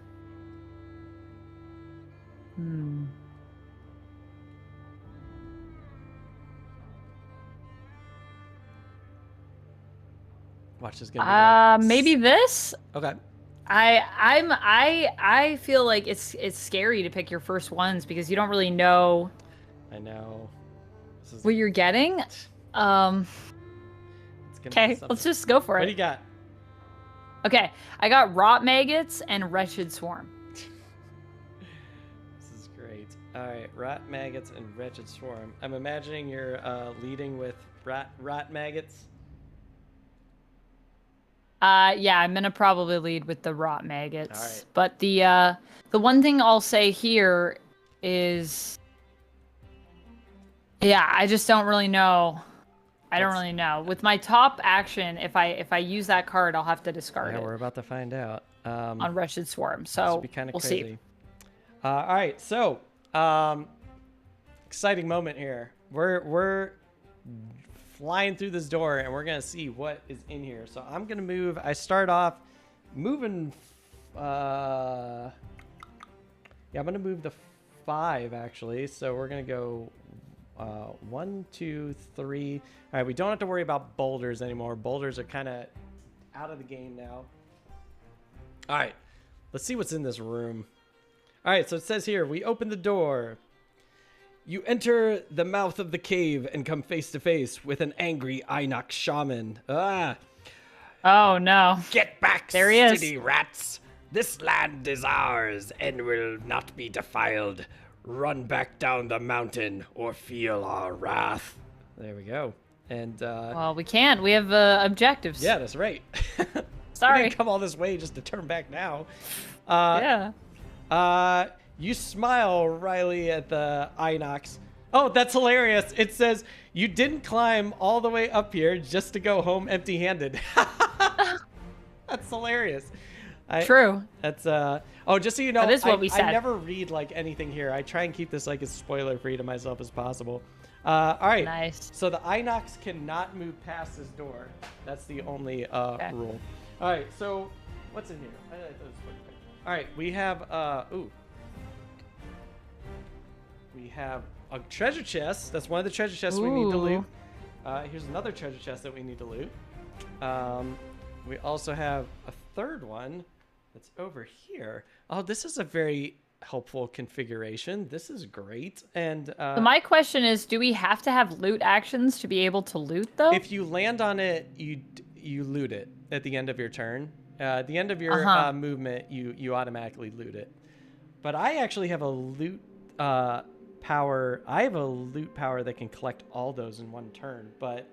Watch this gonna be Maybe this. Okay. I feel like it's scary to pick your first ones because you don't really know I know. This is, what you're getting. it's gonna be Okay, something. let's just go for What it. do you got? Okay, I got rot maggots and wretched swarm. This is great. All right, rot maggots and wretched swarm. I'm imagining you're leading with rot maggots. Yeah, I'm gonna probably lead with the rot maggots. All right. But the one thing I'll say here is, yeah, I just don't really know. I don't really know. With my top action, if I use that card, I'll have to discard Yeah, it we're about to find out. on wretched swarm. This So would be kind of we'll crazy. see. All right, so exciting moment here. We're flying through this door and we're gonna see what is in here. So I'm gonna move. I start off moving. Yeah, I'm gonna move the 5 actually. So we're gonna go 1, 2, 3. All right, we don't have to worry about boulders anymore. Boulders are kind of out of the game now. All right, let's see what's in this room. All right, so it says here, we open the door. You enter the mouth of the cave and come face to face with an angry Inox shaman. Ah, Oh no. get back, There he is. city rats. This land is ours and will not be defiled. Run back down the mountain or feel our wrath. There we go. And Well, we can't. We have objectives. yeah, that's right. We Sorry. didn't come all this way just to turn back now. Yeah. You smile, Riley, at the Inox. Oh, that's hilarious. It says, you didn't climb all the way up here just to go home empty-handed. That's hilarious. True. That's, oh, just so you know, That is what we said. I never read, like, anything here. I try and keep this, like, as spoiler-free to myself as possible. All right. Nice. So the Inox cannot move past this door. That's the only rule. All right, so what's in here? All right, we have, we have a treasure chest. That's one of the treasure chests we need to loot. Here's another treasure chest that we need to loot. We also have a third one that's over here. Oh, this is a very helpful configuration. This is great. And So my question is, do we have to have loot actions to be able to loot, though? if you land on it, you loot it at the end of your turn. At the end of your movement, you automatically loot it. But I actually have a loot power. I have a loot power that can collect all those in one turn. But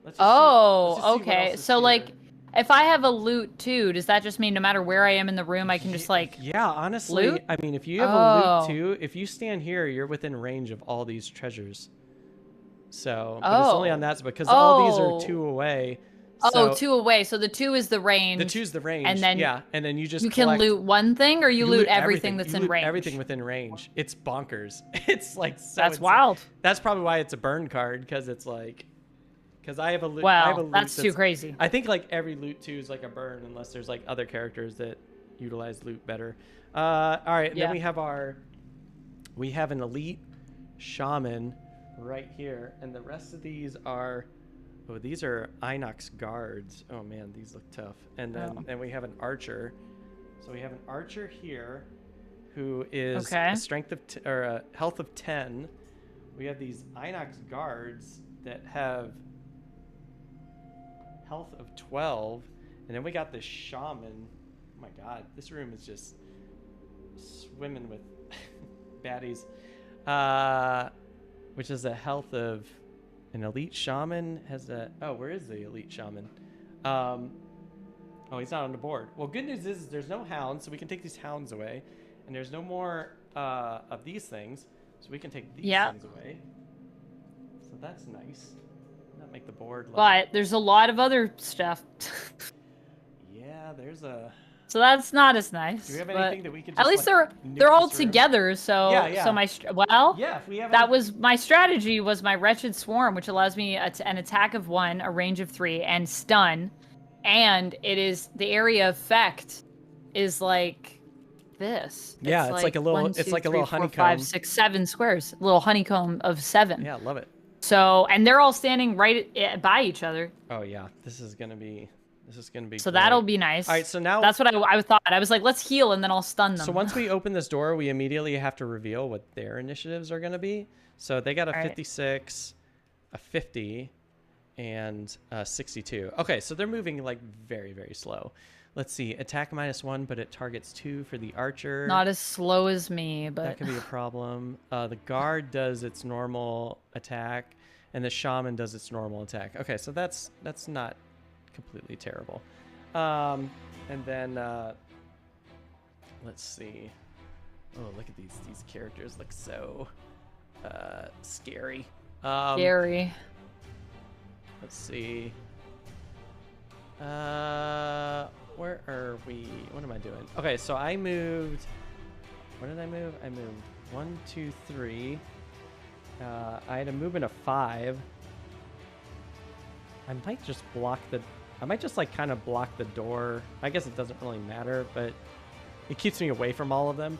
let's just see what else okay. is So here. like, if I have a loot too, does that just mean no matter where I am in the room, I can just like? Yeah, honestly, loot? I mean, if you have a loot too, if you stand here, you're within range of all these treasures. So, but it's only on that because all these are 2 away. So 2 away. So the 2 is the range. the 2's the range. And then yeah, and then you just you can collect, loot one thing, or you loot everything You that's in loot range. Everything within range. It's bonkers. It's like so That's insane. wild. That's probably why it's a burn card, because it's like, because I have a loot. Well, I have a loot that's too crazy. I think like every loot 2 is like a burn, unless there's like other characters that utilize loot better. All right, and then we have an elite shaman right here, and the rest of these are. Oh, these are Inox guards. Oh man, these look tough. And then we have an archer. So we have an archer here. who is Okay. a strength of or a health of 10. We have these Inox guards that have health of 12, and then we got this shaman. Oh my god, this room is just swimming with baddies. Which is a health of an elite shaman has a where is the elite shaman? Oh, he's not on the board. Well, good news is there's no hounds, so we can take these hounds away, and there's no more of these things, so we can take these things away. So that's nice. Not make the board. But there's a lot of other stuff. Yeah, there's a. So that's not as nice. Do we have anything that we could? Just, at least like, they're all together. So so my if we have that was my strategy was my wretched swarm, which allows me an attack of 1, a range of 3, and stun. And it is the area effect is like this. Yeah, it's like a little. 1, 2, it's like 3, a little 4, honeycomb. 5, 6, 7 squares. A little honeycomb of 7. Yeah, love it. So and they're all standing right by each other. Oh yeah, this is gonna be. So that'll be nice. All right, so now that's what I thought. I was like, let's heal and then I'll stun them. So once we open this door, we immediately have to reveal what their initiatives are gonna be. So they got a 56, a 50, and a 62. Okay, so they're moving like very, very slow. Let's see, attack -1, but it targets 2 for the archer. Not as slow as me, but that could be a problem. The guard does its normal attack, and the shaman does its normal attack. Okay, so that's not completely terrible. And then let's see. Oh, look at these characters look so scary. Scary. Let's see. Where are we? What am I doing? Okay, so I moved. What did I move? I moved 1, 2, 3. I had a movement of 5. I might just block the. I might just like kind of block the door. I guess it doesn't really matter, but it keeps me away from all of them,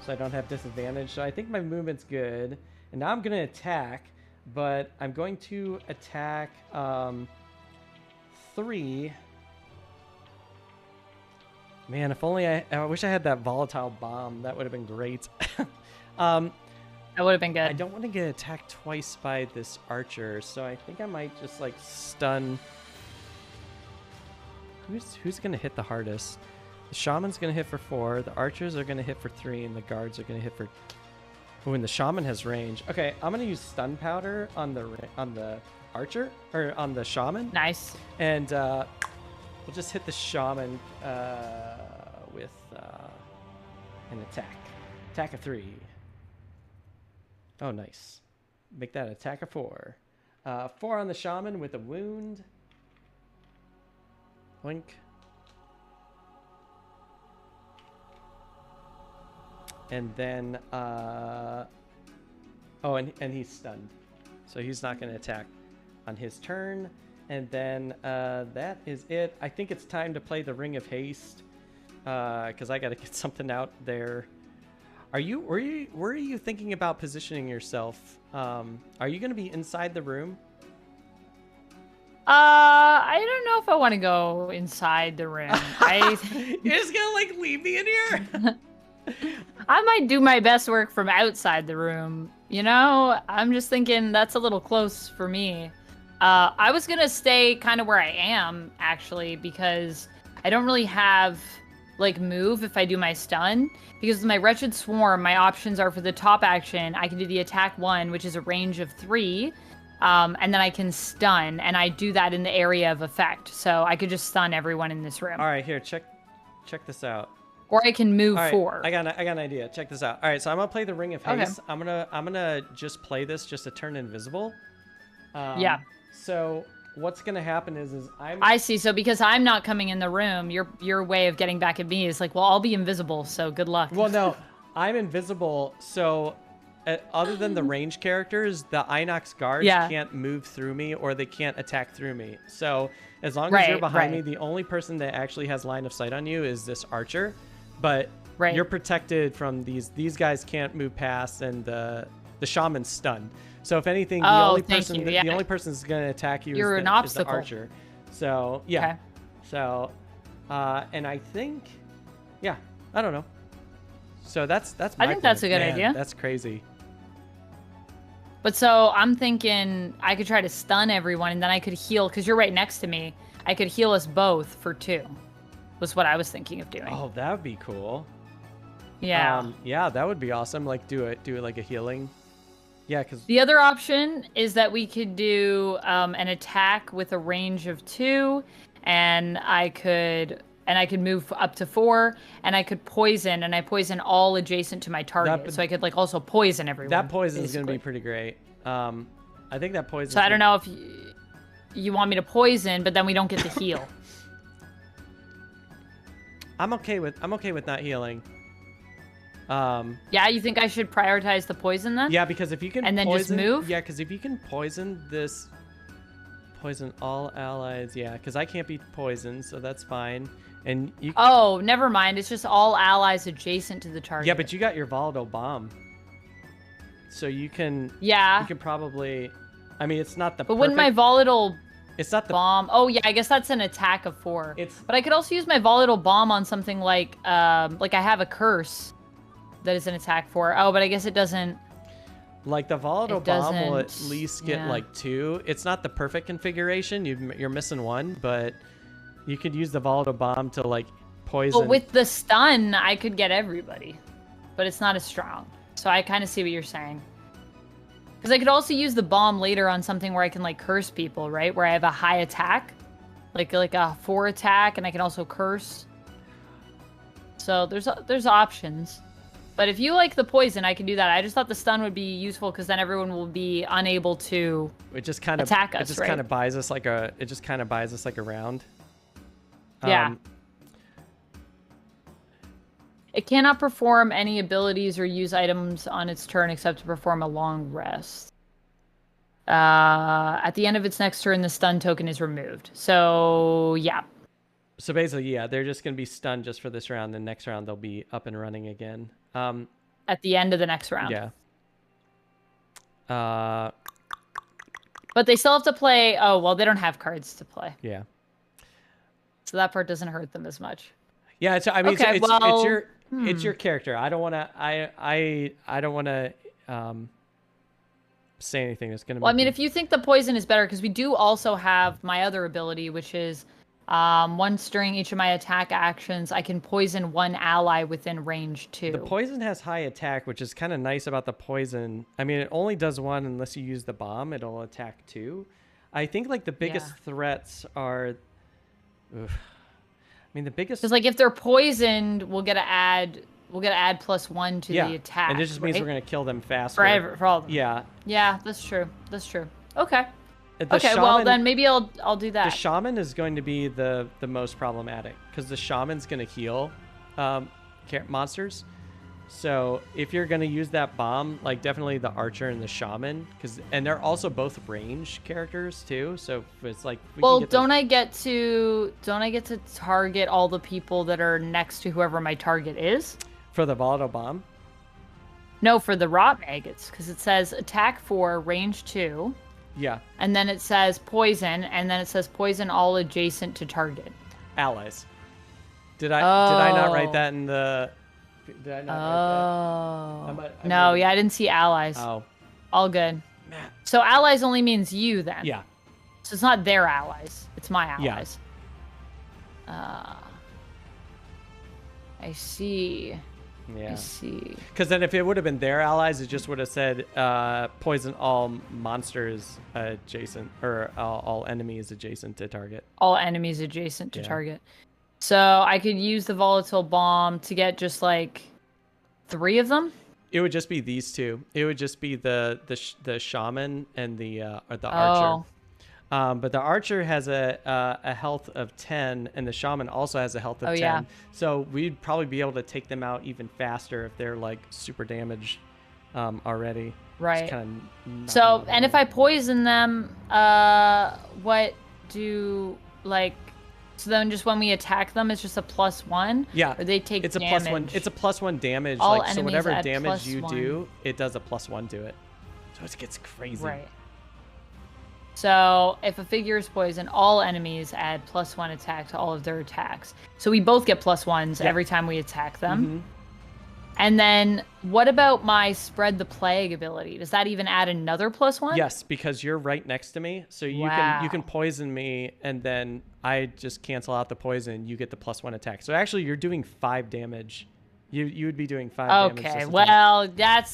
so I don't have disadvantage. So I think my movement's good. And now I'm gonna attack, but I'm going to attack 3. Man, if only I wish I had that volatile bomb. That would have been great. That would have been good. I don't want to get attacked twice by this archer, so I think I might just like stun. Who's gonna hit the hardest? The shaman's gonna hit for 4. The archers are gonna hit for 3, and the guards are gonna hit for. Oh, and the shaman has range. Okay, I'm gonna use stun powder on the archer or on the shaman. Nice. And we'll just hit the shaman with an attack. Attack of 3. Oh, nice. Make that attack of 4. 4 on the shaman with a wound. Blink. And then, oh, and he's stunned. So he's not going to attack on his turn. And then that is it. I think it's time to play the Ring of Haste, because I got to get something out there. Were you thinking about positioning yourself? Are you going to be inside the room? I don't know if I want to go inside the room. You're just gonna like leave me in here? I might do my best work from outside the room. You know, I'm just thinking that's a little close for me. I was gonna stay kind of where I am actually, because I don't really have like move if I do my stun, because with my wretched swarm, my options are for the top action. I can do the attack 1, which is a range of 3. And then I can stun, and I do that in the area of effect. So I could just stun everyone in this room. All right, here, check this out. Or I can move All right, 4. I got an idea. Check this out. All right, so I'm gonna play the Ring of Haste. Okay. I'm gonna just play this just to turn invisible. Yeah. So what's gonna happen is I see. So because I'm not coming in the room, your way of getting back at me is like, well, I'll be invisible. So good luck. Well, no, I'm invisible. So. Other than the range characters, the Inox guards can't move through me, or they can't attack through me. So as long as you're behind me, the only person that actually has line of sight on you is this archer. But you're protected from these guys can't move past, and the shaman's stunned. So if anything, the only person that's going to attack you is the archer. So yeah. Okay. So and I think, I don't know. So that's my I think that's a good idea. That's crazy. But so I'm thinking I could try to stun everyone, and then I could heal, because you're right next to me. I could heal us both for 2, was what I was thinking of doing. Oh, that would be cool. Yeah. Yeah, that would be awesome. Like do it like a healing. Yeah, because The other option is that we could do an attack with a range of 2, and I could move up to 4, and I could poison, and I poison all adjacent to my target, so I could like also poison everyone. That poison is going to be pretty great. I think that poison. So I don't know if you want me to poison, but then we don't get to heal. I'm okay with not healing. Yeah, you think I should prioritize the poison then? Yeah, because if you can and then poison, just move. Yeah, because if you can poison all allies. Yeah, because I can't be poisoned, so that's fine. And you. Oh, never mind. It's just all allies adjacent to the target. Yeah, but you got your volatile bomb, so you can. Yeah. You can probably. I mean, it's not the. But wouldn't my volatile. It's not the bomb. Oh yeah, I guess that's an attack of 4. But I could also use my volatile bomb on something like I have a curse that is an attack 4. Oh, but I guess it doesn't. Like the volatile bomb will at least get like 2. It's not the perfect configuration. You're missing 1, but you could use the volatile bomb to like poison. But with the stun, I could get everybody, but it's not as strong. So I kind of see what you're saying. Because I could also use the bomb later on something where I can like curse people, right? Where I have a high attack, like a 4 attack, and I can also curse. So there's options. But if you like the poison, I can do that. I just thought the stun would be useful because then everyone will be unable to attack us. It just kind of buys us like a round. Yeah. It cannot perform any abilities or use items on its turn except to perform a long rest. At the end of its next turn, the stun token is removed. So, yeah. So basically, yeah, they're just going to be stunned just for this round. The next round, they'll be up and running again. At the end of the next round. Yeah. But they still have to play... Oh, well, they don't have cards to play. Yeah. So that part doesn't hurt them as much. Yeah, I mean, okay, it's your character. I don't want to. I don't want to say anything that's gonna. Well, I mean, if you think the poison is better, because we do also have my other ability, which is once during each of my attack actions, I can poison 1 ally within range 2. The poison has high attack, which is kind of nice about the poison. I mean, it only does 1 unless you use the bomb. It'll attack 2. I think like the biggest threats are. Oof. I mean, the biggest... Because, like, if they're poisoned, we'll get to add +1 to the attack, and it just means we're going to kill them faster. For all of them. Yeah. Yeah, that's true. Okay. Well, then maybe I'll do that. The shaman is going to be the most problematic, because the shaman's going to heal monsters. So if you're going to use that bomb, like, definitely the archer and the shaman, and they're also both range characters too. So it's like, don't I get to target all the people that are next to whoever my target is? For the volatile bomb? No, for the rot maggots, because it says attack 4, range 2. Yeah. And then it says poison, and then it says poison all adjacent to target. Allies. Did I not write that in the? Did I not write that? No, I didn't see allies. Oh. All good. So allies only means you then. Yeah. So it's not their allies. It's my allies. Yeah. I see. Yeah. I see. Because then if it would have been their allies, it just would have said poison all monsters adjacent, or all enemies adjacent to target. All enemies adjacent to target. So I could use the volatile bomb to get just like 3 of them. It would just be these 2. It would just be the shaman and the archer. But the archer has a health of 10, and the shaman also has a health of 10. Yeah. So we'd probably be able to take them out even faster if they're like super damaged already. Right. So, and if I poison them, what do like? So then, just when we attack them, it's just a +1. Yeah. Or they take it's damage. A +1. It's a +1 damage. All like, so whatever damage you +1. do, it does a +1 to it. So it gets crazy. Right. So if a figure is poisoned, all enemies add +1 attack to all of their attacks. So we both get +1s every time we attack them. And then what about my spread the plague ability? Does that even add another +1? Yes, because you're right next to me, so you can poison me, and then I just cancel out the poison. You get the +1 attack. So actually, you're doing 5 damage. You would be doing 5 damage. Okay, well,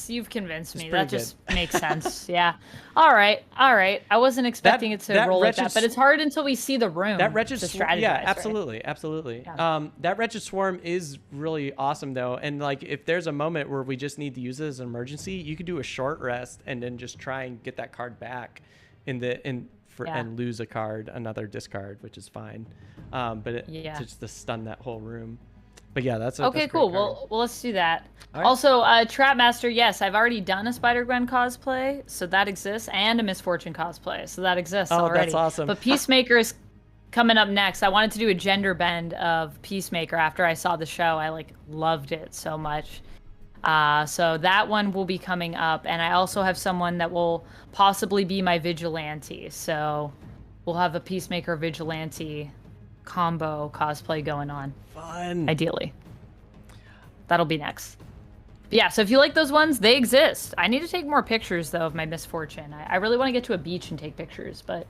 you've convinced me. That just makes sense. Yeah. All right. I wasn't expecting it to roll like that, but it's hard until we see the room. That wretched strategize. Yeah, absolutely, right? absolutely. Yeah. That wretched swarm is really awesome though, and like if there's a moment where we just need to use it as an emergency, you could do a short rest and then just try and get that card back and lose a card, another discard, which is fine. To just to stun that whole room. But yeah, that's okay. Cool. Well, let's do that. Right. Also, Trapmaster. Yes, I've already done a Spider-Gwen cosplay, so that exists, and a Miss Fortune cosplay, so that exists already. That's awesome. But Peacemaker is coming up next. I wanted to do a gender bend of Peacemaker after I saw the show. I loved it so much. So that one will be coming up, and I also have someone that will possibly be my vigilante. So we'll have a Peacemaker vigilante combo cosplay going on. Fun. Ideally. That'll be next. But yeah, so if you like those ones, they exist. I need to take more pictures, though, of my misfortune. I really want to get to a beach and take pictures, but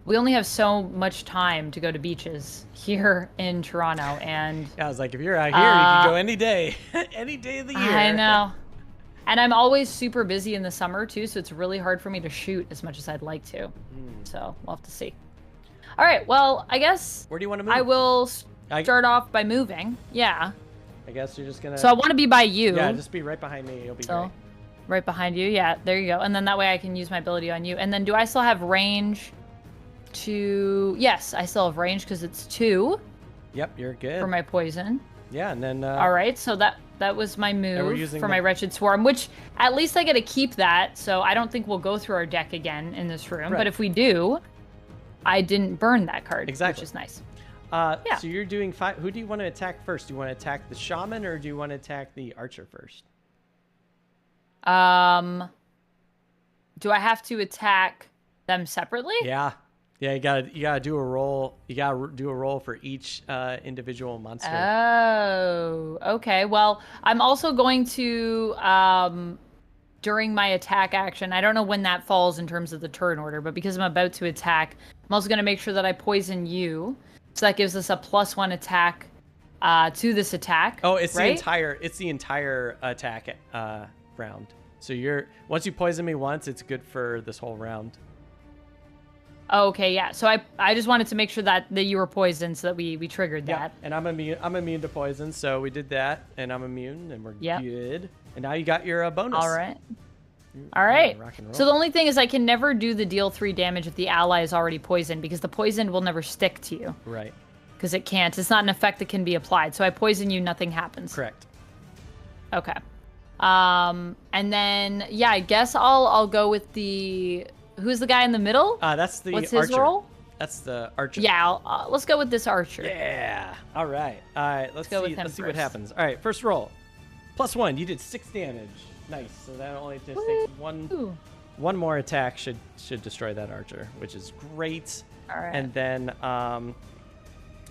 we only have so much time to go to beaches here in Toronto, and... Yeah, I was like, if you're out here, you can go any day. Any day of the year. I know. And I'm always super busy in the summer, too, so it's really hard for me to shoot as much as I'd like to. So we'll have to see. All right, well, I guess... Where do you want to move? I will start off by moving. Yeah. I guess you're just going to... So I want to be by you. Yeah, just be right behind me. It'll be great. Right behind you. Yeah, there you go. And then that way I can use my ability on you. And then do I still have range to... Yes, I still have range because it's 2. Yep, you're good. For my poison. Yeah, and then... All right, so that was my move for my Wretched Swarm, which at least I get to keep that, so I don't think we'll go through our deck again in this room. Right. But if we do... I didn't burn that card, which is nice. Yeah. So you're doing 5. Who do you want to attack first? Do you want to attack the shaman or do you want to attack the archer first? Do I have to attack them separately? Yeah. Yeah, you gotta do a roll. You gotta do a roll for each individual monster. Oh, okay. Well, I'm also going to during my attack action, I don't know when that falls in terms of the turn order, but because I'm about to attack, I'm also going to make sure that I poison you. So that gives us a +1 attack to this attack. Oh, it's right? the entire attack round. So once you poison me once, it's good for this whole round. Oh, okay, yeah. So I just wanted to make sure that you were poisoned so that we triggered that. And I'm immune to poison, so we did that, and I'm immune, and we're good. And now you got your bonus. All right. So the only thing is I can never do the deal 3 damage if the ally is already poisoned, because the poison will never stick to you. Right. Because it can't. It's not an effect that can be applied. So I poison you, nothing happens. Correct. Okay. And then, yeah, I guess I'll go with the... Who's the guy in the middle? That's the What's archer. His role? That's the archer. Yeah, let's go with this archer. Yeah. All right. Let's see what happens. All right, first roll. +1. You did 6 damage. Nice. So that only just takes one more attack should destroy that archer, which is great. All right. And then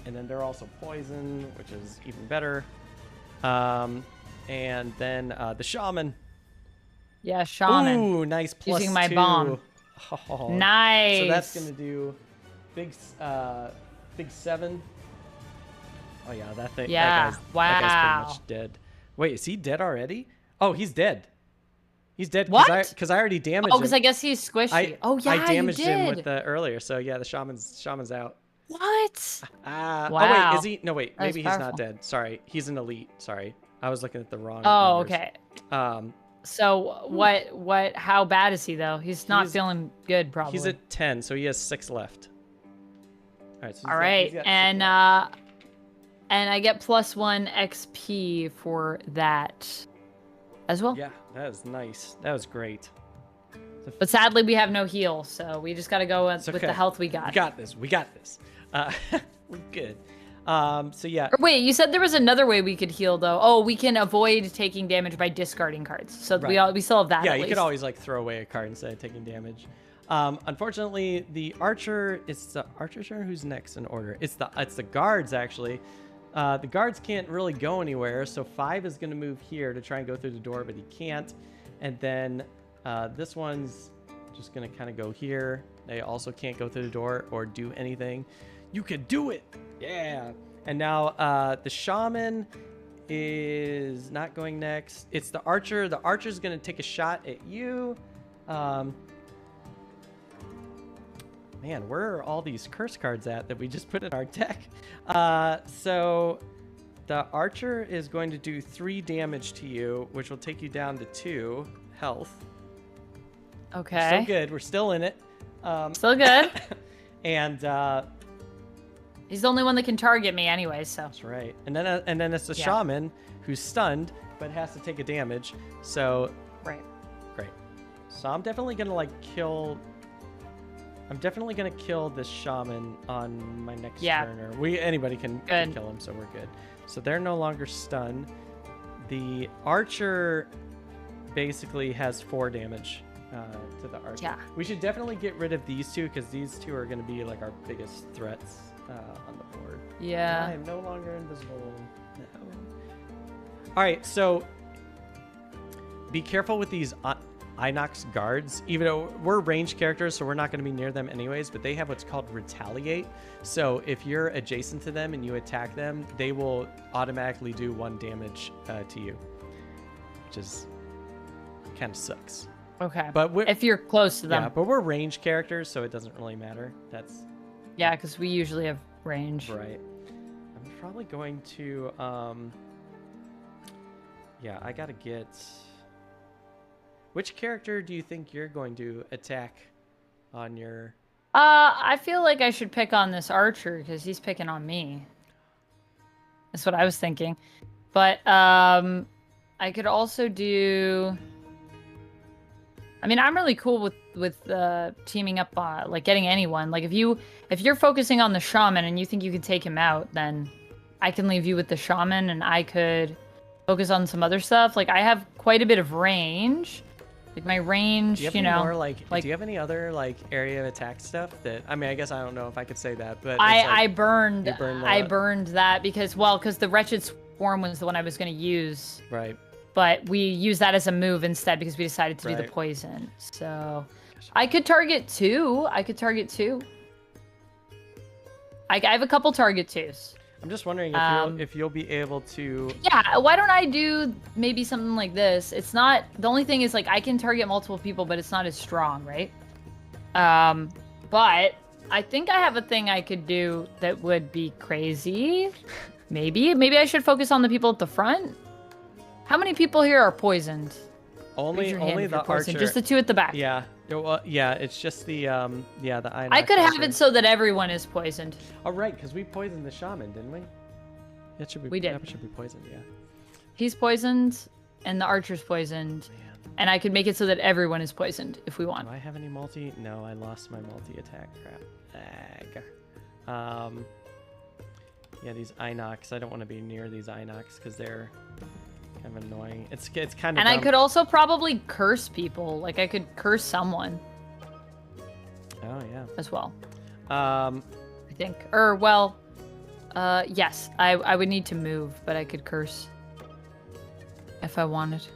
they're also poison, which is even better. And then the shaman. Yeah, shaman. Ooh, nice. +2. Using my bomb. Oh. Nice. So that's gonna do big 7. Oh yeah, that thing. Yeah. That guy's pretty much dead. Wait, is he dead already? Oh, he's dead. He's dead. What? Because I already damaged him. Oh, because I guess he's squishy. I damaged him with the earlier. So yeah, the shaman's out. What? Wow. Oh wait, is he? No wait, maybe he's not dead. Sorry, he's an elite. Sorry, I was looking at the wrong. Oh, numbers. okay. So what? How bad is he though? He's not feeling good, probably. He's at 10, so he has 6 left. All right. So all right, and I get +1 XP for that as well. Yeah, that was nice. That was great. But sadly, we have no heal, so we just got to go with the health we got. We got this. We're good. So yeah. Or wait, you said there was another way we could heal though. Oh, we can avoid taking damage by discarding cards. So we still have that. Yeah, at you least. could always throw away a card instead of taking damage. Unfortunately, the archer. It's the archer's turn. Who's next in order? It's the guards actually. The guards can't really go anywhere, so 5 is going to move here to try and go through the door, but he can't. And then this one's just going to kind of go here. They also can't go through the door or do anything. You can do it! Yeah! And now the shaman is not going next. It's the archer. The archer's going to take a shot at you. Man, where are all these curse cards at that we just put in our deck? So the archer is going to do 3 damage to you, which will take you down to 2 health. Okay. Still good. We're still in it. Still good. And he's the only one that can target me anyway, so. that's right. And then it's the shaman who's stunned but has to take a damage. So right. Great. So I'm definitely gonna kill. I'm definitely gonna kill this shaman on my next turn, or anybody can kill him, so we're good. So they're no longer stunned. The archer basically has 4 damage to the archer. Yeah. We should definitely get rid of these 2 because these 2 are gonna be like our biggest threats on the board. Yeah. I am no longer invisible. No. All right, so be careful with these Inox guards. Even though we're ranged characters, so we're not going to be near them anyways, but they have what's called retaliate. So if you're adjacent to them and you attack them, they will automatically do 1 damage to you, which is kind of sucks. Okay. But if you're close to them. Yeah, but we're ranged characters, so it doesn't really matter. Yeah, because we usually have range. Right. I'm probably going to yeah, I gotta get. Which character do you think you're going to attack on your... I feel like I should pick on this archer because he's picking on me. That's what I was thinking. But I could also do... I mean, I'm really cool with teaming up, like getting anyone. Like if you're focusing on the shaman and you think you could take him out, then I can leave you with the shaman and I could focus on some other stuff. Like I have quite a bit of range. Like my range, do you have any other like area of attack stuff that, I mean, I guess I don't know if I could say that, but I burned that because the Wretched Swarm was the one I was going to use. Right. But we used that as a move instead because we decided to do the poison. So I could target 2. I have a couple target 2s. I'm just wondering if you'll be able to... Yeah, why don't I do maybe something like this? It's not... The only thing is, like, I can target multiple people, but it's not as strong, right? But I think I have a thing I could do that would be crazy. Maybe I should focus on the people at the front. How many people here are poisoned? Only the archer. Just the 2 at the back. Yeah. Well, yeah, it's just the Inox I could have archer. it so that everyone is poisoned. Oh, right, because we poisoned the shaman, didn't we? It should be. We did. That should be poisoned, yeah. He's poisoned, and the archer's poisoned. Man. And I could make it so that everyone is poisoned if we want. Do I have any multi? No, I lost my multi-attack. Crap. Yeah, these Inox. I don't want to be near these Inox because they're kind of annoying. It's kind of. And I could also probably curse people. Like I could curse someone. Oh yeah. As well. I think. Yes. I would need to move, but I could curse if I wanted.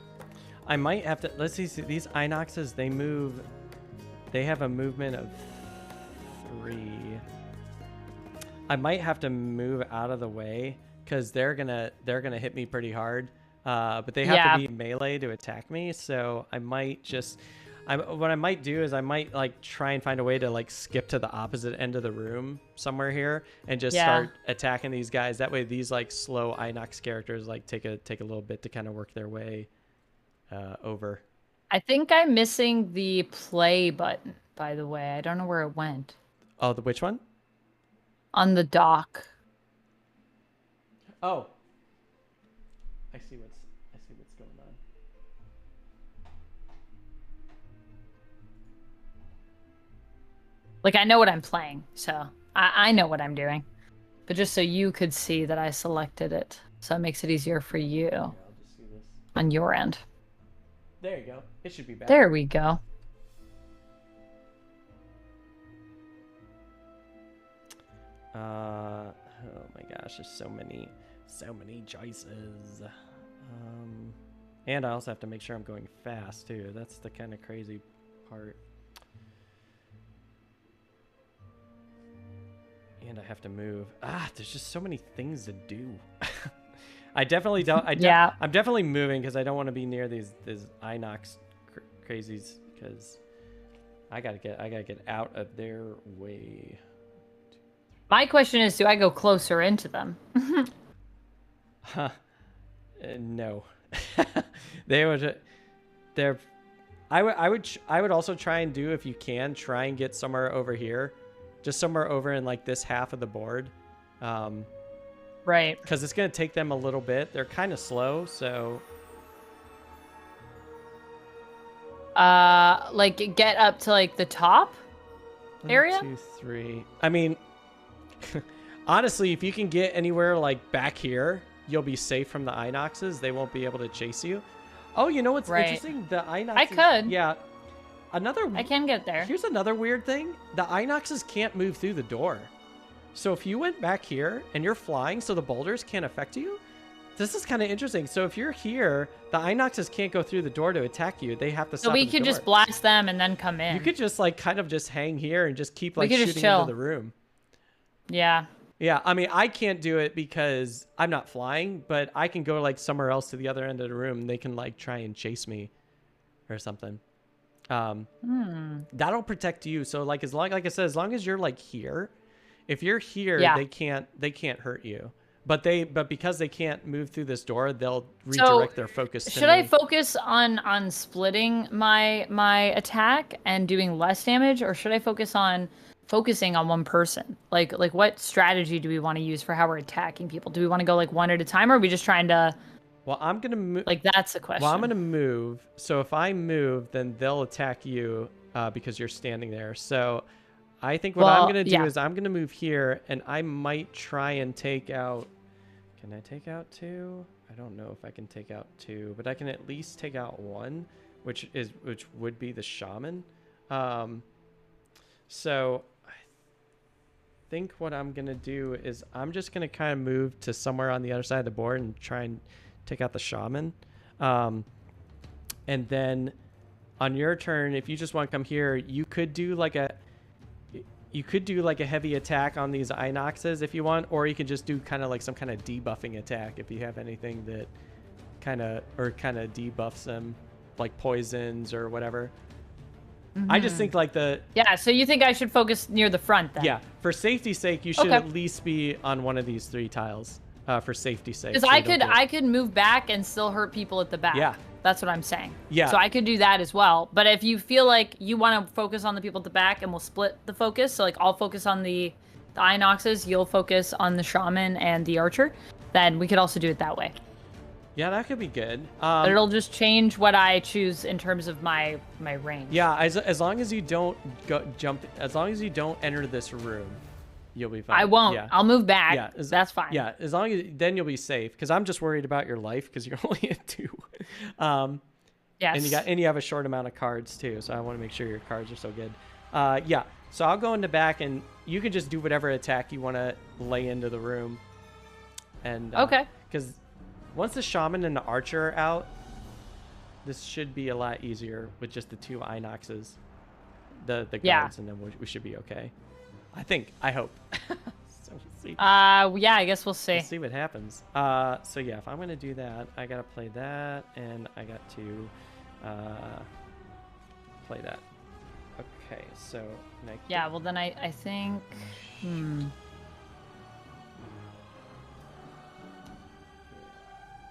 I might have to. Let's see. These Inoxes, they move. They have a movement of 3. I might have to move out of the way because they're gonna hit me pretty hard. But they have to be melee to attack me, so I might just. What I might do is I might like try and find a way to like skip to the opposite end of the room somewhere here and just start attacking these guys. That way, these like slow Inox characters like take a little bit to kind of work their way over. I think I'm missing the play button. By the way, I don't know where it went. Oh, which one? On the dock. Oh. I see what's going on. Like I know what I'm playing, so I know what I'm doing. But just so you could see that I selected it, so it makes it easier for you. Yeah, I'll just see this. On your end. There you go. It should be back. There we go. Oh my gosh, there's so many choices. And I also have to make sure I'm going fast too. That's the kind of crazy part. And I have to move. There's just so many things to do. I definitely don't. Yeah. I'm definitely moving because I don't want to be near these Inox crazies because I gotta get out of their way. My question is, do I go closer into them? No. I would also try and do, if you can, try and get somewhere over here, just somewhere over in like this half of the board, right? Because it's gonna take them a little bit. They're kind of slow, so like get up to like the top area. 1, 2, 3. I mean, honestly, if you can get anywhere like back here, you'll be safe from the Inoxes. They won't be able to chase you. Oh, you know what's interesting? The Inoxes. I could. Yeah. I can get there. Here's another weird thing. The Inoxes can't move through the door. So if you went back here and you're flying, so the boulders can't affect you, this is kind of interesting. So if you're here, the Inoxes can't go through the door to attack you. They have to stop So we at the could door. just blast them and then come in. You could just like kind of just hang here and just keep like shooting chill. into the room. Yeah. Yeah, I mean, I can't do it because I'm not flying, but I can go like somewhere else to the other end of the room. They can like try and chase me or something. That'll protect you. So like like I said, as long as you're like here, if you're here, they can't hurt you. But because they can't move through this door, they'll redirect their focus to should me. I focus on splitting my attack and doing less damage, or should I focusing on one person? Like what strategy do we want to use for how we're attacking people? Do we want to go like one at a time, or are we just trying to? Well, I'm gonna move. Like that's the question. Well, I'm gonna move. So if I move, then they'll attack you because you're standing there. So I think what I'm gonna do is I'm gonna move here, and I might try and take out. Can I take out 2? I don't know if I can take out 2, but I can at least take out 1, which would be the shaman. So I think what I'm gonna do is I'm just gonna kind of move to somewhere on the other side of the board and try and take out the shaman. And then on your turn, if you just want to come here, you could do like a heavy attack on these Inoxes if you want, or you can just do kind of like some kind of debuffing attack if you have anything that kind of debuffs them, like poisons or whatever. I just think like so you think I should focus near the front then? Yeah, for safety's sake, you should at least be on one of these 3 tiles. For safety's sake. Because I could move back and still hurt people at the back. Yeah. That's what I'm saying. Yeah. So I could do that as well. But if you feel like you want to focus on the people at the back, and we'll split the focus. So like I'll focus on the Inoxes, you'll focus on the shaman and the archer. Then we could also do it that way. Yeah, that could be good. But it'll just change what I choose in terms of my range. Yeah, as long as you don't as long as you don't enter this room, you'll be fine. I won't. Yeah. I'll move back. Yeah, that's fine. Yeah, as long as then you'll be safe. Because I'm just worried about your life because you're only at 2. Yes. And you have a short amount of cards too, so I want to make sure your cards are so good. Yeah. So I'll go in the back, and you can just do whatever attack you want to lay into the room. And okay. Because once the shaman and the archer are out, this should be a lot easier with just the 2 Inoxes, the guards, and then we should be okay. I hope. So we'll see. Yeah, I guess we'll see. We'll see what happens. So yeah, if I'm gonna do that, I gotta play that, and I got to play that. Okay, so yeah. Well, then I think.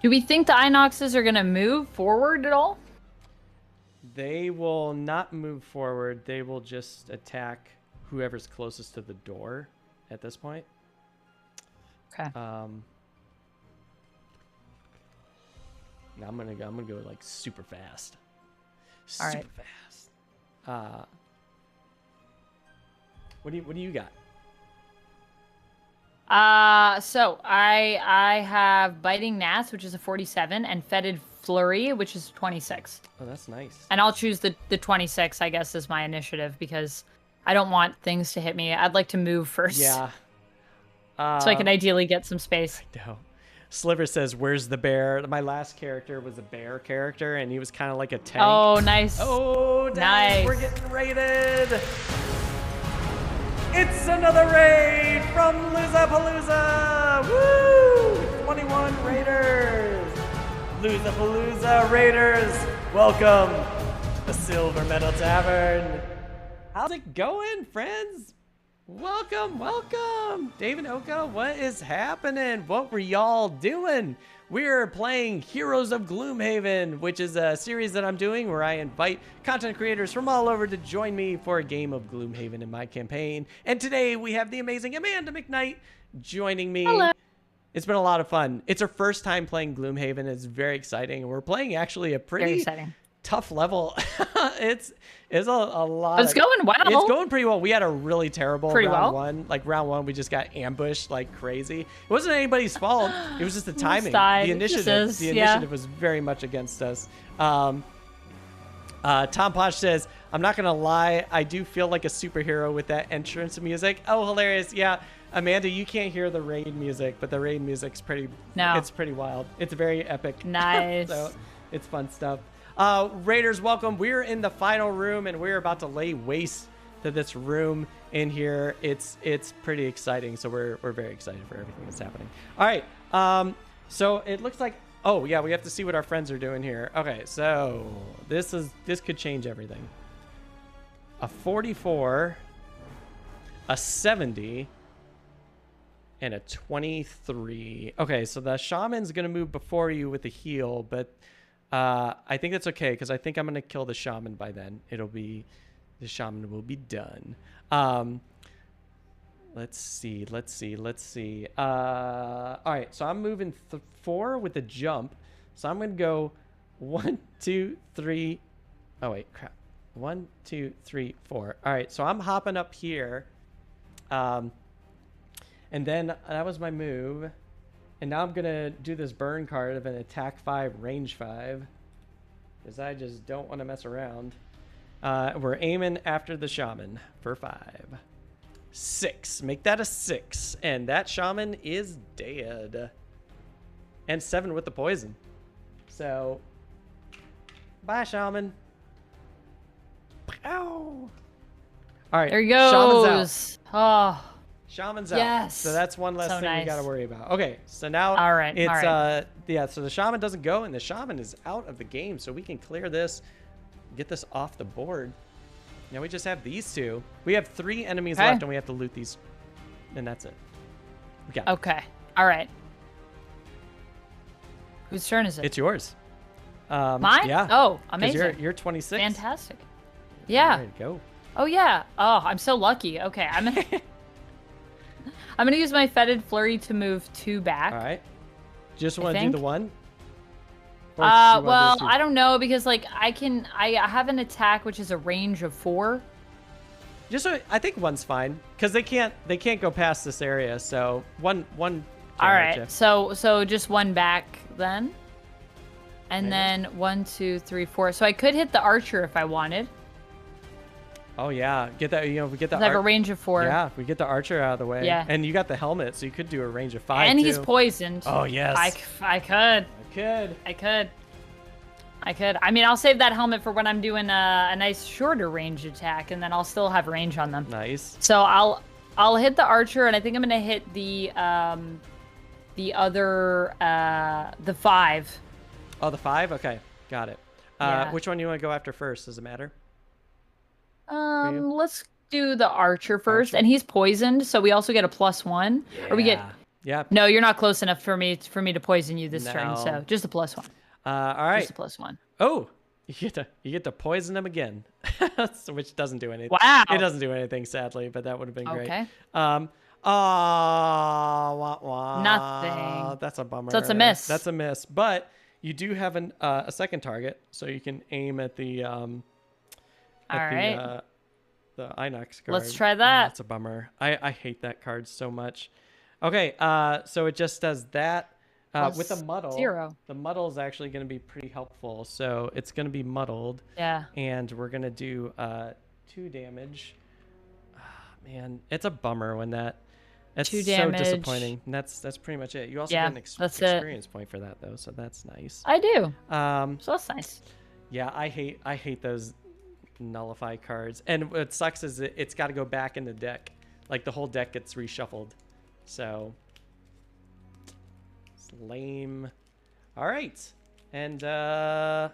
Do we think the Inoxes are gonna move forward at all? They will not move forward. They will just attack whoever's closest to the door at this point. Okay. Now I'm gonna go like super fast. Super fast. What do you got? So I have Biting Gnats, which is a 47, and Fetid Flurry, which is 26. Oh, that's nice. And I'll choose the 26, I guess, as my initiative because I don't want things to hit me. I'd like to move first. Yeah. So I can ideally get some space. No. Sliver says, "Where's the bear?" My last character was a bear character, and he was kind of like a tank. Oh, nice. Oh, dang, nice. We're getting raided. It's another raid from Loozapalooza. Woo! 21 raiders. Loozapalooza raiders, welcome the Silver Metal Tavern. How's it going, friends? Welcome, welcome. Dave and Oka, what is happening? What were y'all doing? We're playing Heroes of Gloomhaven, which is a series that I'm doing where I invite content creators from all over to join me for a game of Gloomhaven in my campaign. And today we have the amazing Amanda McKnight joining me. Hello. It's been a lot of fun. It's our first time playing Gloomhaven. It's very exciting. We're playing actually a pretty tough level. it's a lot. It's going well. It's going pretty well. We had a really terrible round one. Like round one, we just got ambushed like crazy. It wasn't anybody's fault. It was just the timing. The initiative was very much against us. Tom Posh says, "I'm not gonna lie, I do feel like a superhero with that entrance music." Oh, hilarious! Yeah, Amanda, you can't hear the raid music, but the raid music's pretty. No, it's pretty wild. It's very epic. Nice. So it's fun stuff. Raiders, welcome. We're in the final room, and we're about to lay waste to this room in here. It's pretty exciting, so we're very excited for everything that's happening. All right, so it looks like, oh yeah, we have to see what our friends are doing here. Okay, so this could change everything. A 44, a 70, and a 23. Okay, so the shaman's gonna move before you with the heal, but I think that's okay because I think I'm gonna kill the shaman by then. The shaman will be done. Let's see. All right, so I'm moving 4 with the jump. So I'm gonna go 1, 2, 3. Oh wait, crap. 1, 2, 3, 4. All right, so I'm hopping up here. And then that was my move. And now I'm going to do this burn card of an attack 5, range 5. Because I just don't want to mess around. We're aiming after the shaman for 5. 6. Make that a 6. And that shaman is dead. And 7 with the poison. So, bye, shaman. Ow. All right. There he goes. Shaman's out. Oh. Shaman's out. Yes. So that's one less thing we got to worry about. Okay, so now so the shaman doesn't go, and the shaman is out of the game, so we can clear this, get this off the board. Now we just have these two. We have 3 enemies left, and we have to loot these, and that's it. Okay. All right. Whose turn is it? It's yours. Mine? Yeah. Oh, amazing. You're 26. Fantastic. Yeah. There you go. Oh yeah. Oh, I'm so lucky. Okay, I'm gonna use my fetid flurry to move 2 back. All right. Just want to do the 1? Well, I don't know because like I have an attack which is a range of 4. Just so I think 1's fine because they can't go past this area. So one. All right. So just 1 back then, and then 1, 2, 3, 4. So I could hit the archer if I wanted. Oh yeah, get that. We get the. I have a range of 4. Yeah, we get the archer out of the way. Yeah. And you got the helmet, so you could do a range of 5. And too. he's poisoned. Oh yes. I could. I mean, I'll save that helmet for when I'm doing a nice shorter range attack, and then I'll still have range on them. Nice. So I'll hit the archer, and I think I'm gonna hit the other the 5. Oh, the 5. Okay, got it. Yeah. Which one do you want to go after first? Does it matter? Let's do the archer first, and he's poisoned, so we also get a +1. Yeah. Or we get. Yeah. No, you're not close enough for me to poison you this turn, so just a +1. All right. Just a +1. Oh, you get to poison him again, which doesn't do anything. Wow. It doesn't do anything, sadly, but that would have been great. Okay. Nothing. That's a bummer. So it's a miss. That's a miss, but you do have a second target, so you can aim at the the Inox card. Let's try that. That's a bummer. I hate that card so much. Okay, so it just does that. With the muddle, 0. The muddle is actually going to be pretty helpful. So it's going to be muddled. Yeah. And we're going to do 2 damage. Man, it's a bummer when that It's 2 so damage. disappointing. And that's pretty much it. You also Yeah, get an that's it. experience point for that though, so that's nice. I do. So that's nice. Yeah, I hate those nullify cards. And what sucks is it's got to go back in the deck. Like the whole deck gets reshuffled. So it's lame. All right. And so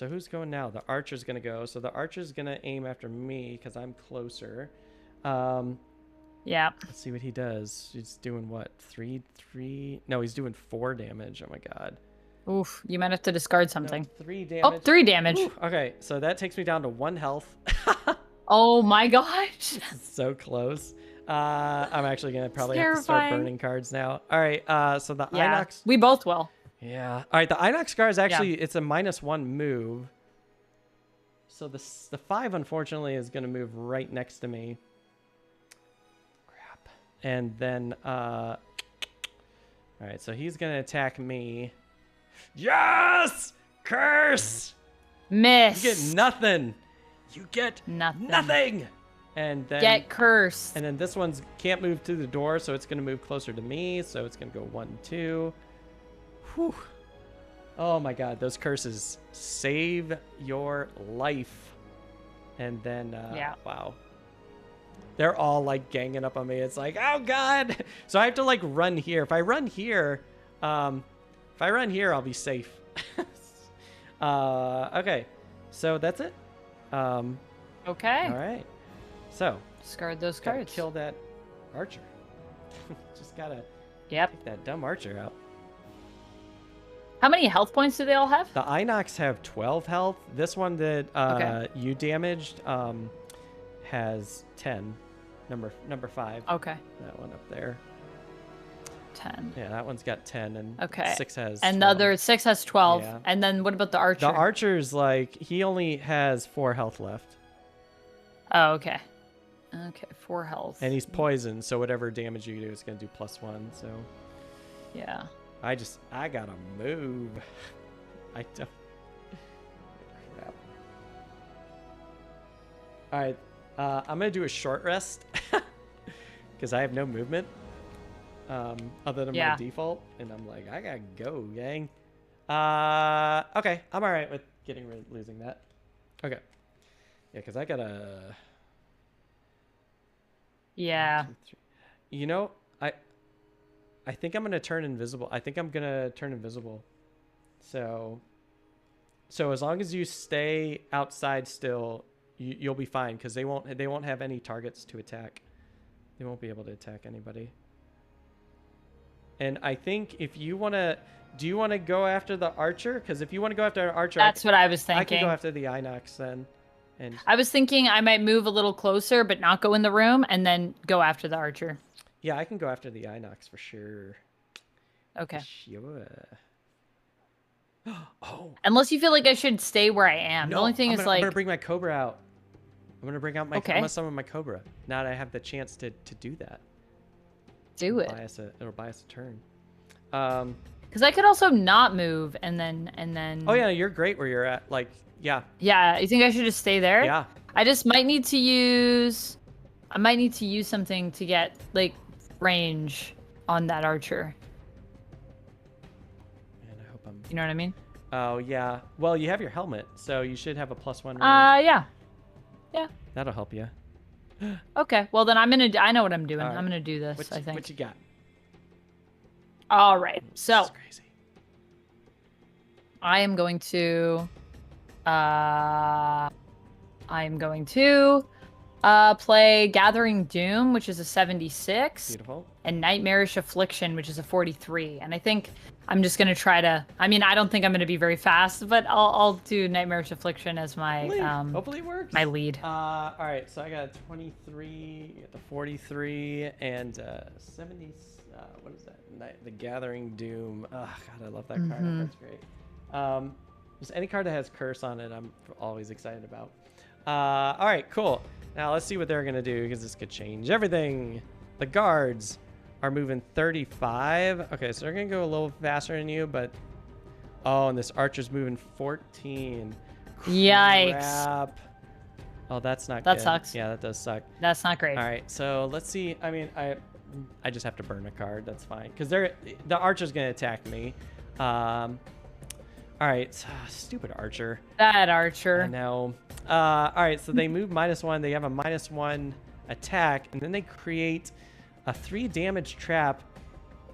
who's going now? The archer's going to go. So the archer's going to aim after me because I'm closer. Yeah. Let's see what he does. He's doing what? 3? No, he's doing 4 damage. Oh my god. Oof, you might have to discard something. No, 3 damage. Oh, 3 damage. Ooh, okay, so that takes me down to 1 health. Oh my gosh. So close. I'm actually going to probably have to Terrifying. start burning cards now. All right, so the Yeah, Inox... we both will. Yeah. All right, the Inox scar is actually, it's a -1 move. So the 5, unfortunately, is going to move right next to me. Crap. And then, all right, so he's going to attack me. Yes! Curse! Miss. You get nothing. You get Nothing. And then Get cursed. And then this one's can't move to the door, so it's gonna move closer to me. So it's gonna go 1, 2. Whew. Oh my god, those curses save your life. And then wow. They're all like ganging up on me. It's like, oh god. So I have to like run here. If I run here, I'll be safe. Okay. So that's it. Okay. All right. So Discard those gotta cards. kill that archer. Just gotta Yep. take that dumb archer out. How many health points do they all have? The Inox have 12 health. This one that you damaged has 10. Number 5. Okay. That one up there. 10. Yeah, that one's got 10 and Okay. 6 has And 12. the other 6 has 12. Yeah. And then what about the archer? The archer's like he only has 4 health left. Oh, okay. Okay, 4 health. And he's poisoned, so whatever damage you do is gonna do +1, so Yeah. I gotta move. I don't. Crap. All right, I'm gonna do a short rest because I have no movement other than my default, and I'm like, I gotta go, gang. Okay, I'm all right with losing that. Okay, yeah, because I gotta. Yeah. 1, 2, 3. You know, I think I'm gonna turn invisible. I think I'm gonna turn invisible. So as long as you stay outside still, you'll be fine because they won't have any targets to attack. They won't be able to attack anybody. And I think if you wanna, do you want to go after the archer? Because if you want to go after an archer, That's what I was thinking. I can go after the Inox then. And I was thinking I might move a little closer, but not go in the room, and then go after the archer. yeah, I can go after the Inox for sure. Okay. Sure. Oh. Unless you feel like I should stay where I am. No, The only thing is I'm like. gonna bring my Cobra out. I'm gonna bring out my. Okay. I'm gonna summon my Cobra. Now that I have the chance to do that. Do it. It'll buy us a turn. Because I could also not move and then. Oh yeah, you're great where you're at. Like yeah. Yeah, you think I should just stay there? Yeah. I just might need to use. I might need to use something to get like range on that archer. And I hope I'm. You know what I mean? Oh yeah. Well, you have your helmet, so you should have a +1 range. Yeah. Yeah. That'll help you. Okay. Well, then I know what I'm doing. All right. I'm gonna do this. I think. What you got? All right. So This is crazy. I am going to. Play Gathering Doom, which is a 76. Beautiful. And Nightmarish Affliction, which is a 43. And I think I'm just gonna try to. I mean, I don't think I'm gonna be very fast, but I'll do Nightmarish Affliction as my Hopefully it works. my lead. All right, so I got a 23, the 43, and 70. What is that? The Gathering Doom. Oh god, I love that card. That's great. Just any card that has curse on it, I'm always excited about. All right, cool. Now let's see what they're gonna do because this could change everything. The guards are moving 35. Okay, so they're gonna go a little faster than you, but oh, and this archer's moving 14. Yikes. Crap. Oh, that's not That good. sucks. Yeah, that does suck. That's not great. All right, so let's see. I mean, I just have to burn a card. That's fine. Because the archer's going to attack me. All right. Stupid archer. That archer. I know. All right. So they move -1. They have a -1 attack. And then they create a 3 damage trap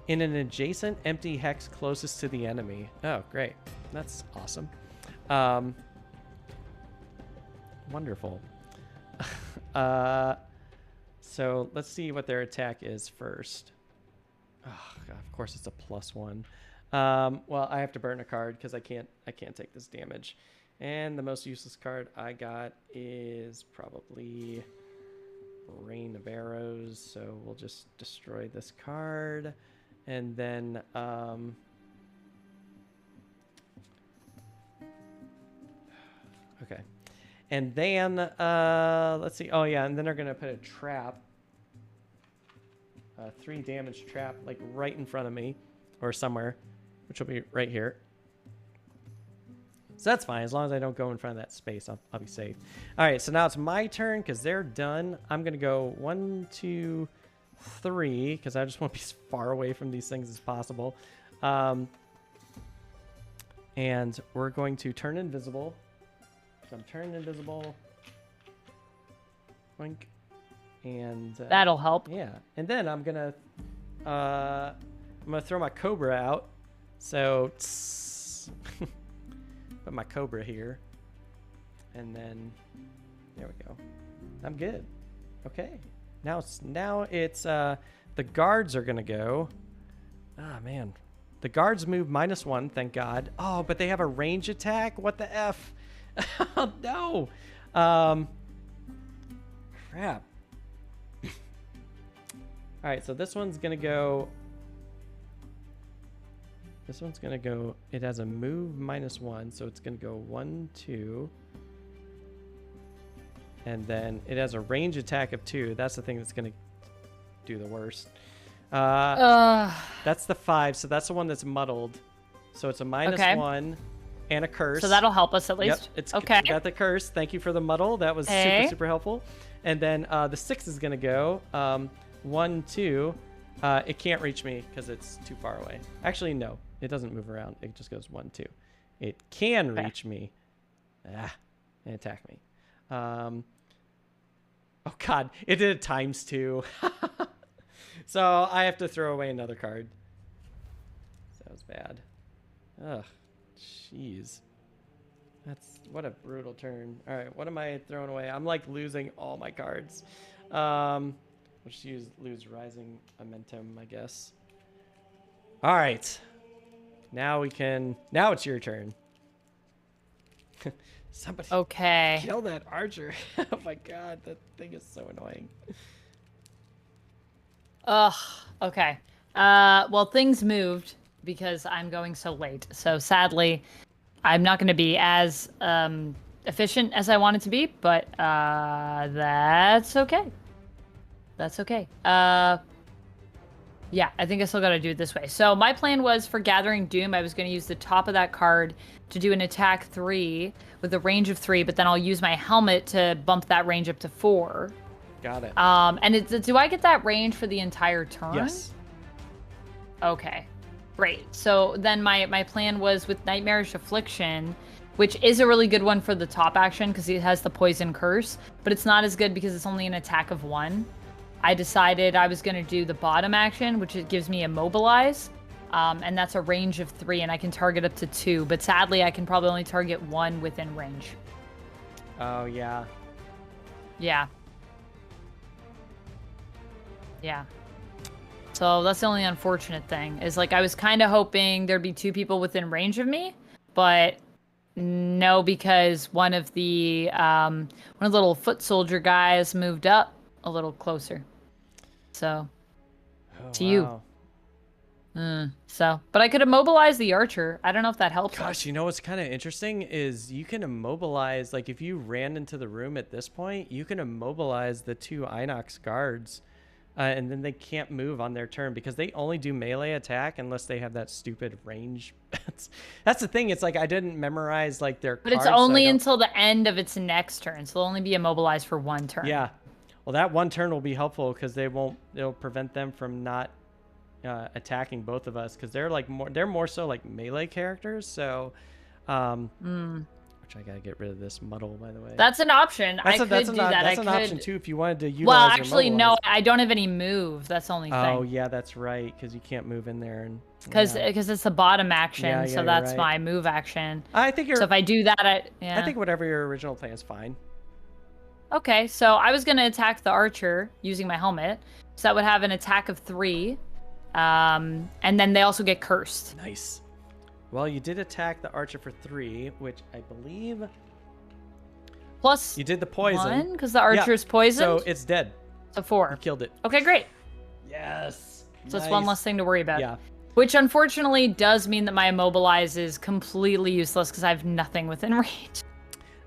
in an adjacent empty hex closest to the enemy. Oh, great. That's awesome. Wonderful. So let's see what their attack is first. Oh God, of course it's a +1. Well, I have to burn a card because I can't take this damage. And the most useless card I got is probably Rain of Arrows. So we'll just destroy this card, and then okay. And then, let's see. Oh, yeah. And then they're going to put a trap, a 3 damage trap, like right in front of me or somewhere, which will be right here. So that's fine. As long as I don't go in front of that space, I'll be safe. All right. So now it's my turn because they're done. I'm going to go 1, 2, 3 because I just want to be as far away from these things as possible. And we're going to turn invisible. I'm turning invisible. Blink. And that'll help. Yeah. And then I'm gonna throw my cobra out. So put my cobra here. And then there we go. I'm good. Okay. Now it's the guards are gonna go. Ah man. The guards move -1, thank God. Oh, but they have a range attack? What the F? Oh, no. Crap. All right, so this one's going to go. It has a move -1, so it's going to go 1, 2. And then it has a range attack of 2. That's the thing that's going to do the worst. That's the 5, so that's the one that's muddled. So it's a -1. And a curse. So that'll help us at least. Yep, it's okay. Got the curse. Thank you for the muddle. That was super helpful. And then the 6 is gonna go 1, 2. It can't reach me because it's too far away. Actually, no, it doesn't move around. It just goes 1, 2. It can reach me. And attack me. Oh God, it did it ×2. So I have to throw away another card. That was bad. Ugh. Jeez. What a brutal turn. All right, what am I throwing away? I'm like losing all my cards. We'll just lose Rising Momentum, I guess. All right. Now it's your turn. Somebody kill that archer. Oh my God, that thing is so annoying. Ugh. Okay. Well, things moved because I'm going so late. So sadly, I'm not going to be as efficient as I wanted to be, but that's okay. That's okay. Yeah, I think I still got to do it this way. So my plan was for Gathering Doom, I was going to use the top of that card to do an attack 3 with a range of 3, but then I'll use my helmet to bump that range up to 4. Got it. And do I get that range for the entire turn? Yes. Okay. Great. So then my plan was with Nightmarish Affliction, which is a really good one for the top action because it has the Poison Curse, but it's not as good because it's only an attack of 1. I decided I was going to do the bottom action, which it gives me Immobilize, and that's a range of 3, and I can target up to 2, but sadly I can probably only target 1 within range. Oh, yeah. Yeah. Yeah. So that's the only unfortunate thing, is like I was kind of hoping there'd be 2 people within range of me, but no, because one of the little foot soldier guys moved up a little closer. So to you. So, but I could immobilize the archer. I don't know if that helps. Gosh, you know what's kind of interesting is you can immobilize, like if you ran into the room at this point, you can immobilize the 2 Inox guards. And then they can't move on their turn because they only do melee attack unless they have that stupid range. That's the thing. It's like I didn't memorize like their cards. But it's only until the end of its next turn, so they'll only be immobilized for 1 turn. Yeah. Well, Well, that one turn will be helpful because it'll prevent them from not attacking both of us because they're more so like melee characters. So, which I gotta get rid of this muddle, by the way. That's an option. I could do that. That's an option too if you wanted to utilize. Well, actually, your no, I don't have any move. That's the only thing. Oh yeah, that's right, because you can't move in there and. Because it's the bottom action, Yeah, so that's right. my move action. I think you're. So if I do that, I think whatever your original plan is fine. Okay, so I was gonna attack the archer using my helmet, so that would have an attack of 3, and then they also get cursed. Nice. Well, you did attack the archer for 3, which I believe. Plus. You did the poison. 1, because the archer's poisoned. So it's dead. So 4. You killed it. Okay, great. Yes. So it's one less thing to worry about. Yeah. Which unfortunately does mean that my immobilize is completely useless because I have nothing within range.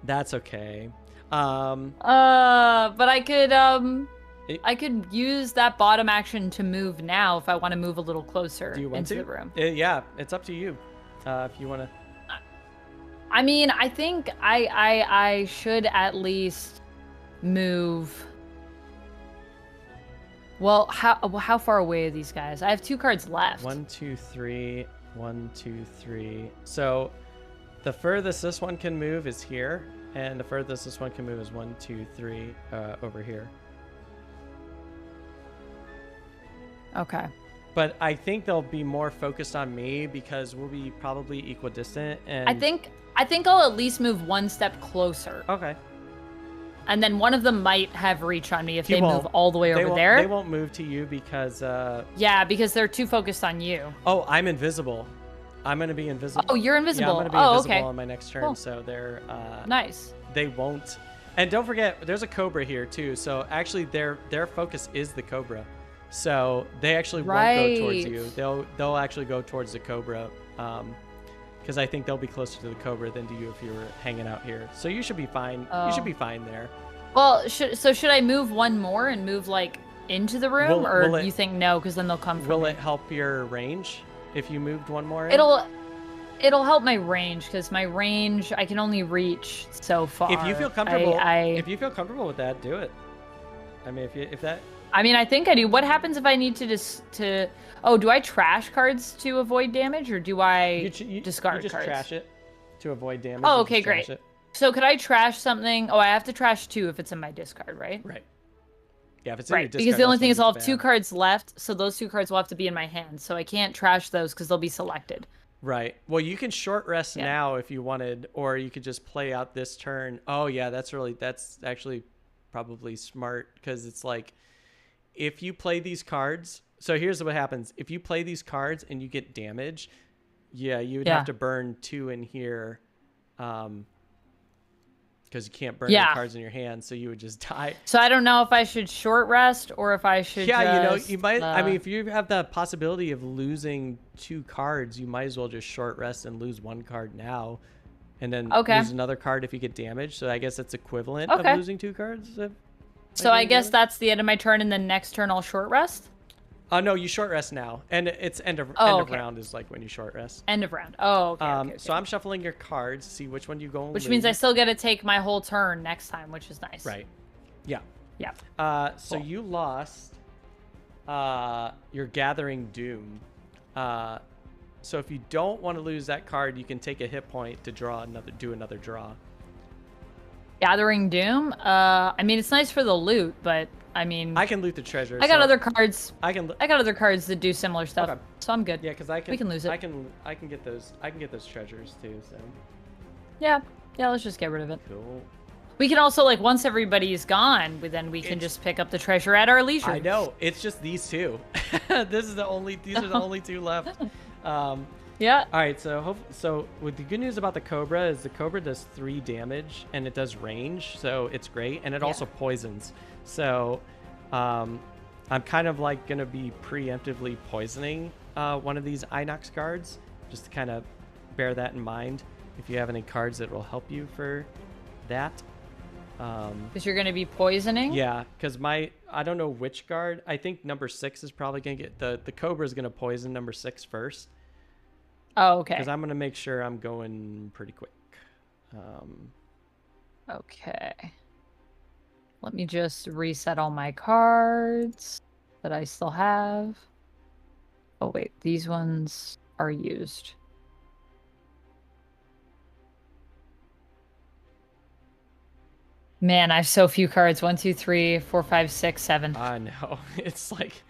That's okay. But I could use that bottom action to move now if I want to move a little closer into the room. Yeah, it's up to you. If you want to. I mean, I think I should at least move. Well, how far away are these guys? I have 2 cards left. 1, 2, 3. 1, 2, 3. So the furthest this one can move is here, and the furthest this one can move is 1, 2, 3 over here. Okay. But I think they'll be more focused on me because we'll be probably equidistant. And I think I'll at least move 1 step closer. Okay. And then one of them might have reach on me if they move all the way over there. They won't move to you because... Yeah, because they're too focused on you. Oh, I'm invisible. I'm going to be invisible. Oh, you're invisible. Yeah, I'm going to be invisible on my next turn, cool. so they're... nice. They won't... And don't forget, there's a cobra here, too. So actually, their focus is the cobra. So they actually won't go towards you. They'll actually go towards the cobra. Because I think they'll be closer to the cobra than to you if you were hanging out here. So you should be fine. Oh. You should be fine there. Well, should I move 1 more and move like into the room, or you think no, because then they'll come from Will me? it help your range if you moved 1 more in? It'll help my range, because my range I can only reach so far. If you feel comfortable, if you feel comfortable with that, do it. I mean, if that. I mean, I think I do. What happens if I need to? Oh, do I trash cards to avoid damage, or do I discard you just cards? trash it to avoid damage. Oh, okay, great. So could I trash something? Oh, I have to trash 2 if it's in my discard, right? Right. Yeah, if it's in your discard. Because the only thing is I'll have 2 cards left, so those 2 cards will have to be in my hand. So I can't trash those because they'll be selected. Right. Well, you can short rest now if you wanted, or you could just play out this turn. Oh yeah, that's actually probably smart, because it's like if you play these cards. So here's what happens: if you play these cards and you get damage, you would have to burn 2 in here. Because you can't burn the cards in your hand, so you would just die. So I don't know if I should short rest or if I should. Yeah, you might. I mean, if you have the possibility of losing 2 cards, you might as well just short rest and lose 1 card now, and then lose another card if you get damaged. So I guess it's equivalent of losing 2 cards. So I guess that's the end of my turn, and then next turn I'll short rest. No, you short rest now, and it's end of round is like when you short rest. End of round. Oh, okay. So I'm shuffling your cards, see which one you go. Which means I still get to take my whole turn next time, which is nice. Right. Yeah. Yeah. So you lost. Your Gathering Doom. So if you don't want to lose that card, you can take a hit point to do another draw. Gathering Doom. I mean, it's nice for the loot, but. I mean, I can loot the treasure. I got other cards. I got other cards that do similar stuff, so I'm good. Yeah, because we can lose it. I can get those. I can get those treasures too. So. Yeah. Let's just get rid of it. Cool. We can also once everybody's gone, then we can just pick up the treasure at our leisure. I know. It's just these 2. These are the only 2 left. Yeah. All right. So with the good news about the Cobra is the Cobra does 3 damage and it does range, so it's great, and it also poisons. So, I'm kind of gonna be preemptively poisoning one of these Inox cards, just to kind of bear that in mind. If you have any cards that will help you for that. Because you're gonna be poisoning. Yeah, because I don't know which card. I think number 6 is probably gonna get the Cobra is gonna poison number 6 first. Oh, okay. Because I'm gonna make sure I'm going pretty quick. Okay. Let me just reset all my cards that I still have. Oh wait, these ones are used. Man, I have so few cards. 1, 2, 3, 4, 5, 6, 7. I know. It's like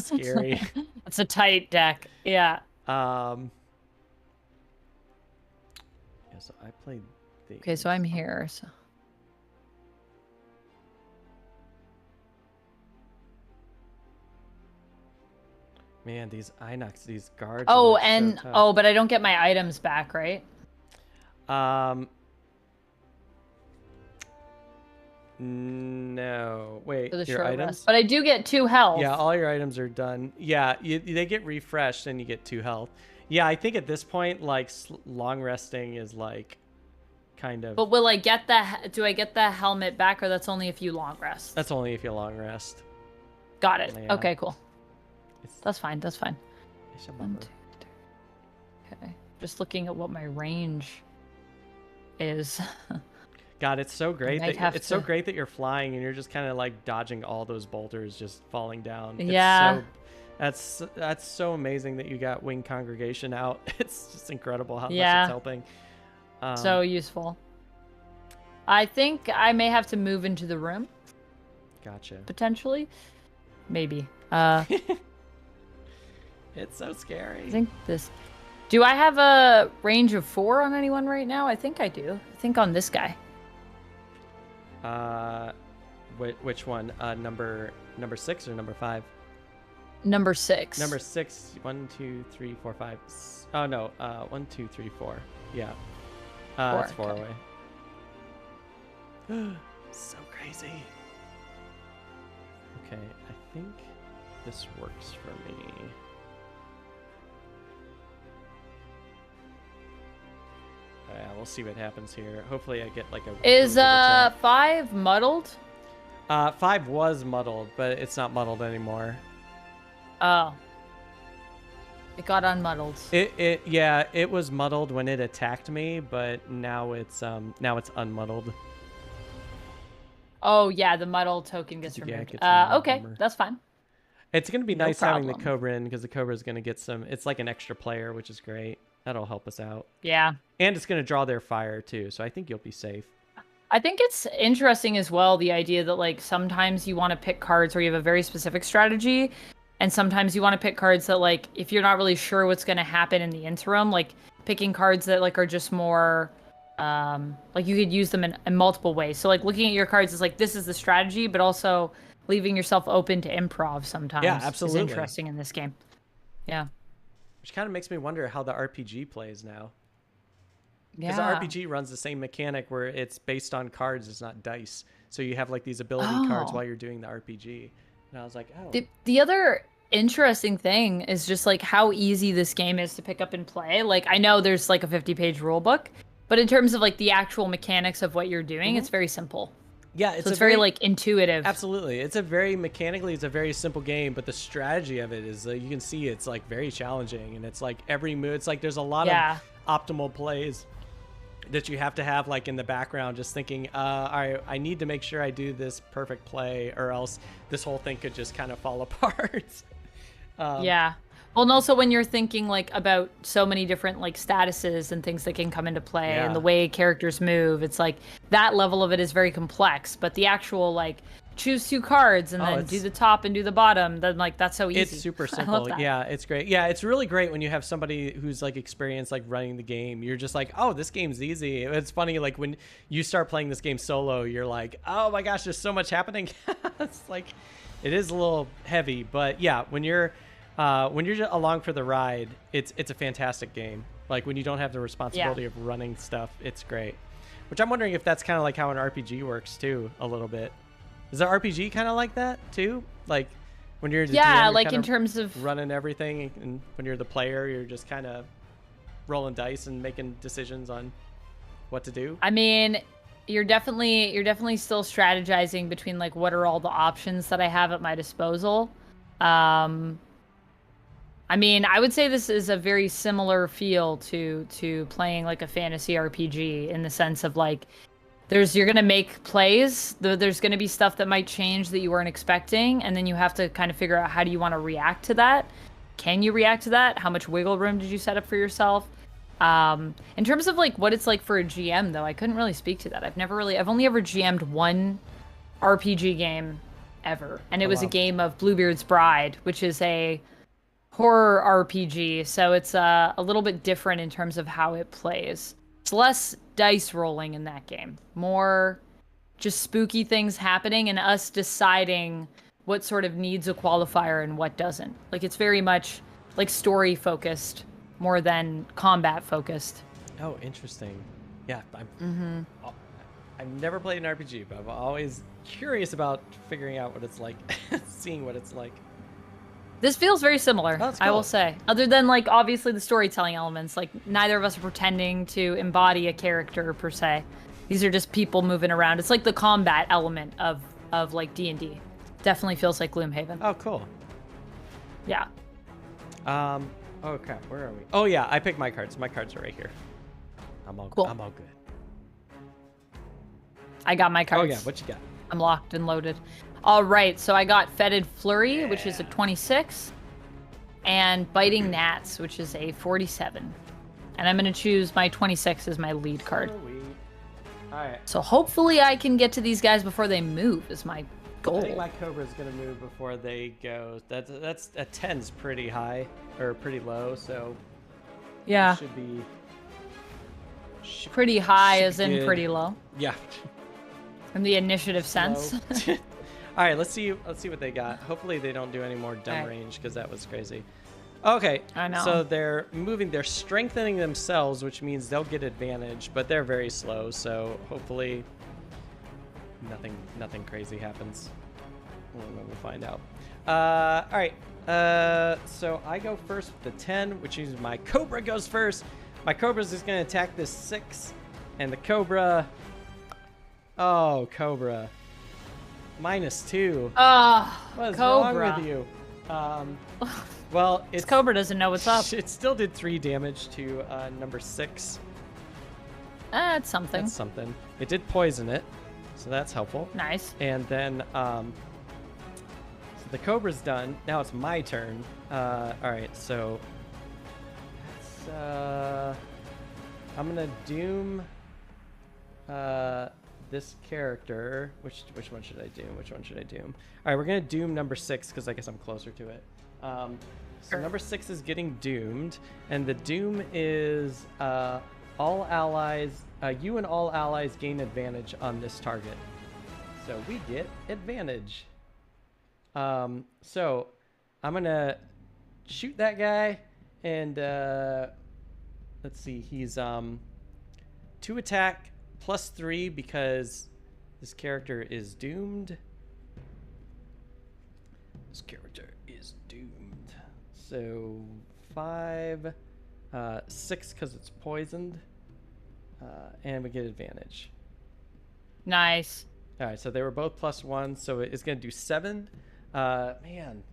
scary. It's a tight deck. Yeah. Yeah, so I played the Okay, so I'm here. So. Man, these Inox, these guards. Oh, are and so tough. but I don't get my items back, right? No. Wait, For the your short items? rest. But I do get 2 health. Yeah, all your items are done. Yeah, they get refreshed and you get 2 health. Yeah, I think at this point, like, long resting is like kind of. But will I get do I get the helmet back, or that's only if you long rest? That's only if you long rest. Got it. Yeah. Okay, cool. That's fine. That's fine. 1, 2, 3. Okay. Just looking at what my range is. God, it's so great that so to- great that you're flying and you're just kind of like dodging all those bolters just falling down. Yeah. That's so amazing that you got Wing Congregation out. It's just incredible how much Yeah. it's helping. So useful. I think I may have to move into the room. Gotcha. Potentially. Maybe. It's so scary. I think this. Do I have a range of 4 on anyone right now? I think I do. I think on this guy. Which one? Number 6 or number 5? Number 6. Number 6. 1, 2, 3, 4, 5. Oh no. 1, 2, 3, 4. Yeah. 4, that's 4 okay. away. So crazy. Okay, I think this works for me. Yeah, we'll see what happens here. Hopefully I get like a... Is really good attack. 5 muddled? 5 was muddled, but it's not muddled anymore. Oh. It got unmuddled. Yeah, it was muddled when it attacked me, but now it's unmuddled. Oh yeah, the muddle token gets Yeah, removed. it gets removed, Okay, remember. that's fine. It's gonna be No nice having the problem. Cobra in because the Cobra is gonna get some. It's like an extra player, which is great. That'll help us out, Yeah. and it's gonna draw their fire too. So I think you'll be safe. I think it's interesting as well, the idea that like sometimes you want to pick cards where you have a very specific strategy, and sometimes you want to pick cards that like if you're not really sure what's going to happen in the interim, like picking cards that like are just more like you could use them in multiple ways. So like looking at your cards is like this is the strategy, but also leaving yourself open to improv sometimes. Yeah, absolutely. Is interesting in this game. Yeah. Which kind of makes me wonder how the RPG plays now. Because Yeah. the RPG runs the same mechanic where it's based on cards, it's not dice. So you have like these ability cards Oh. while you're doing the RPG. And I was like, oh. The other interesting thing is just like how easy this game is to pick up and play. Like I know there's like a 50-page rule book, but in terms of like the actual mechanics of what you're doing, it's very simple. Yeah, It's very like intuitive. Absolutely. It's a very very simple game, but the strategy of it is you can see it's like very challenging, and it's like every move, it's like there's a lot of optimal plays that you have to have like in the background, just thinking, all right, I need to make sure I do this perfect play or else this whole thing could just kind of fall apart. Yeah. Well, and also when you're thinking like about so many different like statuses and things that can come into play and the way characters move, it's like that level of it is very complex. But the actual like choose 2 cards and then do the top and do the bottom, then like that's so easy. It's super I simple. love that. Yeah, it's great. Yeah, it's really great when you have somebody who's like experienced like running the game. You're just like, oh, this game's easy. It's funny like when you start playing this game solo, you're like, oh my gosh, there's so much happening. It's like it is a little heavy, but yeah, when you're just along for the ride, it's a fantastic game. Like when you don't have the responsibility of running stuff, it's great. Which I'm wondering if that's kind of like how an RPG works too, a little bit. Is the RPG kind of like that too? Like when you're the DM, you're like kind in terms of running everything, and when you're the player, you're just kind of rolling dice and making decisions on what to do. I mean, you're definitely still strategizing between like what are all the options that I have at my disposal. I mean, I would say this is a very similar feel to playing like a fantasy RPG in the sense of like you're gonna make plays. There's gonna be stuff that might change that you weren't expecting, and then you have to kind of figure out how do you want to react to that. Can you react to that? How much wiggle room did you set up for yourself? In terms of like what it's like for a GM, though, I couldn't really speak to that. I've only ever GM'd one RPG game ever, and it was a game of Bluebeard's Bride, which is a horror RPG. So it's a little bit different in terms of how it plays. It's less dice rolling in that game, more just spooky things happening and us deciding what sort of needs a qualifier and what doesn't. Like, it's very much like story focused more than combat focused. Oh, interesting. Yeah, I've never played an RPG, but I'm always curious about figuring out what it's like, seeing what it's like. This feels very similar, Oh, that's cool. I will say. Other than, like, obviously the storytelling elements. Like, neither of us are pretending to embody a character, per se. These are just people moving around. It's like the combat element of like, D&D. Definitely feels like Gloomhaven. Oh, cool. Yeah. Oh, crap. Where are we? Oh, yeah. I picked my cards. My cards are right here. Cool. I'm all good. I got my cards. Oh, yeah. What you got? I'm locked and loaded. All right, so I got Fetid Flurry, which is a 26, and Biting Gnats, which is a 47. And I'm going to choose my 26 as my lead card. All right. So hopefully I can get to these guys before they move is my goal. I think my Cobra's going to move before they go. That's a 10's pretty high, or pretty low, so yeah. It should be... Pretty high should as in good. pretty low. Yeah. In the initiative sense. All right, let's see what they got. Hopefully they don't do any more dumb Okay. range, because that was crazy. Okay, I know. so they're strengthening themselves, which means they'll get advantage, but they're very slow, so hopefully nothing crazy happens. We'll find out. All right, so I go first with the 10, which means my Cobra goes first. My Cobra's just going to attack this 6, and the Cobra... Oh, Cobra. -2. What is Cobra. wrong with you? Well, This Cobra doesn't know what's up. It still did 3 damage to number 6. That's something. That's something. It did poison it, so that's helpful. Nice. And then, so the Cobra's done. Now it's my turn. All right, so I'm gonna doom this character. Which one should I doom? Which one should I doom? All right, we're gonna doom number 6 because I guess I'm closer to it. So Sure. number 6 is getting doomed, and the doom is all allies. You and all allies gain advantage on this target. So we get advantage. So I'm gonna shoot that guy, and let's see, he's 2 attack +3 because this character is doomed. This character is doomed. So 5, 6 because it's poisoned, and we get advantage. Nice. All right, so they were both +1, so it's going to do 7. Man,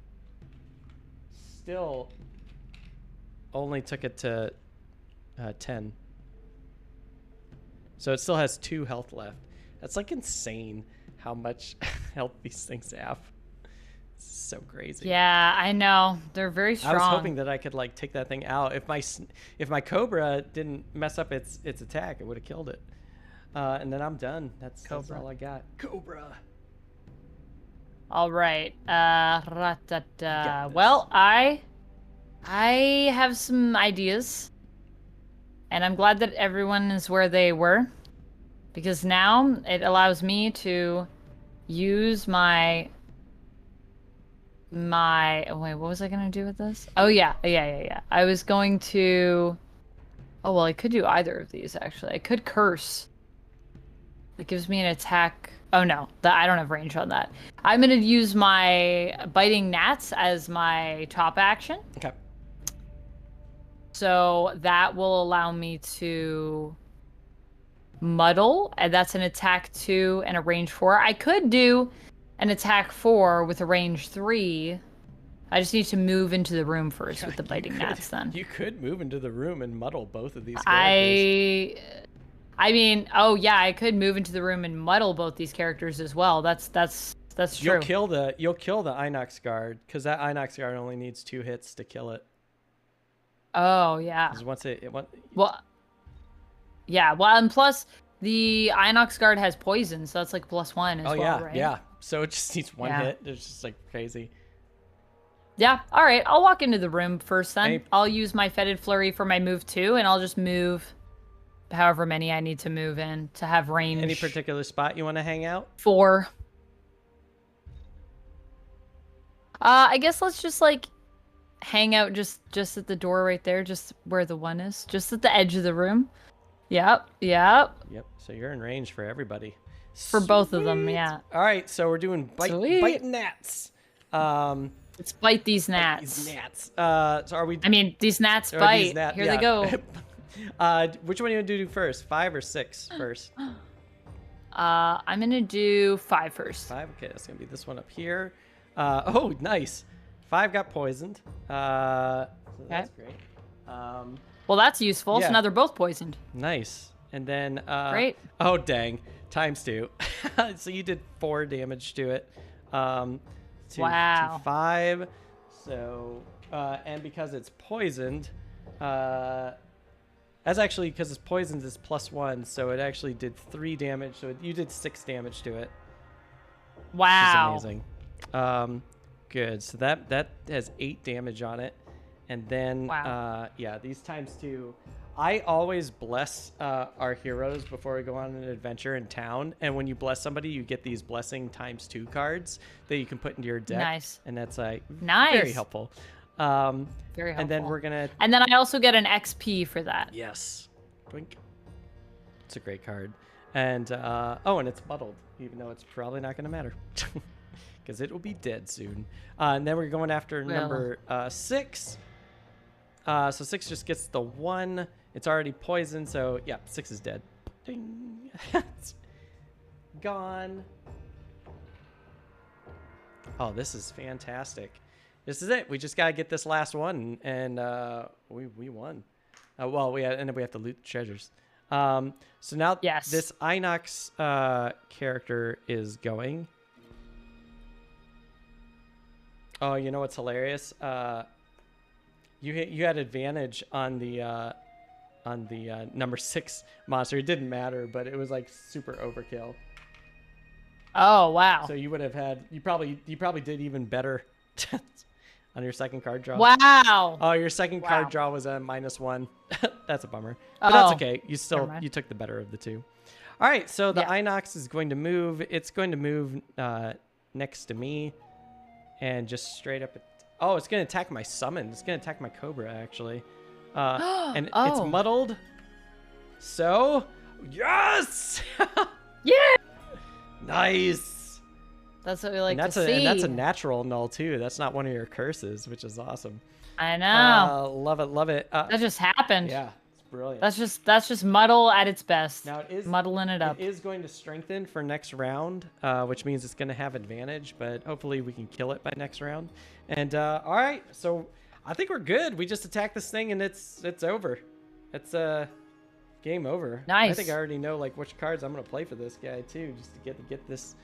still only took it to 10. So it still has 2 health left. That's like insane how much health these things have. It's so crazy. Yeah, I know. They're very strong. I was hoping that I could like take that thing out. If my Cobra didn't mess up its attack, it would have killed it. And then I'm done. That's all I got. Cobra. All right. got this. Well, I have some ideas, and I'm glad that everyone is where they were, because now it allows me to use my. Oh, wait, what was I gonna do with this? Oh yeah. I was going to. Oh well, I could do either of these actually. I could curse. It gives me an attack. Oh no, I don't have range on that. I'm gonna use my biting gnats as my top action. Okay. So that will allow me to muddle, and that's an attack 2 and a range 4. I could do an attack 4 with a range 3. I just need to move into the room first with the biting gnats then. You could move into the room and muddle both of these characters. I mean, oh yeah, I could move into the room and muddle both these characters as well. That's true. You'll kill the Inox guard because that Inox guard only needs 2 hits to kill it. Oh yeah. Once Well, yeah. Well, and plus the Inox guard has poison, so that's like +1 as well, yeah, right? yeah. So it just needs 1 hit. It's just like crazy. Yeah. All right. I'll walk into the room first then. I'll use my Fetid Flurry for my move 2, and I'll just move however many I need to move in to have range. Any particular spot you want to hang out? 4. I guess let's just like hang out just at the door right there, just where the 1 is, just at the edge of the room. Yep. So you're in range for everybody. For both of them, yeah. All right, so we're doing bite gnats. Let's bite these gnats. So are we? I mean, these gnats bite. Here they go. Which one are you gonna do first? 5 or 6 first? I'm gonna do 5 first. 5. Okay, that's gonna be this one up here. Oh, nice. 5 got poisoned. So that's great. Well, that's useful. So now they're both poisoned. Nice. And then great. Oh dang, ×2. So you did 4 damage to it. To 5. So and because it's poisoned, that's actually because it's poisoned is +1, so it actually did 3 damage. So you did 6 damage to it. Wow. Which is amazing. Good. So that has 8 damage on it. And then, these ×2. I always bless our heroes before we go on an adventure in town. And when you bless somebody, you get these blessing ×2 cards that you can put into your deck. Nice. And that's very helpful. Very helpful. And then we're gonna. And then I also get an XP for that. Yes. Blink. It's a great card. And and it's muddled, even though it's probably not gonna matter. Because it will be dead soon. And then we're going after number 6. So 6 just gets the 1. It's already poisoned, so yeah, 6 is dead. Ding. It's gone. Oh, this is fantastic. This is it. We just gotta get this last one, and we won. We have to loot the treasures. So now this Inox character is going. Oh, you know what's hilarious? You had advantage on the number 6 monster. It didn't matter, but it was like super overkill. Oh wow! So you would have had you probably did even better on your second card draw. Wow! Oh, your second card draw was a -1. That's a bummer, but that's okay. You took the better of the 2. All right, so the Inox is going to move. It's going to move next to me, and just straight up. Oh, it's going to attack my summon. It's going to attack my Cobra, actually. And it's muddled. So, yes! Yeah! Nice! That's what we like to see. And that's a natural null, too. That's not one of your curses, which is awesome. I know. Love it, love it. That just happened. Yeah, it's brilliant. That's just muddle at its best. Now it is muddling it up. It is going to strengthen for next round, which means it's going to have advantage, but hopefully we can kill it by next round. And all right, so I think we're good. We just attack this thing and it's over. It's game over. Nice. I think I already know like which cards I'm going to play for this guy too, just to get this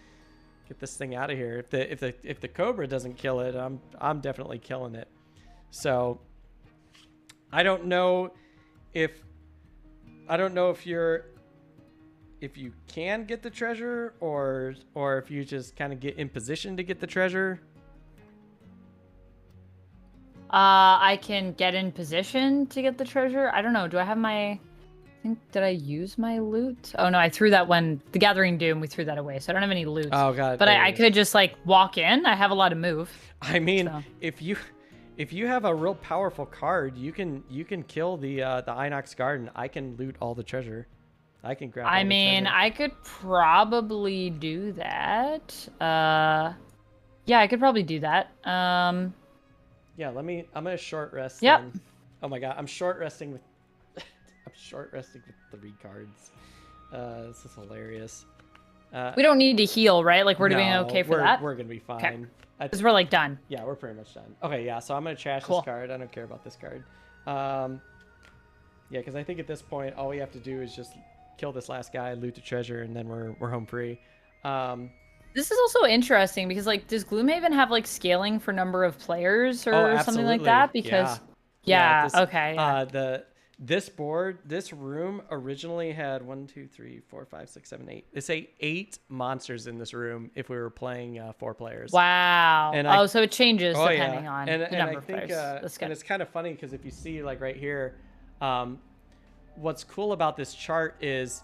thing out of here. If the Cobra doesn't kill it, I'm definitely killing it. So I don't know if you can get the treasure or if you just kind of get in position to get the treasure. I can get in position to get the treasure. I don't know. Do I have my... did I use my loot? Oh no, I threw that one. The Gathering Doom, we threw that away. So I don't have any loot. Oh god. But I could just like walk in. I have a lot of move. I mean, if you have a real powerful card, you can kill the Inox Garden. I can loot all the treasure. I can grab. I mean, I could probably do that. Yeah, I could probably do that. Yeah, I'm gonna short rest. Yep. Then. Oh my god, I'm short resting with. I'm short resting with 3 cards. This is hilarious. We don't need to heal, right? Like we're doing okay for that. We're gonna be fine. Okay. Because we're like done. Yeah, we're pretty much done. Okay, yeah. So I'm gonna trash this card. I don't care about this card. Yeah, because I think at this point all we have to do is just kill this last guy, loot the treasure, and then we're home free. This is also interesting because like, does Gloomhaven have like scaling for number of players or something like that? Because this room originally had 1, 2, 3, 4, 5, 6, 7, 8. They say 8 monsters in this room if we were playing 4 players. Wow. And so it changes depending on the number of players. And it's kind of funny because if you see like right here, what's cool about this chart is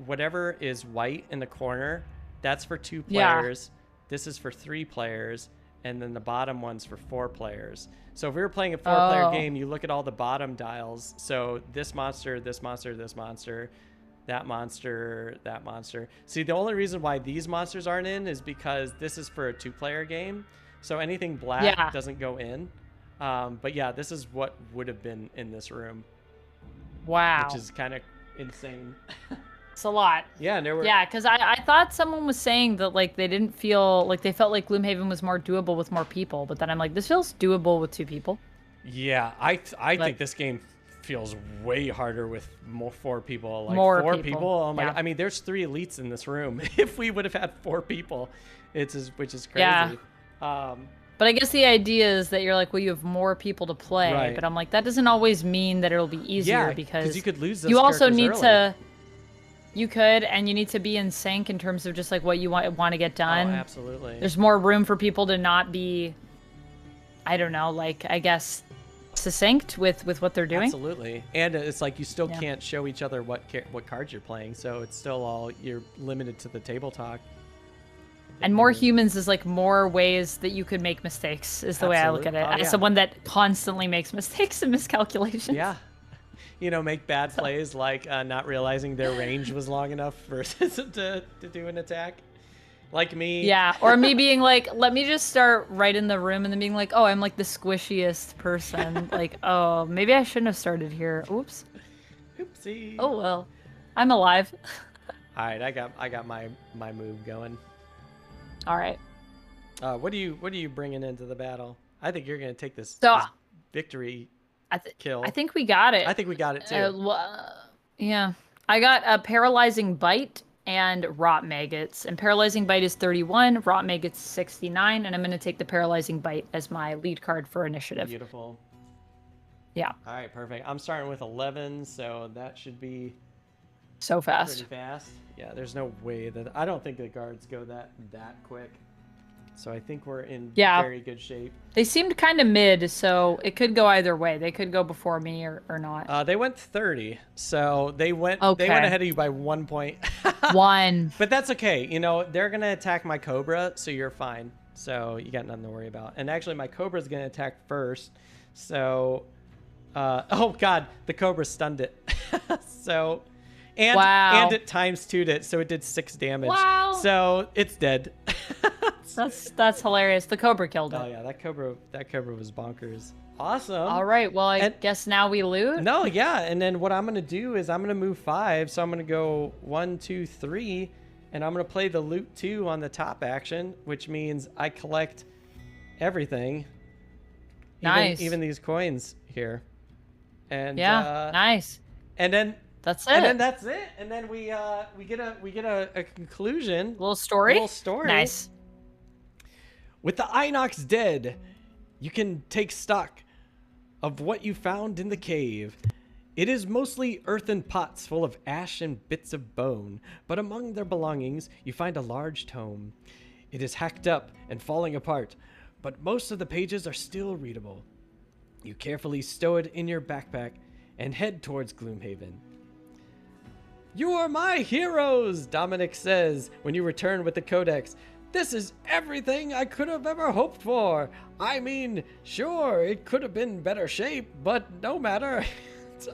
whatever is white in the corner, that's for 2 players. This is for 3 players. And then the bottom one's for 4 players. So if we were playing a 4-player game, you look at all the bottom dials. So this monster, this monster, this monster, that monster, that monster. See, the only reason why these monsters aren't in is because this is for a 2-player game. So anything black doesn't go in. But yeah, this is what would have been in this room. Wow. Which is kind of insane. It's a lot. Yeah, because I thought someone was saying that like they didn't feel like they felt like Gloomhaven was more doable with more people, but then I'm like, this feels doable with 2 people. Yeah, I think this game feels way harder with 4 people. Like more 4 people. Oh my God. I mean, there's 3 elites in this room. If we would have had 4 people, which is crazy. Yeah. But I guess the idea is that you're like, well, you have more people to play. Right. But I'm like, that doesn't always mean that it'll be easier because you could lose those you also need early. to. You could, and you need to be in sync in terms of just like what you want to get done. Oh, absolutely. There's more room for people to not be, I don't know, like I guess succinct with what they're doing. Absolutely. And it's like you still can't show each other what cards you're playing, so it's still all you're limited to the table talk. And more humans is like more ways that you could make mistakes is the way I look at it. As someone that constantly makes mistakes and miscalculations. Yeah. Make bad plays like not realizing their range was long enough versus to do an attack. Like me. Yeah, or me being like, let me just start right in the room and then being like, oh, I'm like the squishiest person. Like, oh, maybe I shouldn't have started here. Oops. Oopsie. Oh, well. I'm alive. All right, I got my move going. All right. What are you bringing into the battle? I think you're going to take this victory kill. I think we got it. I think we got it too. Yeah. I got a paralyzing bite and rot maggots. And paralyzing bite is 31, rot maggots 69, and I'm going to take the paralyzing bite as my lead card for initiative. Beautiful. Yeah. All right, perfect. I'm starting with 11, so that should be so fast. Pretty fast. Yeah, there's no way that I don't think the guards go that quick. So I think we're in very good shape. They seemed kind of mid, so it could go either way. They could go before me or not. They went 30, so they went ahead of you by 1 point. 1. But that's okay. They're going to attack my Cobra, so you're fine. So you got nothing to worry about. And actually, my Cobra is going to attack first. So, oh God, the Cobra stunned it. So, and it times 2'd it, so it did 6 damage. Wow. So it's dead. That's hilarious. The Cobra killed it. Oh yeah, that Cobra was bonkers. Awesome. All right, well I guess now we loot. No, yeah, and then what I'm gonna do is I'm gonna move 5, so I'm gonna go 1, 2, 3, and I'm gonna play the loot 2 on the top action, which means I collect everything. Nice. Even these coins here. And nice. And then that's it. And then that's it. And then we get a conclusion. Little story. Nice. With the Inox dead, you can take stock of what you found in the cave. It is mostly earthen pots full of ash and bits of bone, but among their belongings you find a large tome. It is hacked up and falling apart, but most of the pages are still readable. You carefully stow it in your backpack and head towards Gloomhaven. "You are my heroes," Dominic says when you return with the codex. "This is everything I could have ever hoped for. I mean, sure, it could have been better shape, but no matter.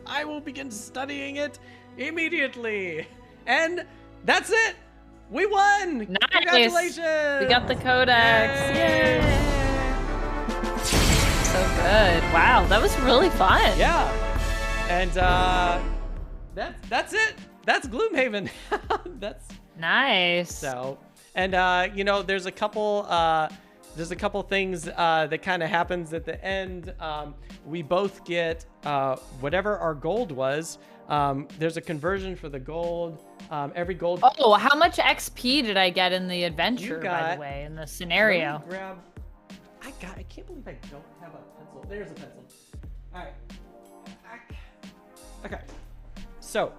I will begin studying it immediately." And that's it. We won. Nice. Congratulations. We got the codex. Yay. So good. Wow, that was really fun. Yeah. And that's it. That's Gloomhaven. That's nice. So, and there's a couple things that kind of happens at the end. We both get whatever our gold was There's a conversion for the gold. Every gold. Oh, how much XP did I get in the adventure, by the way, in the scenario? Let me grab. I can't believe I don't have a pencil. There's a pencil. All right. Okay. So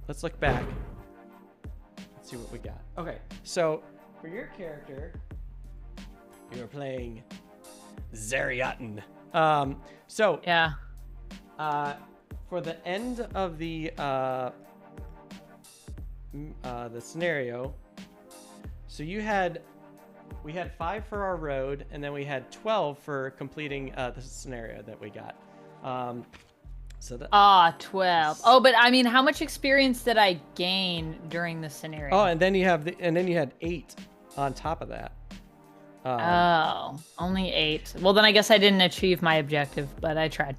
let's look back. Let's see what we got. Okay. So for your character, you were playing Zariatin. So yeah. For the end of the scenario, so we had 5 for our road, and then we had 12 for completing the scenario that we got. So that 12. Oh, but I mean, how much experience did I gain during the scenario? Oh, and then you had 8 on top of that. Only 8. Well, then I guess I didn't achieve my objective, but I tried.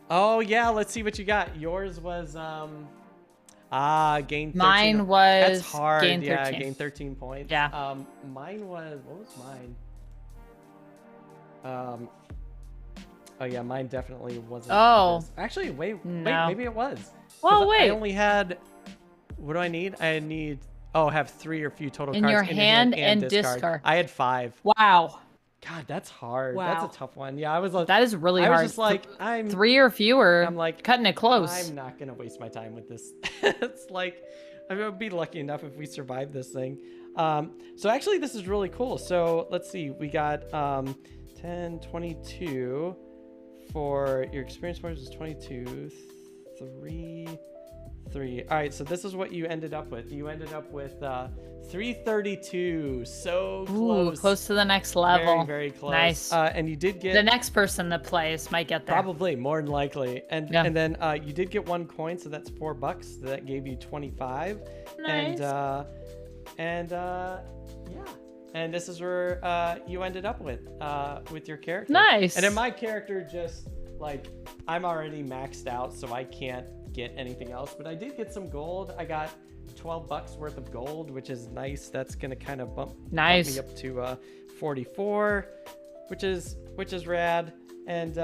Oh yeah, let's see what you got. Yours was gain 13. Mine was that's hard. Gain 13. Yeah, gain 13 points. Yeah. Mine was, what was mine? Oh yeah, mine definitely wasn't. Oh. This. Actually, wait, No. maybe it was. Well, wait. I only had. What do I need? I need. Oh, have 3 or few total in cards your in hand and and discard. I had 5. Wow. God, that's hard. Wow. That's a tough one. Yeah, I was like. That is really hard. I was just like, I'm 3 or fewer. I'm like cutting it close. I'm not gonna waste my time with this. It's like I would be lucky enough if we survive this thing. So actually, this is really cool. So let's see. We got 10, 22 for your experience points is 22, 3. All right, so this is what you ended up with. You ended up with 332. So close. Ooh, close to the next level. Very, very close. Nice. And you did get the next person that plays might get there. probably more than likely. And then you did get 1 coin, so that's $4. So that gave you 25. Nice. Yeah. And this is where you ended up with your character. Nice. And then my character just like I'm already maxed out, so I can't get anything else. But I did get some gold. I got $12 worth of gold, which is nice. That's gonna kind of bump me up to 44, which is rad. And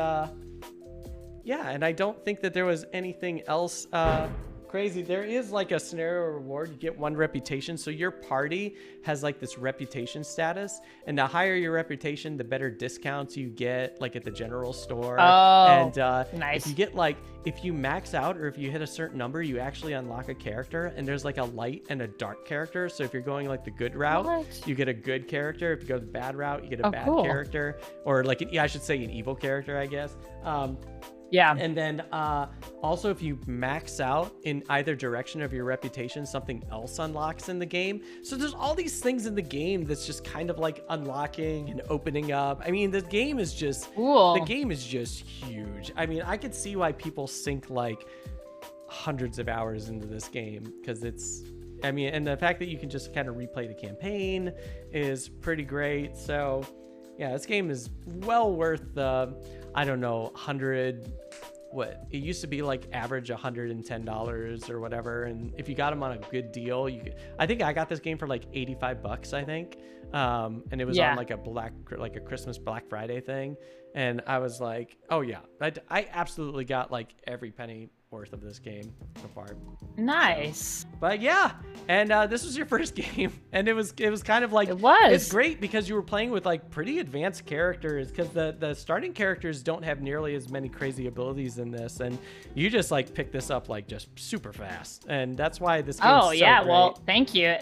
yeah, and I don't think that there was anything else crazy. There is like a scenario reward. You get 1 reputation, so your party has like this reputation status, and the higher your reputation, the better discounts you get, like at the general store. And if nice. you get like, if you max out or if you hit a certain number, you actually unlock a character, and there's like a light and a dark character. So if you're going like the good route, you get a good character. If you go the bad route, you get a bad character, or like I should say an evil character, I guess. Yeah. And then also, if you max out in either direction of your reputation, something else unlocks in the game. So there's all these things in the game that's just kind of like unlocking and opening up. I mean, the game is just huge. I mean, I could see why people sink like hundreds of hours into this game, because and the fact that you can just kind of replay the campaign is pretty great. So yeah, this game is well worth I don't know, what it used to be like average $110 or whatever, and if you got them on a good deal, I think I got this game for like $85, I think, and it was on like a Christmas Black Friday thing, and I was like, oh yeah, I absolutely got like every penny worth of this game so far. Nice. So, but yeah, and this was your first game, and it was kind of like it's great because you were playing with like pretty advanced characters, because the starting characters don't have nearly as many crazy abilities in this, and you just like pick this up like just super fast, and that's why this game's so great. Well, thank you.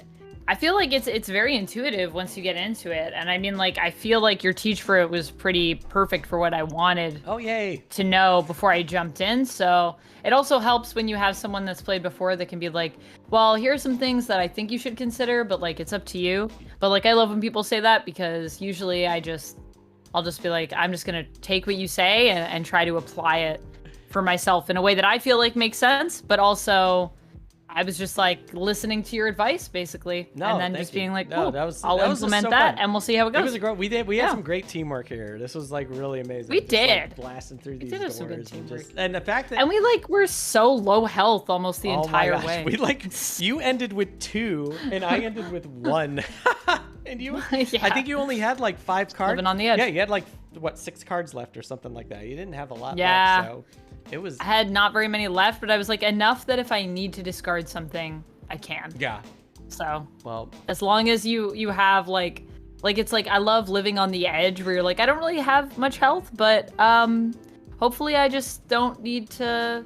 I feel like it's very intuitive once you get into it, and I mean, like, I feel like your teach for it was pretty perfect for what I wanted. Oh yay! To know before I jumped in. So it also helps when you have someone that's played before that can be like, well, here's some things that I think you should consider, but like it's up to you. But like I love when people say that, because usually I'll just be like, I'm just gonna take what you say and try to apply it for myself in a way that I feel like makes sense, but also I was just like listening to your advice, basically, and then just being like, "Cool, I'll implement that, and we'll see how it goes." We had some great teamwork here. This was like really amazing. We did like, blasting through these doors, and the fact that we were so low health almost the entire way. We you ended with 2, and I ended with 1. And you, I think you only had like 5 cards. Living on the edge. Yeah, you had like what, 6 cards left or something like that. You didn't have a lot Yeah. left, so it was. I had not very many left, but I was like, enough that if I need to discard something, I can. Yeah. So, well, as long as you have like it's like I love living on the edge where you're like, I don't really have much health, but hopefully I just don't need to.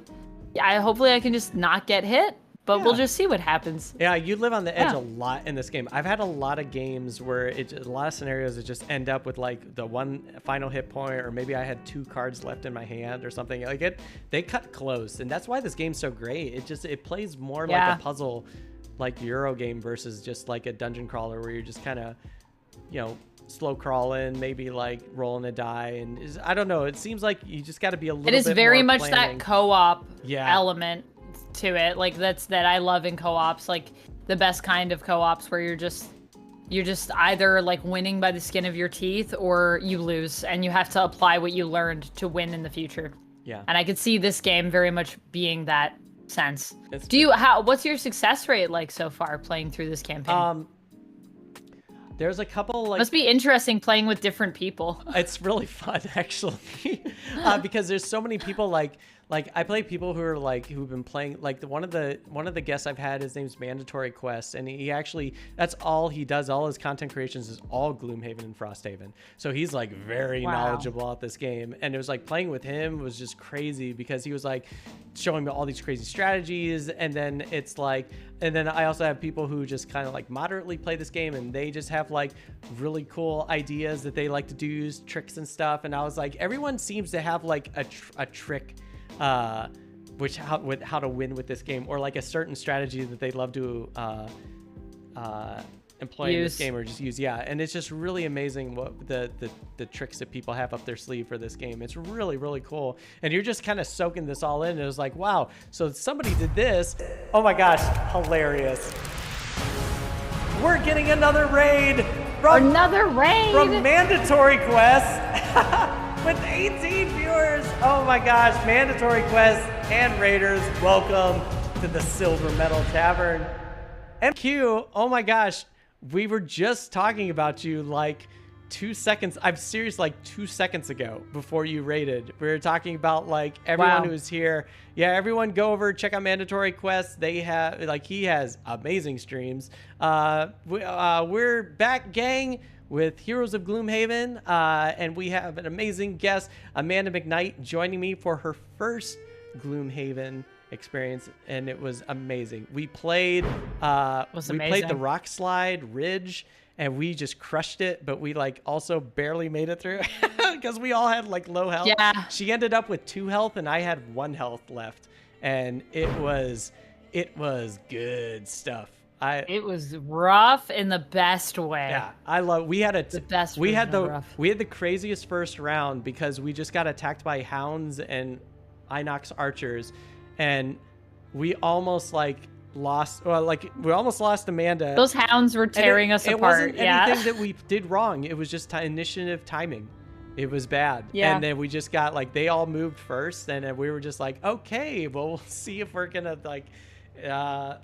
Yeah, hopefully I can just not get hit. But we'll just see what happens. Yeah, you live on the edge a lot in this game. I've had a lot of games where a lot of scenarios that just end up with like the one final hit point, or maybe I had 2 cards left in my hand or something. Like they cut close, and that's why this game's so great. It plays more like a puzzle, like Euro game versus just like a dungeon crawler where you're just kind of, slow crawling, maybe like rolling a die, and I don't know. It seems like you just got to be a little. It is bit very more much planning. that co-op element to it, like that I love in co-ops, like the best kind of co-ops where you're just either like winning by the skin of your teeth or you lose and you have to apply what you learned to win in the future. Yeah. And I could see this game very much being that sense. What's your success rate like so far playing through this campaign? There's a couple like. Must be interesting playing with different people. It's really fun actually, because there's so many people like I play people who are like who've been playing like one of the guests I've had. His name's Mandatory Quest, and he actually that's all he does. All his content creations is all Gloomhaven and Frosthaven. So he's like very knowledgeable at this game, and it was like playing with him was just crazy because he was like showing me all these crazy strategies, and then I also have people who just kind of like moderately play this game, and they just have like really cool ideas that they like to do, tricks and stuff. And I was like, everyone seems to have like a trick, how to win with this game, or like a certain strategy that they love to employ in this game or just use. Yeah, and it's just really amazing what the tricks that people have up their sleeve for this game. It's really, really cool, and you're just kind of soaking this all in. And it was like, wow, so somebody did this. Oh my gosh, hilarious. We're getting another raid from Mandatory Quest. With 18 viewers. Oh my gosh, Mandatory Quest and Raiders, welcome to the Silver Metal Tavern. MQ, oh my gosh, we were just talking about you like 2 seconds. I'm serious, like 2 seconds ago before you raided. We were talking about like everyone who's here. Yeah, everyone go over, check out Mandatory Quest. They have, like, he has amazing streams. We're back, gang, with Heroes of Gloomhaven, and we have an amazing guest, Amanda McKnight, joining me for her first Gloomhaven experience, and it was amazing. We played the Rockslide Ridge, and we just crushed it, but we like also barely made it through because we all had like low health. Yeah. She ended up with 2 health, and I had 1 health left, and it was good stuff. It was rough in the best way. Yeah, we had the craziest first round because we just got attacked by hounds and Inox archers, and we almost lost Amanda. Those hounds were tearing us apart. It wasn't anything that we did wrong. It was just initiative timing. It was bad. Yeah. And then we just got they all moved first, and then we were just like, okay, well, we'll see if we're gonna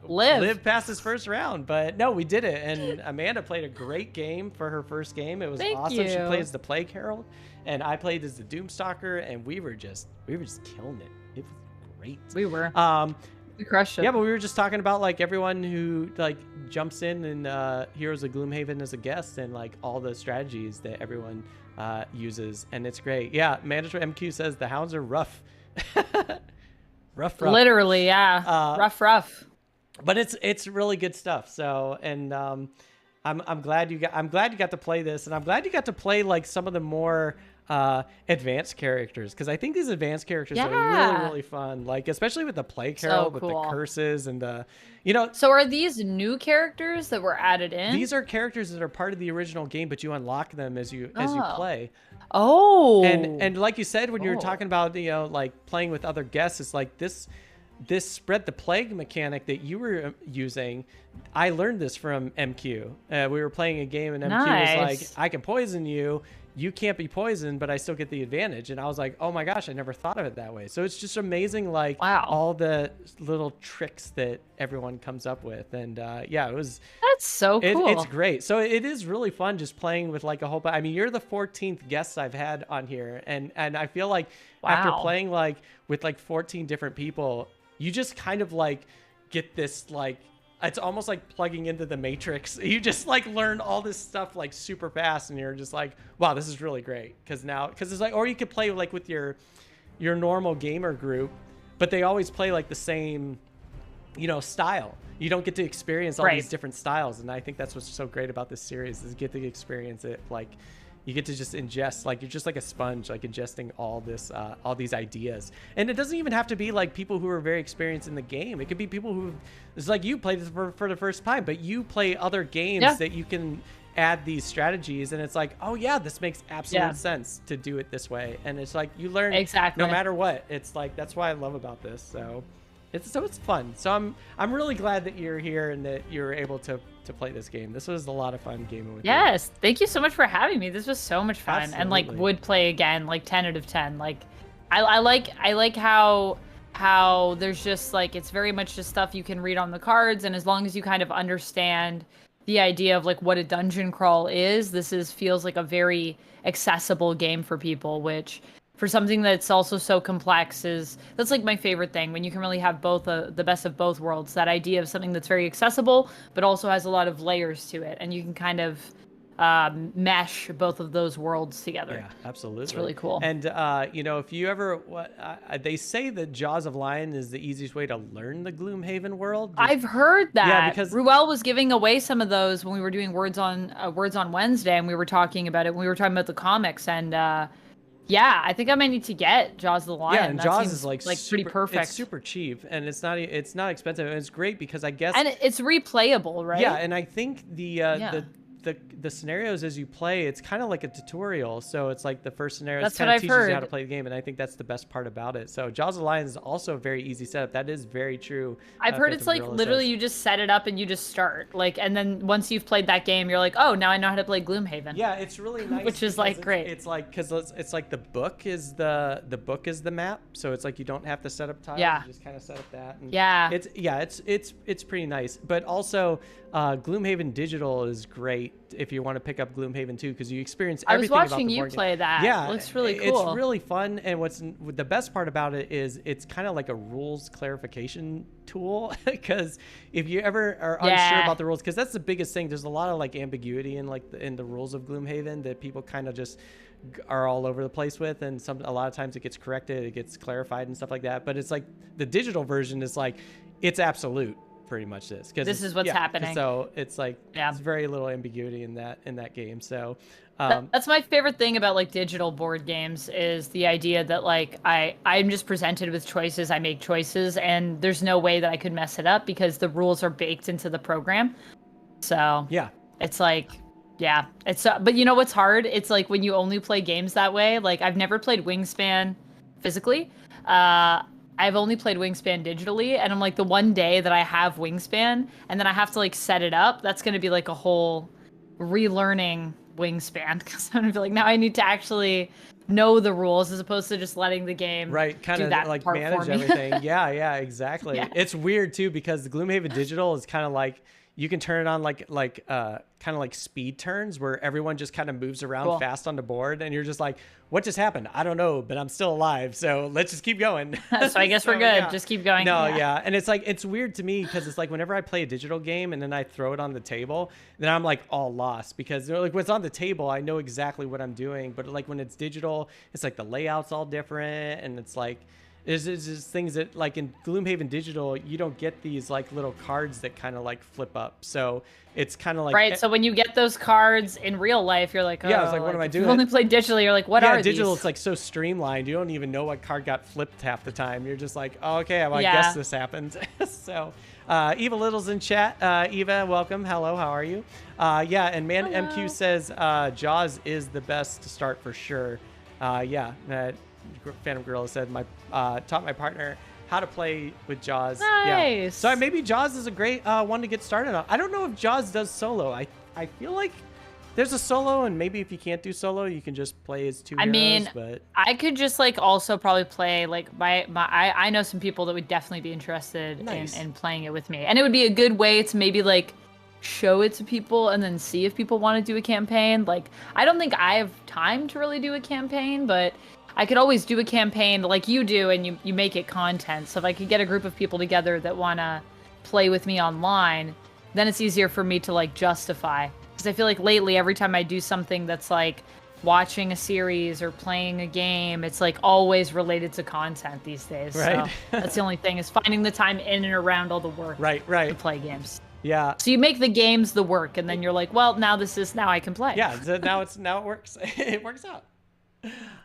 live past this first round. But no, we did it, and Amanda played a great game for her first game. It was awesome. She played as the Plague Herald, and I played as the Doomstalker, and we were just killing it. It was great. We were. We crushed it. Yeah, but we were just talking about everyone who jumps in and Heroes of Gloomhaven as a guest, and all the strategies that everyone uses, and it's great. Yeah, Mandatory MQ says the hounds are rough. rough. Literally, yeah. Rough. But it's really good stuff. So, and I'm glad you got to play this, and I'm glad you got to play some of the more advanced characters, because I think these advanced characters are really, really fun. Especially with the Plague Herald, with the curses and the, So are these new characters that were added in? These are characters that are part of the original game, but you unlock them as you play. Oh. And like you said when you were talking about playing with other guests, it's this spread the plague mechanic that you were using. I learned this from MQ. We were playing a game, and MQ was like, I can poison you you can't be poisoned, but I still get the advantage. And I was like, oh my gosh, I never thought of it that way. So it's just amazing, like all the little tricks that everyone comes up with. And yeah, that's so cool. It's great. So it is really fun just playing with like a whole, I mean, you're the 14th guest I've had on here. And I feel like after playing like with like 14 different people, you just kind of like get this like, it's almost like plugging into the Matrix. You just like learn all this stuff like super fast, and you're just like, wow, this is really great. Because it's like, or you could play like with your normal gamer group, but they always play like the same, style. You don't get to experience all these different styles, and I think that's what's so great about this series is you get to experience it like. You get to just ingest, like you're just like a sponge, like ingesting all these ideas. And it doesn't even have to be like people who are very experienced in the game. It could be people who, it's like you play this for the first time, but you play other games that you can add these strategies. And it's like, oh yeah, this makes absolute sense to do it this way. And it's like, you learn no matter what. It's like, that's why I love about this. So it's fun. So I'm really glad that you're here and that you're able to play this game. This was a lot of fun gaming with you. Yes, thank you so much for having me. This was so much fun. Absolutely. And like would play again, like 10 out of 10. Like I like how there's just like, it's very much just stuff you can read on the cards, and as long as you kind of understand the idea of like what a dungeon crawl is, feels like a very accessible game for people, which for something that's also so complex that's like my favorite thing, when you can really have both the best of both worlds. That idea of something that's very accessible but also has a lot of layers to it, and you can kind of mesh both of those worlds together. Yeah, absolutely. It's really cool. And if you ever they say that Jaws of Lion is the easiest way to learn the Gloomhaven world. I've heard that. Yeah, because Ruel was giving away some of those when we were doing Words on Wednesday, and we were talking about it when we were talking about the comics. And yeah, I think I might need to get Jaws of the Lion. Yeah, and Jaws is like super, pretty perfect. It's super cheap, and it's not expensive, and it's great because I guess, and it's replayable, right? Yeah, and I think the scenarios as you play, it's kind of like a tutorial. So it's like the first scenario kind of teaches you how to play the game, and I think that's the best part about it. So Jaws of the Lion is also a very easy setup. That is very true. I've heard it's like literally you just set it up and you just start, like, and then once you've played that game, you're like, oh, now I know how to play Gloomhaven. Yeah, it's really nice. Which is like great. It's like, because it's like the book is the map, so it's like you don't have to set up tiles. Yeah. You just kind of set up that. And it's pretty nice. But also, Gloomhaven Digital is great if you want to pick up Gloomhaven 2, because you experience everything about the board game. I was watching you play that. Yeah, it looks really cool. It's really fun, and the best part about it is it's kind of like a rules clarification tool, because if you ever are unsure about the rules, because that's the biggest thing. There's a lot of like ambiguity in the rules of Gloomhaven that people kind of just are all over the place with, and a lot of times it gets corrected, it gets clarified and stuff like that. But it's like the digital version is like, it's absolute. Pretty much this is what's happening. So it's like it's very little ambiguity in that game. So that's my favorite thing about like digital board games, is the idea that like I'm just presented with choices, I make choices, and there's no way that I could mess it up because the rules are baked into the program. So it's like it's but you know what's hard? It's like when you only play games that way. Like I've never played Wingspan physically. I've only played Wingspan digitally, and I'm like, the one day that I have Wingspan and then I have to like set it up, that's going to be like a whole relearning Wingspan, because I'm going to be like, now I need to actually know the rules as opposed to just letting the game kind of like manage everything. Yeah, exactly. Yeah. It's weird too, because the Gloomhaven digital is kind of like, you can turn it on like kind of like speed turns, where everyone just kind of moves around fast on the board, and you're just like, what just happened? I don't know, but I'm still alive, so let's just keep going. So I guess we're good. Yeah. Just keep going. No, and it's like, it's weird to me, because it's like whenever I play a digital game and then I throw it on the table, then I'm like all lost, because they're like, when it's on the table, I know exactly what I'm doing, but like when it's digital, it's like the layout's all different, and it's like, there's just things that, like in Gloomhaven Digital, you don't get these like little cards that kind of like flip up. So it's kind of like... Right, so when you get those cards in real life, you're like, oh, yeah, I was like, what am I doing? If you only play digitally, you're like, what are these? Yeah, digital, it's like so streamlined. You don't even know what card got flipped half the time. You're just like, oh, okay, well, I guess this happened. So Eva Little's in chat. Eva, welcome. Hello, how are you? And MQ says Jaws is the best to start for sure. Phantom Gorilla said, taught my partner how to play with Jaws. Nice. Yeah. So maybe Jaws is a great one to get started on. I don't know if Jaws does solo. I feel like There's a solo, and maybe if you can't do solo, you can just play as two heroes. But I could just like also probably play like I know some people that would definitely be interested in playing it with me, and it would be a good way to maybe like show it to people and then see if people want to do a campaign. Like I don't think I have time to really do a campaign, but I could always do a campaign like you do, and you make it content. So if I could get a group of people together that want to play with me online, then it's easier for me to like justify. Because I feel like lately, every time I do something that's like watching a series or playing a game, it's like always related to content these days. Right. So that's the only thing, is finding the time in and around all the work to play games. Yeah. So you make the games the work, and then you're like, well, now I can play. Yeah. So now it works. It works out.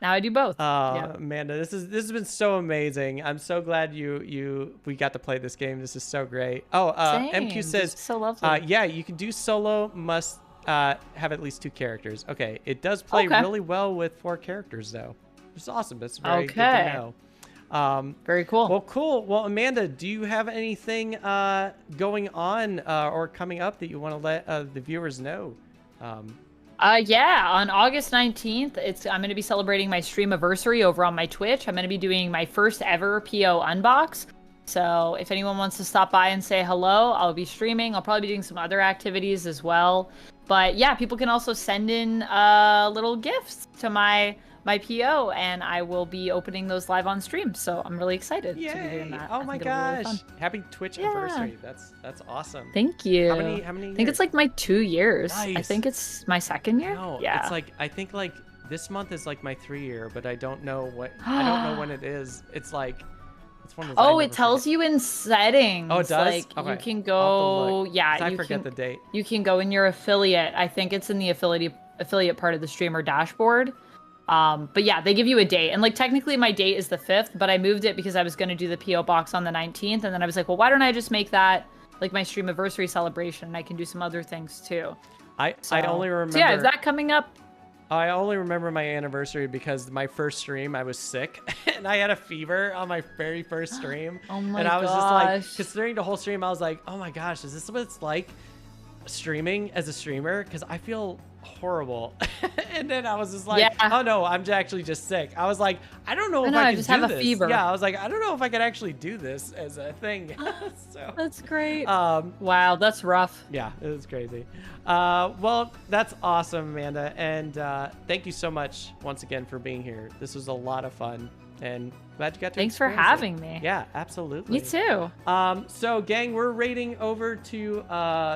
Now I do both. Amanda, this has been so amazing. I'm so glad we got to play this game. This is so great. MQ says, so lovely. yeah, you can do solo, must have at least 2 characters. Okay, it does play really well with 4 characters though. It's awesome. That's very good to know. Very cool. Well, cool. Well, Amanda, do you have anything going on or coming up that you want to let the viewers know? Yeah, on August 19th, I'm going to be celebrating my streamiversary over on my Twitch. I'm going to be doing my first ever PO unbox. So if anyone wants to stop by and say hello, I'll be streaming. I'll probably be doing some other activities as well. But yeah, people can also send in little gifts to my PO, and I will be opening those live on stream. So I'm really excited to be doing that. Oh my gosh. Really happy Twitch anniversary. That's awesome. Thank you. How many years? I think it's like my 2 years. Nice. I think it's my 2nd year. No, yeah. It's like, I think like this month is like my 3 year, but I don't know I don't know when it is. It's like, it's one of those. Oh, it tells you in settings. Oh, it does? Like you can go, I forget the date. You can go in your affiliate. I think it's in the affiliate part of the streamer dashboard. But yeah, they give you a date, and like technically my date is the 5th, but I moved it because I was going to do the PO box on the 19th, and then I was like, well, why don't I just make that like my streamiversary celebration, and I can do some other things too. I only remember. So yeah, is that coming up? I only remember my anniversary because my first stream I was sick and I had a fever on my very first stream. Oh my And I was gosh. just like, because during the whole stream I was like, oh my gosh, is this what it's like streaming as a streamer? Because I feel horrible. And then I was just like, oh no, I'm actually just sick. I was like, I don't know if I can just do have this. a fever. Yeah, I was like, I don't know if I could actually do this as a thing. So that's great. Wow, that's rough. Yeah, it was crazy. Well, that's awesome, Amanda, and thank you so much once again for being here. This was a lot of fun, and glad you got to. Thanks for having me. Yeah, absolutely. Me too. So gang, we're raiding over to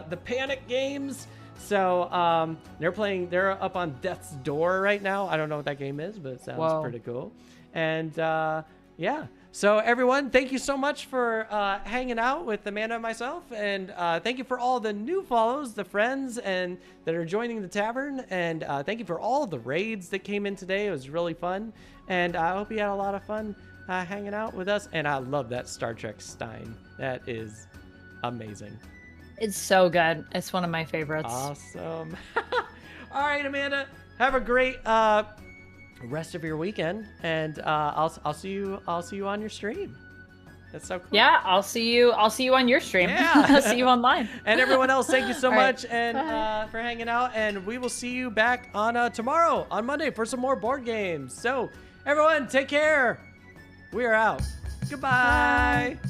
the Panic Games. So they're up on Death's Door right now. I don't know what that game is, but it sounds pretty cool. And yeah. So everyone, thank you so much for hanging out with Amanda and myself, and thank you for all the new follows, the friends, and that are joining the tavern, and thank you for all the raids that came in today. It was really fun, and I hope you had a lot of fun hanging out with us. And I love that Star Trek Stein. That is amazing. It's so good. It's one of my favorites. Awesome. All right, Amanda, have a great rest of your weekend, and I'll see you on your stream. That's so cool. Yeah, I'll see you on your stream. Yeah. I'll see you online. And everyone else, thank you so much right. and for hanging out, and we will see you back on tomorrow on Monday for some more board games. So everyone, take care. We are out. Goodbye. Bye.